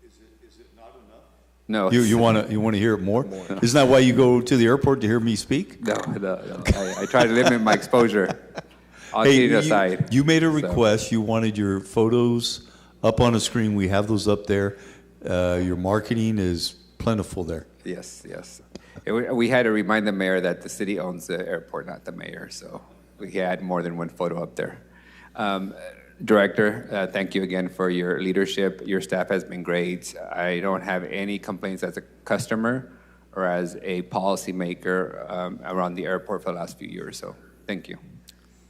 Is it not enough? No. You want to hear it more? Isn't that why you go to the airport to hear me speak? No. I try to limit my exposure. I'll take it aside. You made a request. You wanted your photos up on a screen. We have those up there. Your marketing is plentiful there. Yes. We had to remind the mayor that the city owns the airport, not the mayor. So we had more than one photo up there. Director, thank you again for your leadership. Your staff has been great. I don't have any complaints as a customer or as a policymaker around the airport for the last few years. So thank you.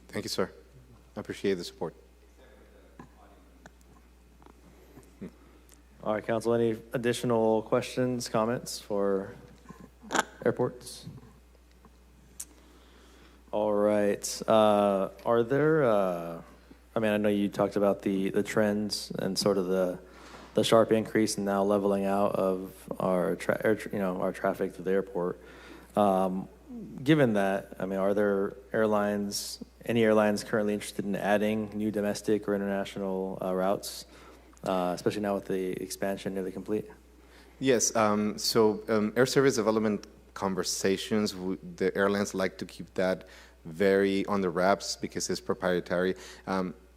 Thank you, sir. I appreciate the support. All right, council, any additional questions, comments for airports? All right. Are there, I mean, I know you talked about the trends and sort of the sharp increase and now leveling out of our traffic through the airport. Given that, I mean, are there any airlines currently interested in adding new domestic or international routes? Especially now with the expansion nearly complete? Yes, air service development conversations, the airlines like to keep that very on the wraps because it's proprietary.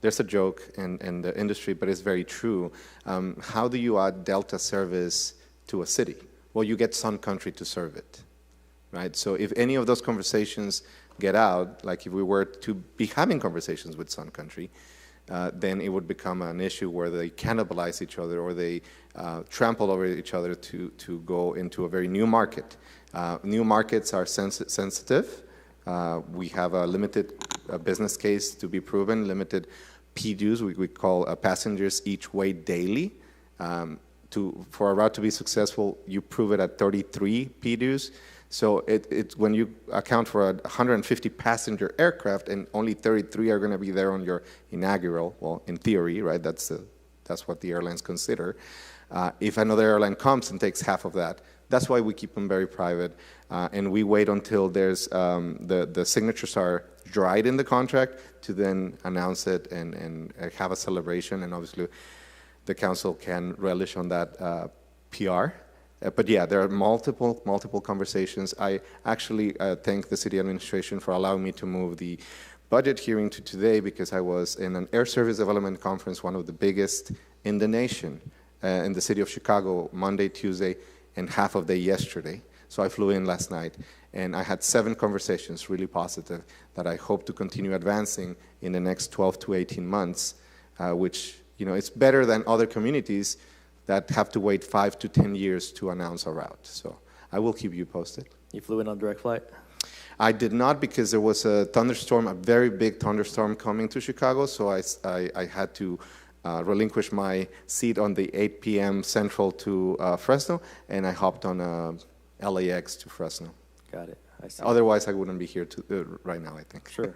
There's a joke in the industry, but it's very true. How do you add Delta service to a city? Well, you get Sun Country to serve it, right? So if any of those conversations get out, like if we were to be having conversations with Sun Country, then it would become an issue where they cannibalize each other or they trample over each other to go into a very new market. New markets are sensitive. We have a limited business case to be proven, limited PDUs, we call passengers each way daily. For a route to be successful, you prove it at 33 PDUs. So when you account for a 150 passenger aircraft and only 33 are going to be there on your inaugural, well, in theory, right? That's what the airlines consider. If another airline comes and takes half of that, that's why we keep them very private, and we wait until there's the signatures are dried in the contract to then announce it and have a celebration, and obviously the council can relish on that PR. But yeah, there are multiple conversations. I actually thank the city administration for allowing me to move the budget hearing to today because I was in an air service development conference, one of the biggest in the nation, in the city of Chicago, Monday, Tuesday, and half of day yesterday. So I flew in last night, and I had 7 conversations, really positive, that I hope to continue advancing in the next 12 to 18 months, which, it's better than other communities that have to wait 5 to 10 years to announce a route. So I will keep you posted. You flew in on direct flight? I did not, because there was a thunderstorm, a very big thunderstorm coming to Chicago, so I had to relinquish my seat on the 8 p.m. Central to Fresno, and I hopped on LAX to Fresno. Got it. I see. Otherwise, I wouldn't be here right now, I think. Sure.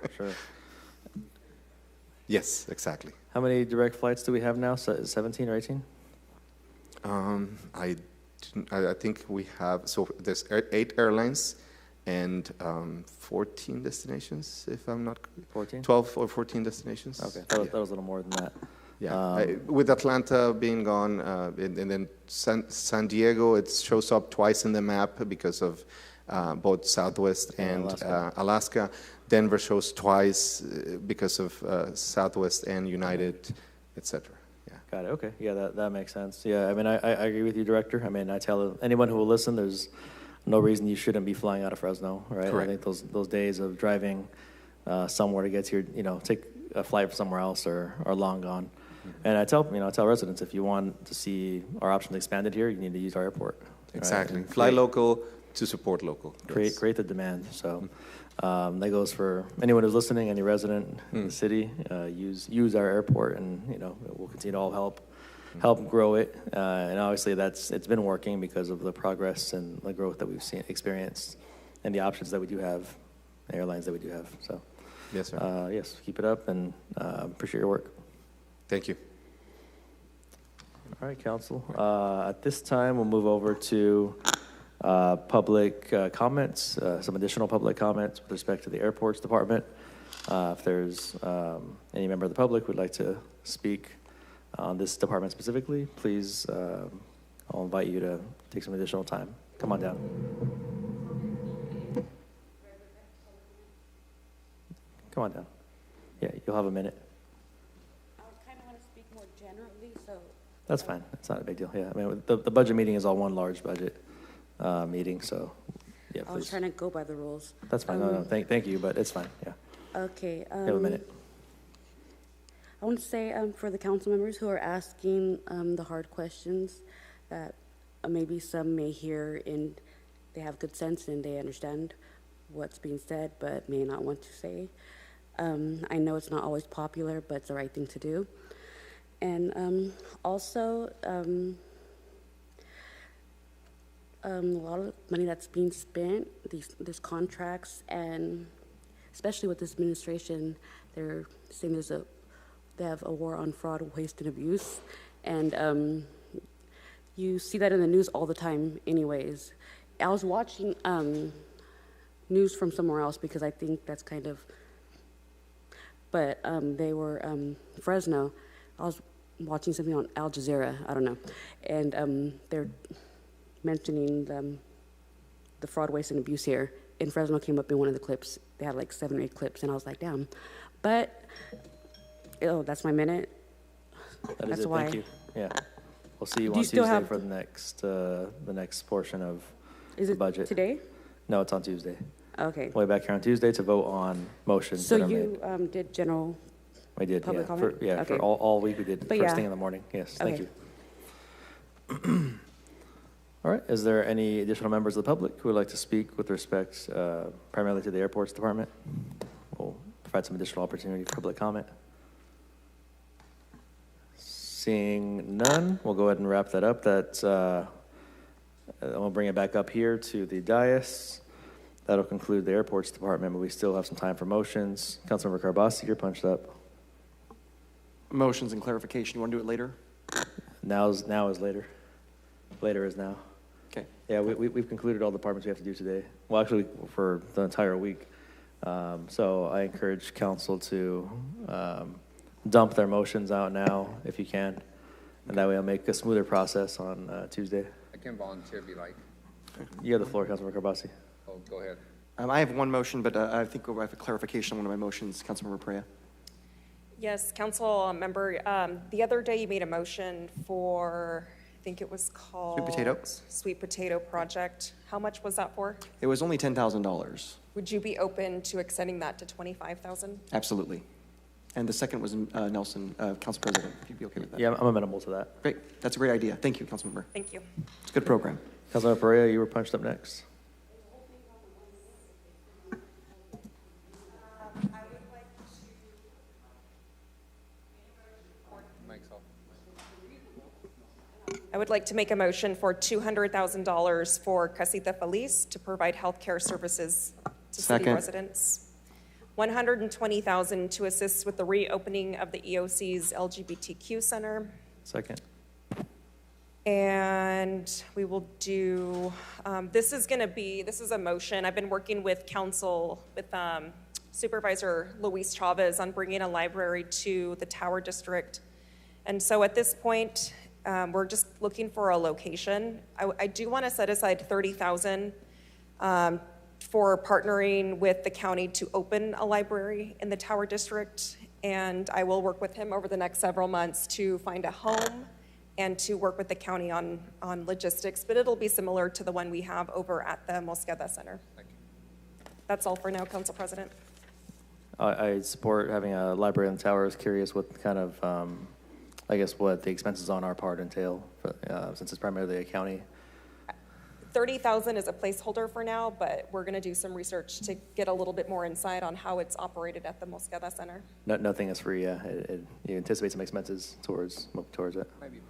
Yes, exactly. How many direct flights do we have now? 17 or 18? I think we have, so there's 8 airlines and 14 destinations, if I'm not... 14? 12 or 14 destinations. Okay, that was a little more than that. Yeah, with Atlanta being gone, and then San Diego, it shows up twice in the map because of both Southwest and Alaska. Denver shows twice because of Southwest and United, etc. Yeah. Got it. Okay. Yeah, that makes sense. Yeah, I mean, I agree with you, Director. I mean, I tell anyone who will listen, there's no reason you shouldn't be flying out of Fresno, right? Correct. I think those days of driving somewhere to get to your, take a flight somewhere else are long gone. And I tell residents, if you want to see our options expanded here, you need to use our airport. Exactly. Right? Fly local to support local. Create the demand. So that goes for anyone who's listening, any resident in the city. Use our airport, and we'll continue to all help grow it. And obviously, it's been working because of the progress and the growth that we've experienced, and the options that we do have, the airlines that we do have. So yes, sir. Yes, keep it up, and appreciate your work. Thank you. All right, Council. At this time, we'll move over to public comments, some additional public comments with respect to the Airports Department. If there's any member of the public who would like to speak on this department specifically, please, I'll invite you to take some additional time. Come on down. Come on down. Yeah, you'll have a minute. That's fine. It's not a big deal. Yeah, I mean, the budget meeting is all one large budget meeting, so yeah, please. I was trying to go by the rules. That's fine. No, thank you, but it's fine. Yeah. Okay. You have a minute. I want to say for the council members who are asking the hard questions that maybe some may hear and they have good sense and they understand what's being said, but may not want to say. I know it's not always popular, but it's the right thing to do. And also, a lot of money that's being spent, these contracts, and especially with this administration, they're saying they have a war on fraud, waste, and abuse. And you see that in the news all the time anyways. I was watching news from somewhere else because I think that's kind of, but they were Fresno. I was watching something on Al Jazeera, I don't know, and they're mentioning the fraud, waste, and abuse here. And Fresno came up in one of the clips. They had like 7 or 8 clips, and I was like, damn. But, that's my minute. That's it. why. Thank you. Yeah. We'll see you on Tuesday for the next portion of the budget. Is it today? No, it's on Tuesday. Okay. We'll be back here on Tuesday to vote on motions So that are you made. did general We did, public yeah. comment? For Okay. all week we did, But first yeah. thing in the morning. Yes, thank Okay. you. All right, is there any additional members of the public who would like to speak with respect primarily to the Airports Department? We'll provide some additional opportunity for public comment. Seeing none, we'll go ahead and wrap that up. I'll bring it back up here to the dais. That'll conclude the Airports Department, but we still have some time for motions. Councilmember Carbasi, you're punched up. Motions and clarification. You want to do it later? Now is later. Later is now. Okay. Yeah, we've concluded all the departments we have to do today. Well, actually, for the entire week. So I encourage council to dump their motions out now, if you can. And that way I'll make a smoother process on Tuesday. I can volunteer if you like. You have the floor, Councilmember Carbasi. Oh, go ahead. I have one motion, but I think I have a clarification on one of my motions. Councilmember Perea. Yes, council member, the other day you made a motion for, I think it was called. Sweet Potato? Sweet Potato Project. How much was that for? It was only $10,000. Would you be open to extending that to 25,000? Absolutely. And the second was Nelson, Council President, if you'd be okay with that. Yeah, I'm amenable to that. Great. That's a great idea. Thank you, Councilmember. Thank you. It's a good program. Councilmember Pereira, you were punched up next. I would like to make a motion for $200,000 for Casita Feliz to provide health care services to city Second. residents. $120,000 to assist with the reopening of the EOC's LGBTQ Center. Second. And we will do, this is a motion. I've been working with council, with Supervisor Luis Chavez on bringing a library to the Tower District. And so at this point, we're just looking for a location. I do want to set aside $30,000 for partnering with the county to open a library in the Tower District. And I will work with him over the next several months to find a home and to work with the county on logistics, but it'll be similar to the one we have over at the Mosqueda Center. That's all for now, Council President. I support having a library in the tower. I was curious what kind of, I guess, what the expenses on our part entail, since it's primarily a county. $30,000 is a placeholder for now, but we're going to do some research to get a little bit more insight on how it's operated at the Mosqueda Center. Nothing is free, yeah. You anticipate some expenses towards it. Maybe.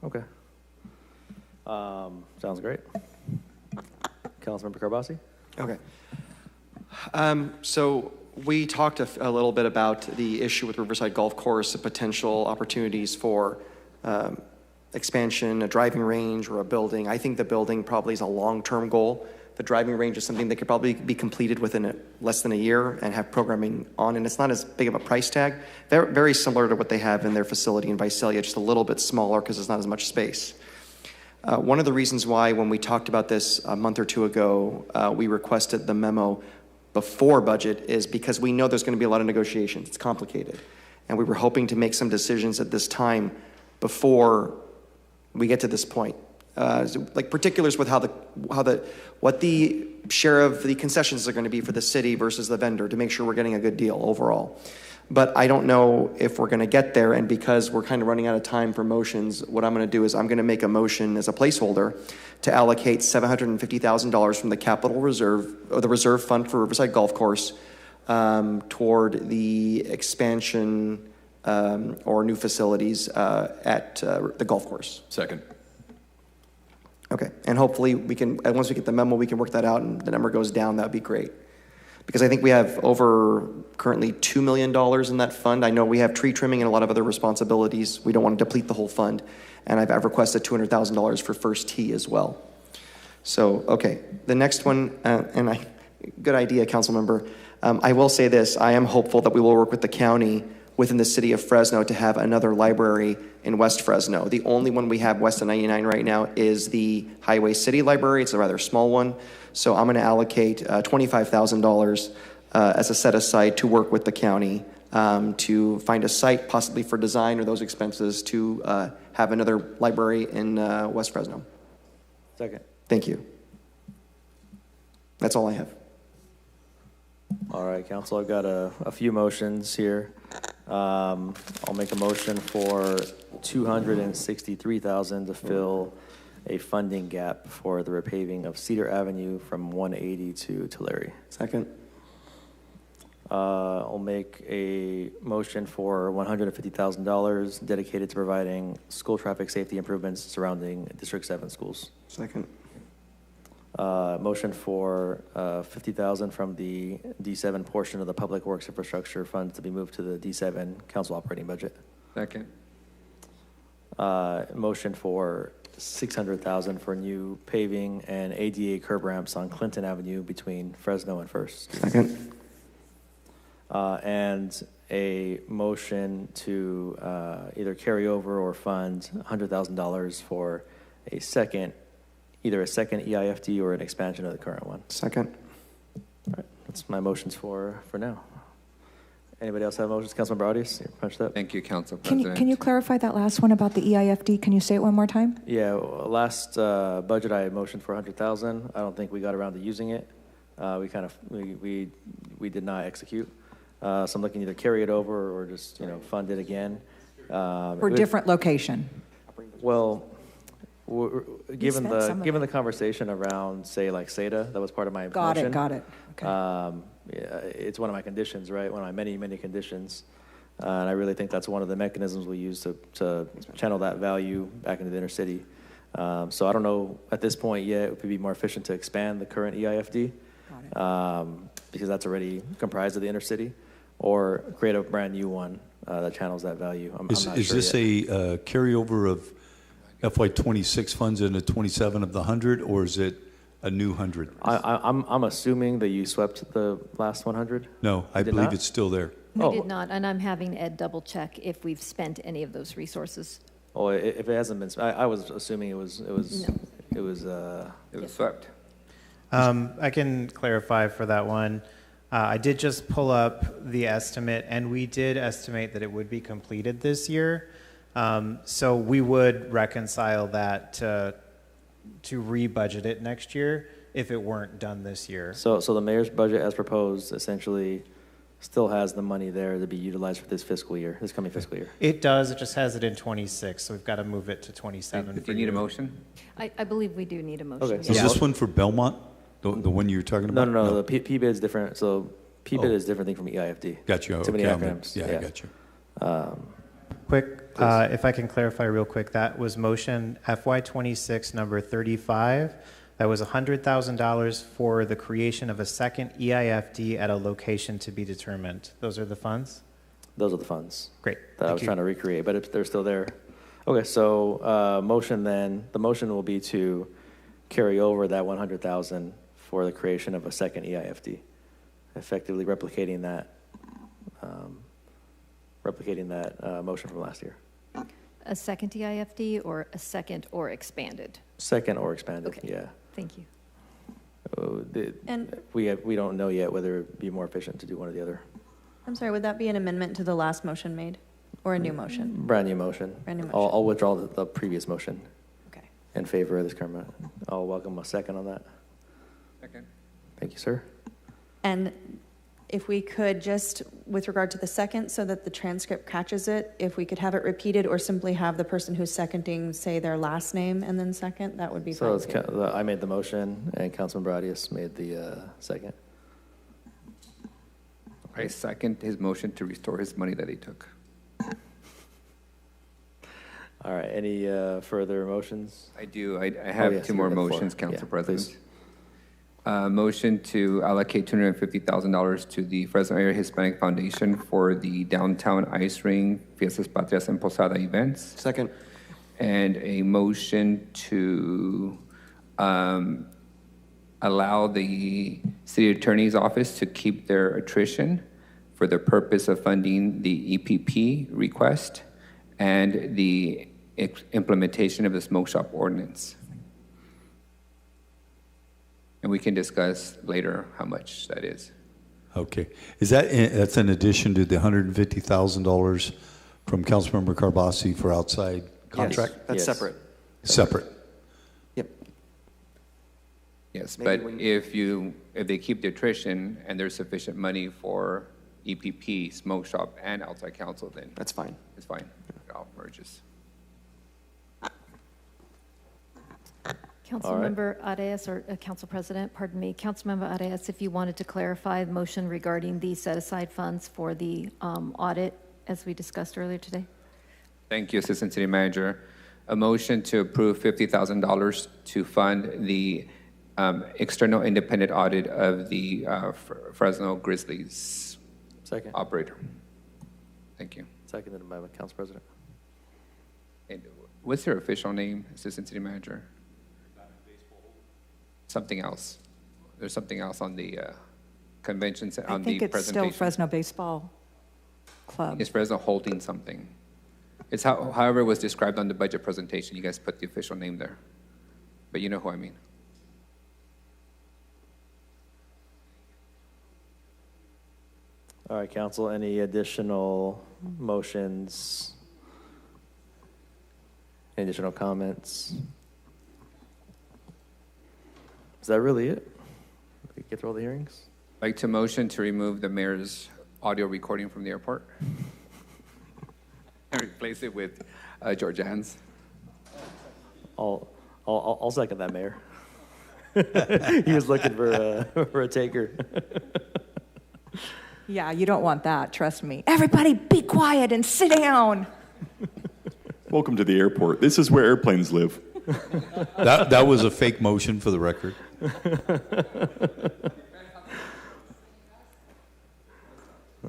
Okay. Sounds great. Councilmember Carbasi? Okay. So we talked a little bit about the issue with Riverside Golf Course, the potential opportunities for expansion, a driving range or a building. I think the building probably is a long-term goal. The driving range is something that could probably be completed within less than a year and have programming on, and it's not as big of a price tag. They're very similar to what they have in their facility in Visalia, just a little bit smaller because there's not as much space. One of the reasons why when we talked about this a month or two ago, we requested the memo before budget is because we know there's going to be a lot of negotiations. It's complicated. And we were hoping to make some decisions at this time before we get to this point. Like particulars with what the share of the concessions are going to be for the city versus the vendor to make sure we're getting a good deal overall. But I don't know if we're going to get there, and because we're kind of running out of time for motions, what I'm going to do is I'm going to make a motion as a placeholder to allocate $750,000 from the capital reserve, or the reserve fund for Riverside Golf Course, toward the expansion or new facilities at the golf course. Second. Okay, and hopefully we can, once we get the memo, we can work that out and the number goes down. That'd be great. Because I think we have over currently $2 million in that fund. I know we have tree trimming and a lot of other responsibilities. We don't want to deplete the whole fund. And I've requested $200,000 for first tee as well. So, okay, the next one, good idea, council member. I will say this, I am hopeful that we will work with the county within the city of Fresno to have another library in West Fresno. The only one we have west of 99 right now is the Highway City Library. It's a rather small one. So I'm gonna allocate $25,000 as a set aside to work with the county to find a site possibly for design or those expenses to have another library in West Fresno. Second. Thank you. That's all I have. All right, council, I've got a few motions here. I'll make a motion for $263,000 to fill a funding gap for the repaving of Cedar Avenue from 180 to Tulare. Second. I'll make a motion for $150,000 dedicated to providing school traffic safety improvements surrounding District 7 schools. Second. Motion for $50,000 from the D7 portion of the Public Works Infrastructure Fund to be moved to the D7 council operating budget. Second. Motion for $600,000 for new paving and ADA curb ramps on Clinton Avenue between Fresno and First. Second. And a motion to either carry over or fund $100,000 for either a second EIFD or an expansion of the current one. Second. All right, that's my motions for now. Anybody else have motions? Councilmember Arias, you're punched up. Thank you, Council Can President. you clarify that last one about the EIFD? Can you say it one more time? Yeah, last budget I motioned for 100,000. I don't think we got around to using it. We did not execute. So I'm looking to either carry it over or just fund it again. For different location? Well, given spent some of the conversation around, say, like SEDA, that was part of my Got motion. it, got it. Okay. Yeah, it's one of my conditions, right? One of my many conditions. And I really think that's one of the mechanisms we use to channel that value back into the inner city. So I don't know at this point yet, it would be more efficient to expand the current EIFD because that's already comprised of the inner city, or create a brand new one that channels that value. I'm not Is sure this yet. a carryover of FY26 funds into 27 of the 100, or is it a new 100? I'm assuming that you swept the last 100? No, I You did believe not? it's still there. We did not, and I'm having Ed double check if we've spent any of those resources. Oh, if it hasn't been, I was assuming it was swept. I can clarify for that one. I did just pull up the estimate, and we did estimate that it would be completed this year. So we would reconcile that to re-budget it next year if it weren't done this year. So the mayor's budget as proposed essentially still has the money there to be utilized for this coming fiscal year. It does, it just has it in 26, so we've got to move it to 27. Do you need a motion? I believe we do need a motion. Okay. yes. Is this one for Belmont, the one you're talking about? No. The P bid is different. So P bid is a different thing from EIFD. Got you. Too many Okay, acronyms. I got you. Quick, if I can clarify real quick, that was motion FY26 number 35. That was $100,000 for the creation of a second EIFD at a location to be determined. Those are the funds? Those are the funds. Great. That I was trying to recreate, but they're still there. Okay, so the motion will be to carry over that 100,000 for the creation of a second EIFD, effectively replicating that motion from last year. A second EIFD or a second or expanded? Second or expanded, Okay. yeah. Thank you. And We don't know yet whether it'd be more efficient to do one or the other. I'm sorry, would that be an amendment to the last motion made or a new motion? Brand new motion. Brand new I'll withdraw the previous motion. Okay. In favor of this current. I'll welcome a second on that. Second. Thank you, sir. And if we could just, with regard to the second, so that the transcript catches it, if we could have it repeated or simply have the person who's seconding say their last name and then second, that would be So fine. it's, I made the motion and Councilman Baradius made the second. I second his motion to restore his money that he took. All right, any further motions? I do. I have yes, two you more got the floor. motions, Council Yeah, President. please. Motion to allocate $250,000 to the Fresno Area Hispanic Foundation for the downtown ice ring, Fiestas Patrias and Posada events. Second. And a motion to allow the city attorney's office to keep their attrition for the purpose of funding the EPP request and the implementation of the smoke shop ordinance. And we can discuss later how much that is. Okay. That's in addition to the $150,000 from Councilmember Carbasi for outside contract? Yes, that's separate. Separate. Yep. Yes, Maybe but when if they keep the attrition and there's sufficient money for EPP, smoke shop, and outside counsel, then that's fine. It's fine. It all merges. Councilmember Arias, or Council President, pardon me, Councilmember Arias, if you wanted to clarify the motion regarding the set-aside funds for the audit, as we discussed earlier today. Thank you, Assistant City Manager. A motion to approve $50,000 to fund the external independent audit of the Fresno Grizzlies Second. operator. Thank you. Seconded by the Council President. And what's their official name, Assistant City Manager? Something else. There's something else on the convention, on the I think it's presentation. still Fresno Baseball Club. It's Fresno holding something. It's however it was described on the budget presentation. You guys put the official name there. But you know who I mean. All right, council, any additional motions? Any additional comments? Is that really it? Did we get through all the hearings? I'd like to motion to remove the mayor's audio recording from the airport and replace it with Georgianne's. I'll second that, Mayor. He was looking for a taker. Yeah, you don't want that, trust me. Everybody be quiet and sit down. Welcome to the airport. This is where airplanes live. That was a fake motion for the record.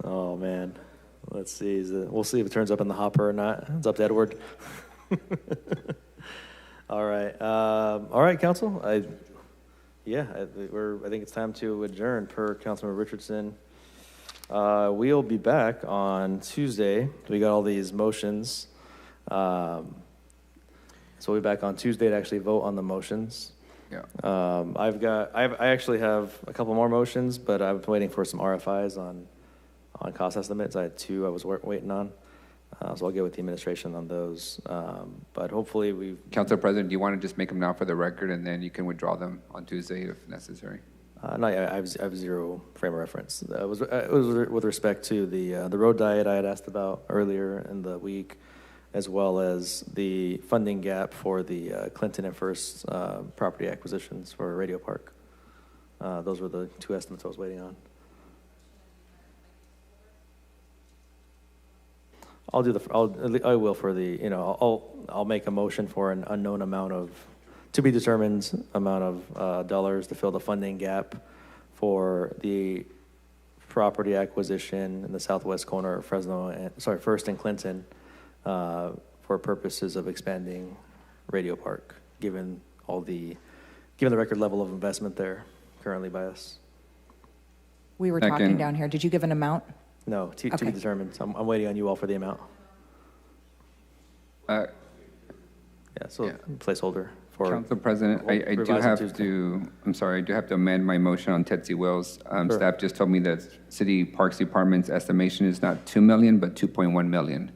Oh, man. Let's see. We'll see if it turns up in the hopper or not. It's up to Edward. All right, council. I think it's time to adjourn per Councilmember Richardson. We'll be back on Tuesday. We got all these motions. So we'll be back on Tuesday to actually vote on the motions. Yeah. I actually have a couple more motions, but I'm waiting for some RFIs on cost estimates. I had two I was waiting on. So I'll get with the administration on those. But hopefully Council President, do you want to just make them now for the record and then you can withdraw them on Tuesday if necessary? No, I have zero frame of reference. It was with respect to the road diet I had asked about earlier in the week, as well as the funding gap for the Clinton and First property acquisitions for Radio Park. Those were the two estimates I was waiting on. I'll make a motion for an unknown amount of, to be determined amount of dollars to fill the funding gap for the property acquisition in the southwest corner of Fresno, First and Clinton, for purposes of expanding Radio Park, given the record level of investment there currently by us. We were talking down here. Did you give an amount? No, to be determined. I'm waiting on you all for the amount. Placeholder for Council President, I do have to. I'm sorry, I do have to amend my motion on Tetsi Wells. Sure. Staff just told me that City Parks Department's estimation is not $2 million, but $2.1 million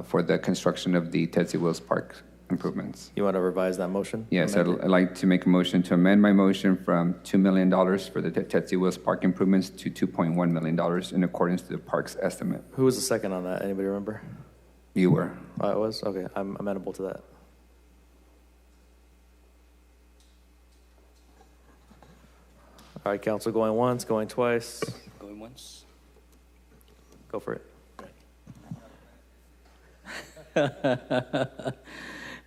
for the construction of the Tetsi Wells Park improvements. You want to revise that motion? Yes, I'd like to make a motion to amend my motion from $2 million for the Tetsi Wells Park improvements to $2.1 million in accordance to the park's estimate. Who was the second on that? Anybody remember? You were. Oh, it was? Okay, I'm amenable to that. All right, council, going once, going twice. Going once. Go for it.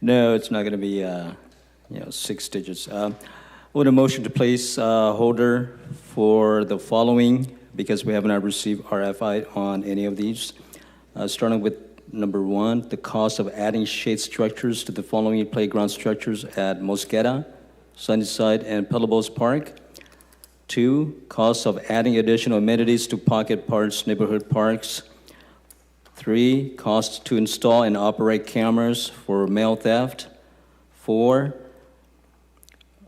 No, it's not going to be, 6 digits. With a motion to place holder for the following, because we have not received RFI on any of these. Starting with number 1, the cost of adding shade structures to the following playground structures at Mosqueda, Sunnyside, and Pellables Park. 2, cost of adding additional amenities to Pocket Parks neighborhood parks. 3, cost to install and operate cameras for mail theft. 4,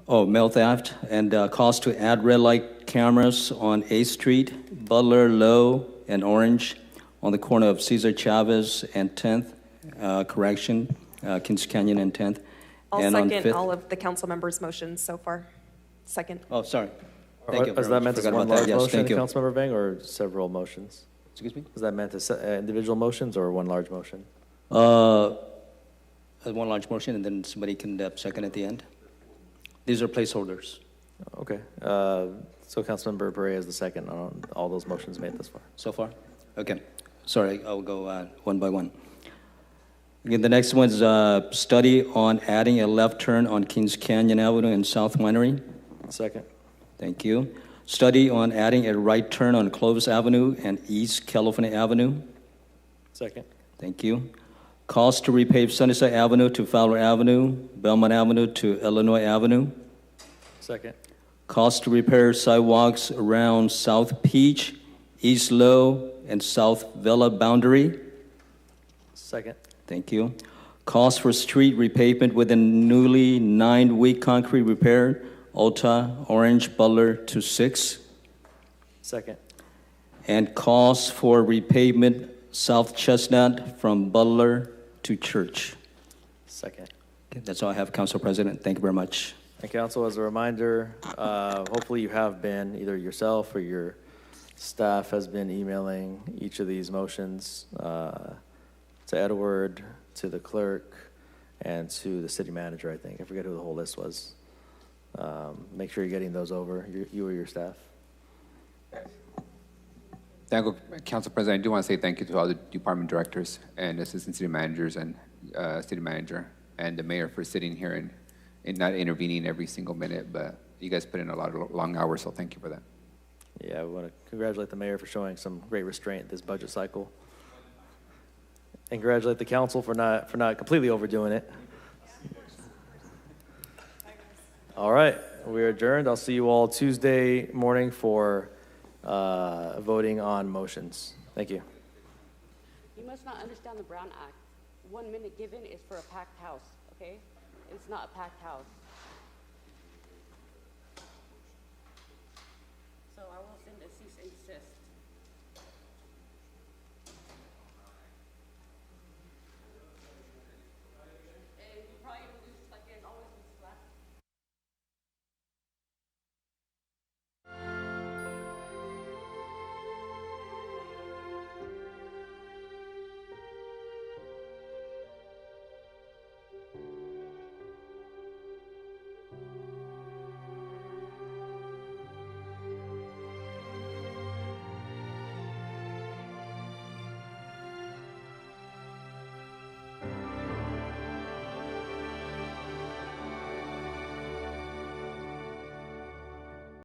mail theft, and cost to add red light cameras on 8th Street, Butler, Low, and Orange on the corner of Cesar Chavez and 10th, Kings Canyon and 10th. I'll and on second 5th, all of the council members' motions so far. Second. Oh, sorry. Thank you. Is that meant as one large Yes, motion, thank you. Councilmember Vang, or several motions? Excuse me? Is that meant as individual motions or one large motion? One large motion, and then somebody can second at the end. These are placeholders. Okay. So Councilmember Brea is the second on all those motions made this far. So far? Okay. Sorry, I'll go one by one. Again, the next one is study on adding a left turn on Kings Canyon Avenue and South Winery. Second. Thank you. Study on adding a right turn on Clovis Avenue and East California Avenue. Second. Thank you. Cost to repave Sunnyside Avenue to Fowler Avenue, Belmont Avenue to Illinois Avenue. Second. Cost to repair sidewalks around South Peach, East Low, and South Villa boundary. Second. Thank you. Cost for street repavement within newly 9-week concrete repair, Alta, Orange, Butler to 6. Second. and calls for repavement South Chestnut from Butler to Church. Second. Okay, that's all I have, Council President. Thank you very much. And council, as a reminder, hopefully you have been, either yourself or your staff has been emailing each of these motions to Edward, to the clerk, and to the city manager, I think. I forget who the whole list was. Make sure you're getting those over, you or your staff. Thank you, Council President. I do want to say thank you to all the department directors and assistant city managers and city manager and the mayor for sitting here and not intervening every single minute, but you guys put in a lot of long hours, so thank you for that. Yeah, we want to congratulate the mayor for showing some great restraint this budget cycle. And congratulate the council for not completely overdoing it. All right, we are adjourned. I'll see you all Tuesday morning for voting on motions. Thank you. You must not understand the Brown Act. 1 minute given is for a packed house, okay? It's not a packed house. So I will send a cease and desist.